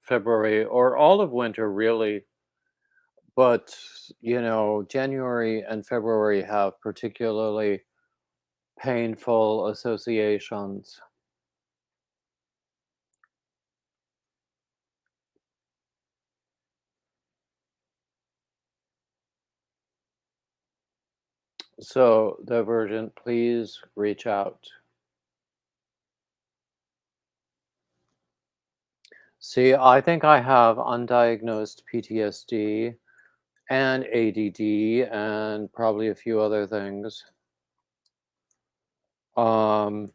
February or all of winter, really. But January and February have particularly painful associations. So, Divergent, please reach out. See, I think I have undiagnosed PTSD and ADD and probably a few other things. Um,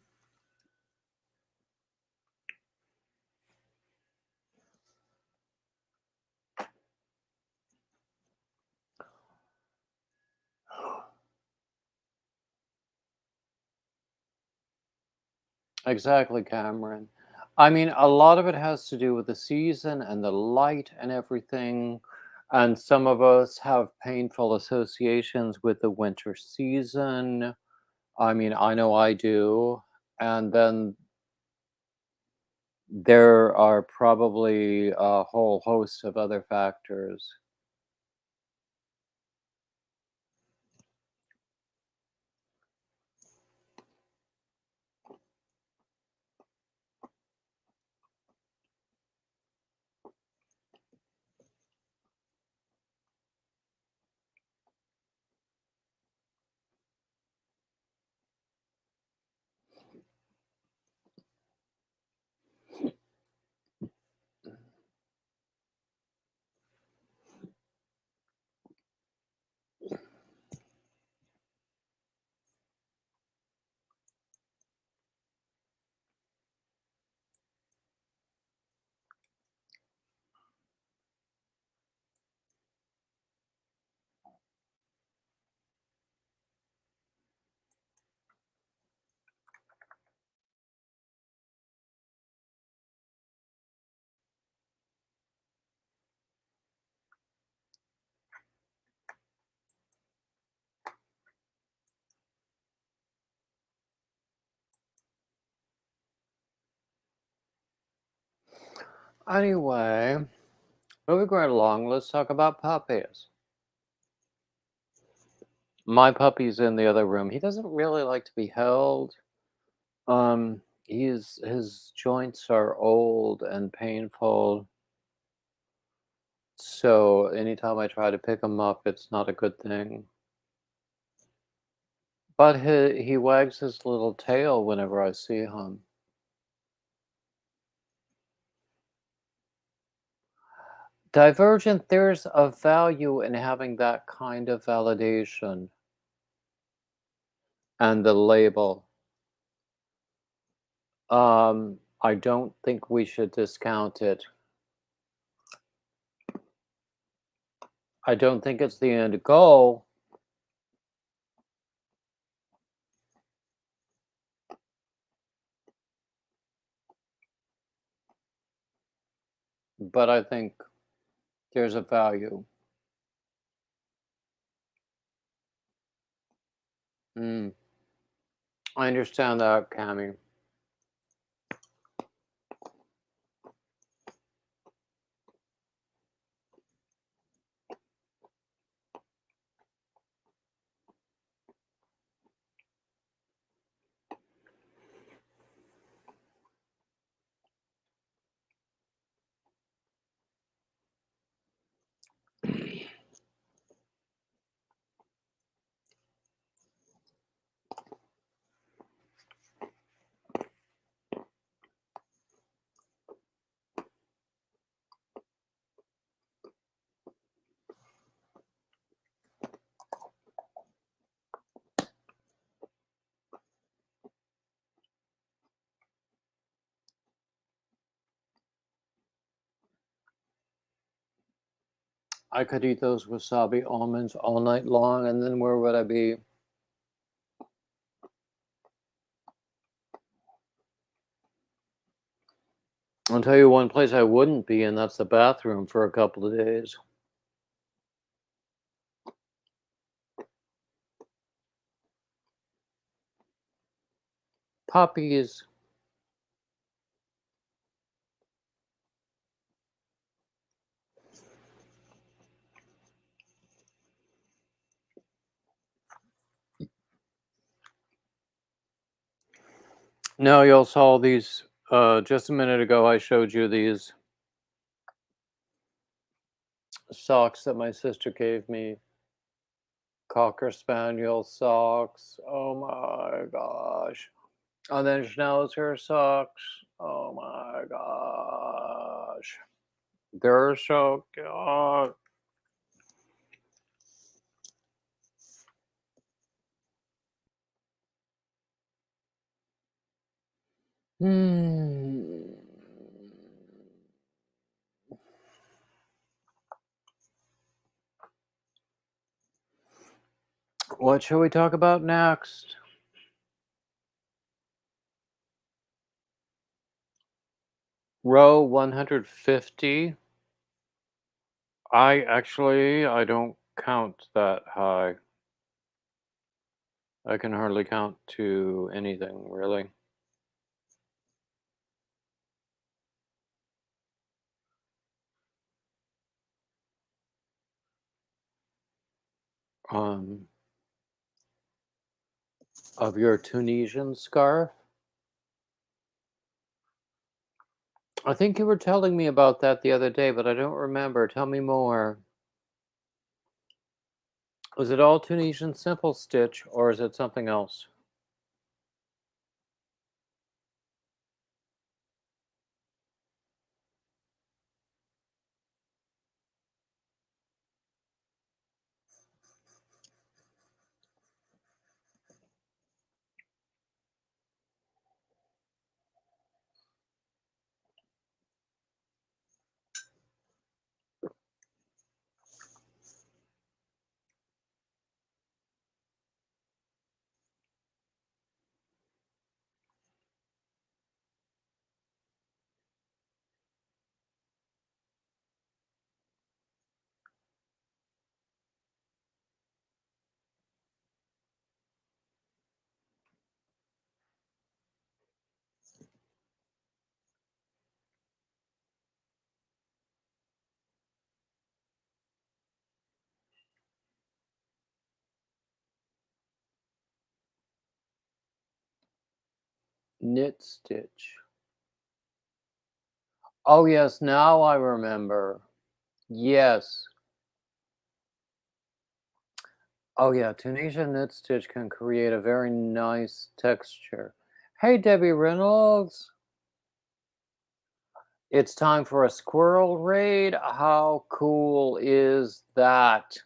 exactly, Cameron. I mean, a lot of it has to do with the season and the light and everything. And some of us have painful associations with the winter season. I mean, I know I do. And then there are probably a whole host of other factors. Anyway, moving right along, let's talk about puppies. My puppy's in the other room. He doesn't really like to be held. His joints are old and painful. So anytime I try to pick him up, it's not a good thing. But he wags his little tail whenever I see him. Divergent, there's a value in having that kind of validation and the label. I don't think we should discount it. I don't think it's the end goal. But I think there's a value. Mm, I understand that, Cammy. I could eat those wasabi almonds all night long, and then where would I be? I'll tell you one place I wouldn't be, and that's the bathroom for a couple of days. Puppies. No, y'all saw these just a minute ago. I showed you these socks that my sister gave me. Cocker Spaniel socks. Oh my gosh. And then Schnauzer socks. Oh my gosh. They're so good. Hmm. What shall we talk about next? Row 150. I don't count that high. I can hardly count to anything, really. Um, of your Tunisian scarf? I think you were telling me about that the other day, but I don't remember. Tell me more. Is it all Tunisian simple stitch or is it something else? Knit stitch. Oh, yes, now I remember. Yes. Oh, yeah, Tunisian knit stitch can create a very nice texture. Hey, Debbie Reynolds. It's time for a squirrel raid. How cool is that?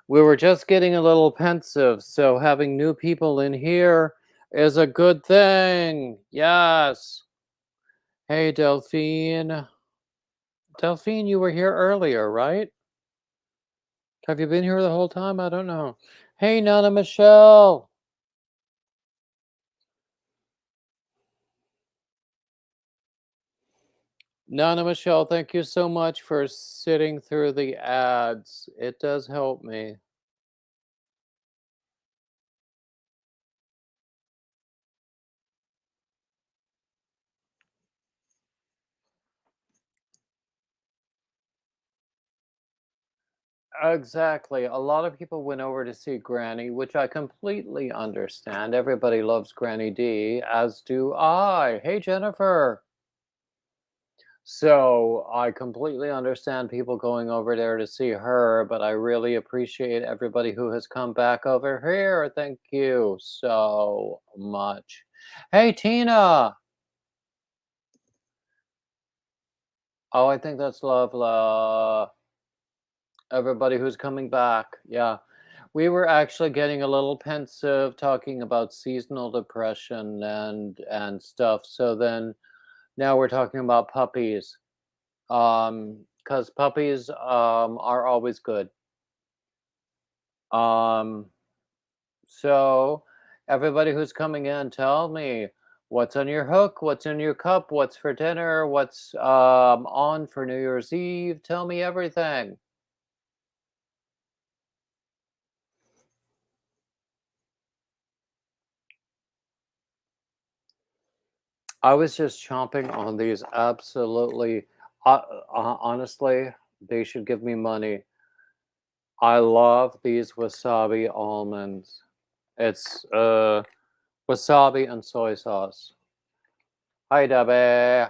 We were just getting a little pensive, so having new people in here is a good thing. Yes. Hey, Delphine. Delphine, you were here earlier, right? Have you been here the whole time? I don't know. Hey, Nana Michelle. Nana Michelle, thank you so much for sitting through the ads. It does help me. Exactly. A lot of people went over to see Granny, which I completely understand. Everybody loves Granny D, as do I. Hey, Jennifer. So I completely understand people going over there to see her, but I really appreciate everybody who has come back over here. Thank you so much. Hey, Tina. Oh, I think that's lovely. Everybody who's coming back. Yeah. We were actually getting a little pensive talking about seasonal depression and stuff. So then now we're talking about puppies. Because puppies are always good. Um, so everybody who's coming in, tell me what's on your hook, what's in your cup, what's for dinner, what's on for New Year's Eve. Tell me everything. I was just chomping on these absolutely honestly, they should give me money. I love these wasabi almonds. It's wasabi and soy sauce. Hi, Debbie.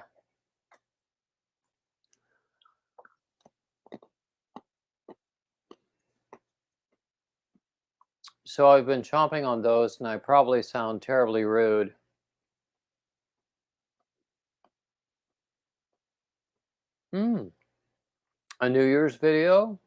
So I've been chomping on those, and I probably sound terribly rude. Hmm. A New Year's video?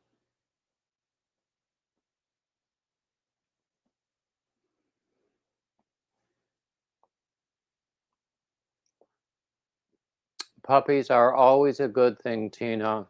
Puppies are always a good thing, Tina.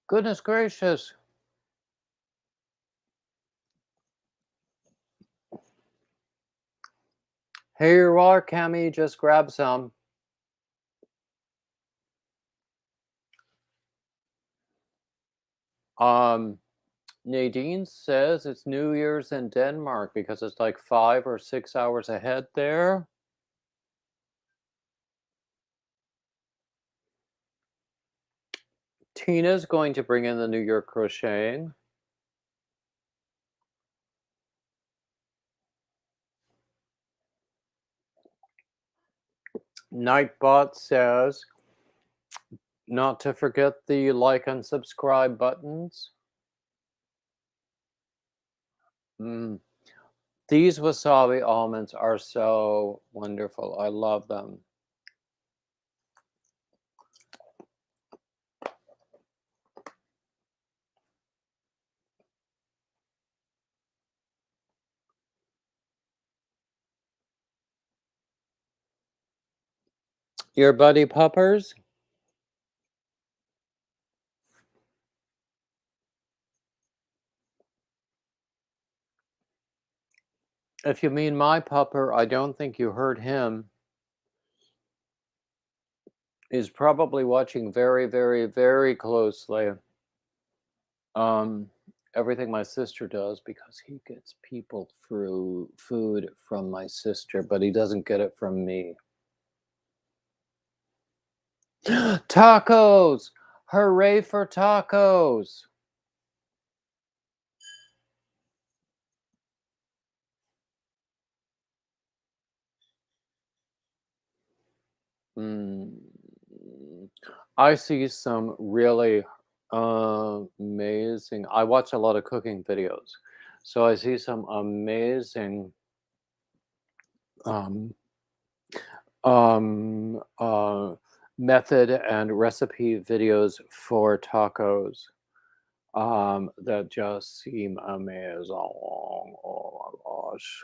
Goodness gracious. Here you are, Cammy. Just grab some. Nadine says it's New Year's in Denmark because it's like 5 or 6 hours ahead there. Tina's going to bring in the New Year crocheting. Nightbot says not to forget the like and subscribe buttons. These wasabi almonds are so wonderful. I love them. Your buddy puppers? If you mean my pupper, I don't think you heard him. He's probably watching very, very, very closely everything my sister does because he gets people through food from my sister, but he doesn't get it from me. Tacos! Hooray for tacos! I see some really amazing. I watch a lot of cooking videos, so I see some amazing um, method and recipe videos for tacos that just seem amazing. Oh my gosh.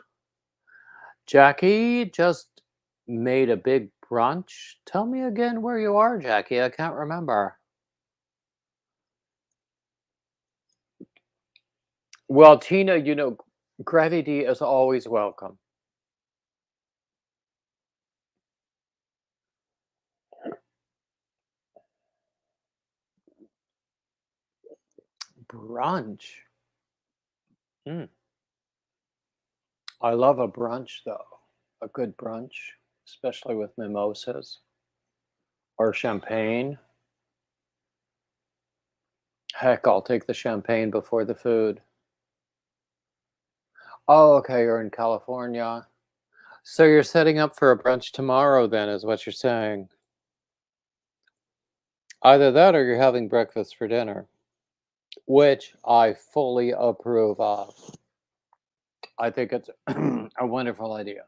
Jackie just made a big brunch. Tell me again where you are, Jackie. I can't remember. Well, Tina, gravity is always welcome. Brunch. I love a brunch, though. A good brunch, especially with mimosas or champagne. Heck, I'll take the champagne before the food. Oh, okay, you're in California. So you're setting up for a brunch tomorrow, then, is what you're saying. Either that or you're having breakfast for dinner, which I fully approve of. I think it's a wonderful idea.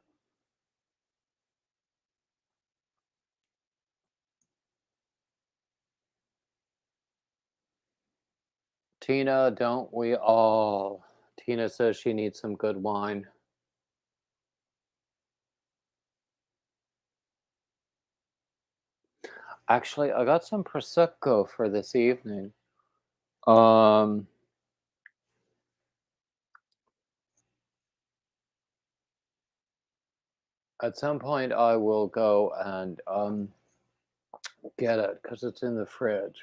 Tina, don't we all? Tina says she needs some good wine. Actually, I got some Prosecco for this evening. At some point I will go and get it because it's in the fridge.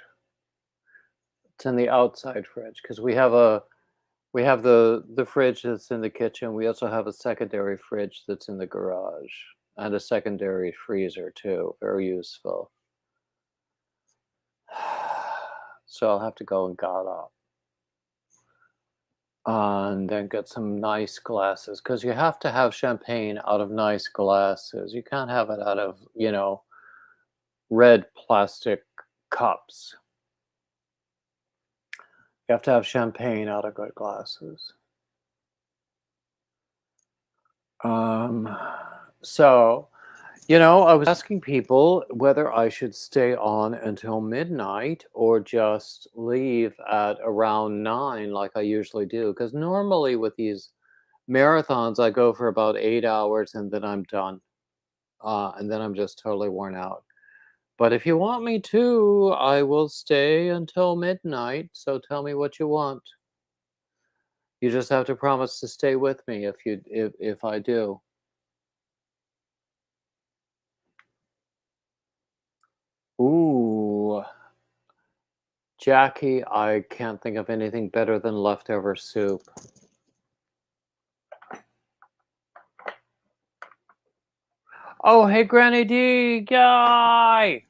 It's in the outside fridge because we have the fridge that's in the kitchen. We also have a secondary fridge that's in the garage. and a secondary freezer too. Very useful. So I'll have to go and get up and then get some nice glasses because you have to have champagne out of nice glasses. You can't have it out of, red plastic cups. You have to have champagne out of good glasses. So, I was asking people whether I should stay on until midnight or just leave at around 9 like I usually do. Because normally with these marathons, I go for about 8 hours and then I'm done. And then I'm just totally worn out. But if you want me to, I will stay until midnight. So tell me what you want. You just have to promise to stay with me if I do. Ooh, Jackie, I can't think of anything better than leftover soup. Oh, hey, Granny D, yay!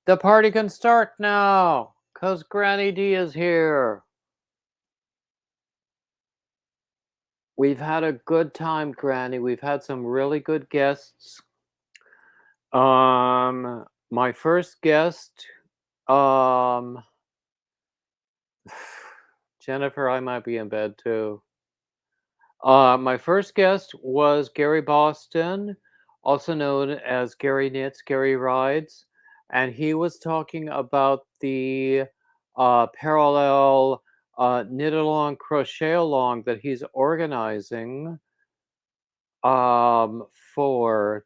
The party can start now, 'cause Granny D is here. We've had a good time, Granny. We've had some really good guests. My first guest, um, Jennifer, I might be in bed too. My first guest was Gary Boston, also known as Gary Knits, Gary Rides, and he was talking about the parallel knit along, crochet along that he's organizing for,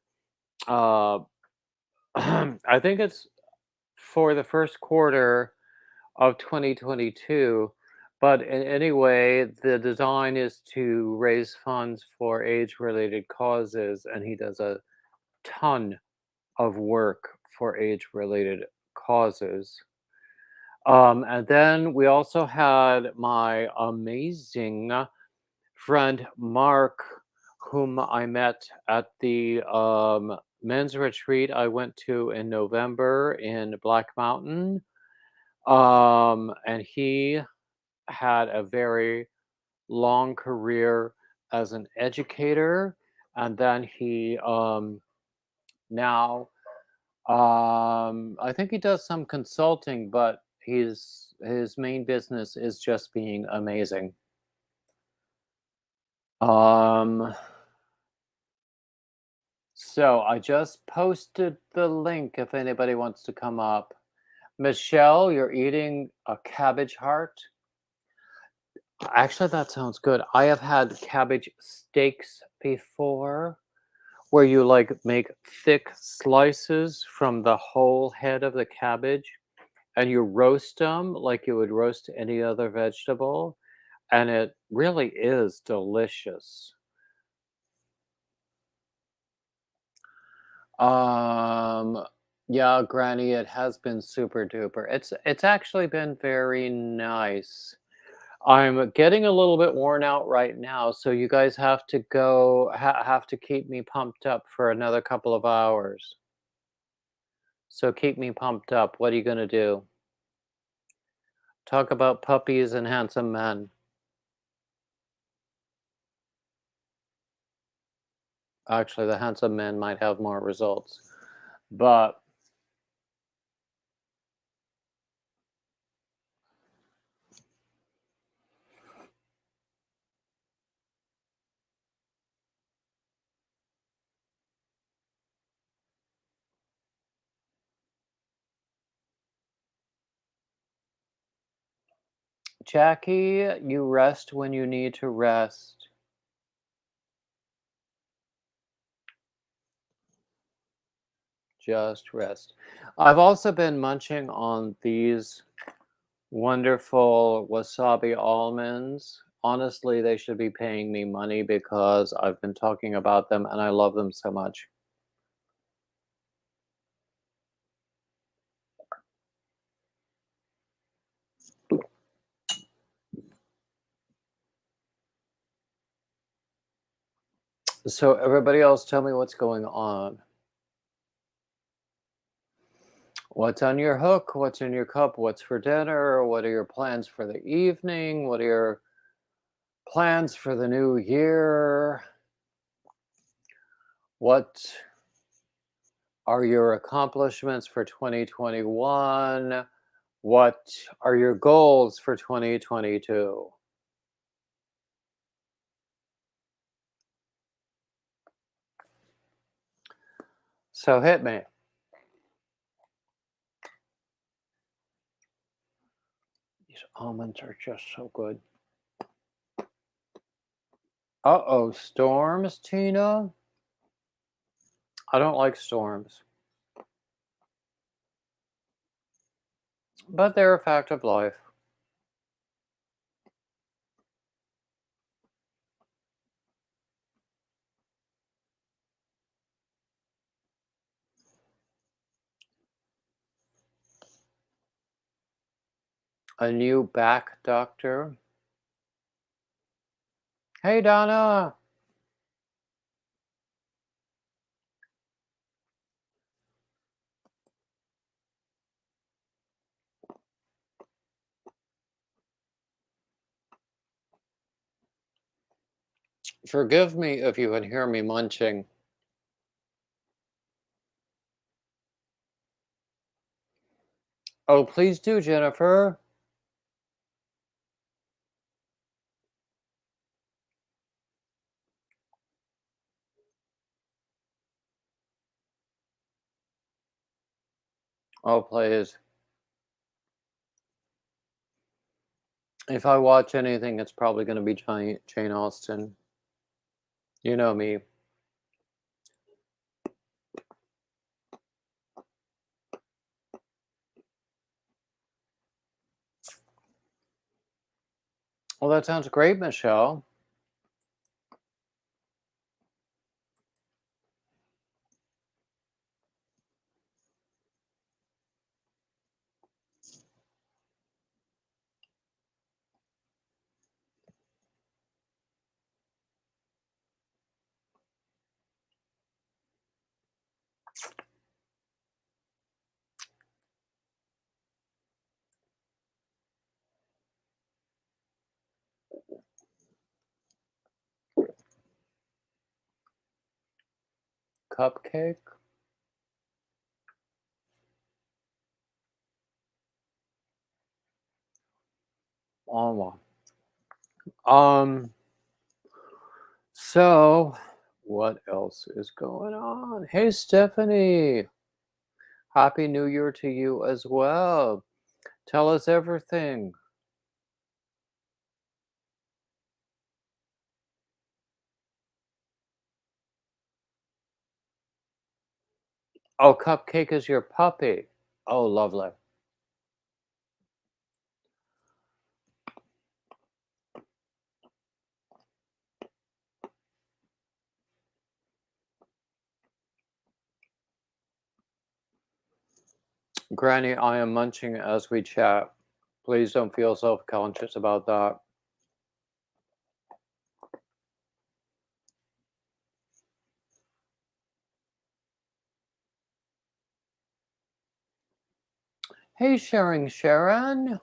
uh, I think it's for the first quarter of 2022. But anyway, the design is to raise funds for age-related causes, and he does a ton of work for age-related causes. And then we also had my amazing friend Mark, whom I met at the men's retreat I went to in November in Black Mountain. And he had a very long career as an educator, and then he now I think he does some consulting, but his main business is just being amazing. So I just posted the link if anybody wants to come up. Michelle, you're eating a cabbage heart. Actually, that sounds good. I have had cabbage steaks before, where you like make thick slices from the whole head of the cabbage and you roast them like you would roast any other vegetable. And it really is delicious. Um, yeah, Granny, it has been super duper. It's actually been very nice. I'm getting a little bit worn out right now, so you guys have to have to keep me pumped up for another couple of hours. So keep me pumped up. What are you gonna do? Talk about puppies and handsome men. Actually, the handsome men might have more results, but Jackie, you rest when you need to rest. Just rest. I've also been munching on these wonderful wasabi almonds. Honestly, they should be paying me money because I've been talking about them and I love them so much. So everybody else, tell me what's going on. What's on your hook? What's in your cup? What's for dinner? What are your plans for the evening? What are your plans for the new year? What are your accomplishments for 2021? What are your goals for 2022? So hit me. These almonds are just so good. Uh-oh, storms, Tina? I don't like storms, but they're a fact of life. A new back doctor. Hey, Donna. Forgive me if you can hear me munching. Oh, please do, Jennifer. Oh, please. If I watch anything, it's probably going to be Jane Austen. You know me. Well, that sounds great, Michelle. Cupcake? Oh, so what else is going on? Hey, Stephanie. Happy New Year to you as well. Tell us everything. Oh, Cupcake is your puppy. Oh, lovely. Granny, I am munching as we chat. Please don't feel self-conscious about that. Hey, Sharon.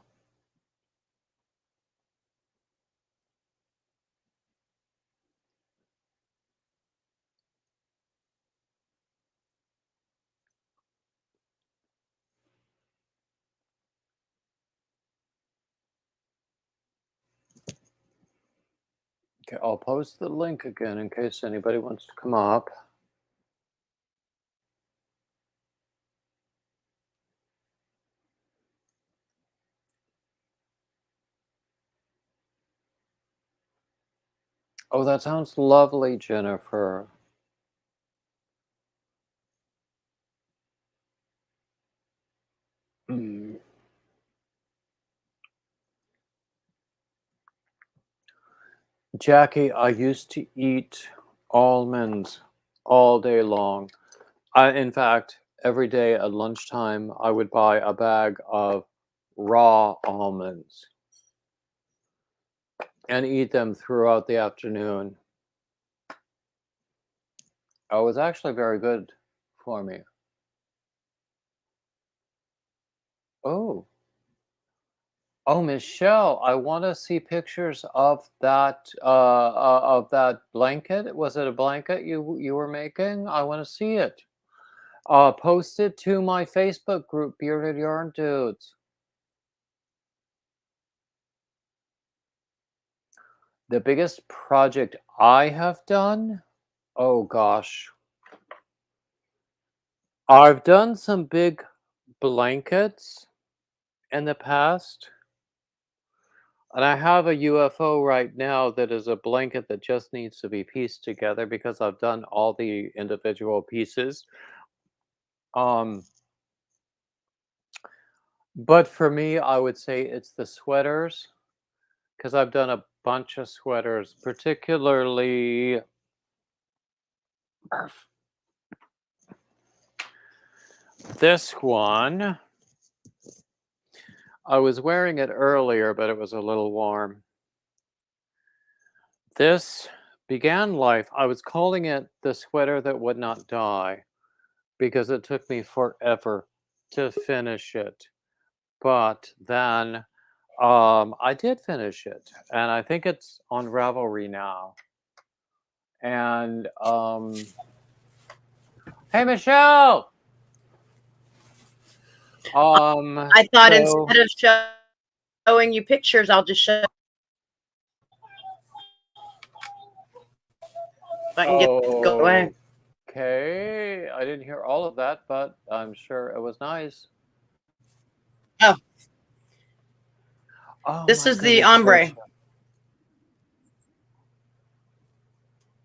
Okay, I'll post the link again in case anybody wants to come up. Oh, that sounds lovely, Jennifer. Mm. Jackie, I used to eat almonds all day long. In fact, every day at lunchtime, I would buy a bag of raw almonds and eat them throughout the afternoon. Oh, it was actually very good for me. Oh, oh, Michelle, I want to see pictures of that blanket. Was it a blanket you were making? I want to see it. Post it to my Facebook group, Bearded Yarn Dudes. The biggest project I have done? Oh gosh. I've done some big blankets in the past. And I have a UFO right now that is a blanket that just needs to be pieced together because I've done all the individual pieces. Um, but for me, I would say it's the sweaters because I've done a bunch of sweaters, particularly this one. I was wearing it earlier, but it was a little warm. This began life. I was calling it the sweater that would not die because it took me forever to finish it. But then I did finish it, and I think it's on Ravelry now. And hey, Michelle. I thought So instead of showing you pictures, I'll just show. I can get go away. okay, I didn't hear all of that, but I'm sure it was nice. Oh, Oh, this my is the goodness ombre. gracious.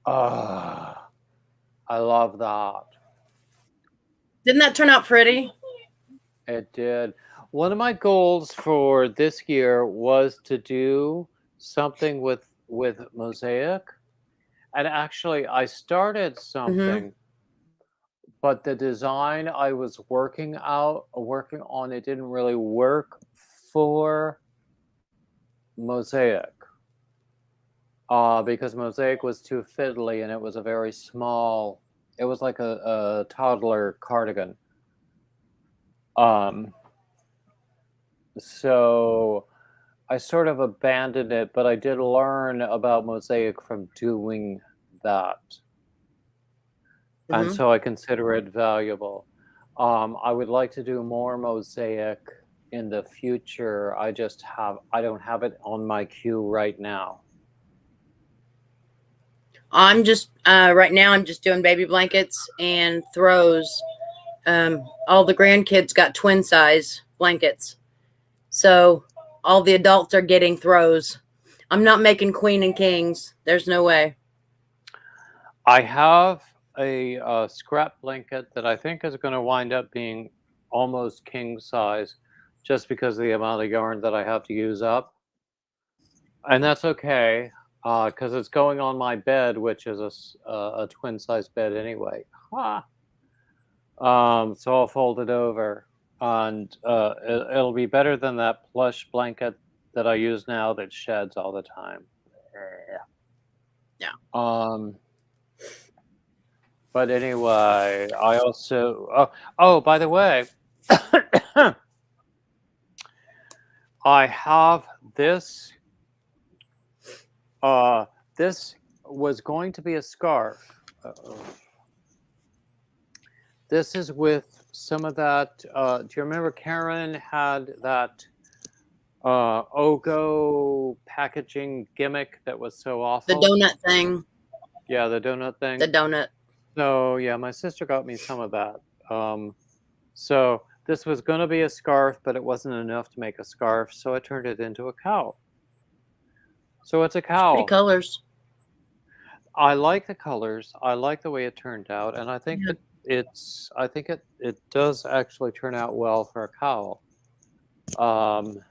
Ah, I love that. Didn't that turn out pretty? It did. One of my goals for this year was to do something with mosaic. And actually, I started something, but the design I was working on, it didn't really work for mosaic. Because mosaic was too fiddly and it was a very small, it was like a toddler cardigan. So I sort of abandoned it, but I did learn about mosaic from doing that. And so I consider it valuable. I would like to do more mosaic in the future. I don't have it on my queue right now. I'm just right now. I'm just doing baby blankets and throws. All the grandkids got twin size blankets, so all the adults are getting throws. I'm not making queen and kings. There's no way. I have a scrap blanket that I think is going to wind up being almost king size just because of the amount of yarn that I have to use up. And that's okay because it's going on my bed, which is a twin size bed anyway. Ha! So I'll fold it over and it'll be better than that plush blanket that I use now that sheds all the time. Yeah. But anyway, I also oh by the way, I have this. This was going to be a scarf. This is with some of that. Do you remember Karen had that Ogo packaging gimmick that was so awful? The donut thing. Yeah, the donut thing. The donut. So yeah, my sister got me some of that. So this was going to be a scarf, but it wasn't enough to make a scarf, so I turned it into a cowl. So it's a cowl. Pretty colors. I like the colors. I like the way it turned out, and I think that it does actually turn out well for a cowl. I'm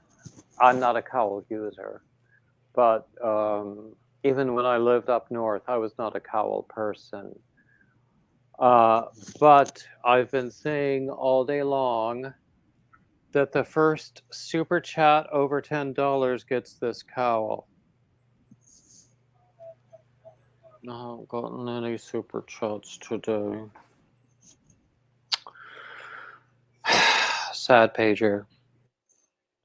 not a cowl user, but even when I lived up north, I was not a cowl person. But I've been saying all day long that the first super chat over $10 gets this cowl. Not gotten any super chats today. Sad pager.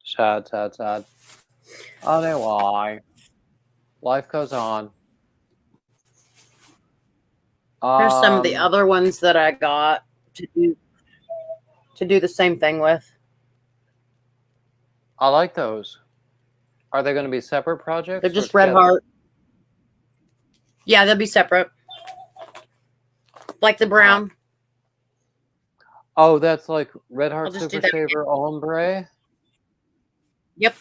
Sad, sad, sad. Anyway, life goes on. Here's some of the Um, other ones that I got to do the same thing with. I like those. Are they going to be separate projects? They're or just Red together? Heart. Yeah, they'll be separate. Like the brown. Oh, that's like Red Heart I'll just do Super that. Saver Ombre. Yep.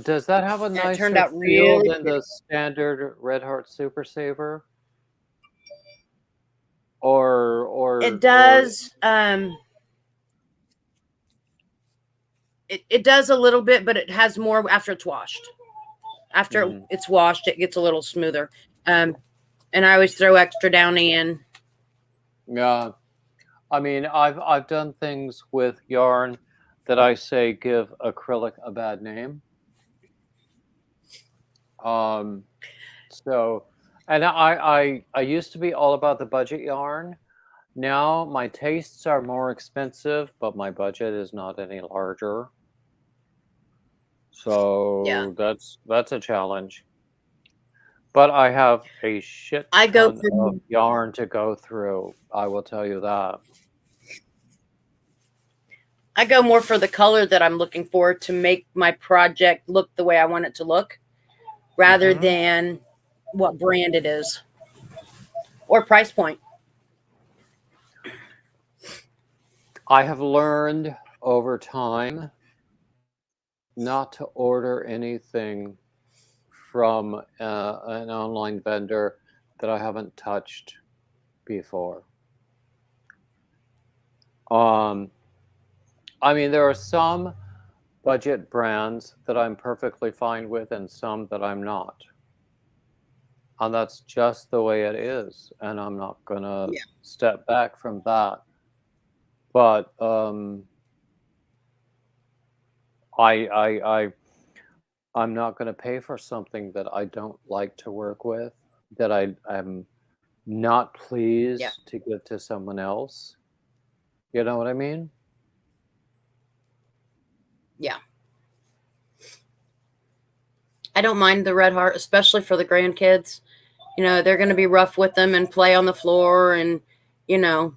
Does that have a And it nicer turned out feel really than the standard Red Heart Super Saver? Or It does. It does a little bit, but it has more after it's washed. After Mhm. it's washed, it gets a little smoother. And I always throw extra Downy in. Yeah, I mean, I've done things with yarn that I say give acrylic a bad name. So, and I used to be all about the budget yarn. Now my tastes are more expensive, but my budget is not any larger. So Yeah. that's a challenge. But I have a shit I go ton for- of yarn to go through. I will tell you that. I go more for the color that I'm looking for to make my project look the way I want it to look, rather Mhm. than what brand it is or price point. I have learned over time not to order anything from an online vendor that I haven't touched before. I mean, there are some budget brands that I'm perfectly fine with and some that I'm not. And that's just the way it is. And I'm not going to Yeah. step back from that. But I'm not going to pay for something that I don't like to work with, that I'm not pleased Yeah. to give to someone else. You know what I mean? Yeah. I don't mind the Red Heart, especially for the grandkids. You know, they're going to be rough with them and play on the floor, and you know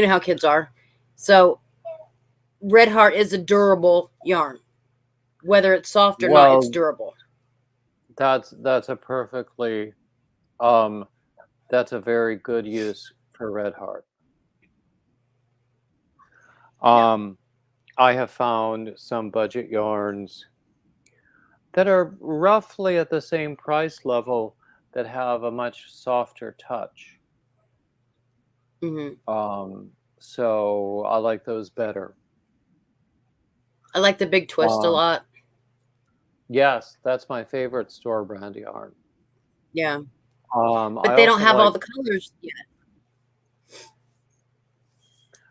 how kids are. So Red Heart is a durable yarn. Whether it's soft or not, it's Well, durable. that's a perfectly that's a very good use for Red Heart. I have found some budget yarns that are roughly at the same price level that have a much softer touch. Hmm. So I like those better. I like the Big Twist a lot. Yes, that's my favorite store brand yarn. Yeah. But But they don't have all the colors yet.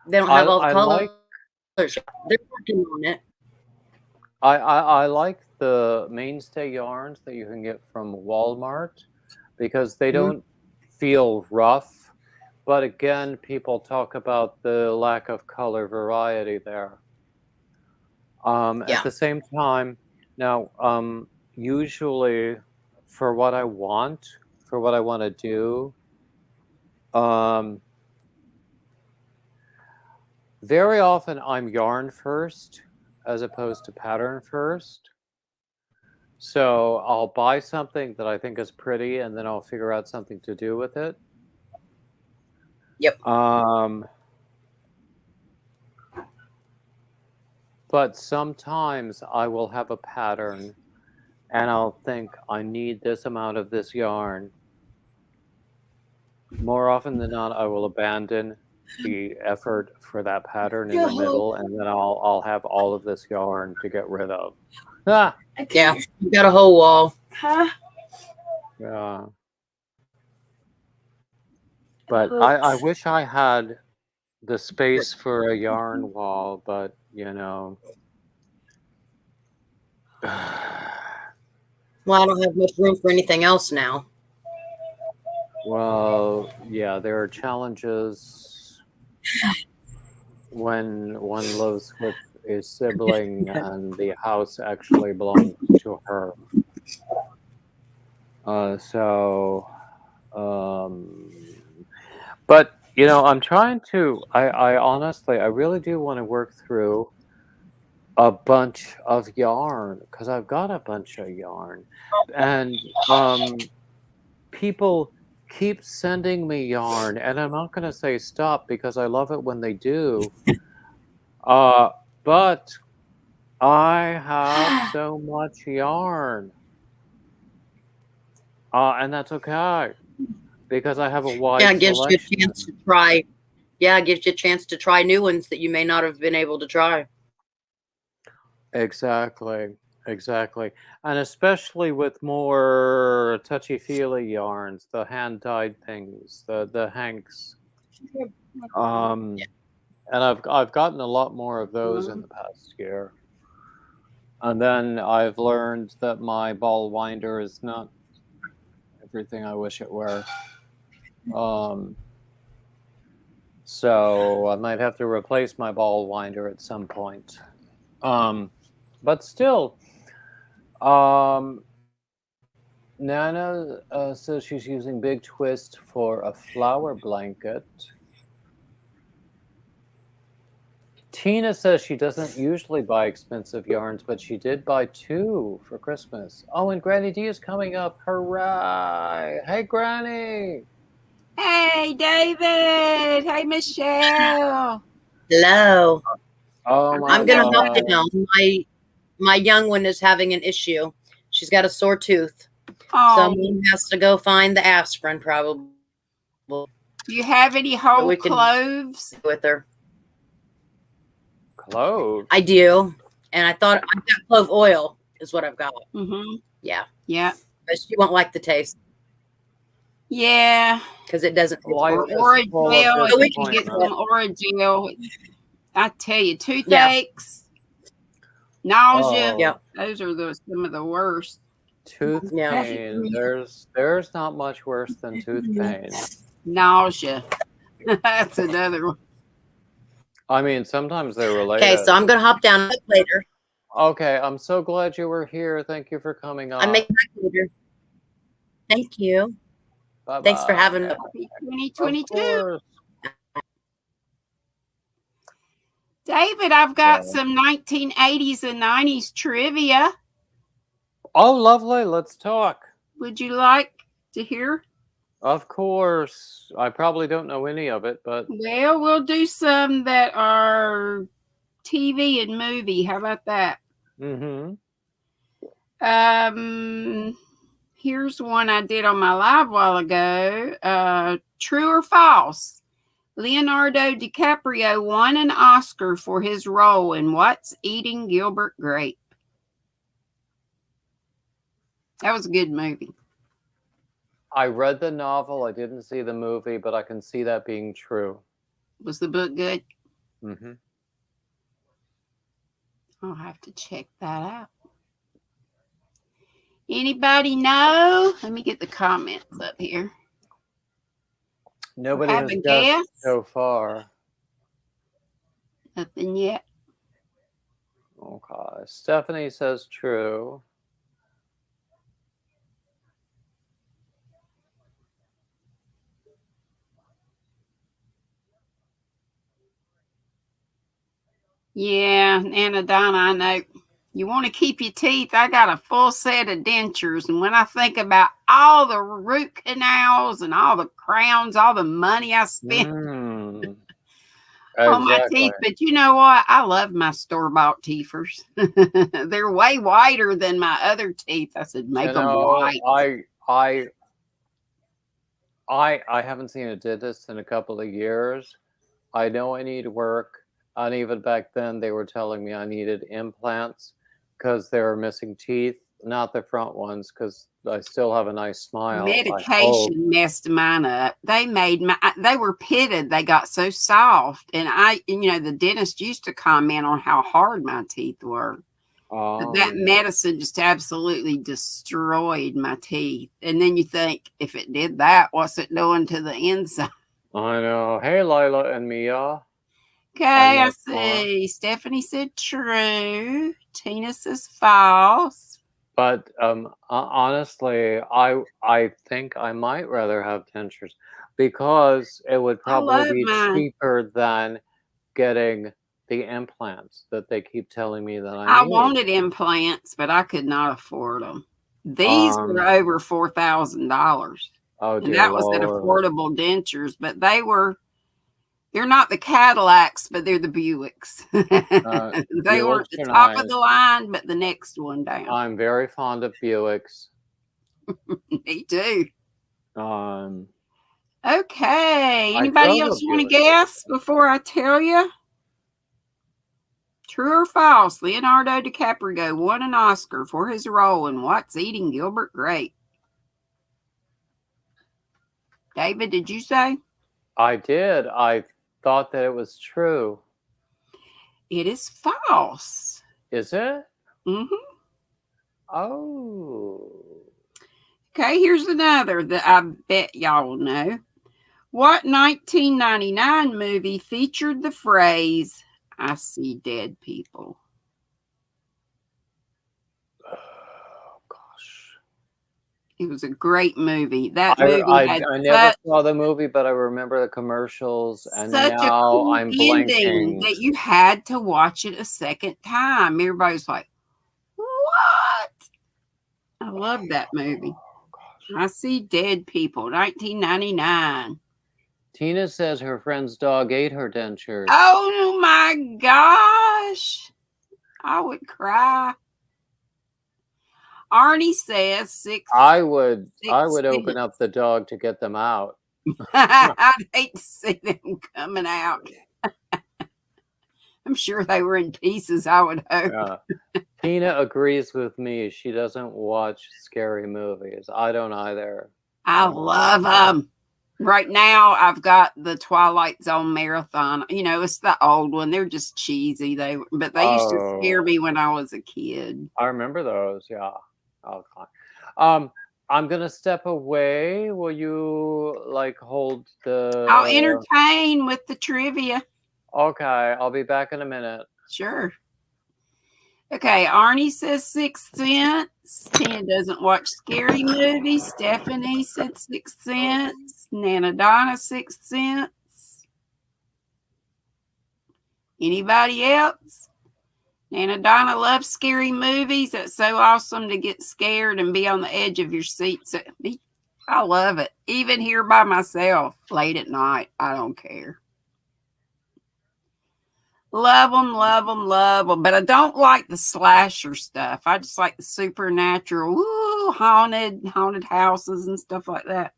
They don't have all the colors. They're working on it. I like the mainstay yarns that you can get from Walmart because they don't feel rough. But again, people talk about the lack of color variety there. At the same time, now, usually for what I want to do, very often I'm yarn first as opposed to pattern first. So I'll buy something that I think is pretty and then I'll figure out something to do with it. Yep. But sometimes I will have a pattern and I'll think I need this amount of this yarn. More often than not, I will abandon the effort for that pattern in the middle, and then I'll have all of this yarn to get rid of. Ah! Yeah, you got a whole wall. Huh? Yeah. But I wish I had the space for a yarn wall, but you know. Well, I don't have much room for anything else now. Well, yeah, there are challenges when one lives with a sibling and the house actually belongs to her. So, um, but I'm trying to. I honestly, I really do want to work through a bunch of yarn because I've got a bunch of yarn, and people keep sending me yarn, and I'm not going to say stop because I love it when they do. But I have so much yarn, and that's okay because I have a Yeah, wide it gives you a selection. chance to try. Yeah, it gives you a chance to try new ones that you may not have been able to try. Exactly, exactly, and especially with more touchy-feely yarns, the hand-dyed things, the hanks. Um, and I've gotten a lot more of those in the past year. And then I've learned that my ball winder is not everything I wish it were. Um, so I might have to replace my ball winder at some point. But still, um, Nana says she's using Big Twist for a flower blanket. Tina says she doesn't usually buy expensive yarns, but she did buy 2 for Christmas. Oh, and Granny D is coming up. Hooray! Hey, Granny! Hey, David. Hey, Michelle. Hello. Oh my I'm gonna hop God. down. My young one is having an issue. She's got a sore tooth. Oh, Someone has to go find the aspirin probably do you have any whole we can- cloves? with her. Clove. I do. And I thought I've got clove oil is what I've got. Mm-hmm. Yeah. Yeah. But she won't like the taste Yeah. because it doesn't taste Life good. is Orajel. full of If we can get disappointment. some Orajel, I tell you, toothaches, nausea. Oh, Yeah. Those are some of the worst. tooth Yeah. pain. There's not much worse than tooth pain. Nausea. That's another one. I mean, sometimes they're related. Okay, so I'm gonna hop down later. Okay, I'm so glad you were here. Thank you for coming on. I make back later. Thank you. Bye-bye. Thanks for having me. Happy Of 2022. course. David, I've got Yeah. some 1980s and 90s trivia. Oh, lovely. Let's talk. Would you like to hear? Of course. I probably don't know any of it, but Well, we'll do some that are TV and movie. How about that? Here's one I did on my live while ago. True or false? Leonardo DiCaprio won an Oscar for his role in What's Eating Gilbert Grape. That was a good movie. I read the novel. I didn't see the movie, but I can see that being true. Was the book good? Mm-hmm. I'll have to check that out. Anybody know? Let me get the comments up here. Nobody Have has a guessed guess? so far. Nothing yet. Okay. Stephanie says true. Yeah, Anna Donna, I know. You want to keep your teeth. I got a full set of dentures. And when I think about all the root canals and all the crowns, all the money I spent Mm. on my Exactly. teeth. But you know what? I love my store-bought teethers. They're way whiter than my other teeth. I said, make them white. I haven't seen a dentist in a couple of years. I know I need work. And even back then, they were telling me I needed implants because they were missing teeth, not the front ones, because I still have a nice smile. I hope. Medication messed mine up. They were pitted. They got so soft. And the dentist used to comment on how hard my teeth were. But that Oh, medicine just absolutely destroyed my teeth. And then you think, if it did that, what's it doing to the inside? I know. Hey, Lila and Mia. Okay, I I met more. see. Stephanie said true. Tina says false. But honestly, I think I might rather have dentures because it would I probably love be mine. cheaper than getting the implants that they keep telling me that I I need. wanted implants, but I could not afford them. These were Um, over $4,000. oh And dear that was at Lord. affordable dentures, but they're not the Cadillacs, but they're the Buicks. They weren't Buicks the are top of nice. the line, but the next one down. I'm very fond of Buicks. Me too. Um, Okay. I Anybody drove a else want to Buick. guess before I tell you? True or false? Leonardo DiCaprio won an Oscar for his role in What's Eating Gilbert Grape. David, did you say? I did. I thought that it was true. It is false. Is it? hmm Oh. Okay, here's another that I bet y'all will know. What 1999 movie featured the phrase, I see dead people? Oh gosh. It was a great movie. That I, movie I had I never saw the movie, but I remember the commercials, and such a now cool I'm ending blanking. that you had to watch it a second time. Everybody's like, what? I love that movie. Oh gosh. I see dead people, 1999. Tina says her friend's dog ate her dentures. Oh my gosh. I would cry. Arnie says six. I would Sixth open Sense. up the dog to get them out. I'd hate to see them coming out. I'm sure they were in pieces, I would hope. Yeah. Tina agrees with me. She doesn't watch scary movies. I don't either. I love them. Right now, I've got the Twilight Zone marathon. You know, it's the old one. They're just cheesy. But they used to scare me when I was a kid. I remember those. Yeah. Okay. I'm gonna step away. Will you like hold the? I'll entertain with the trivia. Okay, I'll be back in a minute. Sure. Okay, Arnie says Sixth Sense. Tina doesn't watch scary movies. Stephanie said Sixth Sense. Nana Donna, Sixth Sense. Anybody else? Nana Donna loves scary movies. It's so awesome to get scared and be on the edge of your seat. I love it. Even here by myself late at night. I don't care. Love them, love them, love them. But I don't like the slasher stuff. I just like the supernatural, haunted houses and stuff like that.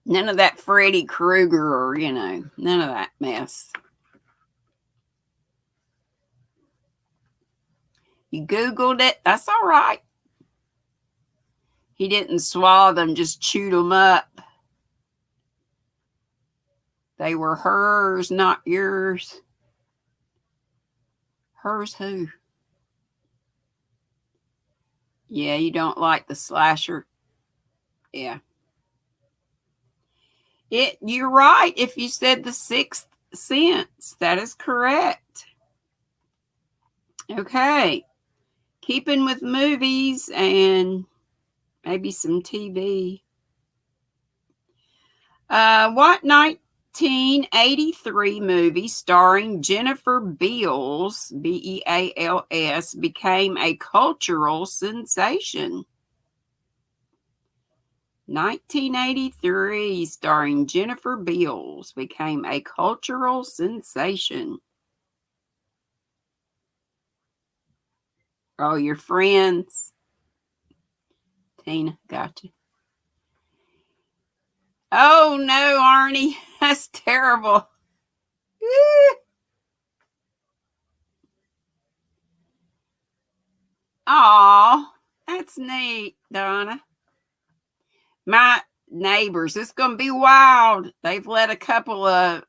None of that Freddy Krueger or, none of that mess. You Googled it. That's all right. He didn't swallow them, just chewed them up. They were hers, not yours. Hers who? Yeah, you don't like the slasher. Yeah. You're right if you said the Sixth Sense. That is correct. Okay. Keeping with movies and maybe some TV. What 1983 movie starring Jennifer Beals, Beals, became a cultural sensation? 1983, starring Jennifer Beals, became a cultural sensation. Oh, your friends. Tina, got you. Oh, no, Arnie. That's terrible. Oh, that's neat, Donna. My neighbors, it's going to be wild. They've let a couple of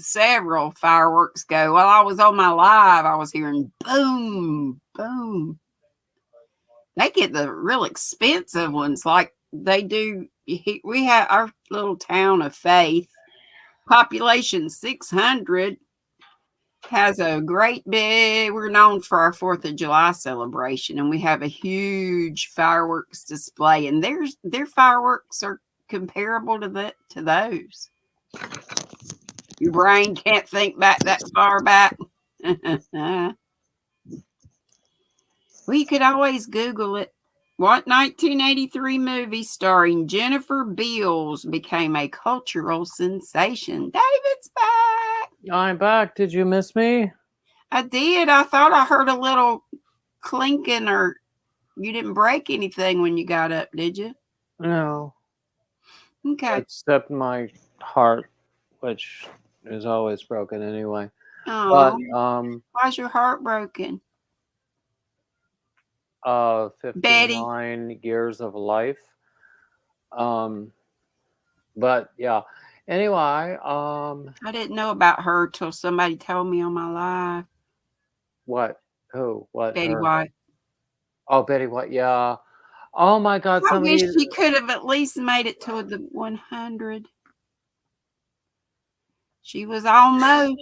several fireworks go. While I was on my live, I was hearing boom, boom. They get the real expensive ones like they do. We have our little town of Faith, population 600, has a great big, we're known for our 4th of July celebration, and we have a huge fireworks display, and their fireworks are comparable to those. Your brain can't think back that far back. Well, you could always Google it. What 1983 movie starring Jennifer Beals became a cultural sensation? David's back. I'm back. Did you miss me? I did. I thought I heard a little clinking, or you didn't break anything when you got up, did you? No. Okay. Except my heart, which is always broken anyway. Oh, But why's your heart broken? 59 years of life. But yeah. Anyway, I didn't know about her till somebody told me on my live. what? Who? What? Betty her? White. Oh, Betty White. Yeah. Oh my God! I Somebody. wish she could have at least made it to the 100. She was almost.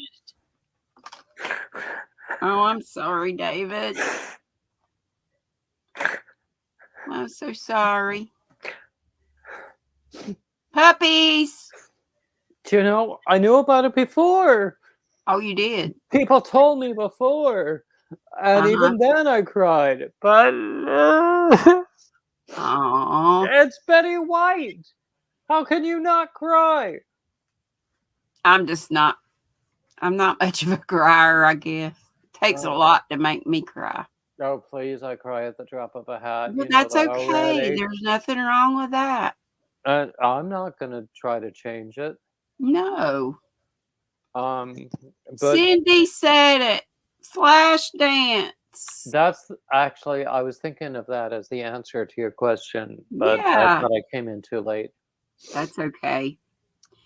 Oh, I'm sorry, David. I'm so sorry. Puppies. You know, I knew about it before. Oh, you did? People told me before, and even then I cried. But Oh, it's Betty White. How can you not cry? I'm not much of a crier, I guess. Takes a lot to make me cry. Oh, please, I cry at the drop of a hat. Well, You know that's that okay. already. There's nothing wrong with that. I'm not going to try to change it. No. But Cindy said it. Flash dance. that's actually, I was thinking of that as the answer to your question, but Yeah. I thought I came in too late. That's okay.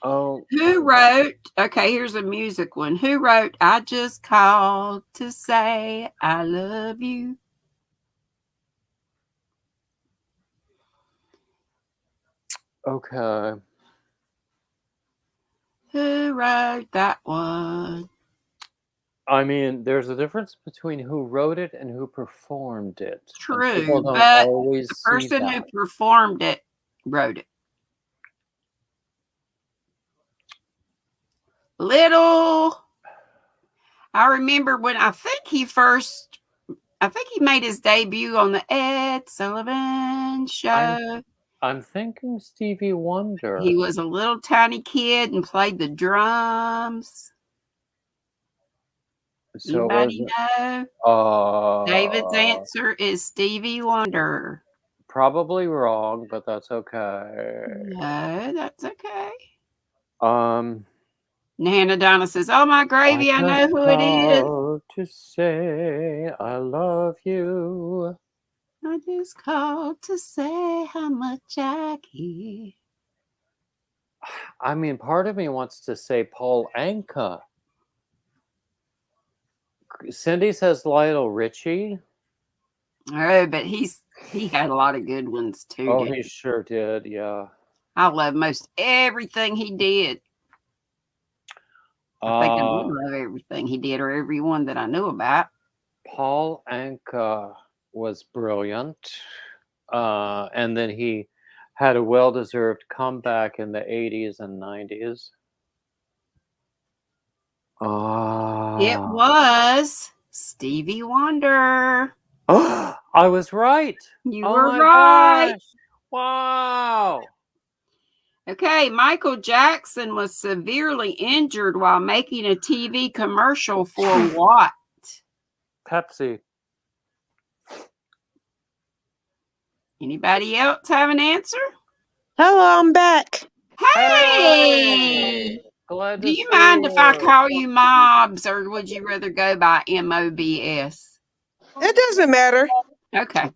Oh, Who wrote? Okay, here's a music one. Who wrote I Just Called to Say I Love You? okay. Who wrote that one? I mean, there's a difference between who wrote it and who performed it. And True, people don't but always the see person who that. performed it wrote it. Little. I remember when I think he made his debut on the Ed Sullivan Show. I'm thinking Stevie Wonder. He was a little tiny kid and played the drums. So Anybody know? David's uh, answer is Stevie Wonder. probably wrong, but that's okay. No, that's okay. Um, Nana Donna says, "Oh my gravy, I know just who it is. called to say I love you. I just called to say how much I care." I mean, part of me wants to say Paul Anka. Cindy says Lionel Richie. Oh, but he had a lot of good ones too. Oh, didn't he sure did. Yeah. I love most everything he did. I think I do love everything he did, or every one that I knew about. Paul Anka was brilliant. And then he had a well-deserved comeback in the 80s and 90s. It was Stevie Wonder. I was right. You Oh were my right. gosh. Wow. Okay, Michael Jackson was severely injured while making a TV commercial for what? Pepsi. Anybody else have an answer? Hello, I'm back. Hey! Glad Do to you see mind if I you. call you Mobs, or would you rather go by MOBS? It doesn't matter. Okay.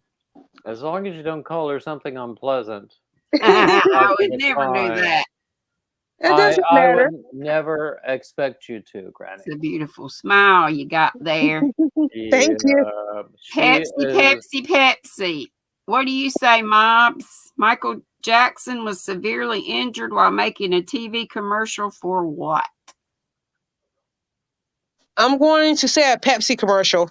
As long as you don't call her something unpleasant. I would It's never do fine. that. It doesn't I matter. would never expect you to, Granny. It's a beautiful smile you got there. Thank you. Yeah, she Pepsi, is. Pepsi, Pepsi. What do you say, Mobs? Michael Jackson was severely injured while making a TV commercial for what? I'm going to say a Pepsi commercial.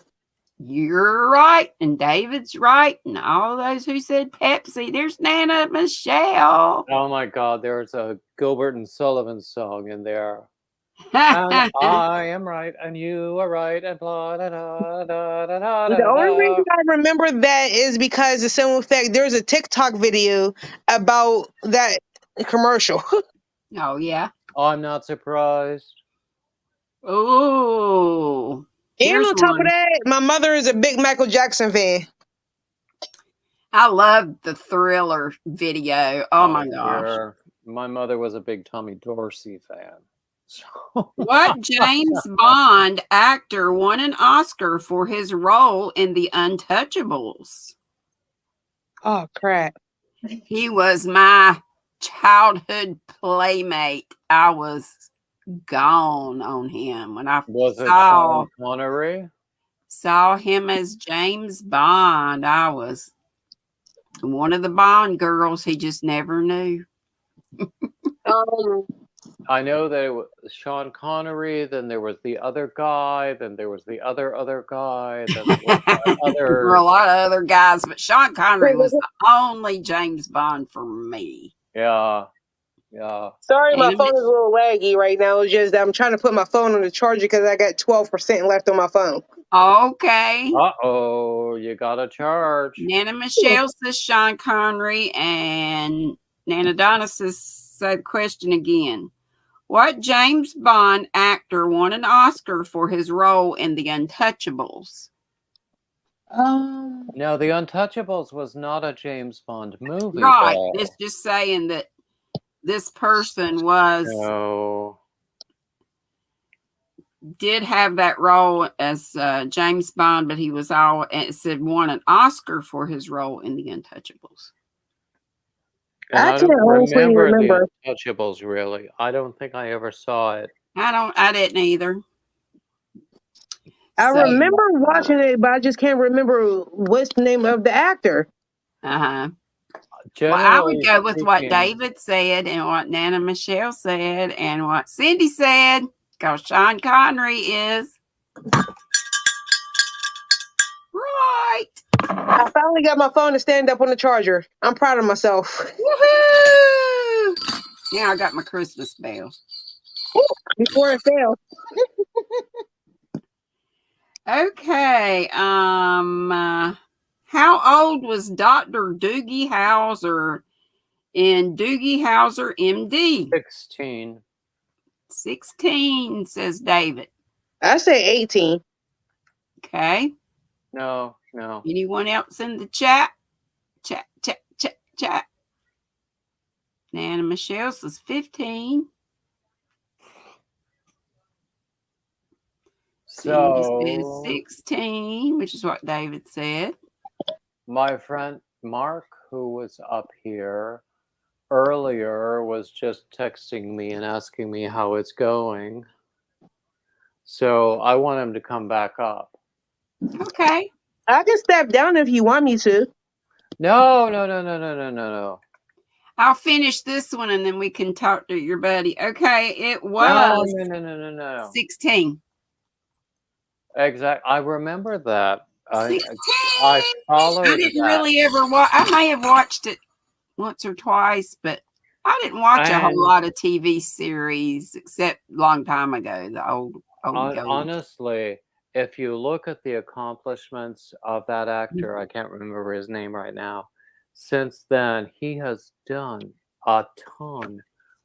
You're right, and David's right, and all those who said Pepsi. There's Nana Michelle. Oh my God, there's a Gilbert and Sullivan song in there. And I am right, and you are right, and blah da da da da da The da only reason da. I remember that is because the simple fact there's a TikTok video about that commercial. Oh, yeah. I'm not surprised. Oh, And here's on top one. of that, my mother is a big Michael Jackson fan. I love the Thriller video. Oh my gosh. Dear. My mother was a big Tommy Dorsey fan. So What James Bond actor won an Oscar for his role in The Untouchables? Oh crap! He was my childhood playmate. I was gone on him when I was it saw Sean Connery? him as James Bond. I was one of the Bond girls he just never knew. I know that it was Sean Connery, then there was the other guy, then there was the other guy, then there was that There were a lot of other guys, but Sean Connery was the only James Bond for me. yeah. Sorry, my And phone is a little laggy right now. It's just that I'm trying to put my phone on the charger because I got 12% left on my phone. okay. Uh-oh, you got a charge. Nana Michelle says Sean Connery, and Nana Donna says the question again. What James Bond actor won an Oscar for his role in The Untouchables? No, The Untouchables was not a James Bond movie. Right. though. It's just saying that this person was No. did have that role as James Bond, but he was it said won an Oscar for his role in The Untouchables. And I I don't can't honestly remember remember. The Untouchables, really. I don't think I ever saw it. I didn't either. I So, remember watching it, but I just can't remember what's the name of the actor. uh-huh. Well, I would Generally go with what speaking, David said and what Nana Michelle said and what Cindy said, because Sean Connery is right. I finally got my phone to stand up on the charger. I'm proud of myself. Woohoo! Now I got my Christmas bell. Before it failed. Okay. How old was Dr. Doogie Howser in Doogie Howser, MD? 16. 16, says David. I say 18. Okay. No. Anyone else in the chat? Chat. Nana Michelle says 15. So, Cindy says 16, which is what David said. my friend Mark, who was up here earlier, was just texting me and asking me how it's going. So, I want him to come back up. Okay. I can step down if you want me to. No. I'll finish this one and then we can talk to your buddy. Okay. It was No. 16. Exactly. I remember that. 16. I followed I didn't that. really ever watch. I may have watched it once or twice, but I didn't watch a And- whole lot of TV series except a long time ago. The old gold. Honestly, if you look at the accomplishments of that actor, I can't remember his name right now. Since then, he has done a ton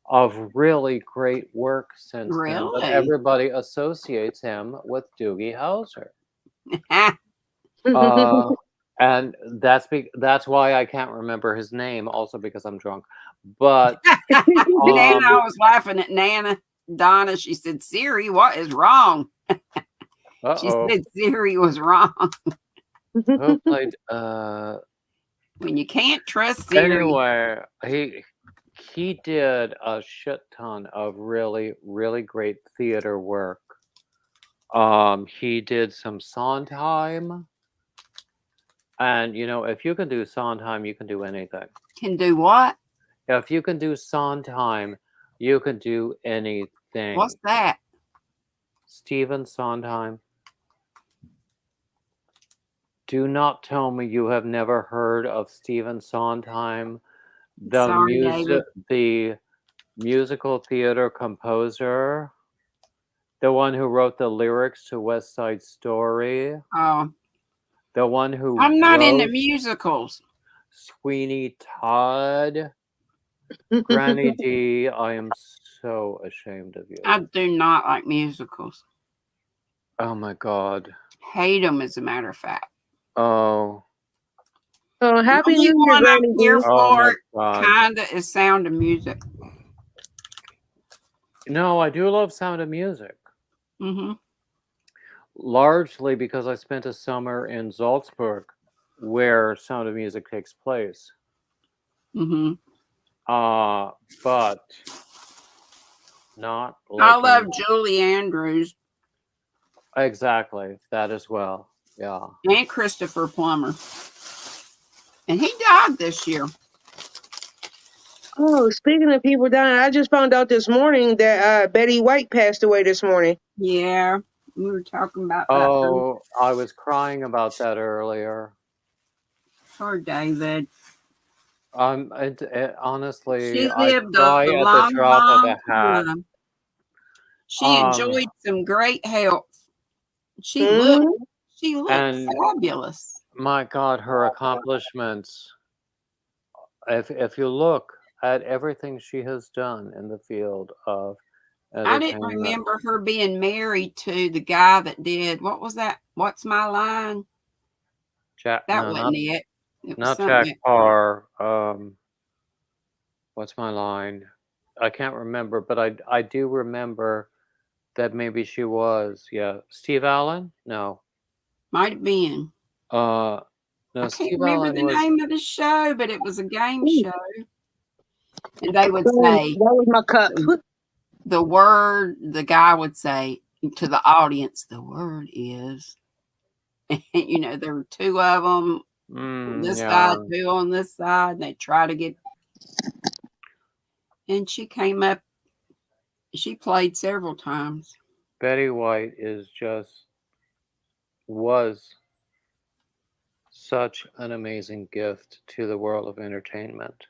of really great work since then. Really? But everybody associates him with Doogie Howser. And that's why I can't remember his name, also because I'm drunk. But Nana, I was laughing at Nana Donna. She said, "Siri, what is wrong?" She uh-oh. said Siri was wrong. Who played When you can't trust Siri. anyway, he did a shit ton of really, really great theater work. He did some Sondheim, and if you can do Sondheim, you can do anything. Can do what? If you can do Sondheim, you can do anything. What's that? Stephen Sondheim. Do not tell me you have never heard of Stephen Sondheim, Sorry, David. the musical theater composer, the one who wrote the lyrics to West Side Story, Oh, the one who I'm not into wrote musicals. Sweeney Todd. Granny D, I am so ashamed of you. I do not like musicals. Oh my God. Hate them, as a matter of fact. Oh. Oh, happy The only New Year, one Granny I'm here D. Oh my for, God. kinda, is Sound of Music. No, I do love Sound of Music. Mm-hmm. Largely because I spent a summer in Salzburg where Sound of Music takes place. Mm-hmm. But not I like love Julie Andrews exactly that as well. Yeah. and Christopher Plummer. And he died this year. Oh, speaking of people dying, I just found out this morning that Betty White passed away this morning. Yeah, we were talking about that. Oh, I was crying about that earlier. Poor David. Honestly, She I lived cry a at long, the drop of long a hat. time. She Um, enjoyed some great health. She Mhm. looked And- fabulous. My God, her accomplishments. If you look at everything she has done in the field of I didn't entertainment, remember her being married to the guy that did, what was that? What's My Line? Jack, That no, wasn't it. It was not something Jack Parr. What's my line? I can't remember, but I do remember that maybe she was. Yeah, Steve Allen? No. might have been. No, I can't Steve remember Allen the was. name of the show, but it was a game show. And they would So, say that was my cup. the word, the guy would say to the audience, the word is, and there were two of them on this Yeah. side, two on this side, and they try to get. And she came up, she played several times. Betty White was such an amazing gift to the world of entertainment.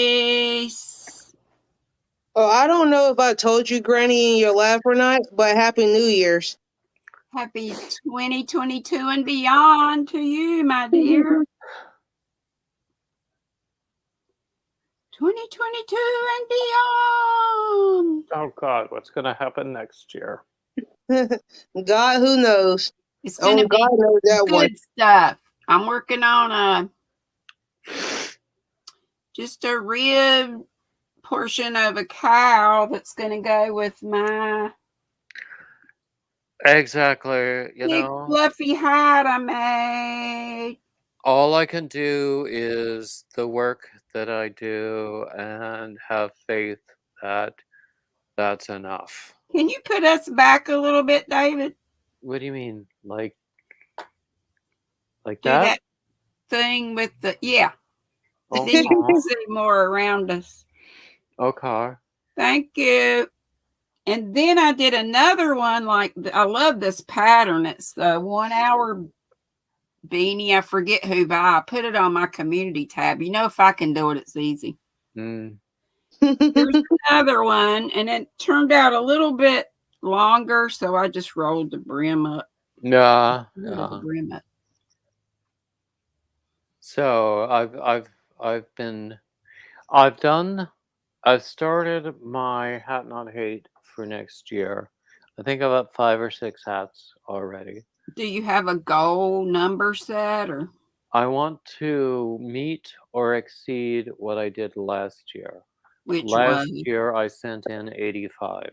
Puppies. Oh, I don't know if I told you, Granny, in your laugh or not, but Happy New Year's. Happy 2022 and beyond to you, my dear. 2022 and beyond. Oh God, what's going to happen next year? God, who knows? It's going to Oh, be God knows that one. good stuff. I'm working on just a rib portion of a cow that's going to go with my Exactly. big fluffy hide I made. All I can do is the work that I do and have faith that that's enough. Can you put us back a little bit, David? What do you mean? Like Do that? that thing with the, yeah. Oh, Then you can see more around us. okay. Thank you. And then I did another one. I love this pattern. It's the 1 hour beanie. I forget who by. I put it on my community tab. If I can do it, it's easy. Mm. There's another one, and it turned out a little bit longer, so I just rolled the brim up. Yeah. The brim up. So I've started my Hat Not Hate for next year. I think I've got 5 or 6 hats already. Do you have a goal number set, or? I want to meet or exceed what I did last year. Which last one? year I sent in 85.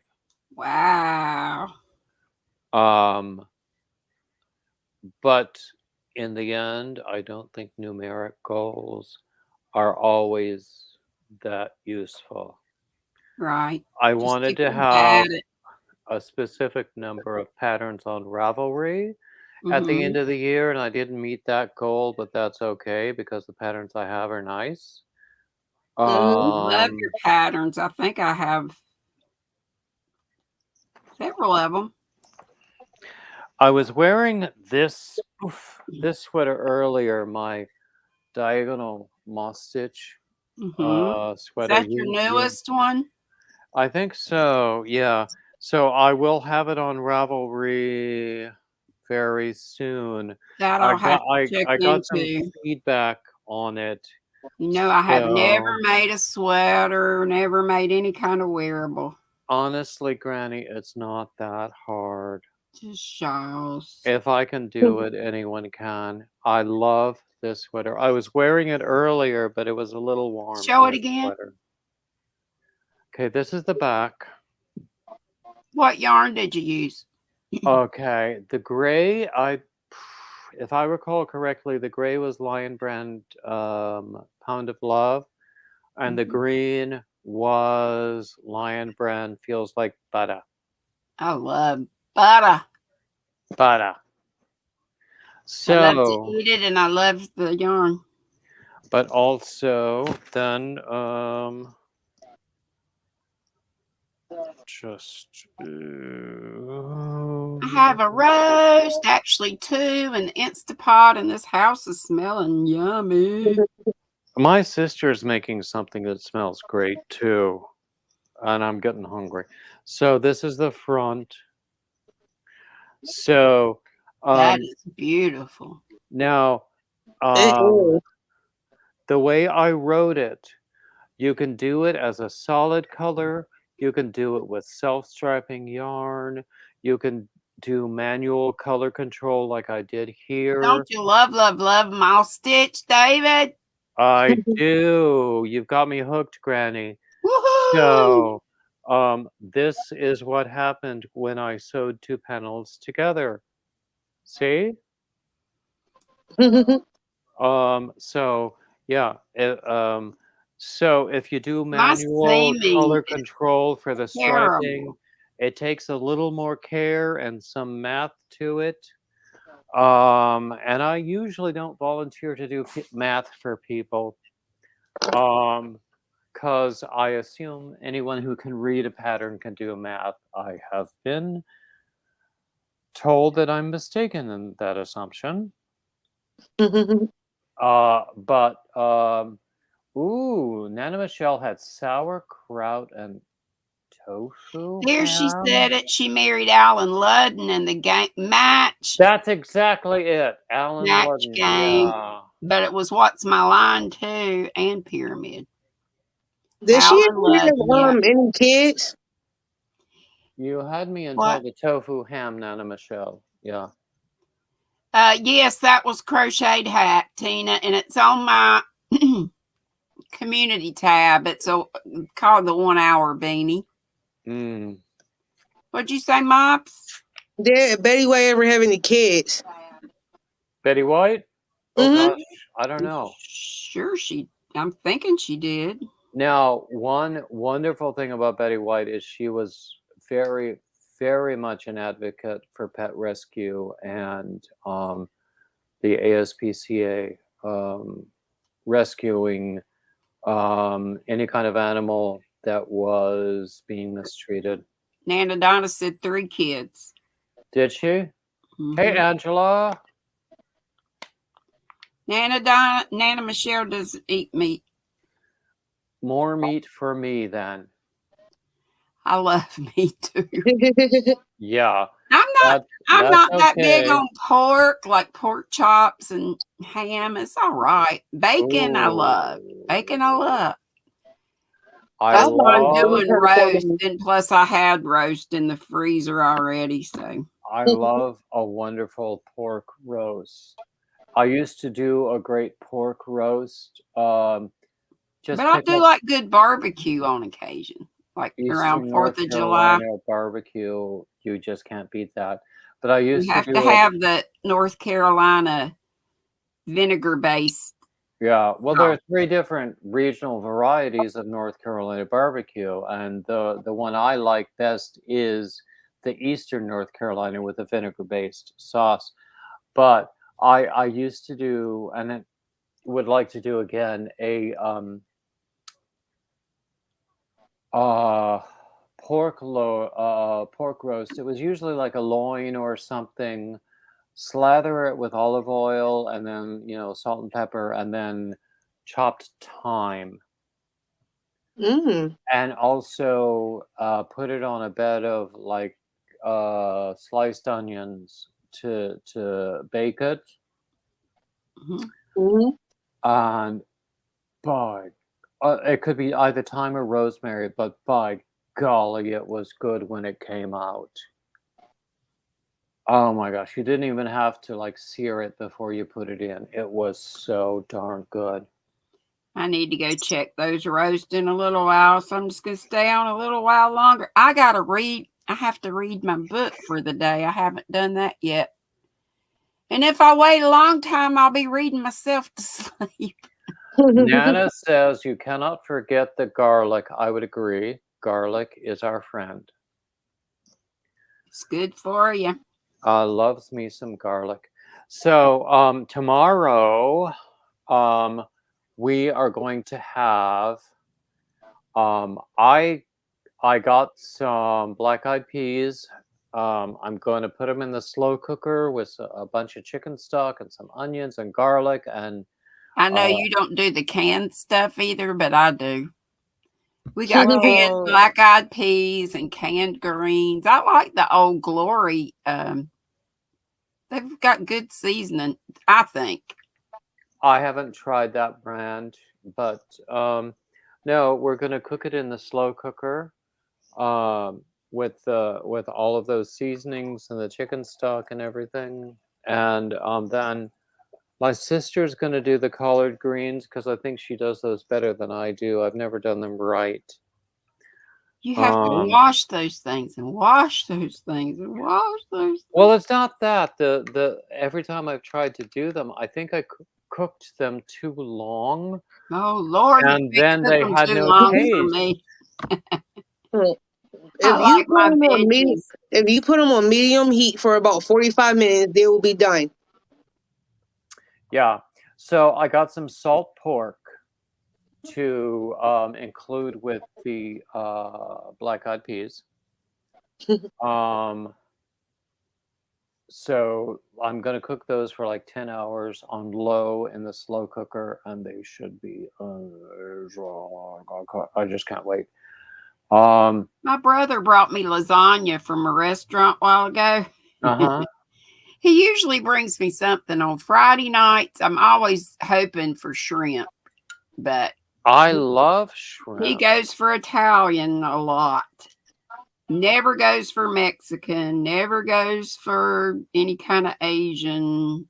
Wow. but in the end, I don't think numeric goals are always that useful. Right. I Just wanted keep to them at have it. a specific number of patterns on Ravelry at the Hmm. end of the year, and I didn't meet that goal, but that's okay because the patterns I have are nice. Mhm. Love your patterns. I think I have several of them. I was wearing this sweater earlier, my diagonal moss stitch Is sweater. that your newest one? I think so. Yeah. So I will have it on Ravelry very soon. That I'll have to check I got some into. feedback on it. You know, I have never So made a sweater, never made any kind of wearable. honestly, Granny, it's not that hard. Just shawls. If I can do it, anyone can. I love this sweater. I was wearing it earlier, but it was a little warm Show for it a again. sweater. Okay, this is the back. What yarn did you use? Okay, the gray, if I recall correctly, the gray was Lion Brand Pound of Love, and the Mhm. green was Lion Brand Feels Like Butter. I love butter. Butter. I love to So, eat it, and I love the yarn. but also then just I have a roast, actually two, in the Instapot, and this house is smelling yummy. my sister's making something that smells great too, and I'm getting hungry. So this is the front. So That is beautiful. now It is. the way I wrote it, you can do it as a solid color. You can do it with self-striping yarn. You can do manual color control like I did here. Don't you love, love, love mouse stitch, David? I do. You've got me hooked, Granny. Woohoo! So, this is what happened when I sewed two panels together. See? So yeah, so if you do My manual color seaming is control for the striping, terrible. it takes a little more care and some math to it. And I usually don't volunteer to do math for people, because I assume anyone who can read a pattern can do math. I have been told that I'm mistaken in that assumption. Ooh, Nana Michelle had sauerkraut and tofu There she ham. said it. She married Alan Ludden in the game match. That's exactly it. Alan Match Ludden. game. Yeah. But it was What's My Line too, and Pyramid. Did she Alan ever have Ludden, yeah. any kids? You had me until What? the tofu ham, Nana Michelle. Yeah. Yes, that was Crocheted Hat, Tina, and it's on my community tab. It's called the 1 Hour Beanie. Mm. What'd you say, Mops? Did Betty White ever have any kids? Betty White? Oh Mhm. gosh, I don't know. Sure, I'm thinking she did. Now, one wonderful thing about Betty White is she was very, very much an advocate for pet rescue and the ASPCA rescuing any kind of animal that was being mistreated. Nana Donna said 3 kids. Did she? Hey, Angela. Nana Michelle doesn't eat meat. More meat for me then. I love meat too. Yeah. I'm not that big okay. on pork, like pork chops and ham. It's all right. Bacon, I love. Bacon, I love. That's why I'm doing roast, and plus I had roast in the freezer already. So I love a wonderful pork roast. I used to do a great pork roast. But I do like good barbecue on occasion, like Eastern around 4th North of July. Carolina barbecue. You just can't beat that. But I You used to have do to it. have the North Carolina vinegar base. Yeah, well, there Oh. are 3 different regional varieties of North Carolina barbecue, and the one I like best is the Eastern North Carolina with a vinegar-based sauce. But I used to do, and I would like to do again, a uh pork roast. It was usually like a loin or something. Slather it with olive oil and then, salt and pepper and then chopped thyme. Mm. And also put it on a bed of like sliced onions to bake it. Mhm. Hmm. And by it could be either thyme or rosemary, but by golly, it was good when it came out. Oh my gosh, you didn't even have to like sear it before you put it in. It was so darn good. I need to go check those roasts in a little while, so I'm just going to stay on a little while longer. I got to read. I have to read my book for the day. I haven't done that yet. And if I wait a long time, I'll be reading myself to sleep. Nana says you cannot forget the garlic. I would agree. Garlic is our friend. It's good for you. Loves me some garlic. So tomorrow we are going to have I got some black-eyed peas. I'm going to put them in the slow cooker with a bunch of chicken stock and some onions and garlic and I know uh, you don't do the canned stuff either, but I do. We got canned well, black-eyed peas and canned greens. I like the Old Glory. They've got good seasoning, I think. I haven't tried that brand, but no, we're going to cook it in the slow cooker with all of those seasonings and the chicken stock and everything. And then my sister's going to do the collard greens because I think she does those better than I do. I've never done them right. You have to wash those things and wash those things and wash those things. Well, it's not that. The every time I've tried to do them, I think I cooked them too long. Oh Lord, And then they had too no long taste. for me. If you put them on medium heat for about 45 minutes, they will be done. Yeah. So I got some salt pork to include with the black-eyed peas. So I'm going to cook those for like 10 hours on low in the slow cooker, and they should be. I just can't wait. My brother brought me lasagna from a restaurant a while ago. He usually brings me something on Friday nights. I'm always hoping for shrimp, but I love shrimp. he goes for Italian a lot. Never goes for Mexican, never goes for any kind of Asian.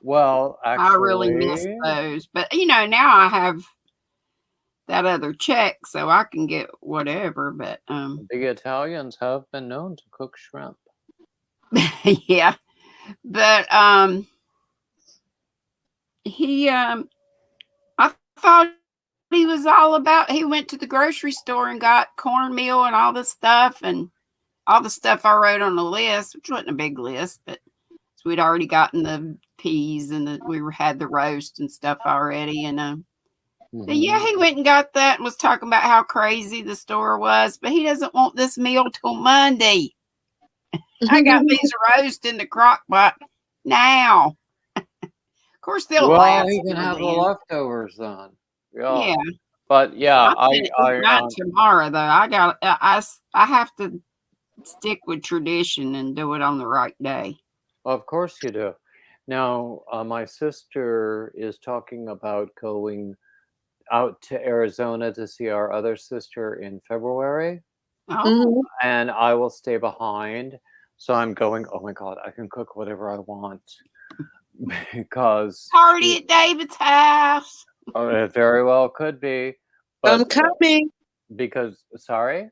Well, actually, I really miss those. But, now I have that other check, so I can get whatever. But the Italians have been known to cook shrimp. yeah. But he I thought he was all about, he went to the grocery store and got cornmeal and all this stuff and all the stuff I wrote on the list, which wasn't a big list, but so we'd already gotten the peas and we had the roast and stuff already. And but yeah, he went and got that and was talking about how crazy the store was, but he doesn't want this meal till Monday. I got these roast in the crock pot now. Of course, they'll last. Well, he can have the leftovers then. Yeah. But yeah, not tomorrow though. I have to stick with tradition and do it on the right day. Of course you do. Now, my sister is talking about going out to Arizona to see our other sister in February. Oh. And I will stay behind. So I'm going, oh my God, I can cook whatever I want. Because party at David's house. It very well could be. But, I'm coming. Because, sorry?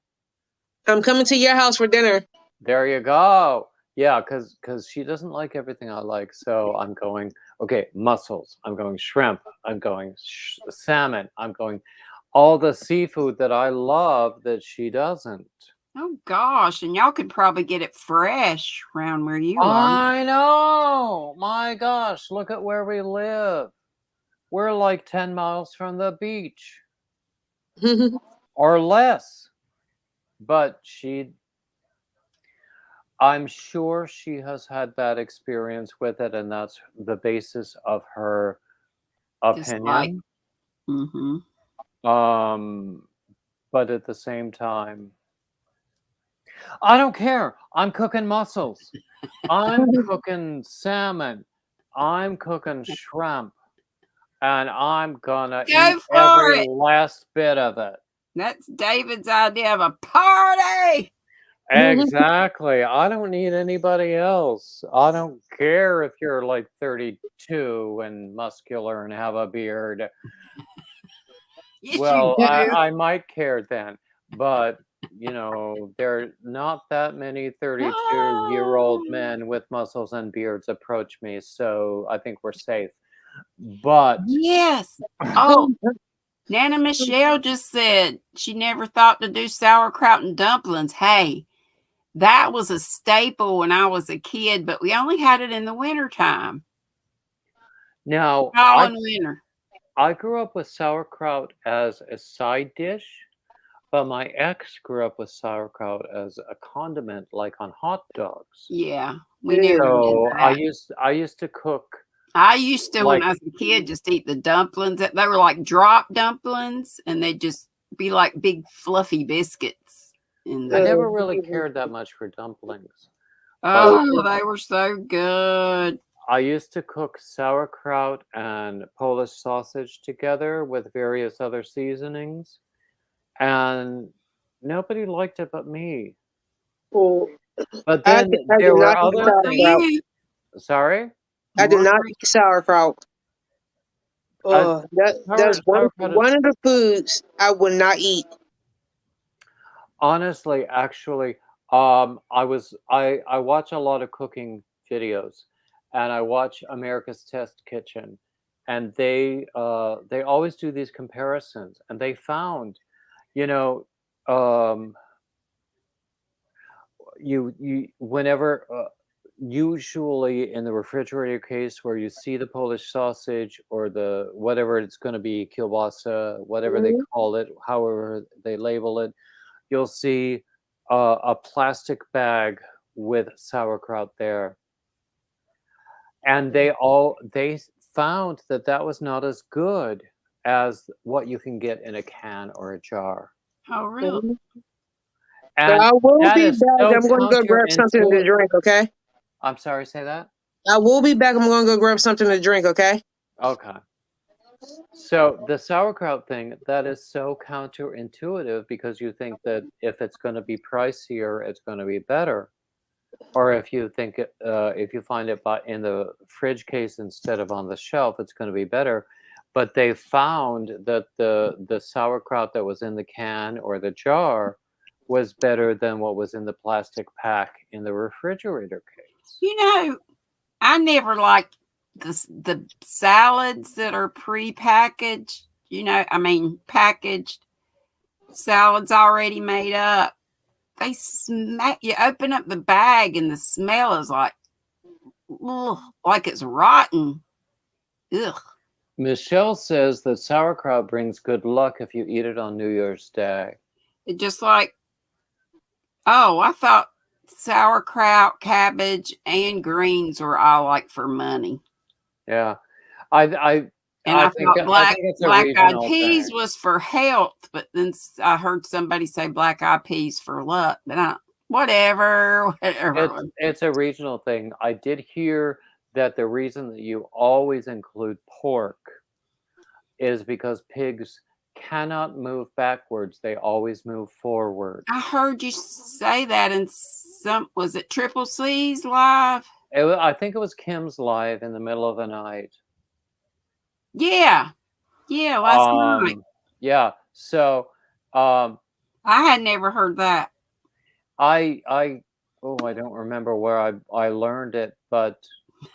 I'm coming to your house for dinner. There you go. Yeah, because she doesn't like everything I like. So I'm going, okay, mussels. I'm going shrimp. I'm going salmon. I'm going all the seafood that I love that she doesn't. Oh gosh, and y'all could probably get it fresh around where you are. I know. My gosh, look at where we live. We're like 10 miles from the beach or less. But I'm sure she has had bad experience with it, and that's the basis of her Dislike. opinion. Mm-hmm. But at the same time, I don't care. I'm cooking mussels. I'm cooking salmon. I'm cooking shrimp. And I'm gonna Go eat for every it. last bit of it. That's David's idea of a party. Exactly. I don't need anybody else. I don't care if you're like 32 and muscular and have a beard. Yes, Well, you do. I might care then, but there are not that many 32-year-old men with muscles and beards approach me, so I think we're safe. But Yes. Oh, Nana Michelle just said she never thought to do sauerkraut and dumplings. Hey, that was a staple when I was a kid, but we only had it in the wintertime. now Fall and winter. I grew up with sauerkraut as a side dish, but my ex grew up with sauerkraut as a condiment, like on hot dogs. Yeah, we never So did I that. used to cook I used to, when like I was a kid, just eat the dumplings. They were like drop dumplings, and they'd just be like big fluffy biscuits. In I the never really cared that much for dumplings. oh, they were so good. I used to cook sauerkraut and Polish sausage together with various other seasonings, and nobody liked it but me. Oh, But I then did, I there did were not eat More other for things. sauerkraut. you. Sorry? I did More not for eat sauerkraut. That's Sauerkraut is one of the foods I would not eat. honestly, actually, I watch a lot of cooking videos, and I watch America's Test Kitchen, and they always do these comparisons, and they found, you know, um, you whenever usually in the refrigerator case where you see the Polish sausage or the whatever it's going to be, kielbasa, whatever they Mhm. call it, however they label it, you'll see a plastic bag with sauerkraut there, and they found that that was not as good as what you can get in a can or a jar, Oh, really? Mhm. So and I will that be is back. so I'm going to go grab something to counterintuitive. drink. Okay. I'm sorry, say that. I will be back. I'm going to go grab something to drink. Okay. Okay. So the sauerkraut thing, that is so counterintuitive because you think that if it's going to be pricier, it's going to be better. Or if you think if you find it in the fridge case instead of on the shelf, it's going to be better. But they found that the sauerkraut that was in the can or the jar was better than what was in the plastic pack in the refrigerator case. You know, I never liked the salads that are pre-packaged. I mean, packaged salads already made up. They smack. You open up the bag and the smell is like, ugh, like it's rotten. Ugh. Michelle says that sauerkraut brings good luck if you eat it on New Year's Day. It just like, oh, I thought sauerkraut, cabbage, and greens were all like for money. Yeah, I And I think thought I think it's a black-eyed regional peas thing. was for health, but then I heard somebody say black-eyed peas for luck. But whatever. It's a regional thing. I did hear that the reason that you always include pork is because pigs cannot move backwards; they always move forward. I heard you say that in was it Triple C's live? I think it was Kim's live in the middle of the night. Yeah, last night. Yeah. So, I had never heard that. I Oh, I don't remember where I learned it, but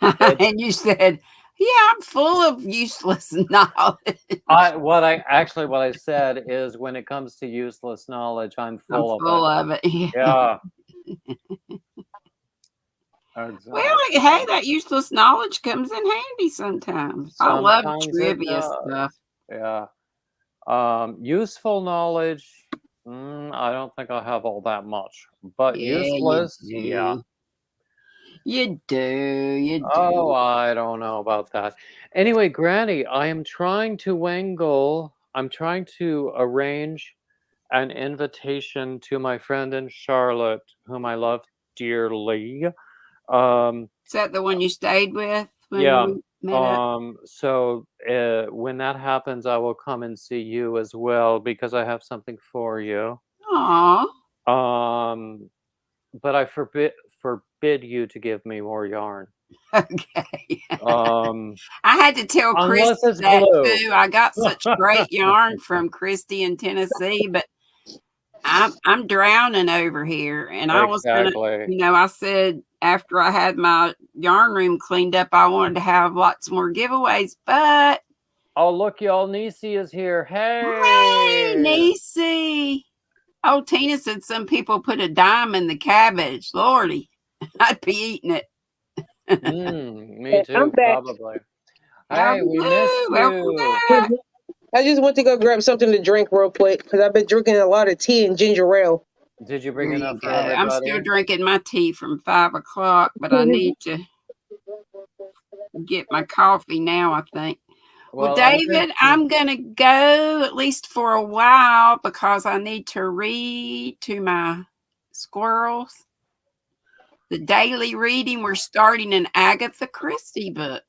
it, And you said, "Yeah, I'm full of useless knowledge. what I said is when it comes to useless knowledge, I'm I'm full of full it. of it." Yeah. Yeah, Well, hey, exactly. that useless knowledge comes in handy sometimes. I love Sometimes it trivia does. stuff. Yeah. Useful knowledge, I don't think I have all that much, but Yeah, you useless, yeah. do. You do. You Oh, do. I don't know about that. Anyway, Granny, I'm trying to arrange an invitation to my friend in Charlotte, whom I love dearly. Um, Is that the one you stayed with when yeah. we met up? So when that happens, I will come and see you as well because I have something for you. Aw. Um, but I forbid you to give me more yarn. Okay. Um, I had to tell unless Christy it's that blue. too. I got such great yarn from Christy in Tennessee, but I'm drowning over here. And I was gonna, Exactly. I said after I had my yarn room cleaned up, I wanted to have lots more giveaways. But Oh, look, y'all, Nisi is here. hey, Hey. Niecy. Oh, Tina said some people put a dime in the cabbage. Lordy, I'd be eating it. Me I'm too, back. probably. Hey, Howdy we missed do. Welcome you. back. I just went to go grab something to drink real quick because I've been drinking a lot of tea and ginger ale. Did you bring There enough you for go. I'm still everybody? drinking my tea from 5 o'clock, but I need to get my coffee now, I think. Well, Well, I'm David, drinking. I'm going to go at least for a while because I need to read to my squirrels. The daily reading, we're starting an Agatha Christie book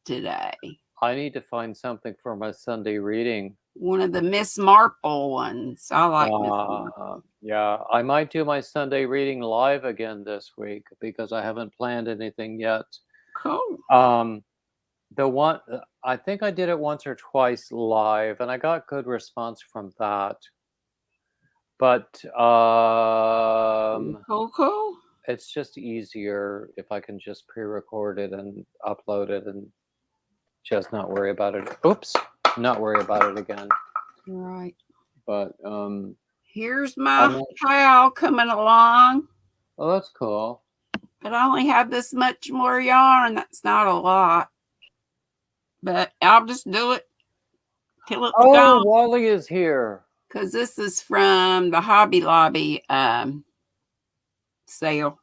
today. I need to find something for my Sunday reading. One of the Miss Marple ones. I like Miss Marple. Yeah, I might do my Sunday reading live again this week because I haven't planned anything yet. Cool. The one I think I did it once or twice live, and I got good response from that. But Cool. it's just easier if I can just pre-record it and upload it and just not worry about it. Oops, not worry about it again. Right. But Here's I'm my not. pal coming along. Oh, that's cool. But I only have this much more yarn. That's not a lot. But I'll just do it till it's Oh, gone. Wally is here. Because this is from the Hobby Lobby sale.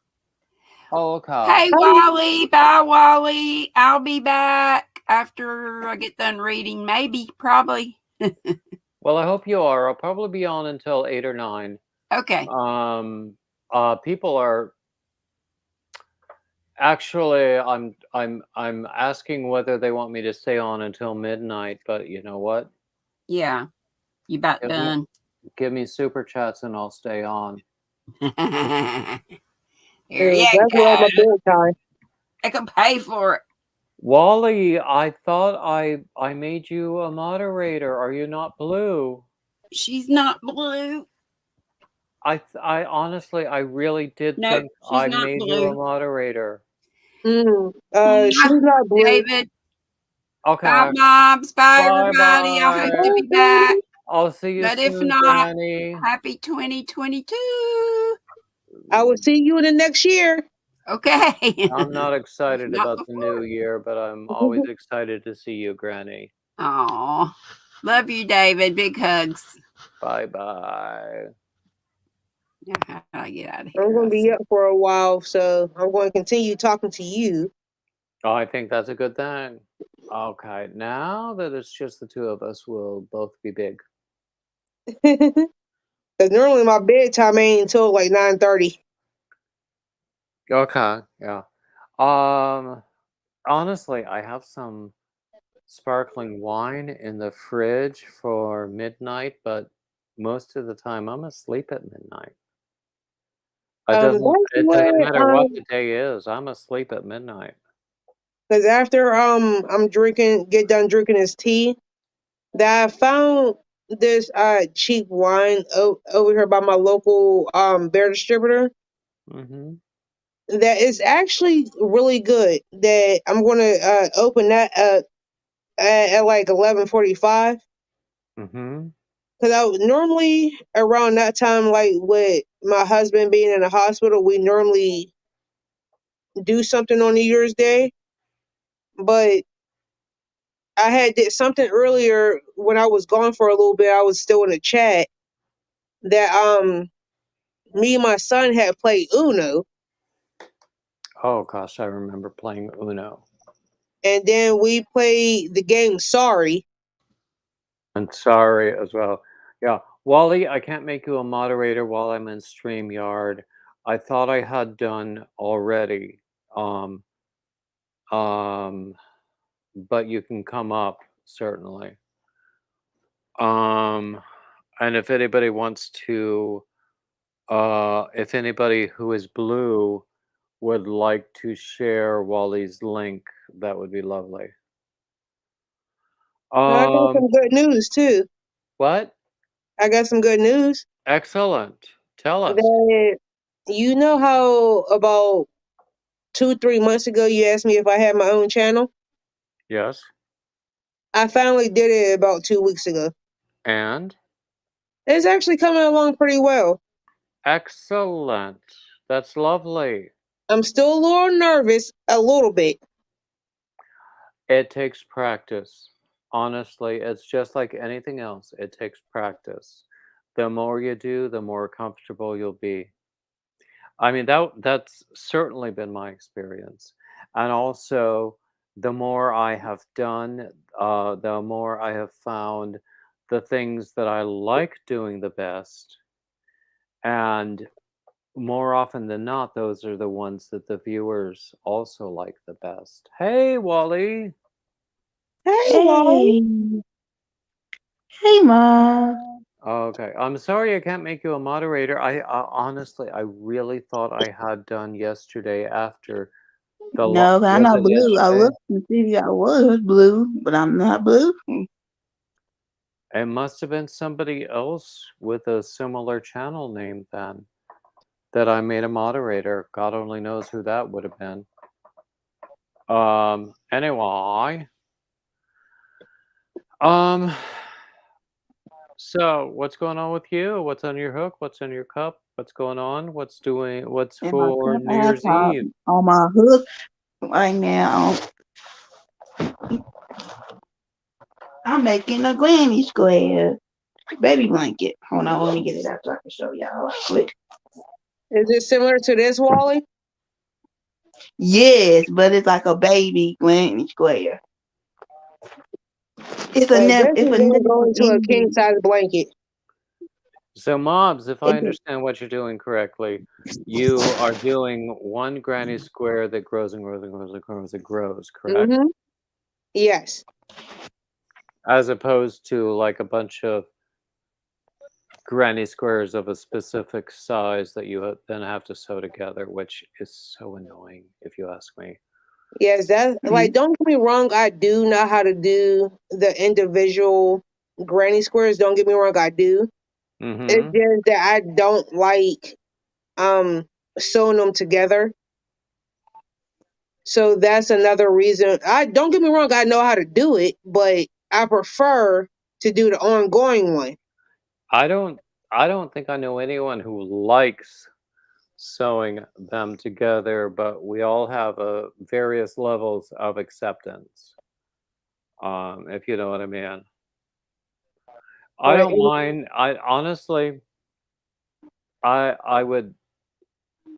Oh, okay. Hey, Wally. Bye, Wally. I'll be back after I get done reading. Maybe, probably. Well, I hope you are. I'll probably be on until 8 or 9. Okay. People are actually. I'm asking whether they want me to stay on until midnight. But you know what? Yeah. You about done. Give me super chats and I'll stay on. Here you That's go. like my bedtime. I can pay for it. Wally, I thought I made you a moderator. Are you not blue? She's not blue. I honestly, I really did Nope, think she's I not made you a blue. moderator. She's not blue. David. Okay. Bye, Mobs. Bye, everybody. I hope Bye-bye. you'll be back. I'll see you But if soon, not, Granny. happy 2022. I will see you in the next year. Okay. I'm not excited Not about the new year, but I'm always excited to see you, Granny. Aw. Love you, David. Big hugs. Bye-bye. Now, how do I get out of here? I'm going to be up for a while, so I'm going to continue talking to you. Oh, I think that's a good thing. Okay, now that it's just the two of us, we'll both be big. Because normally my bedtime ain't until like 9:30. Okay, yeah. Honestly, I have some sparkling wine in the fridge for midnight, but most of the time I'm asleep at midnight. It doesn't matter what the day is. I'm asleep at midnight. Because after I'm get done drinking this tea, that I found this cheap wine over here by my local beer distributor. Mm-hmm. that is actually really good. That I'm gonna open that up at like 11:45. Mm-hmm. Because I would normally around that time, like with my husband being in the hospital, we normally do something on New Year's Day. But I had did something earlier when I was gone for a little bit. I was still in the chat that me and my son had played Uno, Oh gosh, I remember playing Uno. and then we played the game Sorry. And sorry as well. Yeah. Wally, I can't make you a moderator while I'm in StreamYard. I thought I had done already. Um, um, but you can come up, certainly. And if anybody wants to, if anybody who is blue would like to share Wally's link, that would be lovely. I got some good news too. What? I got some good news. Excellent. Tell us. That you know how about 2-3 months ago you asked me if I had my own channel. Yes. I finally did it about 2 weeks ago. And? It's actually coming along pretty well. Excellent. That's lovely. I'm still a little nervous, a little bit. It takes practice. Honestly, it's just like anything else. It takes practice. The more you do, the more comfortable you'll be. I mean, that's certainly been my experience. And also, the more I have done, the more I have found the things that I like doing the best. And more often than not, those are the ones that the viewers also like the best. Hey, Wally. Hey, Wally. Hey, hey, Mom. Okay, I'm sorry I can't make you a moderator. I honestly, I really thought I had done yesterday after the No, I'm was not it blue. I yesterday? looked and see I was blue, but I'm not blue. It must have been somebody else with a similar channel name then that I made a moderator. God only knows who that would have been. Anyway, um, so what's going on with you? What's on your hook? What's in your cup? What's going on? What's In my for cup, New I have Year's Eve? on my hook right now. I'm making a granny square baby blanket. Hold on, let me get it out so I can show y'all. Quick. Is it similar to this, Wally? Yes, but it's like a baby granny square. It's a This is going to go never into a king ending. size blanket. So, Mobs, if I It's a, understand what you're doing correctly, you are doing one granny square that grows and grows and grows and grows and grows, correct? Mm-hmm. Yes. As opposed to like a bunch of granny squares of a specific size that you then have to sew together, which is so annoying, if you ask me. Yes, that like don't get me wrong, I do know how to do the individual granny squares. Don't get me wrong, I do. It's Mm-hmm. just that I don't like sewing them together. So that's another reason. I don't get me wrong, I know how to do it, but I prefer to do the ongoing one. I don't think I know anyone who likes sewing them together, but we all have various levels of acceptance. If you know what I mean. I But don't mind. I honestly, I would.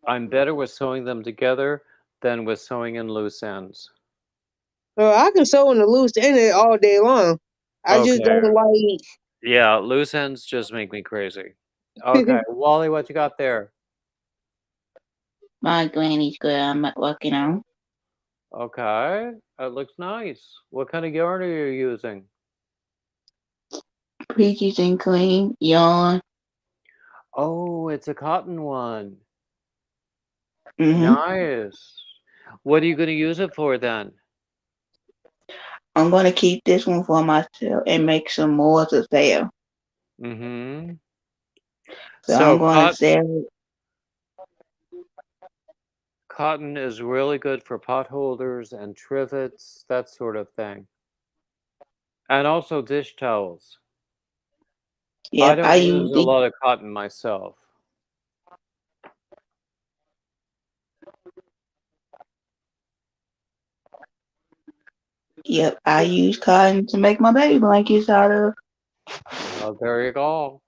I'm better with sewing them together than with sewing in loose ends. I can sew in the loose end it all day long. I just Okay. don't like. Yeah, loose ends just make me crazy. Okay, Wally, what you got there? my granny square I'm working on. Okay, that looks nice. What kind of yarn are you using? Peaches and cream yarn. Oh, it's a cotton one. Mm-hmm. Nice. What are you going to use it for then? I'm going to keep this one for myself and make some more to sell. Mm-hmm. So I'm going to sell it. Cotton is really good for pot holders and trivets, that sort of thing. And also dish towels. I Yep, I don't use use a the lot of cotton myself. yep, I use cotton to make my baby blankets out of. Well, there you go.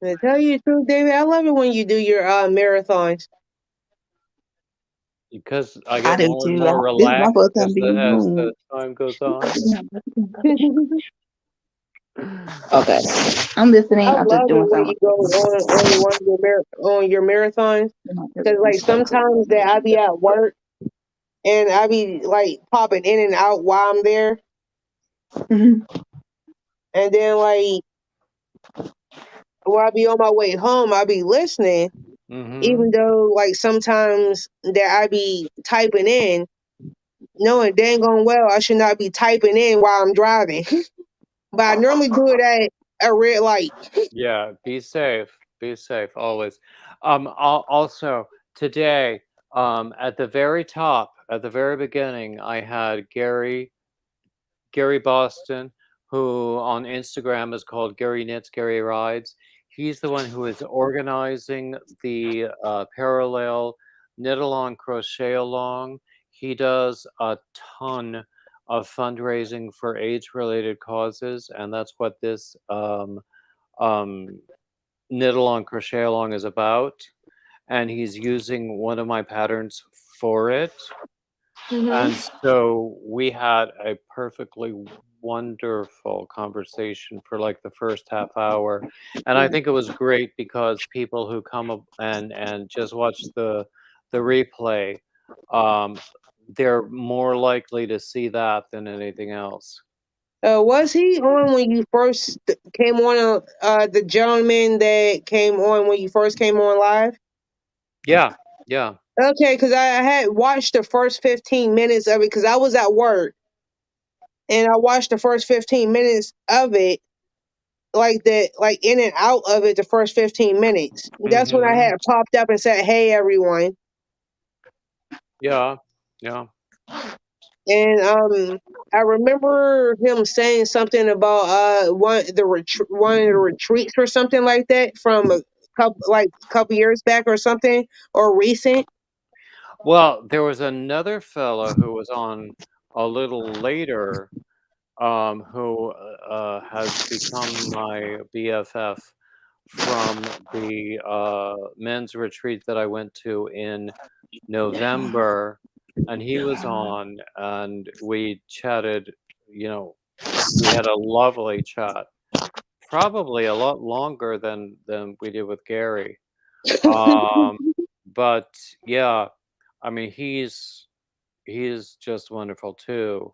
To tell you the truth, David, I love it when you do your marathons. Because I I get do more and too. more This is my relaxed first time as being the home. time goes on. Okay, I'm listening. I I'm just love it doing when something. you go on one of your on your marathons. Cause like sometimes that I be at work and I be like popping in and out while I'm there, Mhm. and then like when I be on my way home, I be listening, Mm-hmm. even though like sometimes that I be typing in, knowing dang on well I should not be typing in while I'm driving, but I normally do it at a red light. Yeah, be safe. Be safe always. Also today, at the very top, at the very beginning, I had Gary Boston, who on Instagram is called Gary Knits, Gary Rides. He's the one who is organizing the parallel knit along, crochet along. He does a ton of fundraising for AIDS related causes, and that's what this um, knit along, crochet along is about. And he's using one of my patterns for it. And so we had a perfectly wonderful conversation for like the first half hour. And I think it was great because people who come up and just watch the replay, um, they're more likely to see that than anything else. Was he on when you first came on? The gentleman that came on when you first came on live. Yeah, yeah. Okay, because I had watched the first 15 minutes of it because I was at work and I watched the first 15 minutes of it, like that, like in and out of it. The first 15 minutes. That's when I Hmm. had popped up and said, "Hey, everyone." Yeah, yeah. And I remember him saying something about one of the retreats or something like that from a couple years back or something or recent. Well, there was another fella who was on a little later, who has become my BFF from the men's retreat that I went to in November. And he was on, and we chatted, you know, we had a lovely chat, probably a lot longer than we did with Gary. Um, but yeah, I mean, he's just wonderful too.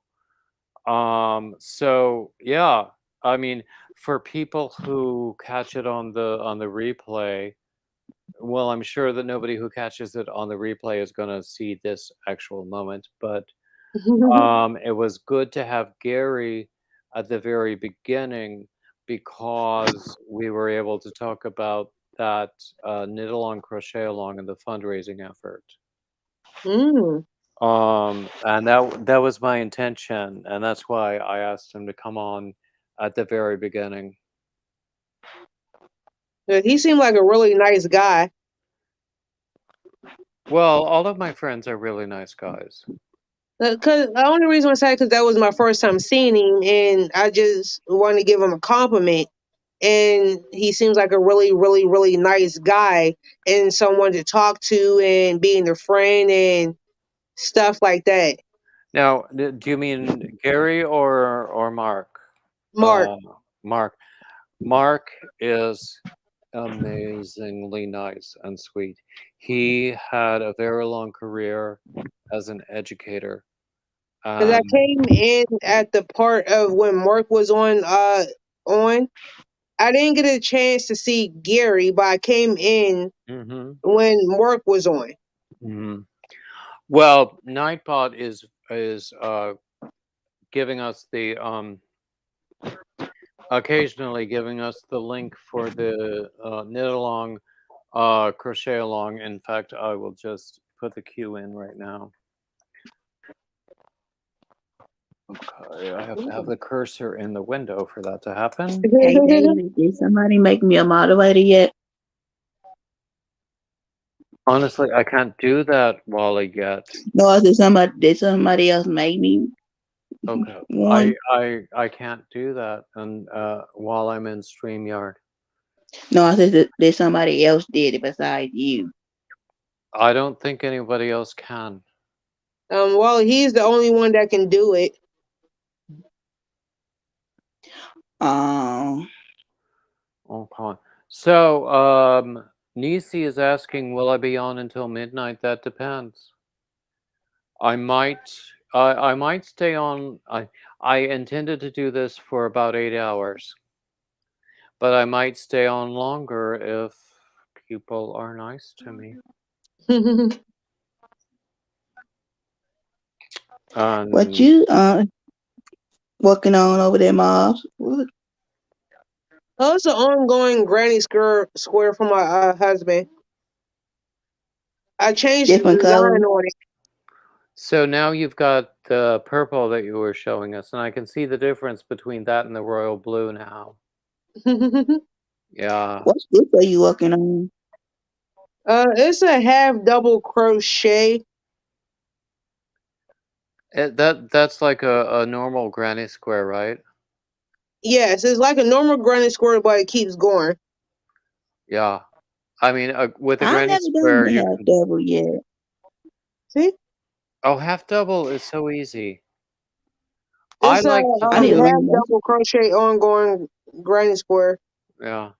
So yeah, I mean, for people who catch it on the replay, well, I'm sure that nobody who catches it on the replay is going to see this actual moment, but it was good to have Gary at the very beginning because we were able to talk about that knit along, crochet along, and the fundraising effort. Mm. And that was my intention, and that's why I asked him to come on at the very beginning. He seemed like a really nice guy. Well, all of my friends are really nice guys. Cause the only reason I say because that was my first time seeing him, and I just wanted to give him a compliment. And he seems like a really, really, really nice guy, and someone to talk to, and being their friend and stuff like that. Now, do you mean Gary or Mark? Mark, Mark. Mark is amazingly nice and sweet. He had a very long career as an educator. because I And came in at the part of when Mark was on. I didn't get a chance to see Gary, but I came in mhm, when Mark was on. mhm. Well, Nightbot is giving us the occasionally giving us the link for the knit along, crochet along. In fact, I will just put the cue in right now. Okay, I have to have the cursor in the window for that to happen. Hey, David, did somebody make me a moderator yet? Honestly, I can't do that, Wally, yet. No, did somebody else make me Okay, one? I can't do that, and while I'm in StreamYard, No, I said that somebody else did it besides you. I don't think anybody else can. Well, he's the only one that can do it. Um, Okay. So, Nisi is asking, will I be on until midnight? That depends. I might stay on. I intended to do this for about 8 hours, but I might stay on longer if people are nice to me. what you working on over there, Mobs? What? Oh, it's an ongoing Granny Square for my husband. I changed the Different design colors? on it. So now you've got the purple that you were showing us, and I can see the difference between that and the royal blue now. Yeah. What stitch are you working on? It's a half double crochet. That's like a normal granny square, right? Yes, it's like a normal Granny Square, but it keeps going. Yeah. I mean, with a I granny never done square, the you half can. double yet. See, Oh, half double is so easy. I it's a like to I need to do. half learn that. double crochet ongoing Granny Square. Yeah.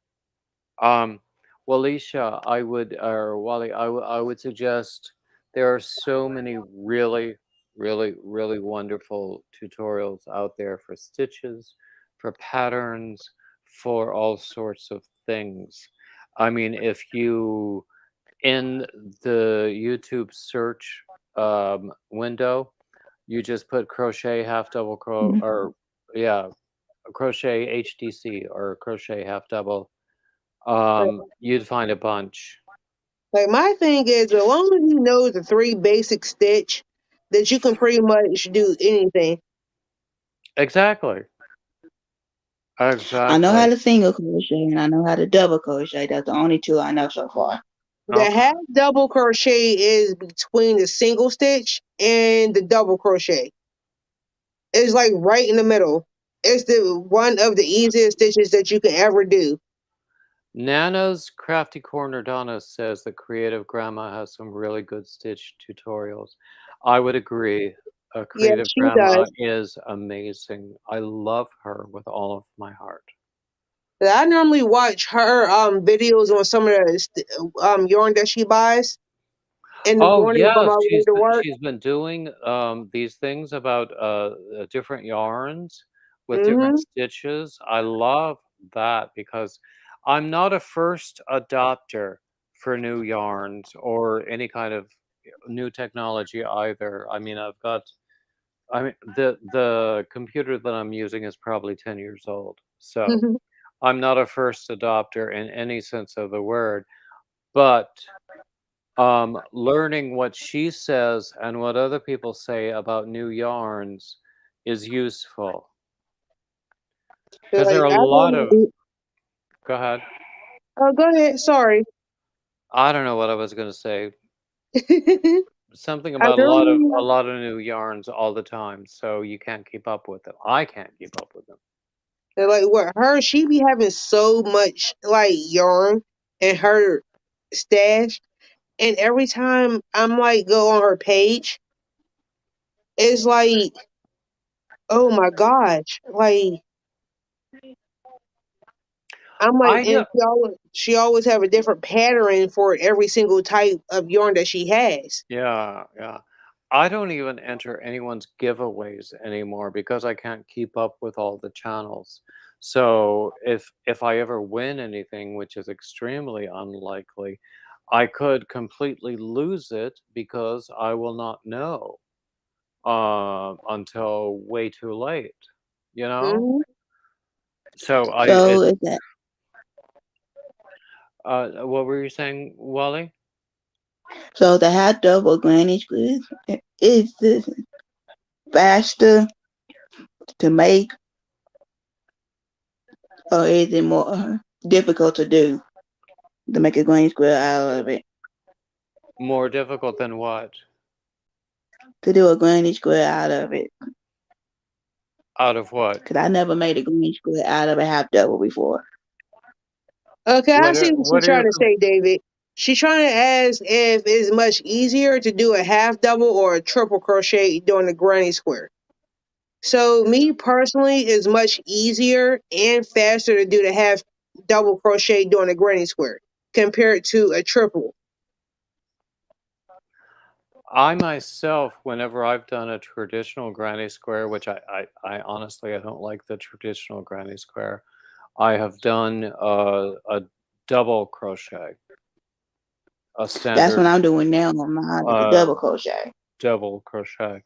Well, Alicia, I would, or Wally, I would suggest there are so many really, really, really wonderful tutorials out there for stitches, for patterns, for all sorts of things. I mean, if you, in the YouTube search window, you just put crochet half double Mhm. or yeah, crochet HDC or crochet half double, you'd find a bunch. Like my thing is, as long as you know the 3 basic stitch, that you can pretty much do anything. Exactly. I know how Exactly. to single crochet and I know how to double crochet. That's the only two I know so far. The Okay. half double crochet is between the single stitch and the double crochet. It's like right in the middle. It's the one of the easiest stitches that you can ever do. Nana's Crafty Corner Donna says that Creative Grandma has some really good stitch tutorials. I would agree. Yeah, Creative she Grandma does. is amazing. I love her with all of my heart. I normally watch her videos on some of the yarn that she buys in the Oh morning on yes, my way to work. she's been doing these things about different yarns with different Hmm. stitches. I love that because I'm not a first adopter for new yarns or any kind of new technology either. I mean, the computer that I'm using is probably 10 years old. So, I'm not a first adopter in any sense of the word, but learning what she says and what other people say about new yarns is useful because there Like are a I lot of. don't. Go ahead. Oh, go ahead. Sorry. I don't know what I was going to say. Something I about a normally lot of new yarns all the time, so you can't keep up with them. I can't keep up with them. like what her she be having so much like yarn in her stash, and every time I'm like go on her page, it's like, oh my gosh, like I'm like, I and know. she always have a different pattern for every single type of yarn that she has. Yeah, yeah. I don't even enter anyone's giveaways anymore because I can't keep up with all the channels. So if I ever win anything, which is extremely unlikely, I could completely lose it because I will not know until way too late. You know. Hmm. So So is that what were you saying, Wally? So the half double granny squares is this faster to make, or is it more difficult to do to make a granny square out of it? More difficult than what? To do a granny square out of it, Out of what? because I never made a granny square out of a half double before. Okay, I see what What she's are trying your to say, David. She's trying to ask if it's much easier to do a half double or a triple crochet doing the granny square. So me personally, it's much easier and faster to do the half double crochet doing a granny square compared to a triple. I myself, whenever I've done a traditional granny square, which I honestly I don't like the traditional granny square, I have done a double crochet, a That's standard what I'm doing now on mine, the uh, double crochet. double crochet.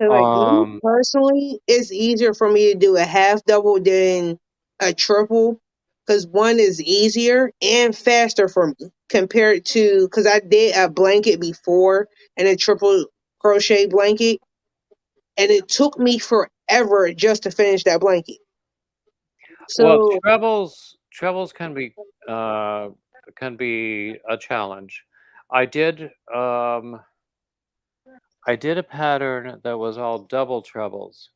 So like me Um, personally, it's easier for me to do a half double than a triple because one is easier and faster for me compared to because I did a blanket before and a triple crochet blanket, and it took me forever just to finish that blanket. well, So trebles can be a challenge. I did um, I did a pattern that was all double trebles,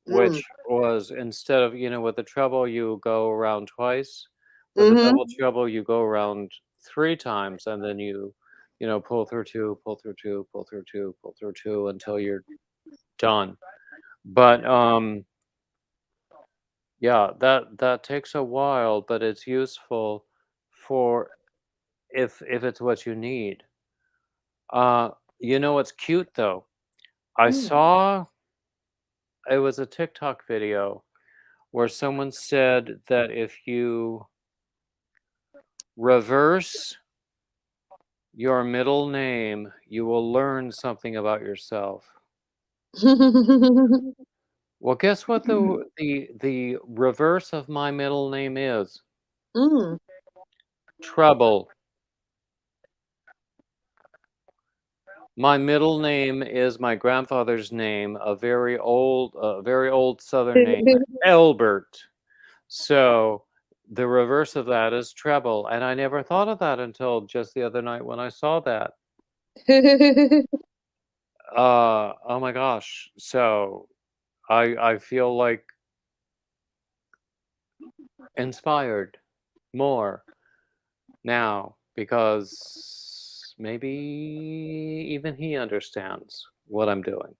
mm, which was instead of, with the treble, you go around twice. With the mm-hmm. double treble, you go around three times, and then pull through two, pull through two, pull through two, pull through two until you're done. But yeah, that takes a while, but it's useful for if it's what you need. Uh, what's cute though? I saw it was a TikTok video where someone said that if you reverse your middle name, you will learn something about yourself. Well, guess what the reverse of my middle name is? mm. Trouble. My middle name is my grandfather's name, a very old Southern name, Elbert. So the reverse of that is treble, and I never thought of that until just the other night when I saw that. Oh my gosh! So I feel like inspired more now because maybe even he understands what I'm doing.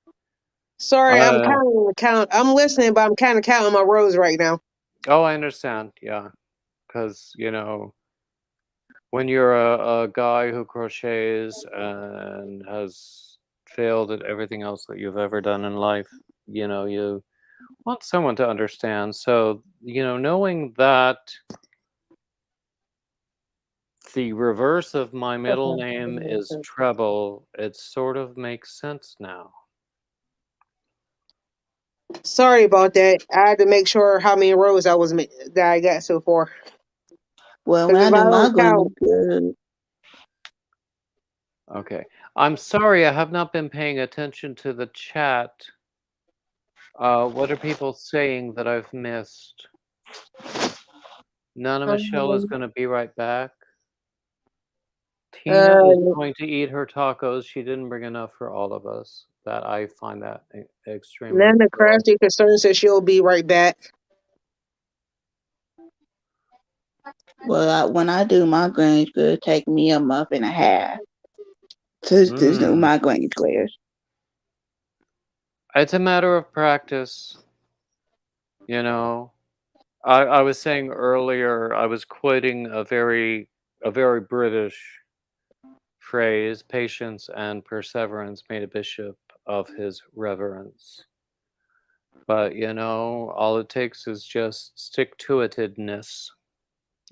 Sorry, I'm Uh, counting the count. I'm listening, but I'm kind of counting my rows right now. oh, I understand. Yeah, because when you're a guy who crochets and has failed at everything else that you've ever done in life, you want someone to understand. So, knowing that the reverse of my middle name is treble, it sort of makes sense now. Sorry about that. I had to make sure how many rows that I got so far. Well, when Because I if I do my don't granny count, square, Okay. I'm sorry, I have not been paying attention to the chat. What are people saying that I've missed? Nana Michelle is going to be right back. Tina is going to eat her tacos. She didn't bring enough for all of us. That I find that extremely Nana cool. Crafty Concern says she'll be right back. well, when I do my granny square, it take me a month and a half to do my granny squares. It's a matter of practice. I was saying earlier, I was quoting a very British phrase, patience and perseverance made a bishop of his reverence. But all it takes is just stick-to-itedness,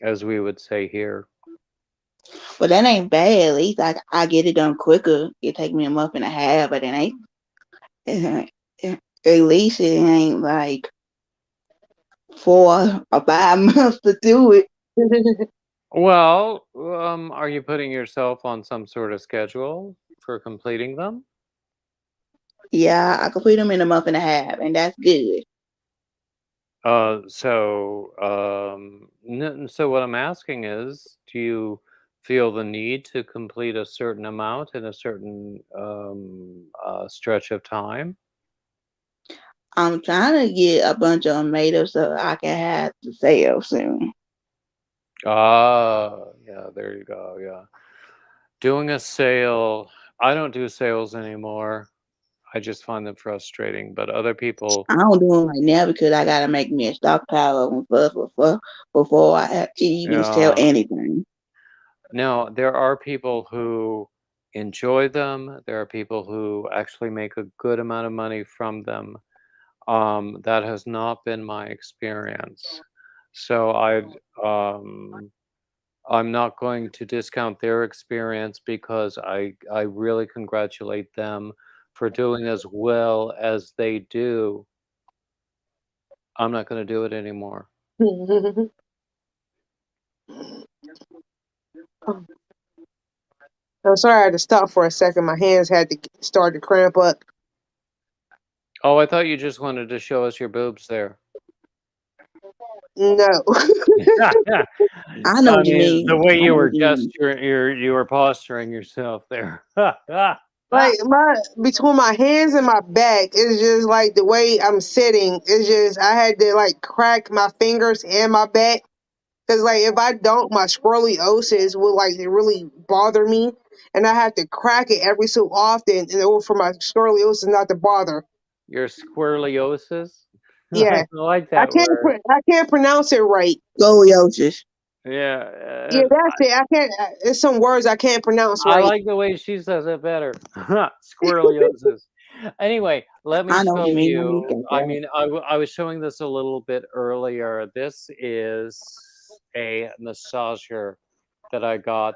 as we would say here. But that ain't bad. At least I get it done quicker. It take me a month and a half, but it ain't. At least it ain't like 4 or 5 months to do it. Well, are you putting yourself on some sort of schedule for completing them? Yeah, I complete them in a month and a half, and that's good. So what I'm asking is, do you feel the need to complete a certain amount in a certain stretch of time? I'm trying to get a bunch of them made up so I can have to sale soon. Ah, yeah, there you go. Yeah. Doing a sale, I don't do sales anymore. I just find them frustrating, but other people, I don't do them right now because I gotta make me a stockpile of them before I have to even sell yeah. anything. Now, there are people who enjoy them. There are people who actually make a good amount of money from them. That has not been my experience. So I'm not going to discount their experience because I really congratulate them for doing as well as they do. I'm not going to do it anymore. I'm sorry I had to stop for a second. My hands had to start to cramp up. Oh, I thought you just wanted to show us your boobs there. No. I know I what you mean, the mean. way I you know were what you mean. you were posturing yourself there. Like my between my hands and my back, it's just like the way I'm sitting. It's just I had to like crack my fingers and my back because like if I don't, my scoliosis will like really bother me, and I have to crack it every so often in order for my scoliosis not to bother. Your squirreliosis? I Yeah, like that word. I can't pronounce it right. Scoliosis. Yeah, Yeah, that's it. I can't. It's some words I can't pronounce I right. like the way she says it better. Squirreliosis. Anyway, let me I know what you show mean. I you. need to get I that. mean, I was showing this a little bit earlier. This is a massager that I got.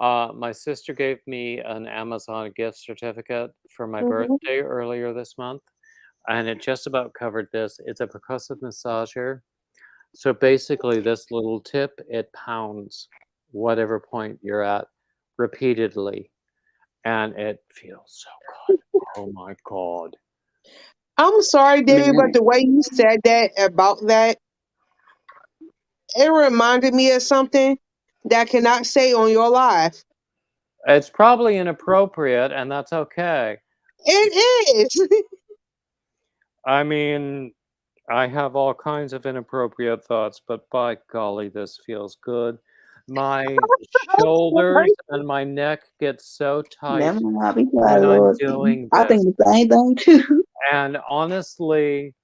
My sister gave me an Amazon gift certificate for my Hmm. birthday earlier this month, and it just about covered this. It's a percussive massager. So basically, this little tip, it pounds whatever point you're at repeatedly, and it feels so good. Oh my god. I'm sorry, David, but Man, the way you said that about that, it reminded me of something that I cannot say on your live. It's probably inappropriate, and that's okay. It is. I mean, I have all kinds of inappropriate thoughts, but by golly, this feels good. My shoulders and my neck get so tight never mind. I'll be quiet, when I'm Lord. doing I this. think the same thing too. And honestly,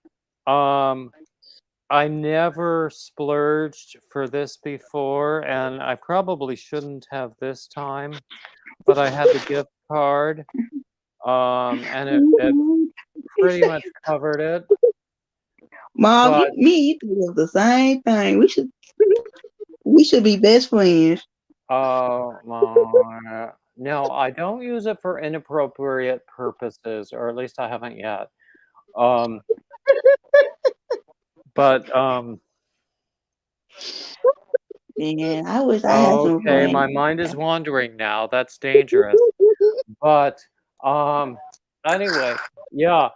um, I never splurged for this before, and I probably shouldn't have this time, but I had the gift card, and it pretty much covered it. Mom, But me, you think it's the same thing. We should be best friends. no, I don't use it for inappropriate purposes, or at least I haven't yet. Um, but Man, I wish I had some okay, my friends. mind is wandering now. That's dangerous. But anyway, yeah.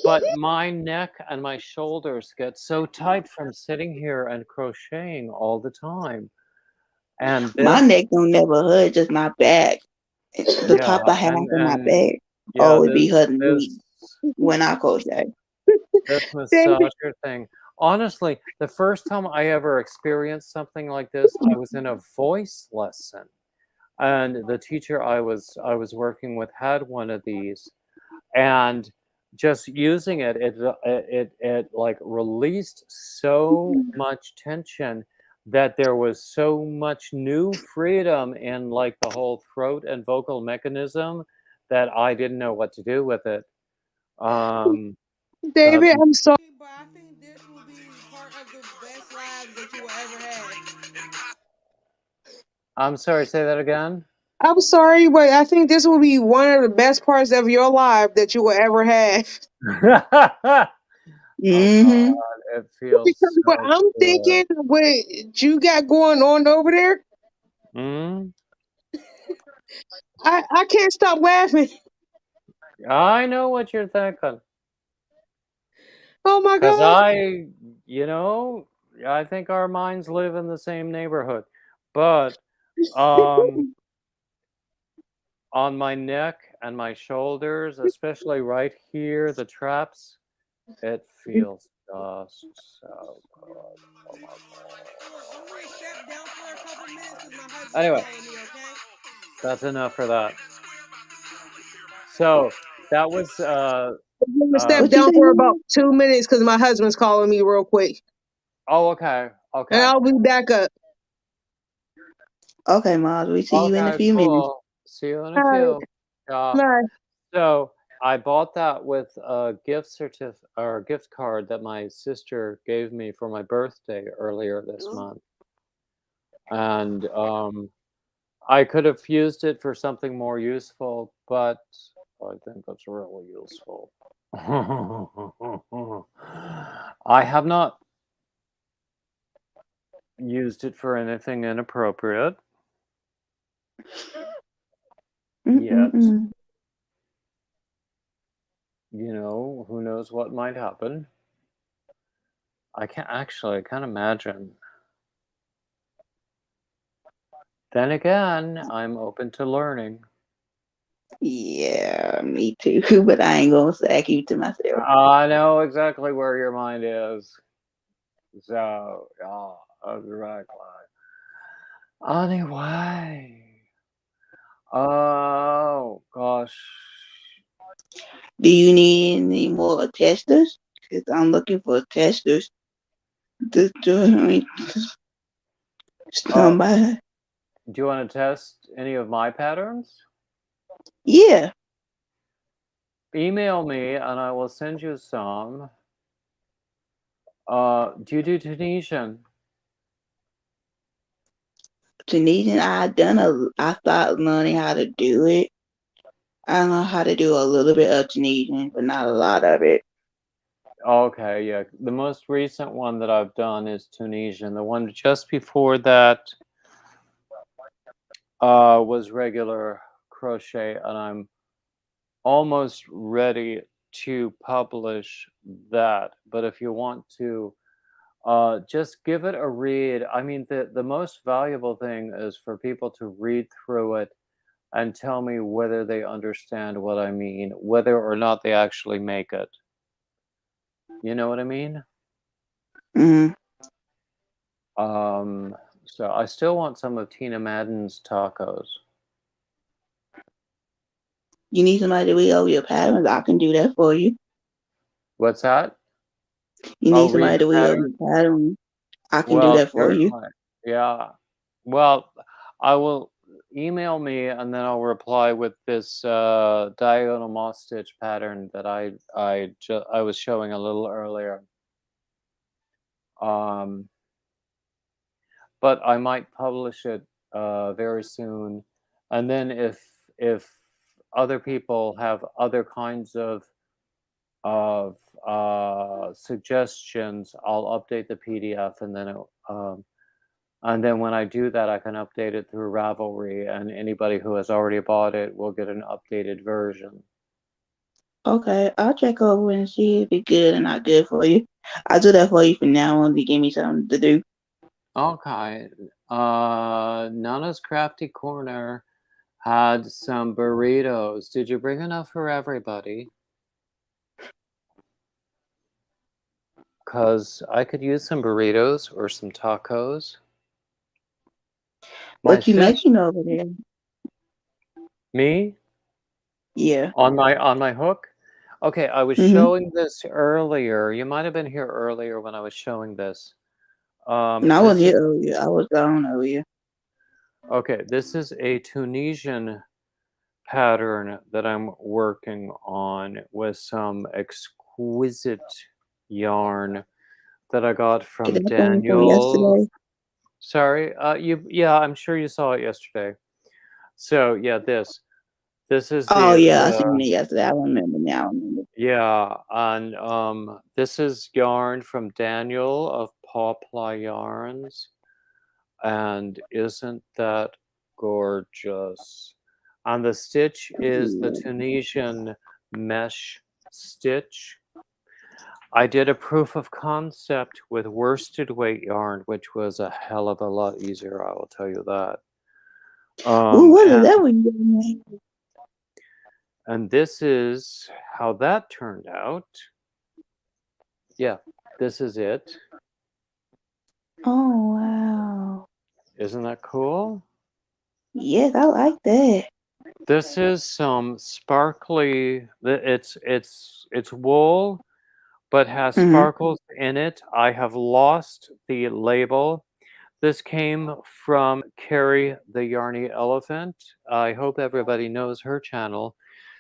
But my neck and my shoulders get so tight from sitting here and crocheting all the time. And My this, neck don't never hurt, just my back. The yeah, top of half of my and back yeah, always be hurting me this when I crochet. this David, massager thing. Honestly, the first time I ever experienced something like this, I was in a voice lesson, and the teacher I was working with had one of these, and just using it like released so much tension that there was so much new freedom in like the whole throat and vocal mechanism that I didn't know what to do with it. Um, God, David, I'm sorry, but I think this will be part of the best lives that you will ever have. I'm sorry. Say that again. I'm sorry, but I think this will be one of the best parts of your life that you will ever have. Oh Mm-hmm. God, it feels Because what so I'm good. thinking, what you got going on over there, Mm? I can't stop laughing. I know what you're thinking. Oh my Because god. I think our minds live in the same neighborhood. But um, on my neck and my shoulders, especially right here, the traps, it feels just so good. Oh my God. Anyway, that's enough for that. So that was I'm gonna step What you down say, for about Mom? 2 minutes because my husband's calling me real quick, okay, and okay. I'll be back up. Okay, Mom. We see you in a Okay, few minutes. cool. See you in a All right, few. Yeah. bye. So I bought that with a gift or gift card that my sister gave me for my birthday earlier this month. And I could have used it for something more useful, but I think it's really useful. I have not used it for anything inappropriate yet. Mm-mm-mm. Who knows what might happen. I can't imagine. Then again, I'm open to learning. Yeah, me too. But I ain't gonna say I keep to myself. I know exactly where your mind is. So, yeah, exactly. Anyway. Oh, gosh. Do you need any more testers? Because I'm looking for testers. To Oh, somebody. do you want to test any of my patterns? Yeah. Email me and I will send you some. Do you do Tunisian? Tunisian, I started learning how to do it. I know how to do a little bit of Tunisian, but not a lot of it. Okay, yeah. The most recent one that I've done is Tunisian. The one just before that was regular crochet, and I'm almost ready to publish that. But if you want to just give it a read, I mean, the most valuable thing is for people to read through it and tell me whether they understand what I mean, whether or not they actually make it. You know what I mean? Mm. Um, so I still want some of Tina Madden's tacos. You need somebody to read over your patterns? I can do that for you. What's that? You Oh, need read somebody the to read over pattern? your patterns? I can do Well, that for you. certainly. Yeah. Well, I will email me and then I'll reply with this diagonal moss stitch pattern that I was showing a little earlier. But I might publish it very soon, and then if other people have other kinds of suggestions, I'll update the PDF, and then when I do that, I can update it through Ravelry, and anybody who has already bought it will get an updated version. Okay, I'll check over and see if it's good or not good for you. I'll do that for you for now on to give me something to do. Okay. Nana's Crafty Corner had some burritos. Did you bring enough for everybody? Because I could use some burritos or some tacos. My What you fish, making over there? me, Yeah. on my hook. Okay, I was Mm-hmm. showing this earlier. You might have been here earlier when I was showing this. And I wasn't This is here earlier. I was gone earlier. okay. This is a Tunisian pattern that I'm working on with some exquisite yarn that I got Is from that the one from Daniel. yesterday? Sorry, yeah, I'm sure you saw it yesterday. So yeah, this is Oh the yeah, I the seen it yesterday. I remember now. I remember. yeah, and this is yarn from Daniel of Paw Ply Yarns, And isn't that gorgeous? And the stitch is the Tunisian mesh stitch. I did a proof of concept with worsted weight yarn, which was a hell of a lot easier, I will tell you that. Ooh, what is that one you made? And this is how that turned out. Yeah, this is it. Oh wow. Isn't that cool? Yes, I like that. This is some sparkly. It's wool, but has Mhm. sparkles in it. I have lost the label. This came from Carrie the Yarny Elephant. I hope everybody knows her channel.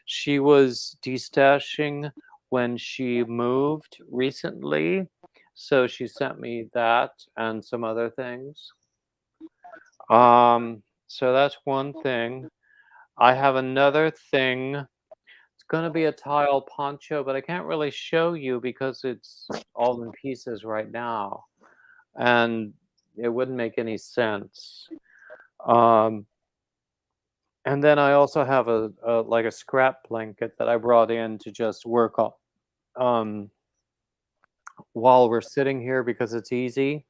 She was destashing when she moved recently, so she sent me that and some other things. So that's one thing. I have another thing. It's going to be a tile poncho, but I can't really show you because it's all in pieces right now. And it wouldn't make any sense. And then I also have a like a scrap blanket that I brought in to just work on while we're sitting here because it's easy,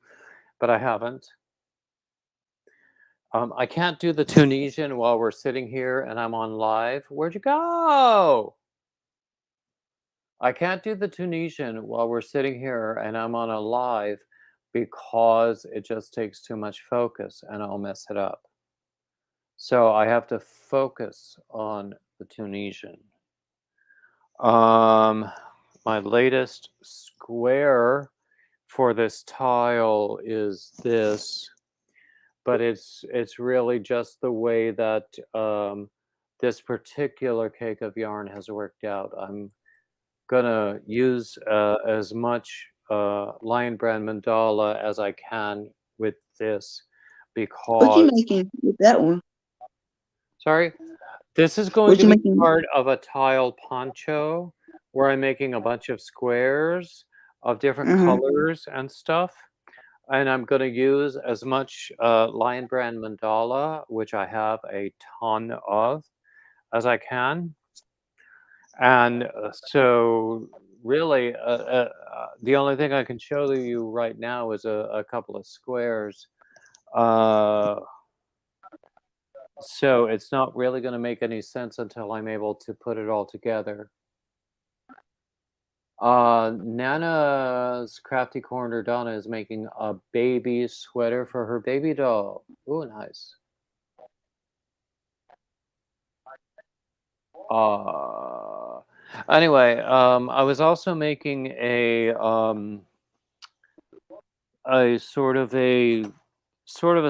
but I haven't. I can't do the Tunisian while we're sitting here and I'm on live. Where'd you go? I can't do the Tunisian while we're sitting here and I'm on a live because it just takes too much focus and I'll mess it up. So I have to focus on the Tunisian. My latest square for this tile is this, but it's really just the way that this particular cake of yarn has worked out. I'm gonna use as much Lion Brand mandala as I can with this What you because making with that one? sorry, this is going What to you be making? part of a tile poncho where I'm making a bunch of squares of different colors and stuff. And I'm going to use as much Lion Brand mandala, which I have a ton of, as I can. And so really, the only thing I can show you right now is a couple of squares. So it's not really going to make any sense until I'm able to put it all together. Nana's Crafty Corner Donna is making a baby sweater for her baby doll. Ooh, nice. Anyway, I was also making a sort of a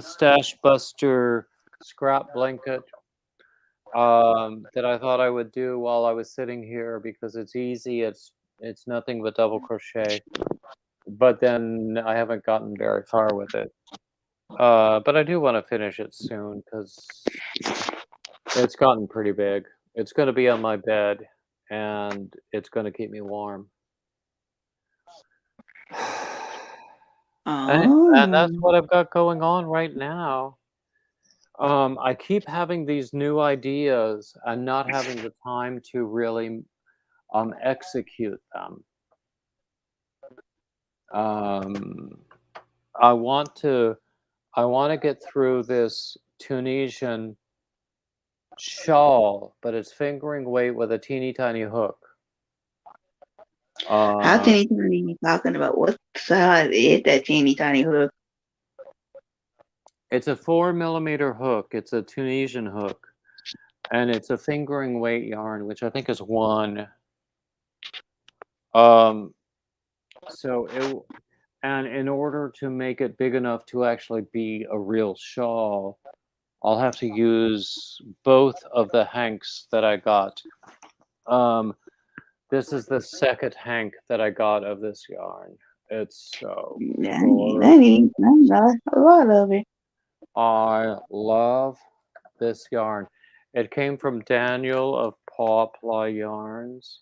stash buster scrap blanket that I thought I would do while I was sitting here because it's easy. It's nothing but double crochet. But then I haven't gotten very far with it. But I do want to finish it soon because it's gotten pretty big. It's going to be on my bed and it's going to keep me warm. And that's what I've got going on right now. I keep having these new ideas and not having the time to really execute them. I want to get through this Tunisian shawl, but it's fingering weight with a teeny tiny hook. How teeny tiny you talking about? What size is that teeny tiny hook? It's a 4mm hook. It's a Tunisian hook, and it's a fingering weight yarn, which I think is 1. And in order to make it big enough to actually be a real shawl, I'll have to use both of the hanks that I got. This is the second hank that I got of this yarn. It's so cool. I know a lot of it. I love this yarn. It came from Daniel of Paw Ply Yarns.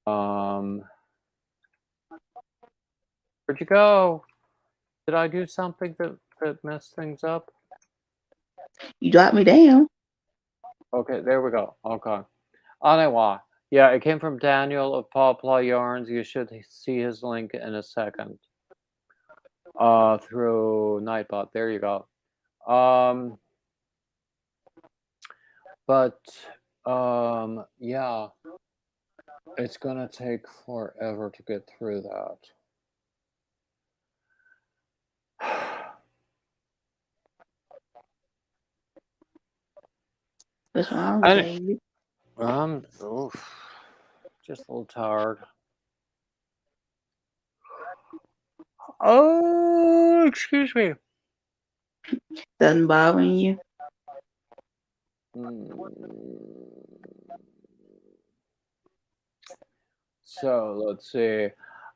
Where'd you go? Did I do something that that messed things up? You dropped me down. Okay, there we go. Okay. Anyway, yeah, it came from Daniel of Pawpaw Yarns. You should see his link in a second. Through Nightbot. There you go. But yeah, it's gonna take forever to get through that. What's wrong, And baby? just a little tired. Oh, excuse me. Doesn't bother you? So let's see.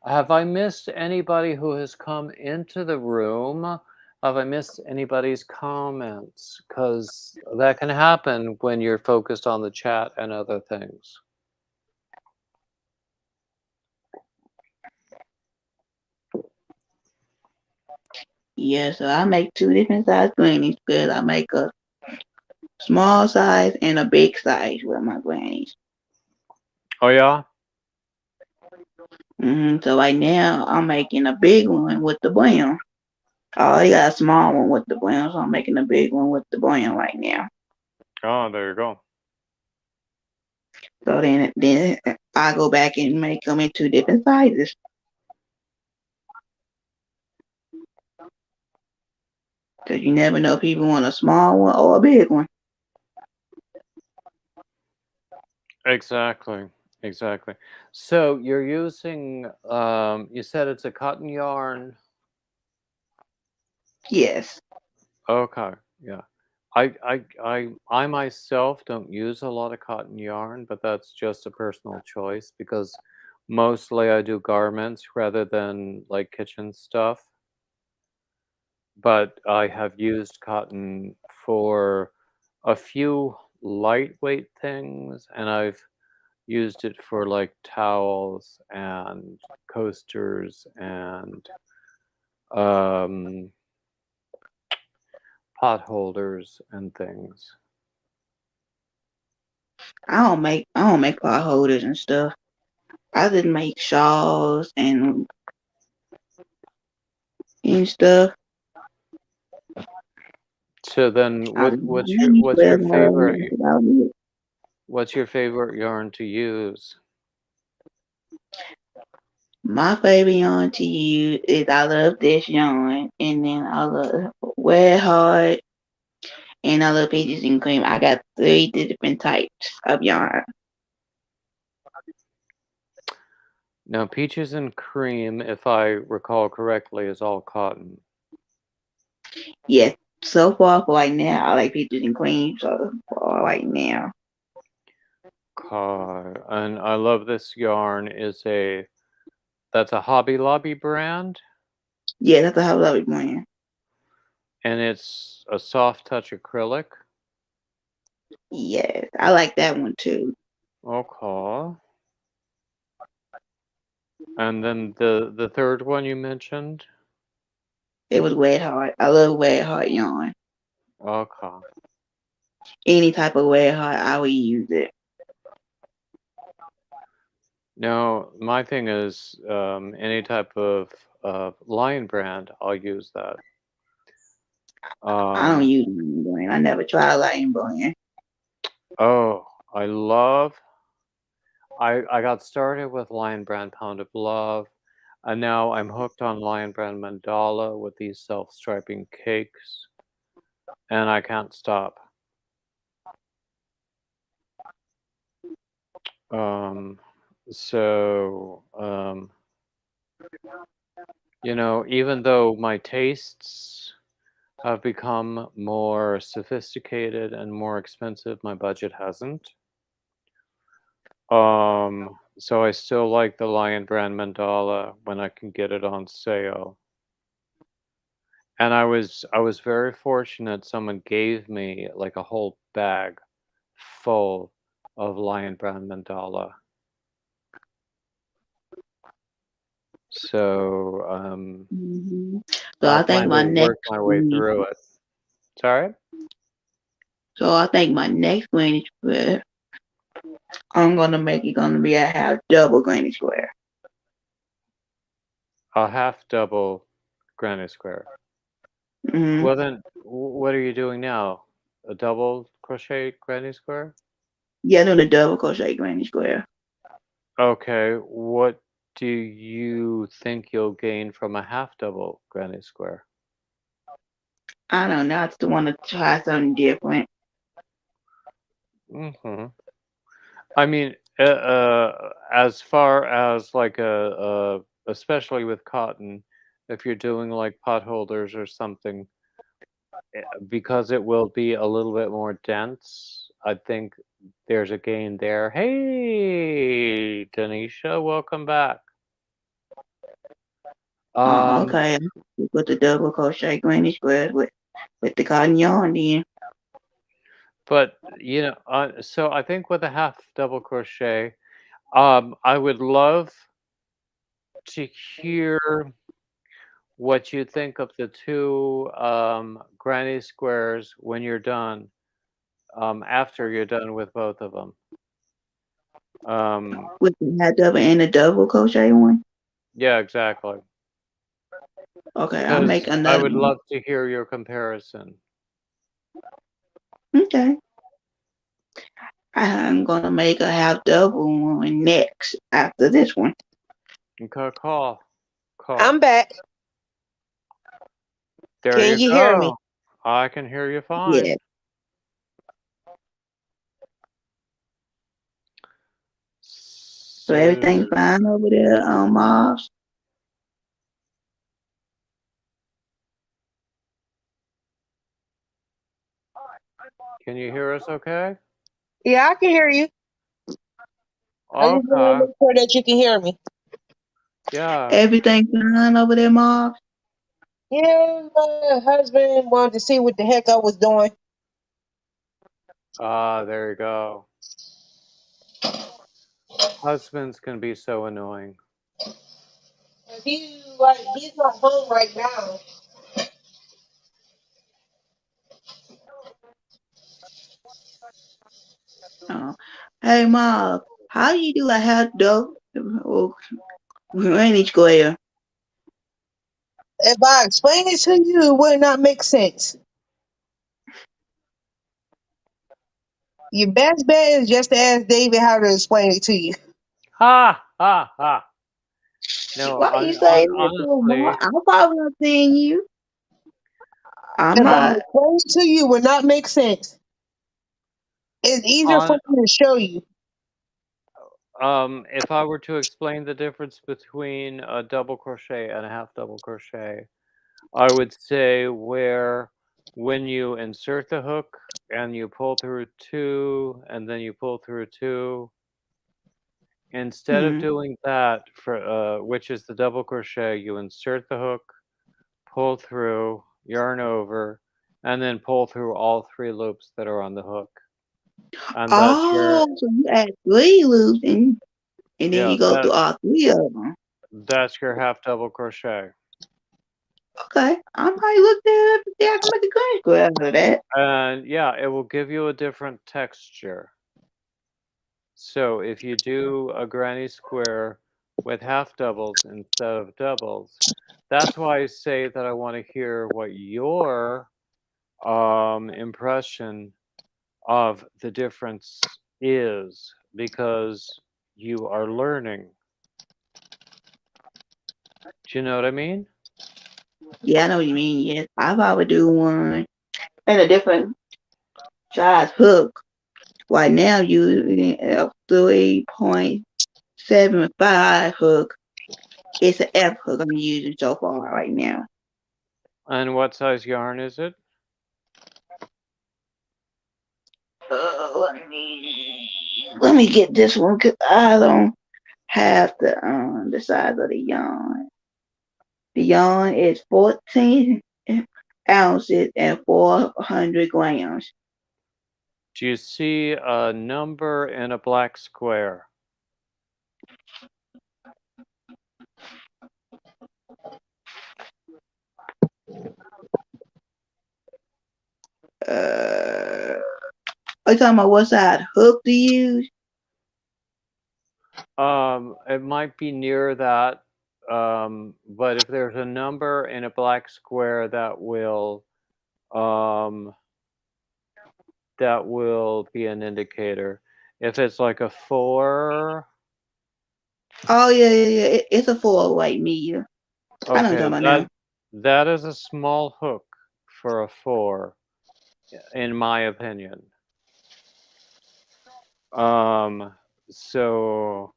Have I missed anybody who has come into the room? Have I missed anybody's comments? Because that can happen when you're focused on the chat and other things. Yeah, so I make 2 different size grannies because I make a small size and a big size with my grannies. Oh yeah? So right now I'm making a big one with the brown. Oh, I got a small one with the brown, so I'm making a big one with the brown right now. Oh, there you go. So then I go back and make them in 2 different sizes. Because you never know if people want a small one or a big one. Exactly. Exactly. So you're using you said it's a cotton yarn. Yes. Okay. Yeah. I myself don't use a lot of cotton yarn, but that's just a personal choice because mostly I do garments rather than like kitchen stuff. But I have used cotton for a few lightweight things, and I've used it for like towels and coasters and um, pot holders and things. I don't make pot holders and stuff. I just make shawls and stuff. So then, I what's your favorite yarn to use? My favorite yarn to use is I love this yarn, and then I love Red Heart, and I love Peaches and Cream. I got 3 different types of yarn. Now, peaches and cream, if I recall correctly, is all cotton. Yes, so far for right now, I like Peaches and Cream. So far right now, Okay. And I love this yarn. That's a Hobby Lobby brand, yeah, that's a whole lot of brand. and it's a soft touch acrylic. Yes, I like that one too. Okay. And then the third one you mentioned. It was Red Heart. I love Red Heart yarn. Okay. Any type of Red Heart, I will use it. Now, my thing is any type of Lion brand, I'll use that. I don't use Lion brand. I never tried Lion brand. Oh, I got started with Lion Brand Pound of Love, and now I'm hooked on Lion Brand Mandala with these self-striping cakes, and I can't stop. So, even though my tastes have become more sophisticated and more expensive, my budget hasn't. So I still like the Lion Brand Mandala when I can get it on sale. And I was very fortunate. Someone gave me like a whole bag full of Lion Brand Mandala. So So I'll I think plan my to next work my way week, through it. Sorry? so I think my next granny square, I'm gonna make it gonna be a half double granny square. A half double granny square. Hmm. Well then, what are you doing now? A double crochet granny square? Yeah, doing a double crochet granny square. Okay, what do you think you'll gain from a half double granny square? I don't know. I just want to try something different. Hmm. I mean, as far as like especially with cotton, if you're doing like pot holders or something, because it will be a little bit more dense, I think there's a gain there. Hey, Denisha, welcome back. Oh, Um, okay. With the double crochet granny squares with the cotton yarn then. but so I think with a half double crochet, I would love to hear what you think of the two granny squares when you're done, after you're done with both of them. With the half double and the double crochet one. Yeah, exactly. Okay, I'll make Because I another would one. love to hear your comparison. Okay. I'm gonna make a half double one next after this one. Okay, call. I'm back. There Can you you hear me? go. I can hear you fine. Yeah. So everything's fine over there, Mars. Can you hear us okay? Yeah, I can hear you. I just want Okay. to make sure that you can hear me. Yeah. Everything's fine over there, Mars. Yeah, my husband wanted to see what the heck I was doing. Ah, there you go. Husbands can be so annoying. He's not home right now. Oh. Hey, Mars, how you do a half double granny square? If I explain it to you, it would not make sense. Your best bet is just to ask David how to explain it to you. Ha ha ha. No, Why you saying that for, Mars? honestly, I'm probably not seeing you. I'm If I not. explain it to you, it would not make sense. It's easier for on me to show you. if I were to explain the difference between a double crochet and a half double crochet, I would say where when you insert the hook and you pull through two and then you pull through two, instead of Mhm. doing that for which is the double crochet, you insert the hook, pull through, yarn over, and then pull through all three loops that are on the hook. And Oh, so you add 3 loops and then yeah, you go through all 3 of them. that's your half double crochet. Okay, I might look that up and see I can make a granny square out of that. And yeah, it will give you a different texture. So if you do a granny square with half doubles instead of doubles, that's why I say that I want to hear what your impression of the difference is, because you are learning. Do you know what I mean? Yeah, I know what you mean. Yes, I probably do one and a different size hook. Right now, using a 3.75 hook. It's an F hook I'm using so far right now. And what size yarn is it? Let me get this one because I don't have the size of the yarn. The yarn is 14 ounces and 400 grams. Do you see a number in a black square? Are you talking about what side hook to use? It might be near that, but if there's a number in a black square um, that will be an indicator. If it's like a 4, Oh yeah, yeah, yeah. It's a 408 meter. I know what you're okay, talking about now. that is a small hook for a 4, in my opinion. So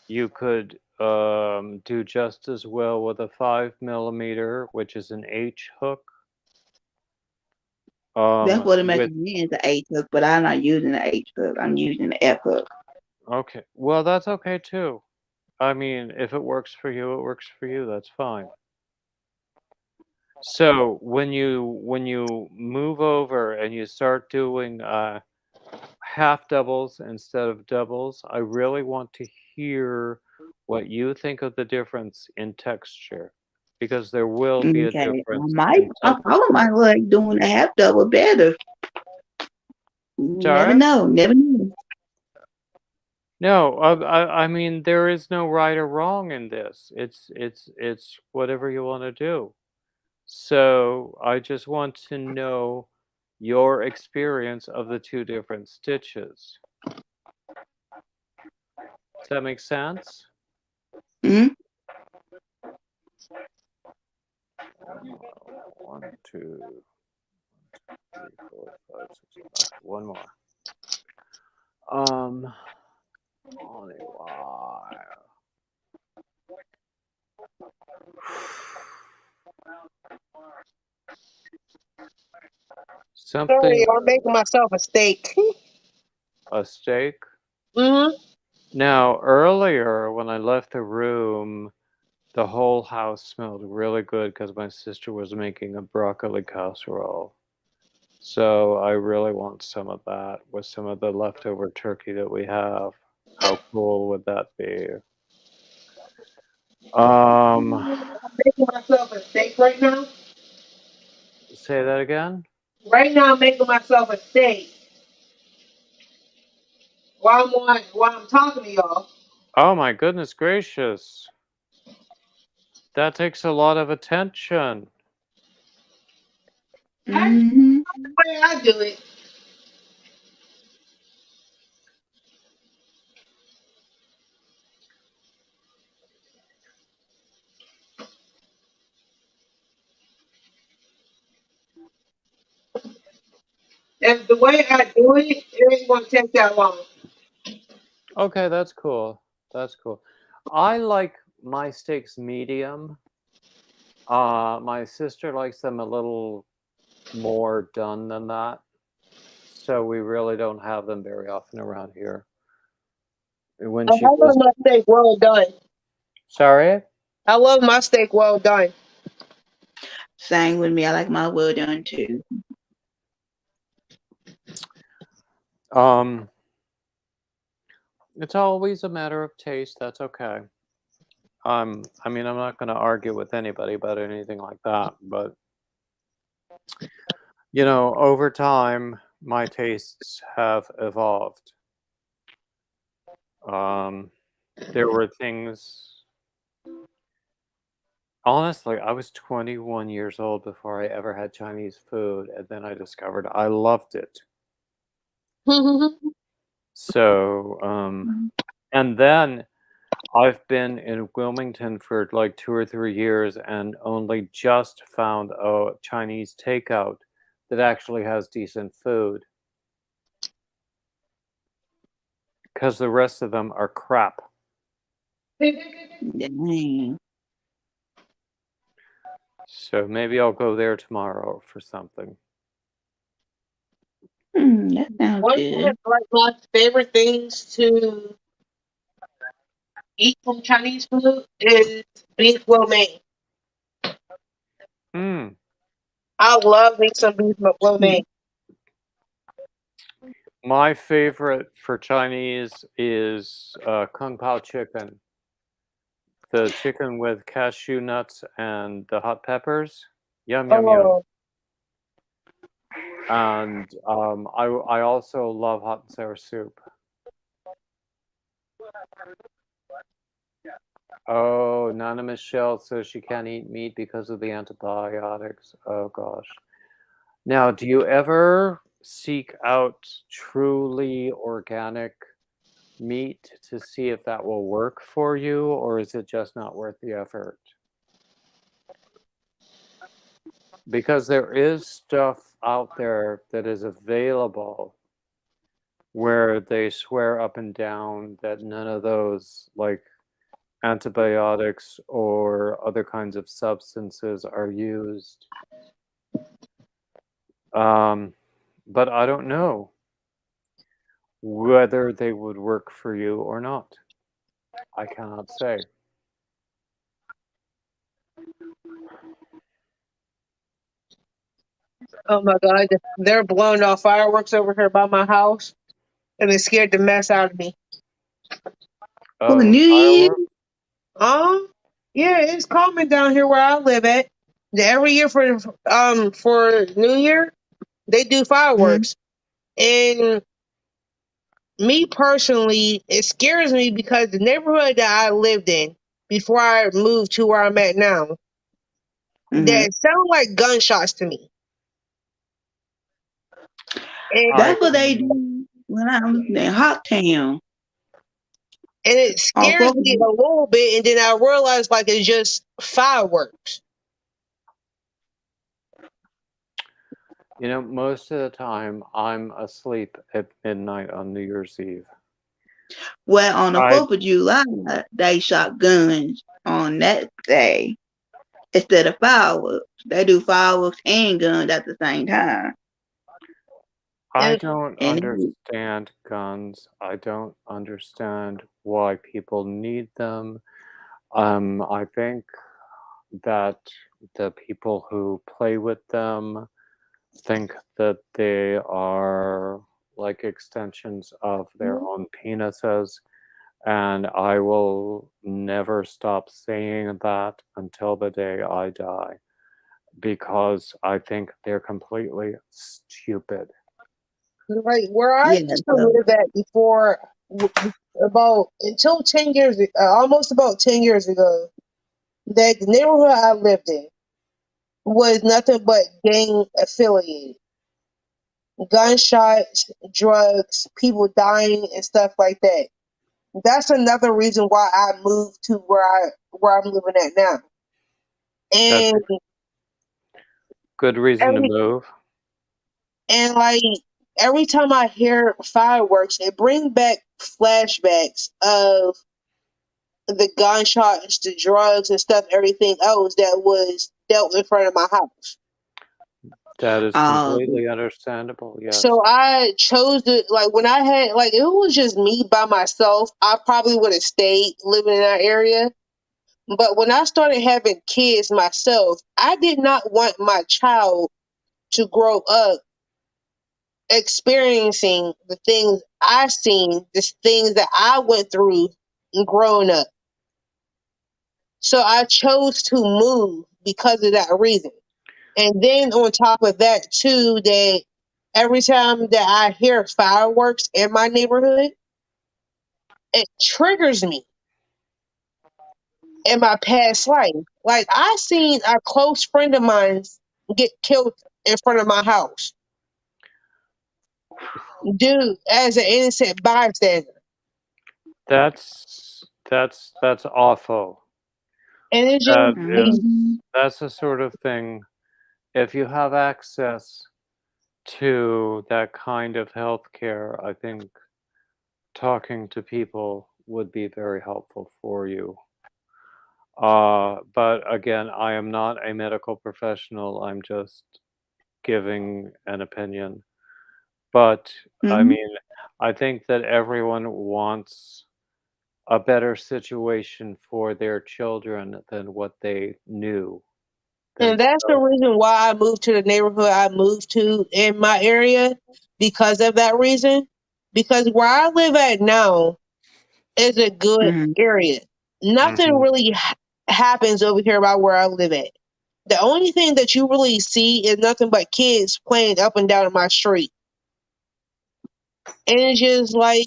you could do just as well with a 5 millimeter, which is an H hook. That's what it With recommends, the H hook, but I'm not using the H hook. I'm using the F hook. Okay, well that's okay too. I mean, if it works for you, it works for you. That's fine. So when you move over and you start doing half doubles instead of doubles, I really want to hear what you think of the difference in texture, because there will be a Okay. difference I in texture. might like doing a half double better. Never Sorry? know. Never know. No, I mean there is no right or wrong in this. It's whatever you want to do. So I just want to know your experience of the two different stitches. Does that make sense? Hmm. 1, 2, 3, 4, 5, 6. Okay, one more. Only wire. Sorry, Something, I'm making myself a steak. a steak. Hmm. Now, earlier when I left the room, the whole house smelled really good because my sister was making a broccoli casserole. So I really want some of that with some of the leftover turkey that we have. How cool would that be? Um, I'm making myself a steak right now. say that again? Right now, I'm making myself a steak while I'm talking to y'all. Oh my goodness gracious. That takes a lot of attention. That's Hmm. the way I do it. And the way I do it, it ain't gonna take that long. Okay, that's cool. That's cool. I like my steaks medium. My sister likes them a little more done than that. So we really don't have them very often around here. When I she love goes, my steak well done. sorry? I love my steak well done. Same with me. I like my well done too. Um, it's always a matter of taste. That's okay. I mean, I'm not going to argue with anybody about anything like that, but you know, over time, my tastes have evolved. There were things. Honestly, I was 21 years old before I ever had Chinese food, and then I discovered I loved it. So, and then I've been in Wilmington for like 2 or 3 years and only just found a Chinese takeout that actually has decent food, because the rest of them are crap. Dang. So maybe I'll go there tomorrow for something. That sounds One good. of like my favorite things to eat from Chinese food is beef lo mein. Hmm. I love me some beef lo mein. My favorite for Chinese is Kung Pao chicken. The chicken with cashew nuts and the hot peppers. Yum yum yum. Oh, And I also love hot and sour soup. Oh, Nana Michelle says she can't eat meat because of the antibiotics. Oh gosh. Now, do you ever seek out truly organic meat to see if that will work for you, or is it just not worth the effort? Because there is stuff out there that is available where they swear up and down that none of those, like antibiotics or other kinds of substances, are used. But I don't know whether they would work for you or not. I cannot say. oh my God. They're blowing off fireworks over here by my house, and it scared the mess out of me. For the Oh, New Year? Yeah, it's common down here where I live at. Every year for New Year, they do Mm-hmm. fireworks. And me personally, it scares me because the neighborhood that I lived in before I moved to where I'm at now, Mm-hmm. that sound like gunshots to me. And I That's what they do when I was in Hoptown. it On scares 4th me of a little bit, and then I realize like it's just fireworks. You know, most of the time I'm asleep at midnight on New Year's Eve. Well, on the I 4th of July, they shot guns on that day instead of fireworks. They do fireworks and guns at the same time. I And don't And understand guns. I don't understand why people need them. I think that the people who play with them think that they are like extensions of their own penises. And I will never stop saying that until the day I die, because I think they're completely stupid. like where I yeah, used to so live at before, about until 10 years, almost about 10 years ago, that the neighborhood I lived in was nothing but gang affiliated. Gunshots, drugs, people dying, and stuff like that. That's another reason why I moved to where I'm living at now. That's And a good reason to every move. and like every time I hear fireworks, it brings back flashbacks of the gunshots, the drugs, and stuff, everything else that was dealt in front of my house. That is uh, completely understandable. Yes. So I chose to, like, when I had, like, if it was just me by myself, I probably would have stayed living in that area. But when I started having kids myself, I did not want my child to grow up experiencing the things I seen, the things that I went through growing up. So I chose to move because of that reason. And then on top of that too, that every time that I hear fireworks in my neighborhood, it triggers me in my past life. Like I seen a close friend of mine get killed in front of my house, dude, as an innocent bystander. That's awful. And it just That is mhm. that's the sort of thing. If you have access to that kind of health care, I think talking to people would be very helpful for you. But again, I am not a medical professional. I'm just giving an opinion. But I Mhm. mean, I think that everyone wants a better situation for their children than what they knew and that's the themselves. reason why I moved to the neighborhood I moved to in my area, because of that reason. Because where I live at now is a good Mhm. area. Nothing Mhm. really happens over here about where I live at. The only thing that you really see is nothing but kids playing up and down my street. And it's just like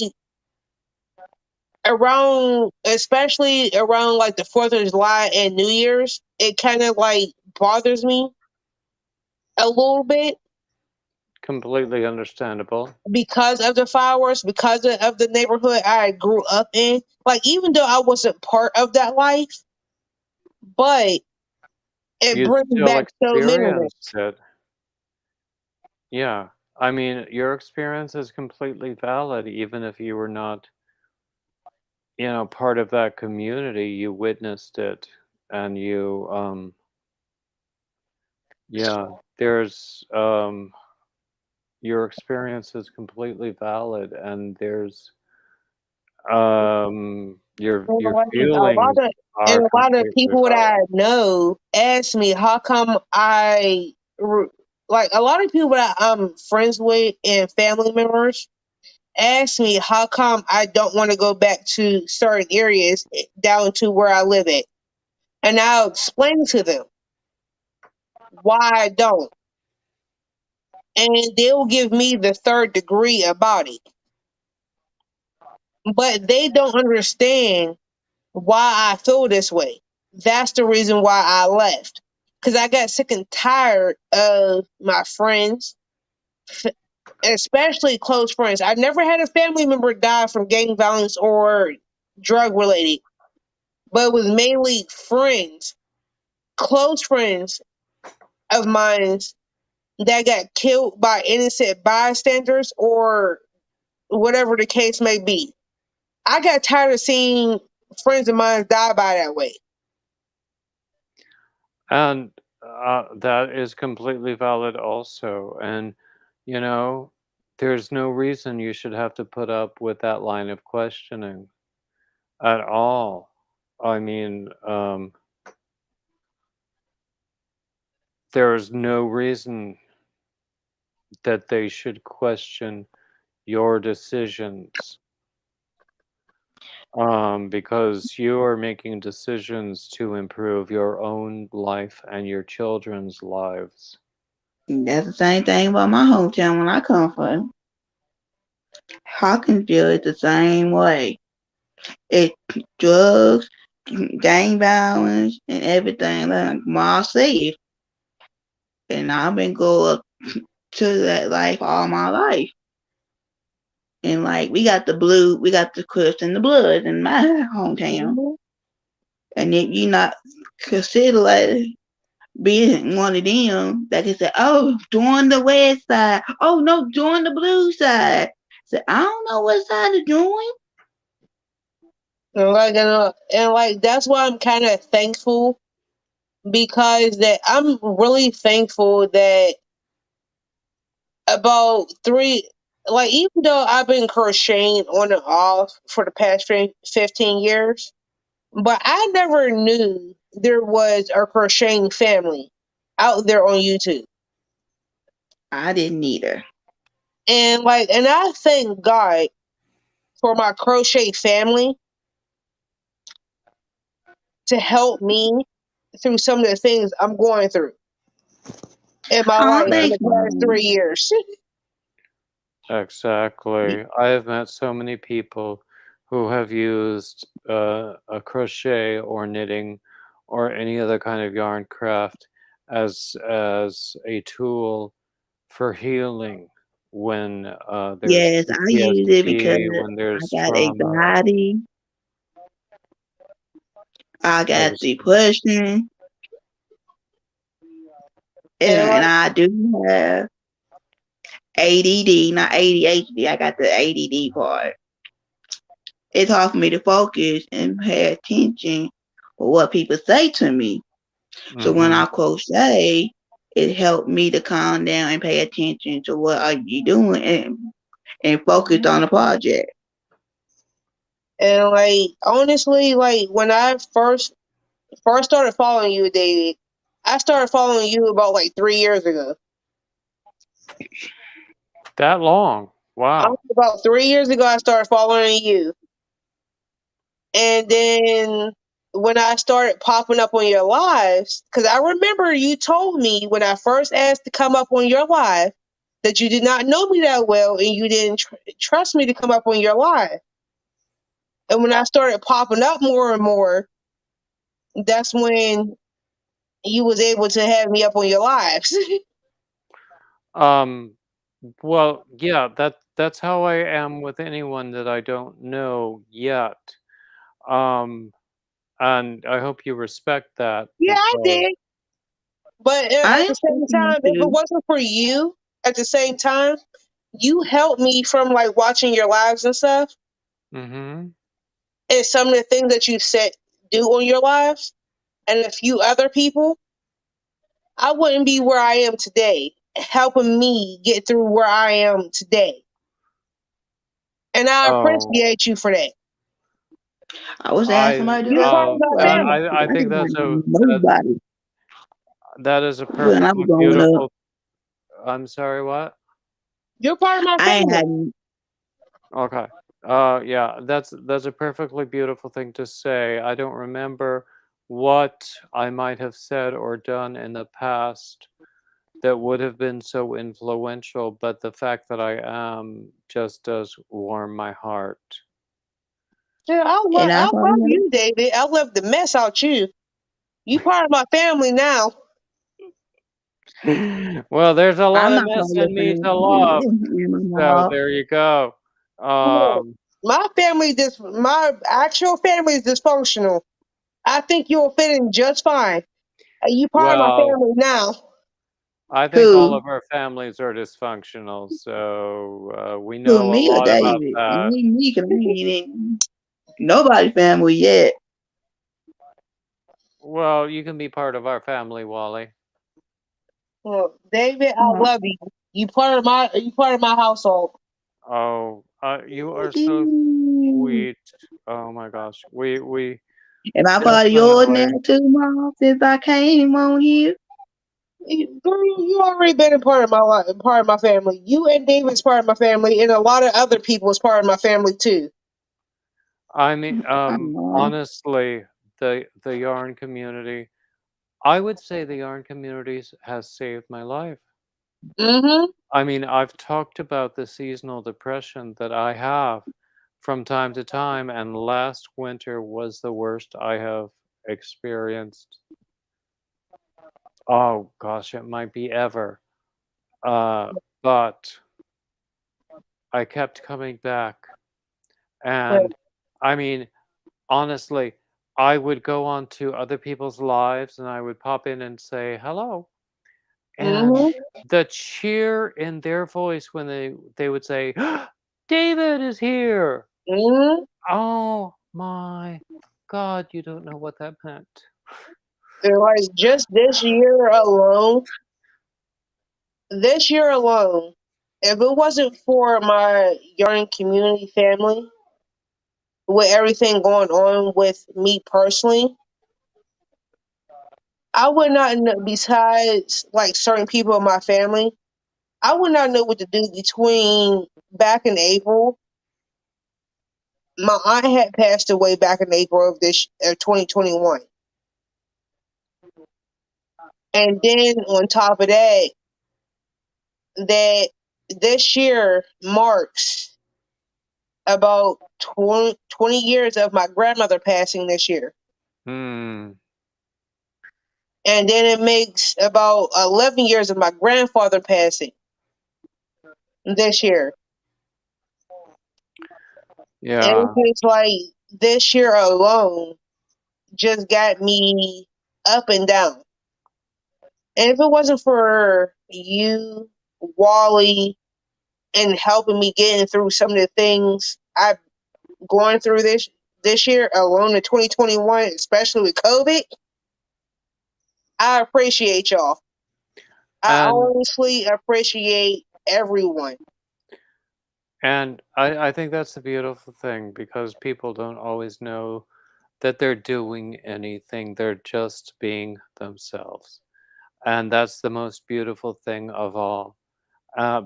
around, especially around like the 4th of July and New Year's, it kind of like bothers me a little bit Completely understandable. because of the fireworks, because of the neighborhood I grew up in. Like, even though I wasn't part of that life, but it You brings still back so memories. experienced it. Yeah. I mean, your experience is completely valid, even if you were not, part of that community. You witnessed it, and yeah, there's, your experience is completely valid, and there's, And your like feelings and are a lot of completely people that valid. I know ask me how come like a lot of people that I'm friends with and family members ask me how come I don't want to go back to certain areas down to where I live at. And I'll explain to them why I don't. And they'll give me the third degree about it. But they don't understand why I feel this way. That's the reason why I left. Because I got sick and tired of my friends, especially close friends. I never had a family member die from gang violence or drug related, but it was mainly friends, close friends of mine that got killed by innocent bystanders or whatever the case may be. I got tired of seeing friends of mine die by that way. And that is completely valid also. And, you know, there's no reason you should have to put up with that line of questioning at all. I mean, there's no reason that they should question your decisions, because you are making decisions to improve your own life and your children's lives. That's the same thing about my hometown when I come from. Hawkinsville is the same way. It's drugs, gang violence, and everything like Ma said. And I've been going to that life all my life. And like we got the Crips and the Bloods in my hometown. Mhm. And if you not consider like being one of them that can say, oh, join the west side. Oh no, join the blue side. So I don't know what side to join. And like that's why I'm kind of thankful because that I'm really thankful that about like even though I've been crocheting on and off for the past 15 years, but I never knew there was a crocheting family out there on YouTube. I didn't either. And I thank God for my crochet family to help me through some of the things I'm going through in my I life don't in think the past 3 years. Exactly. I have met so many people who have used a crochet or knitting or any other kind of yarn craft as a tool for healing when there's yes, I use it because PTSD, when I there's got trauma. anxiety, I got Ex- depression, And and I do have ADD, not ADHD. I got the ADD part. It's hard for me to focus and pay attention for what people say to me. So when Mhm. I crochet, it helped me to calm down and pay attention to what are you doing and focus on the project. and like honestly, like when I first started following you, David, I started following you about like 3 years ago. That long. Wow. About 3 years ago, I started following you, and then when I started popping up on your lives, because I remember you told me when I first asked to come up on your live that you did not know me that well and you didn't trust me to come up on your live. And when I started popping up more and more, that's when you was able to have me up on your lives. Um, well, yeah, that's how I am with anyone that I don't know yet. Um, and I hope you respect that Yeah, I because did. But I at am the same thinking time, if it too. wasn't for you, at the same time, you helped me from like watching your lives and stuff. hmm And some of the things that you said do on your lives and a few other people, I wouldn't be where I am today, helping me get through where I am today. And I Oh, appreciate you for that. I was asking I somebody to do You're that part of uh, too. my I family. didn't, I I think didn't that's want a nobody that is a when I was perfectly growing up. beautiful. I'm sorry, what? You're part of my I ain't family. had Okay. Yeah, that's a perfectly beautiful thing to say. I don't remember what I might have said or done in the past that would have been so influential, but the fact that I am just does warm my heart. Yeah, and I I love probably you, David. I love the mess out you. You part of my family now. Well, there's a lot I'm of not mess from in the me to love, family. so there you go. Look, Um, my family, my actual family is dysfunctional. I think you'll fit in just fine. You part of my well, family now. I think all Who? of our families are dysfunctional, so we Who, know a me or lot about David? that. Me, 'cause I ain't in nobody family yet. Well, you can be part of our family, Wally. Look, David, I Oh, love you. You part of my household. Oh, you are thank so you. sweet. Oh my gosh, we Am I part of yours now definitely. too, Mom? Since I came on here. Girl, you already been a part of my life, part of my family. You and David's part of my family, and a lot of other people is part of my family too. I mean, Oh, honestly, the yarn community. I would say the yarn communities has saved my life. Mm-hmm. I mean, I've talked about the seasonal depression that I have from time to time, and last winter was the worst I have experienced. Oh gosh, it might be ever. Uh, but I kept coming back. And I mean, honestly, I would go on to other people's lives and I would pop in and say hello. And Mm-hmm. the cheer in their voice when they would say, David is here. Mm-hmm. Oh my God, you don't know what that meant. And like just this year alone, if it wasn't for my yarn community family, with everything going on with me personally, I would not know, besides like certain people in my family, I would not know what to do between back in April. My aunt had passed away back in April of 2021. And then on top of that, that this year marks about 20 years of my grandmother passing this year. Hmm. And then it makes about 11 years of my grandfather passing this year. And Yeah. it's like this year alone just got me up and down. And if it wasn't for you, Wally, and helping me getting through some of the things I've gone through this year alone in 2021, especially with COVID, I appreciate y'all. I And honestly appreciate everyone. I think that's the beautiful thing because people don't always know that they're doing anything. They're just being themselves. And that's the most beautiful thing of all.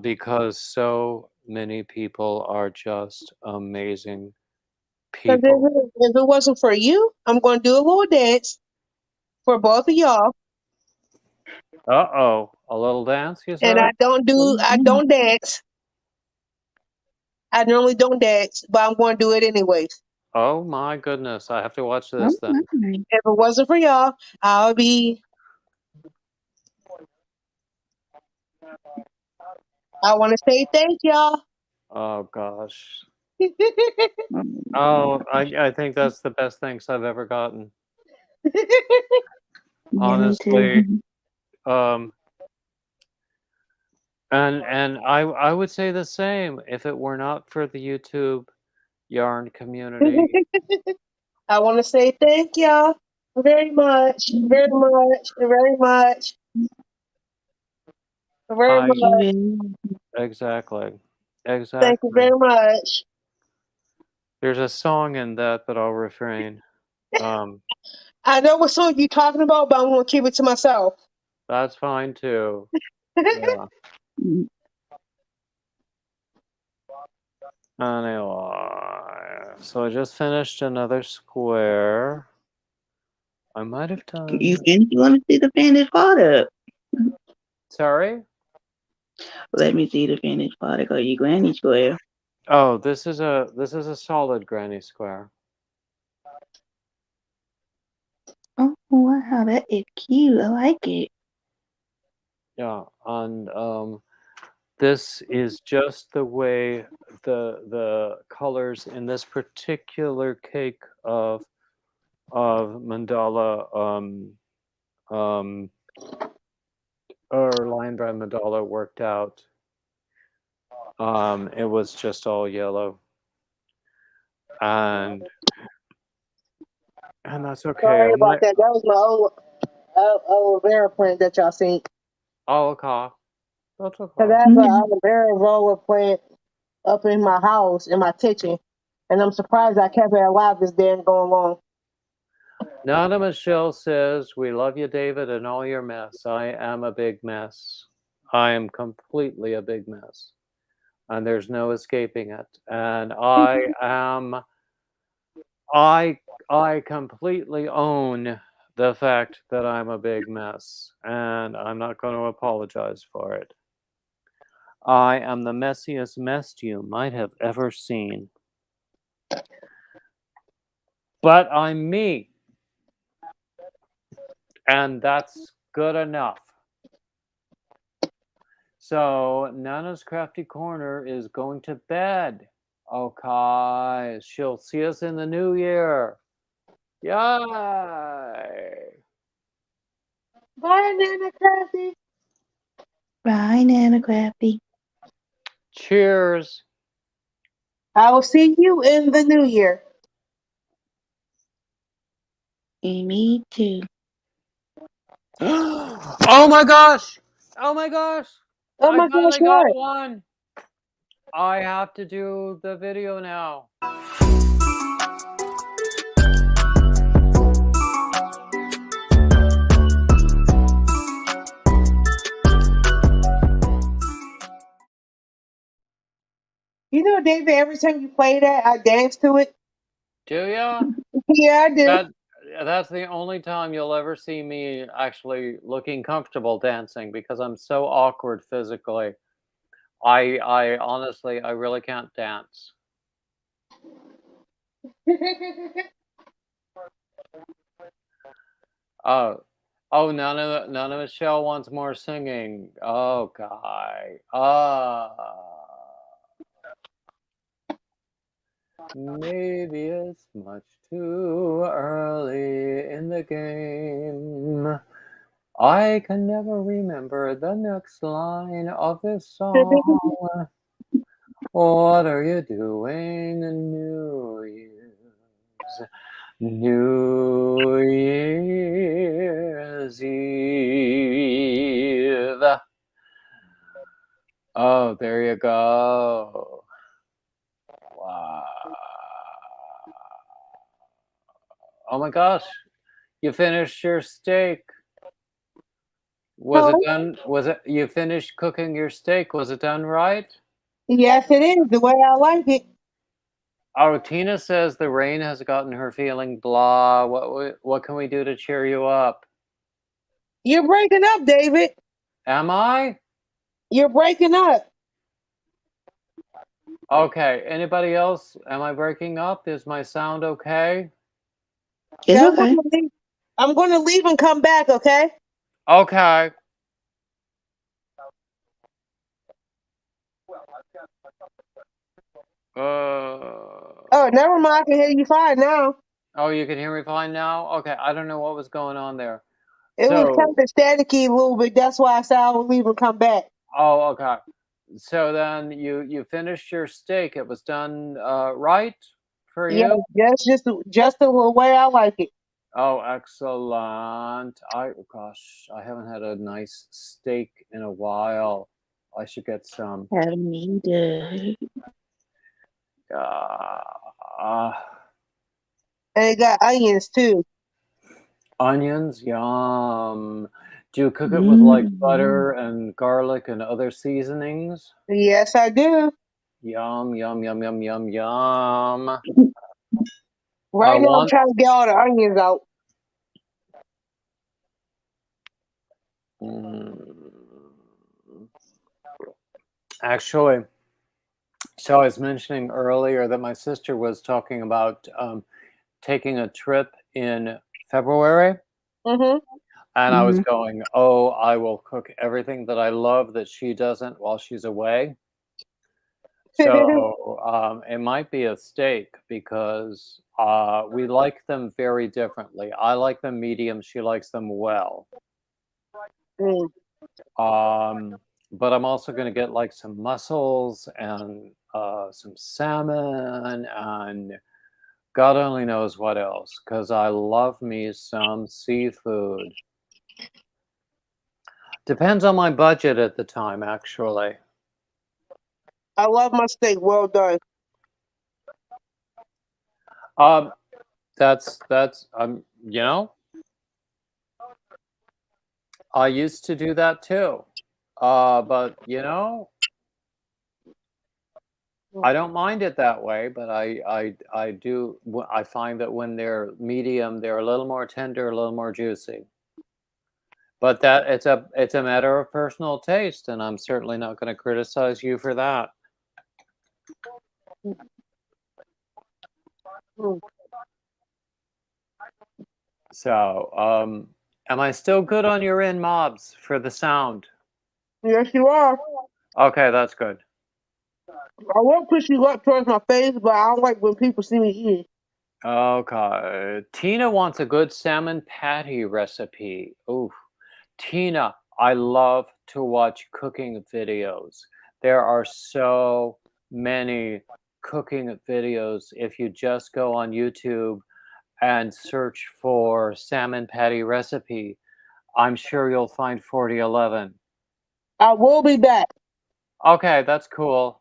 Because so many people are just amazing Because people. if it wasn't for you, I'm going to do a little dance for both of y'all. Uh-oh. A little dance, you And said? I don't dance. I normally don't dance, but I'm going to do it anyways. Oh my goodness. I have to watch Oh this then. my. If it wasn't for y'all, I want to say thank y'all. Oh gosh. Oh, Oh, I think that's the best thanks I've ever gotten. yeah, me Honestly. too. And I would say the same if it were not for the YouTube yarn community. I want to say thank y'all very much, very much, very much, very I much. exactly. Thank you Exactly. very much. There's a song in that, but I'll refrain. I know what song you're talking about, but I'm going to keep it to myself. That's fine too. Yeah. Anyway, so I just finished another square. I might have You done. finished? Let me see the finished product. Sorry? Let me see the finished product of your granny square. Oh, this is a solid granny square. Oh wow, that is cute. I like it. Yeah, and this is just the way the colors in this particular cake of mandala um or line brand mandala worked out. It was just all yellow, and that's okay. Sorry I about might. that. That was my old Vera print that y'all seen. Oh, okay. That's Because okay. I have an Mm. aloe vera roller plant up in my house, in my kitchen. And I'm surprised I kept it alive this damn going long. Nana Michelle says, "We love you, David, and all your mess. I am a big mess. I am completely a big mess, and there's no escaping it. And I completely own the fact that I'm a big mess, and I'm not going to apologize for it. I am the messiest mess you might have ever seen, but I'm me, and that's good enough." So Nana's Crafty Corner is going to bed. Okay, she'll see us in the new year. Yay! Bye, Nana Crafty. Bye, Nana Crafty. Cheers. I will see you in the new year. And me too. Oh my gosh! Oh my gosh! Oh I my gosh, finally got what? one. I have to do the video now. You know, David, every time you play that, I dance to it. Do ya? Yeah, I do. That's the only time you'll ever see me actually looking comfortable dancing because I'm so awkward physically. I honestly I really can't dance. Oh, oh, none of Michelle wants more singing. Oh, guy. Maybe it's much too early in the game. I can never remember the next line of this song. What are you doing in New Year's? New Year's Eve. Oh, there you go. Wow. Oh my gosh. You finished your steak. Was it Oh, done? Was it you finished cooking your steak? Was it done right? yes, it is the way I like it. Oh, Tina says the rain has gotten her feeling blah. What can we do to cheer you up? You're breaking up, David. Am I? You're breaking up. Okay. Anybody else? Am I breaking up? Is my sound okay? It's Yeah, okay. I'm gonna leave and come back, okay? Okay. Oh, never mind. I can hear you fine now. Oh, you can hear me fine now? Okay. I don't know what was going on there. It was kind So, of staticky a little bit. That's why I said I would leave and come back. oh, okay. So then you finished your steak. It was done right for Yeah, you? that's just the way I like it. Oh, excellent. Gosh, I haven't had a nice steak in a while. I should get some. Haven't either. Uh, And it got onions too. onions, yum. Do you cook it with like butter and garlic and other seasonings? Yes, I do. Yum, yum, yum, yum, yum, yum. Right now, I'm One, trying to get all the onions out. mm, actually, so I was mentioning earlier that my sister was talking about taking a trip in February. Mm-hmm. And I was going, oh, I will cook everything that I love that she doesn't while she's away. So it might be a steak because we like them very differently. I like them medium. She likes them well. But I'm also going to get like some mussels and some salmon and God only knows what else because I love me some seafood. Depends on my budget at the time, actually. I love my steak well done. That's you know, I used to do that too. But you know, I don't mind it that way, but I do I find that when they're medium, they're a little more tender, a little more juicy. But that it's a matter of personal taste, and I'm certainly not going to criticize you for that. So, am I still good on your end, mobs, for the sound? Yes, you are. Okay, that's good. I won't push you up towards my face, but I don't like when people see me eating. Okay. Tina wants a good salmon patty recipe. Ooh, Tina, I love to watch cooking videos. There are so many cooking videos. If you just go on YouTube and search for salmon patty recipe, I'm sure you'll find 4011. I will be back. Okay, that's cool.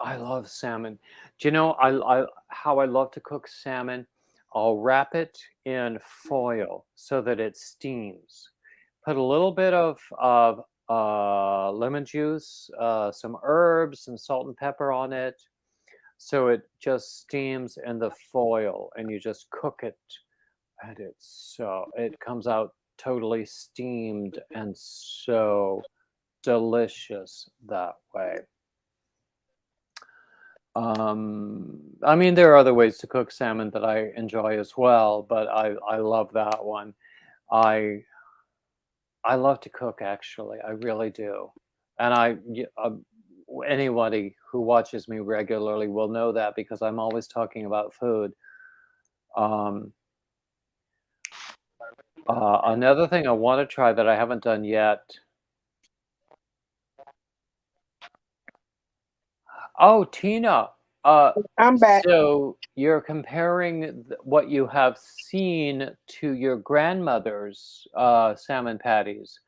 I love salmon. Do you know how I love to cook salmon? I'll wrap it in foil so that it steams. Put a little bit of lemon juice, some herbs, some salt and pepper on it, so it just steams in the foil, and you just cook it, and it comes out totally steamed and so delicious that way. I mean, there are other ways to cook salmon that I enjoy as well, but I love that one. I I love to cook, actually. I really do, and anybody who watches me regularly will know that because I'm always talking about food. Um, Another thing I want to try that I haven't done yet. Oh, Tina. I'm back. So you're comparing what you have seen to your grandmother's salmon patties.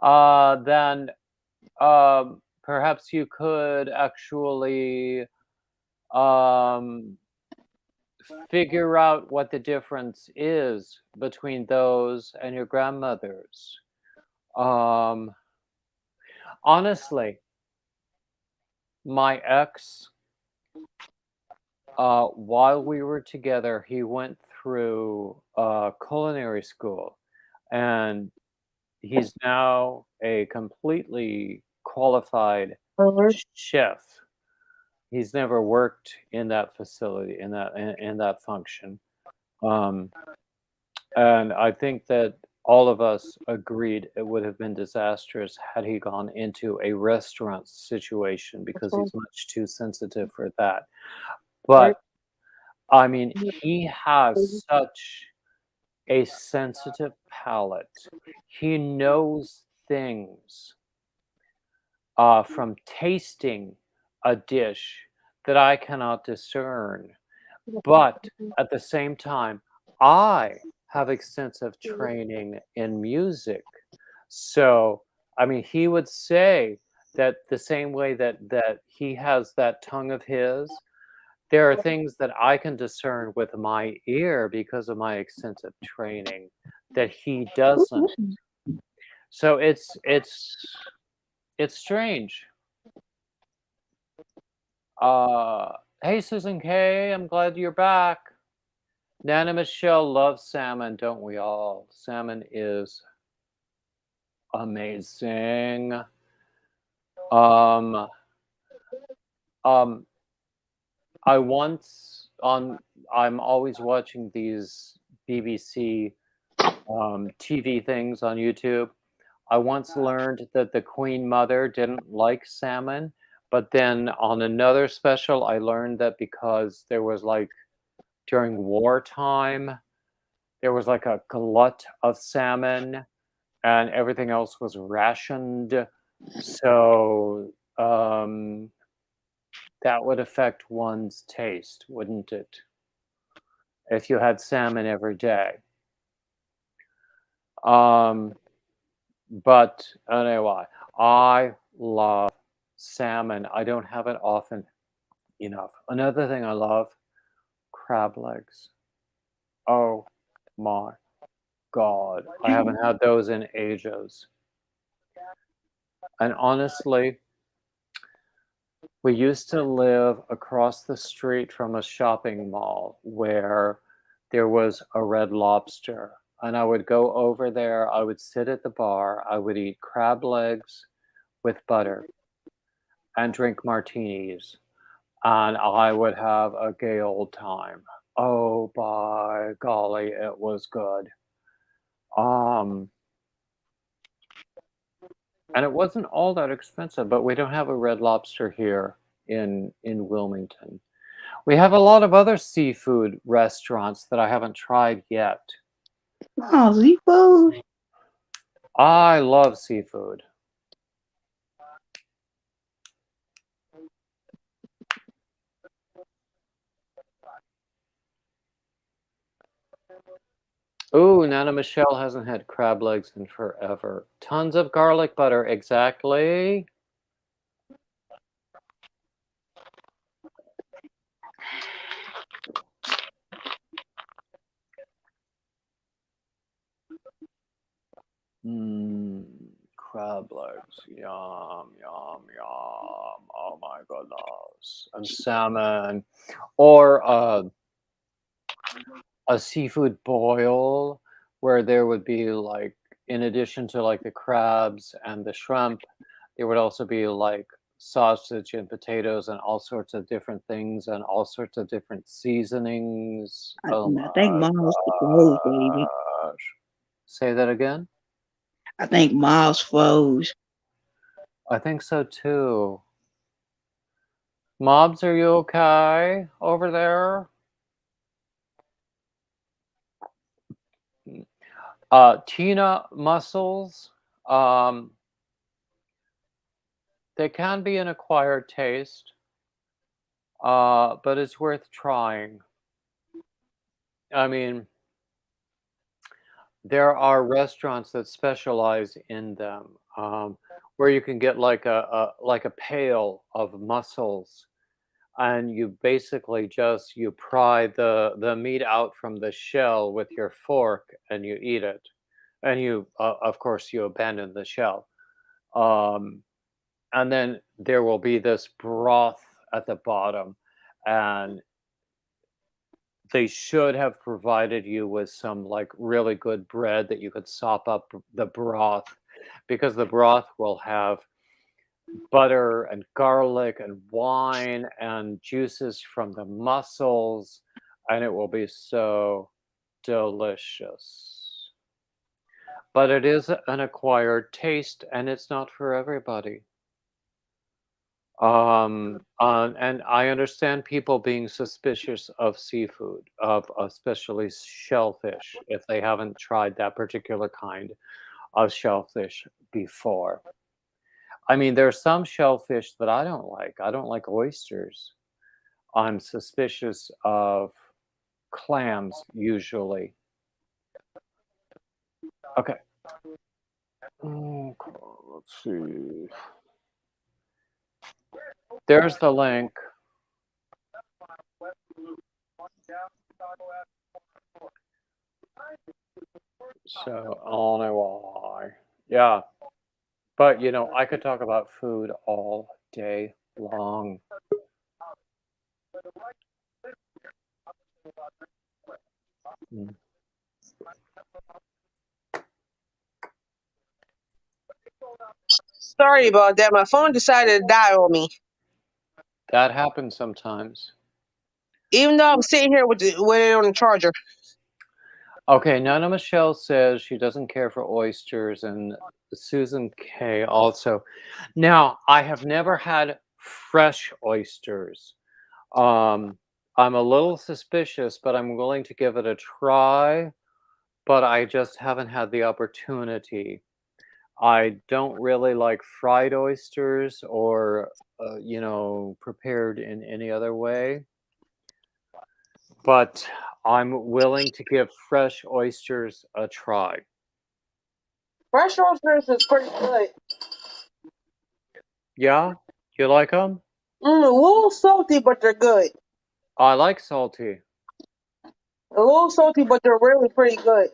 Then perhaps you could actually um, figure out what the difference is between those and your grandmother's. Um, honestly, my ex, while we were together, he went through culinary school, and he's now a completely qualified chef. He's never worked in that facility, in that function. Um, and I think that all of us agreed it would have been disastrous had he gone into a restaurant situation because he's much too sensitive for that. But I mean, he has such a sensitive palate. He knows things from tasting a dish that I cannot discern. But at the same time, I have extensive training in music. So, I mean, he would say that the same way that he has that tongue of his, there are things that I can discern with my ear because of my extensive training that he doesn't. So it's strange. Uh, hey Susan K, I'm glad you're back. Nana Michelle loves salmon, don't we all? Salmon is amazing. Um, um, I once on I'm always watching these BBC TV things on YouTube. I once learned that the Queen Mother didn't like salmon, but then on another special, I learned that because there was like during wartime, there was like a glut of salmon and everything else was rationed. So that would affect one's taste, wouldn't it? If you had salmon every day. But anyway, I love salmon. I don't have it often enough. Another thing I love, crab legs. Oh my God. I haven't had those in ages. And honestly, we used to live across the street from a shopping mall where there was a Red Lobster. And I would go over there, I would sit at the bar, I would eat crab legs with butter and drink martinis, and I would have a gay old time. Oh, by golly, it was good. Um, and it wasn't all that expensive, but we don't have a Red Lobster here in Wilmington. We have a lot of other seafood restaurants that I haven't tried yet. Oh, seafood. I love seafood. Ooh, Nana Michelle hasn't had crab legs in forever. Tons of garlic butter, exactly. Crab legs, yum, yum, yum. Oh my goodness. And salmon, or a seafood boil where there would be like, in addition to like the crabs and the shrimp, there would also be like sausage and potatoes and all sorts of different things and all sorts of different seasonings. Oh I think my Miles froze, baby. gosh. Say that again? I think Miles froze. I think so too. Mobs, are you okay over there? Tuna mussels, um, they can be an acquired taste, but it's worth trying. I mean, there are restaurants that specialize in them, where you can get like a pail of mussels, and you basically just you pry the meat out from the shell with your fork, and you eat it, and you of course you abandon the shell. Um, and then there will be this broth at the bottom, and they should have provided you with some like really good bread that you could sop up the broth, because the broth will have butter and garlic and wine and juices from the mussels, and it will be so delicious. But it is an acquired taste, and it's not for everybody. And I understand people being suspicious of seafood, of especially shellfish, if they haven't tried that particular kind of shellfish before. I mean, there's some shellfish that I don't like. I don't like oysters. I'm suspicious of clams usually. Okay. Okay, let's see. There's the link. So, on a why. Yeah. But, you know, I could talk about food all day long. Mm. Sorry about that. My phone decided to die on me. That happens sometimes. Even though I'm sitting here with it on the charger. Okay, Nana Michelle says she doesn't care for oysters, and Susan K also. Now, I have never had fresh oysters. I'm a little suspicious, but I'm willing to give it a try, but I just haven't had the opportunity. I don't really like fried oysters or, you know, prepared in any other way. But I'm willing to give fresh oysters a try. Fresh oysters is pretty good. Yeah? You like them? A little salty, but they're good. I like salty. A little salty, but they're really pretty good.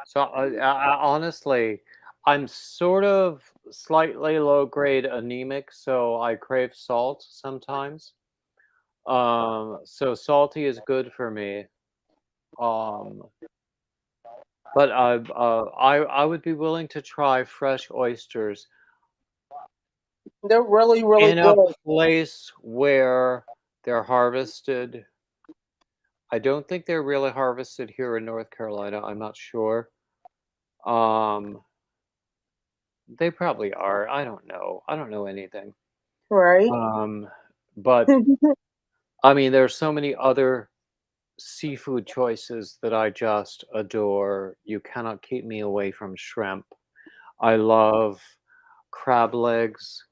So honestly, I'm sort of slightly low grade anemic, so I crave salt sometimes. So salty is good for me. Um, but I would be willing to try fresh oysters They're really, really in a good. place where they're harvested. I don't think they're really harvested here in North Carolina. I'm not sure. Um, they probably are. I don't know. I don't know anything. Right? But I mean, there's so many other seafood choices that I just adore. You cannot keep me away from shrimp. I love crab legs.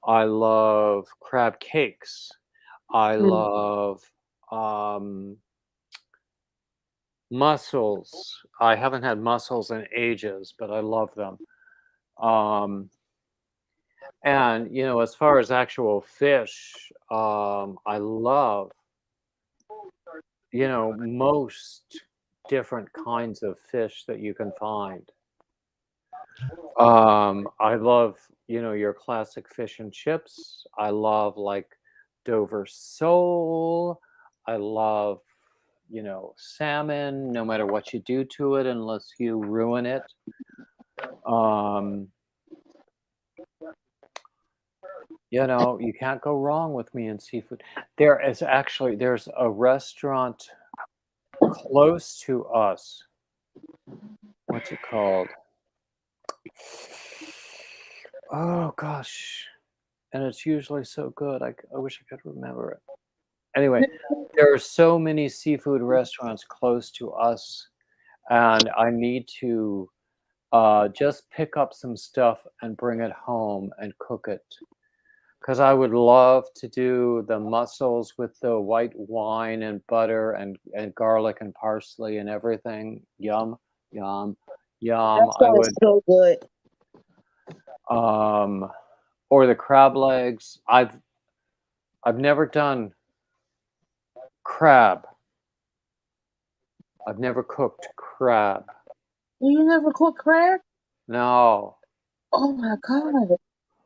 I love crab cakes. I love mussels. I haven't had mussels in ages, but I love them. And you know, as far as actual fish, I love, you know, most different kinds of fish that you can find. I love, you know, your classic fish and chips. I love like Dover sole. I love, you know, salmon, no matter what you do to it, unless you ruin it. You know, you can't go wrong with me in seafood. There's a restaurant close to us. What's it called? Oh gosh. And it's usually so good. I wish I could remember it. Anyway, there are so many seafood restaurants close to us, and I need to just pick up some stuff and bring it home and cook it. Because I would love to do the mussels with the white wine and butter and garlic and parsley and everything. Yum, yum, yum. That I sounds would, so good. or the crab legs. I've never done crab. I've never cooked crab. You never cook crab? No. Oh my god.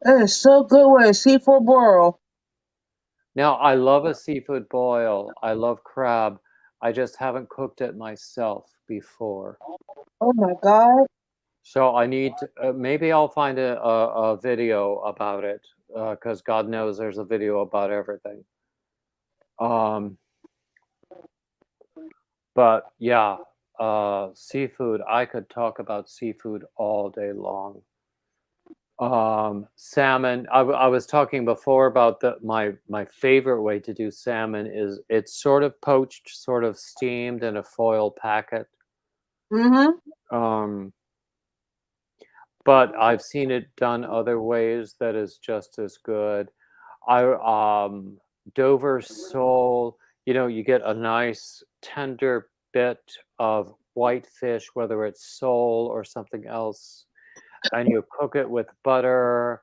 That is so good with a seafood boil. Now, I love a seafood boil. I love crab. I just haven't cooked it myself before. Oh my God. So I need to, maybe I'll find a video about it because God knows there's a video about everything. But yeah, seafood. I could talk about seafood all day long. Salmon. I was talking before about my favorite way to do salmon is it's sort of poached, sort of steamed in a foil packet. Mm-hmm. But I've seen it done other ways that is just as good. Dover sole, you get a nice tender bit of white fish, whether it's sole or something else, and you cook it with butter,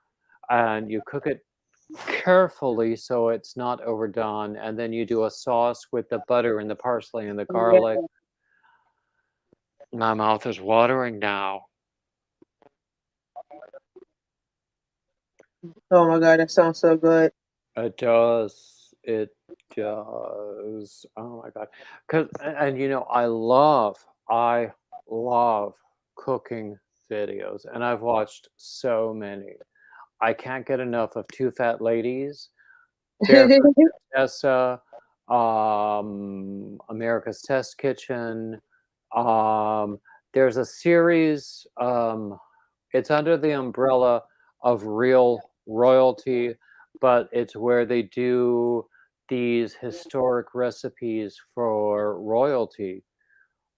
and you cook it carefully so it's not overdone, and then you do a sauce with the butter and the parsley and the garlic. Yeah. My mouth is watering now. Oh my God, that sounds so good. It does. It does. Oh my God. And I love cooking videos, and I've watched so many. I can't get enough of Two Fat Ladies, Barefoot Contessa, America's Test Kitchen. There's a series, it's under the umbrella of Real Royalty, but it's where they do these historic recipes for royalty.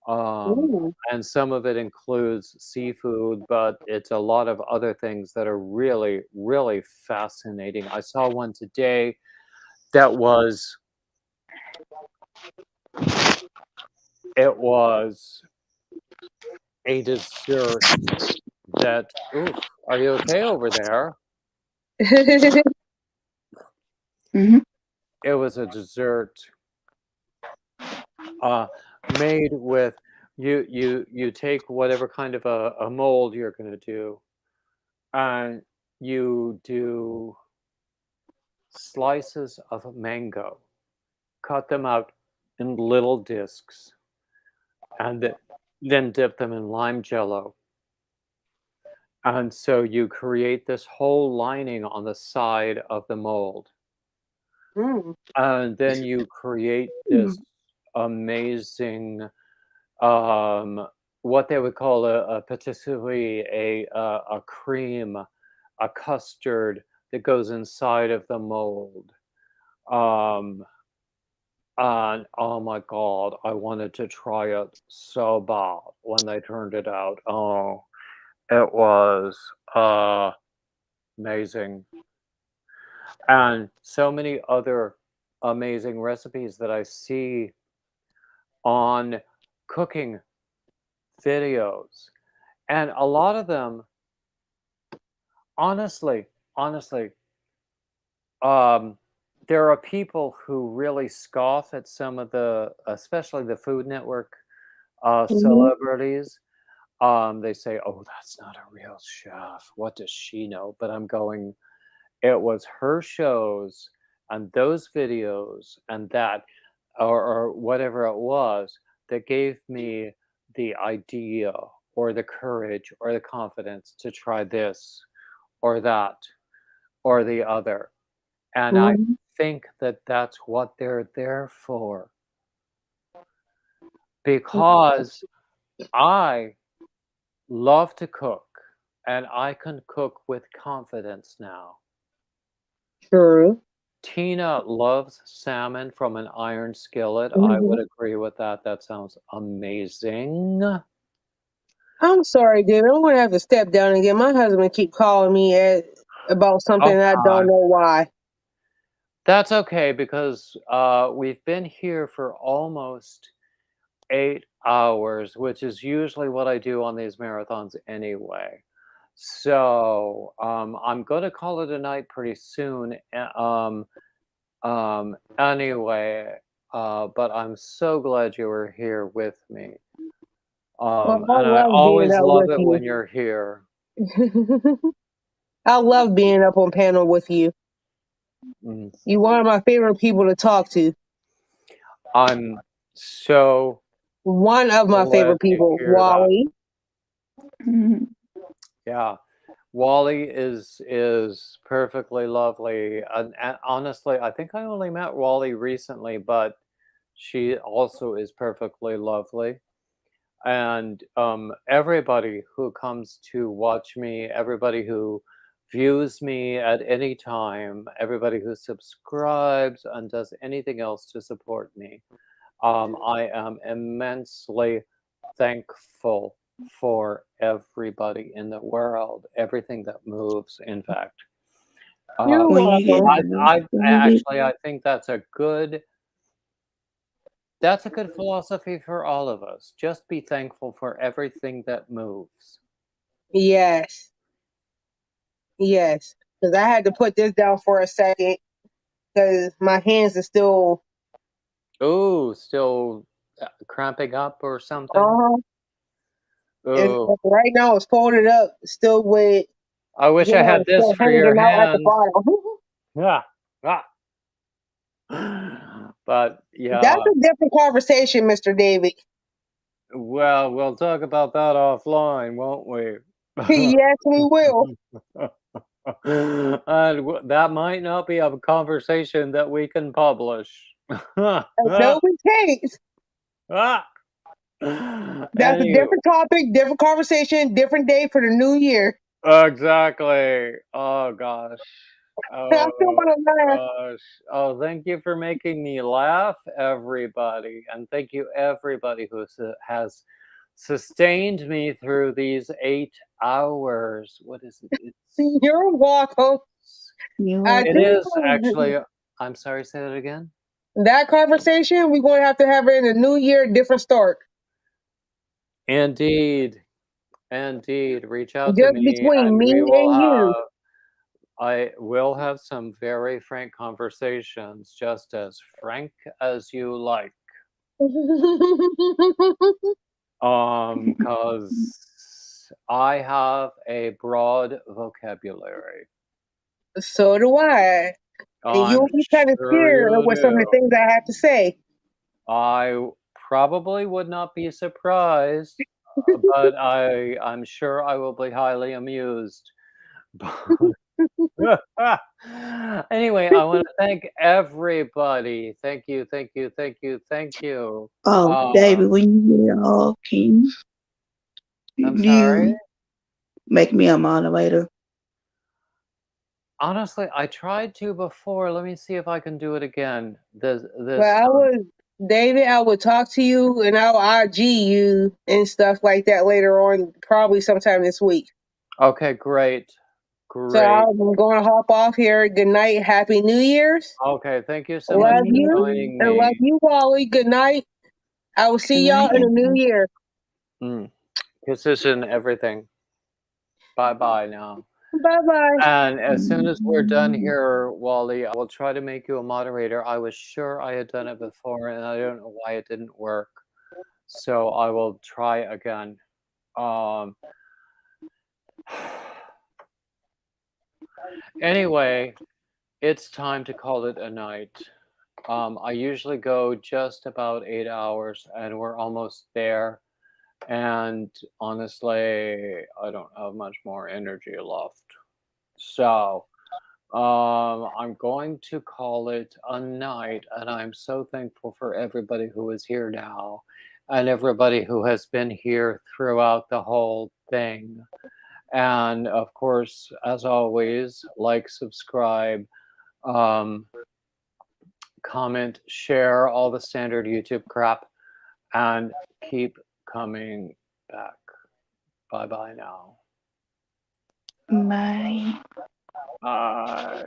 Ooh. And some of it includes seafood, but it's a lot of other things that are really, really fascinating. I saw one today that was a dessert that, ooh, are you okay over there? Hmm. It was a dessert made with you take whatever kind of a mold you're going to do, and you do slices of mango, cut them out in little discs, and then dip them in lime jello. And so you create this whole lining on the side of the mold. Mm. And then you create this amazing, what they would call a patisserie, a cream, a custard that goes inside of the mold. And oh my God, I wanted to try it so bad when they turned it out. Oh, it was amazing. And so many other amazing recipes that I see on cooking videos. And a lot of them, honestly, there are people who really scoff at some of especially the Food Network celebrities. They say, "Oh, that's not a real chef. What does she know?" But I'm going, it was her shows and those videos and that, or whatever it was, that gave me the idea or the courage or the confidence to try this or that or the other. And I Mhm. think that that's what they're there for. Because I love to cook and I can cook with confidence now. True. Tina loves salmon from an iron skillet. I Mhm. would agree with that. That sounds amazing. I'm sorry, David. I'm gonna have to step down again. My husband keep calling me about something and I don't Okay. know why. That's okay because we've been here for almost 8 hours, which is usually what I do on these marathons anyway. So I'm going to call it a night pretty soon. Anyway, but I'm so glad you were here with me. Well, I And I love being always out love with it you. when you're here. I love being up on panel with you. Mm. You're one of my favorite people to talk to. I'm so One of my glad favorite to people, hear that. Wally. Mhm. Yeah. Wally is perfectly lovely. And honestly, I think I only met Wally recently, but she also is perfectly lovely. And everybody who comes to watch me, everybody who views me at any time, everybody who subscribes and does anything else to support me, I am immensely thankful for everybody in the world, everything that moves, in fact. You're When you get welcome. I think that's a good philosophy for all of us. Just be thankful for everything that moves. Yes. Yes. Because I had to put this down for a second because my hands are still. Oh, still cramping up or something? Uh-huh. Oh, Right now it's folded up, still with, I wish I had this still for your hanging out at the hands. bottom. Yeah. Ah. But That's yeah, a different conversation, Mr. David. well, we'll talk about that offline, won't we? Yes, we will. And that might not be a conversation that we can publish. No, we can't. Ah. That's a Anyway, different topic, different conversation, different day for the new year. exactly. Oh gosh. I still Oh want to laugh. gosh. Oh, thank you for making me laugh, everybody. And thank you, everybody who has sustained me through these 8 hours. What is it? You're welcome. I It think is actually, I'm sorry, say that again. that conversation, we're going to have it in the new year, different start. Indeed. Indeed. Reach out to Just me between and me and you. I will have some very frank conversations, just as frank as you like. Because I have a broad vocabulary. So do I. And I'm you'll be kind of sure scared you with some of the do. things I have to say. I probably would not be surprised, but I'm sure I will be highly amused. Anyway, I want to thank everybody. Thank you, thank you, thank you, thank you. Oh, David, when you get off, can I'm sorry. you make me a moderator? Honestly, I tried to before. Let me see if I can do it again. This But David, I would talk to you and I'll IG you and stuff like that later on, probably sometime this week. Okay, great. So Great. I'm going to hop off here. Good night. Happy New Year's. Okay, thank you so much Love for you. joining And love me. you, Wally. Good night. I will see y'all in the new year. Kisses and everything. Bye-bye now. Bye-bye. And as soon as we're done here, Wally, I will try to make you a moderator. I was sure I had done it before, and I don't know why it didn't work. So I will try again. Anyway, it's time to call it a night. I usually go just about 8 hours, and we're almost there. And honestly, I don't have much more energy left. So I'm going to call it a night, and I'm so thankful for everybody who is here now and everybody who has been here throughout the whole thing. And of course, as always, like, subscribe, um, comment, share, all the standard YouTube crap, and keep coming back. Bye bye now. Bye. Bye.